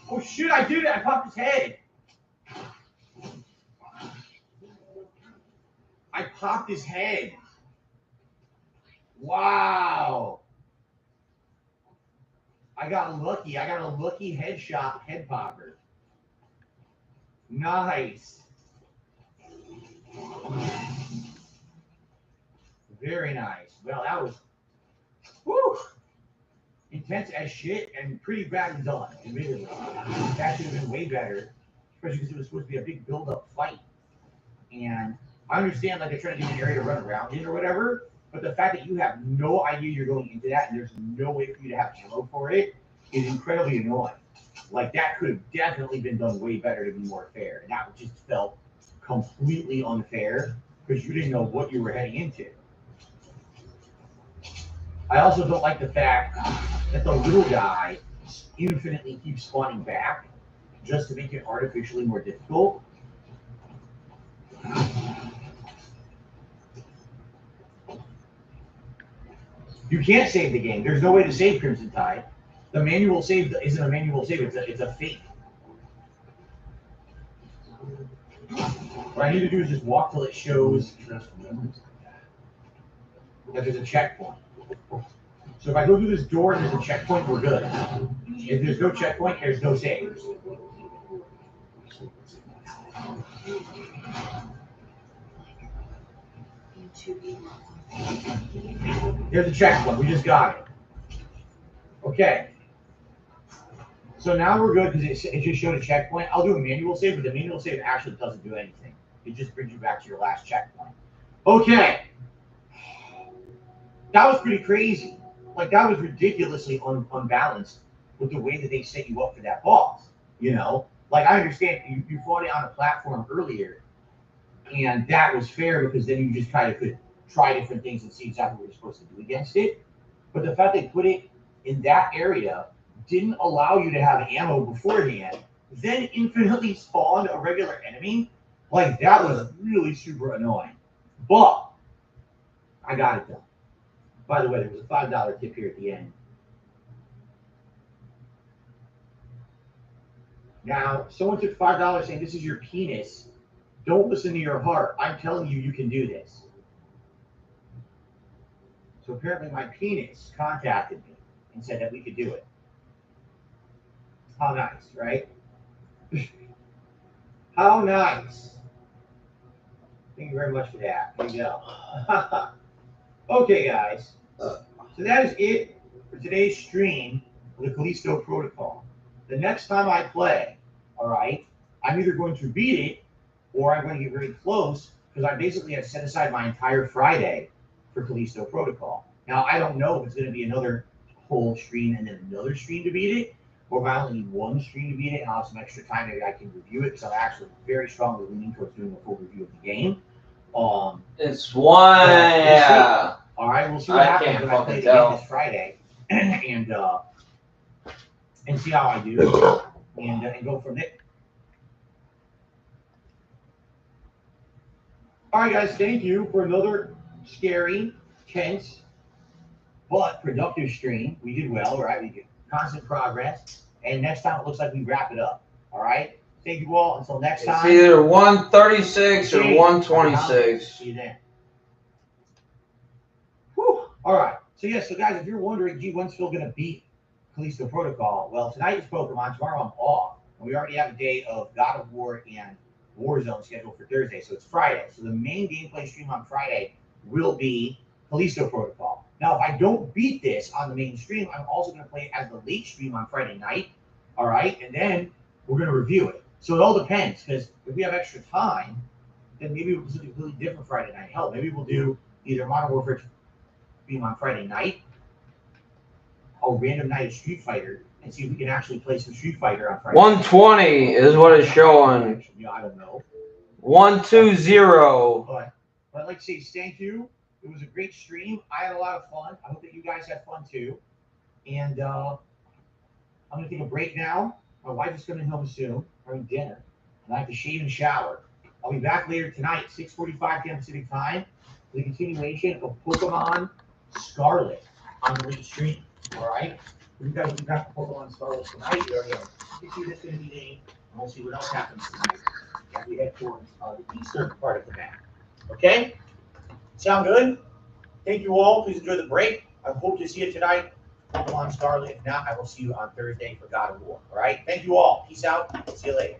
Oh shit, I did it. I popped his head. I popped his head. Wow. I got lucky. I got a lucky headshot, head popper. Nice. Very nice. Well, that was whew, intense as shit and pretty bad done, admittedly. That should have been way better, especially because it was supposed to be a big build-up fight. And I understand, like, they're trying to give you an area to run around in or whatever, but the fact that you have no idea you're going into that and there's no way for you to have ammo for it is incredibly annoying. Like, that could have definitely been done way better to be more fair. And that just felt completely unfair because you didn't know what you were heading into. I also don't like the fact that the little guy infinitely keeps spawning back just to make it artificially more difficult. You can't save the game. There's no way to save Crimson Tide. The manual save isn't a manual save. It's a fake. What I need to do is just walk till it shows that there's a checkpoint. So if I go through this door and there's a checkpoint, we're good. If there's no checkpoint, there's no save. There's a checkpoint. We just got it. Okay. So now we're good because it just showed a checkpoint. I'll do a manual save, but the manual save actually doesn't do anything. It just brings you back to your last checkpoint. Okay. That was pretty crazy. Like, that was ridiculously unbalanced with the way that they set you up for that boss. You know? Like, I understand you fought it on a platform earlier, and that was fair because then you just kind of could try different things and see exactly what you're supposed to do against it. But the fact they put it in that area didn't allow you to have ammo beforehand, then infinitely spawned a regular enemy, like, that was really super annoying. But I got it done. By the way, there was a $5 tip here at the end. Now, someone took $5 saying this is your penis. Don't listen to your heart. I'm telling you, you can do this. So apparently my penis contacted me and said that we could do it. How nice, right? How nice. Thank you very much for that. There you go. Okay, guys. So that is it for today's stream of the Callisto Protocol. The next time I play, all right, I'm either going to beat it or I'm going to get very close because I basically have set aside my entire Friday for Callisto Protocol. Now, I don't know if it's going to be another whole stream and then another stream to beat it, or if I only need one stream to beat it and I'll have some extra time maybe I can review it because I'm actually very strongly leaning towards doing a full review of the game. It's one. Yeah. All right, we'll see what happens when I play the game this Friday, and see how I do, and go from there. All right, guys, thank you for another scary, tense, but productive stream. We did well, right? We did constant progress, and next time it looks like we wrap it up. All right, thank you all. Until next time. It's either 136 or 126. See you then. Whew. All right. So yes, so guys, if you're wondering, gee, when's Phil gonna beat Callisto Protocol? Well, tonight is Pokemon. Tomorrow I'm off, and we already have a day of God of War and Warzone scheduled for Thursday. So it's Friday. So the main gameplay stream on Friday will be Callisto Protocol. Now, if I don't beat this on the main stream, I'm also going to play it as the late stream on Friday night. All right, and then we're going to review it. So it all depends, because if we have extra time, then maybe we'll do something completely different Friday night. Hell, maybe we'll do either Modern Warfare stream on Friday night, a random night of Street Fighter, and see if we can actually play some Street Fighter on Friday. 120 is what it's showing. Yeah, I don't know. 120. But I'd like to say thank you. It was a great stream. I had a lot of fun. I hope that you guys had fun too. And I'm going to take a break now. My wife is coming home soon. We're having dinner. And I have to shave and shower. I'll be back later tonight, 6:45 p.m. Pacific time, for the continuation of Pokemon Scarlet on the late stream. All right? You guys will be back to Pokemon Scarlet tonight. We already have 50 this going to be named. And we'll see what else happens tonight as we head towards the eastern part of the map. Okay? Sound good? Thank you all. Please enjoy the break. I hope to see you tonight. Pokemon Scarlet. If not, I will see you on Thursday for God of War. All right? Thank you all. Peace out. See you later.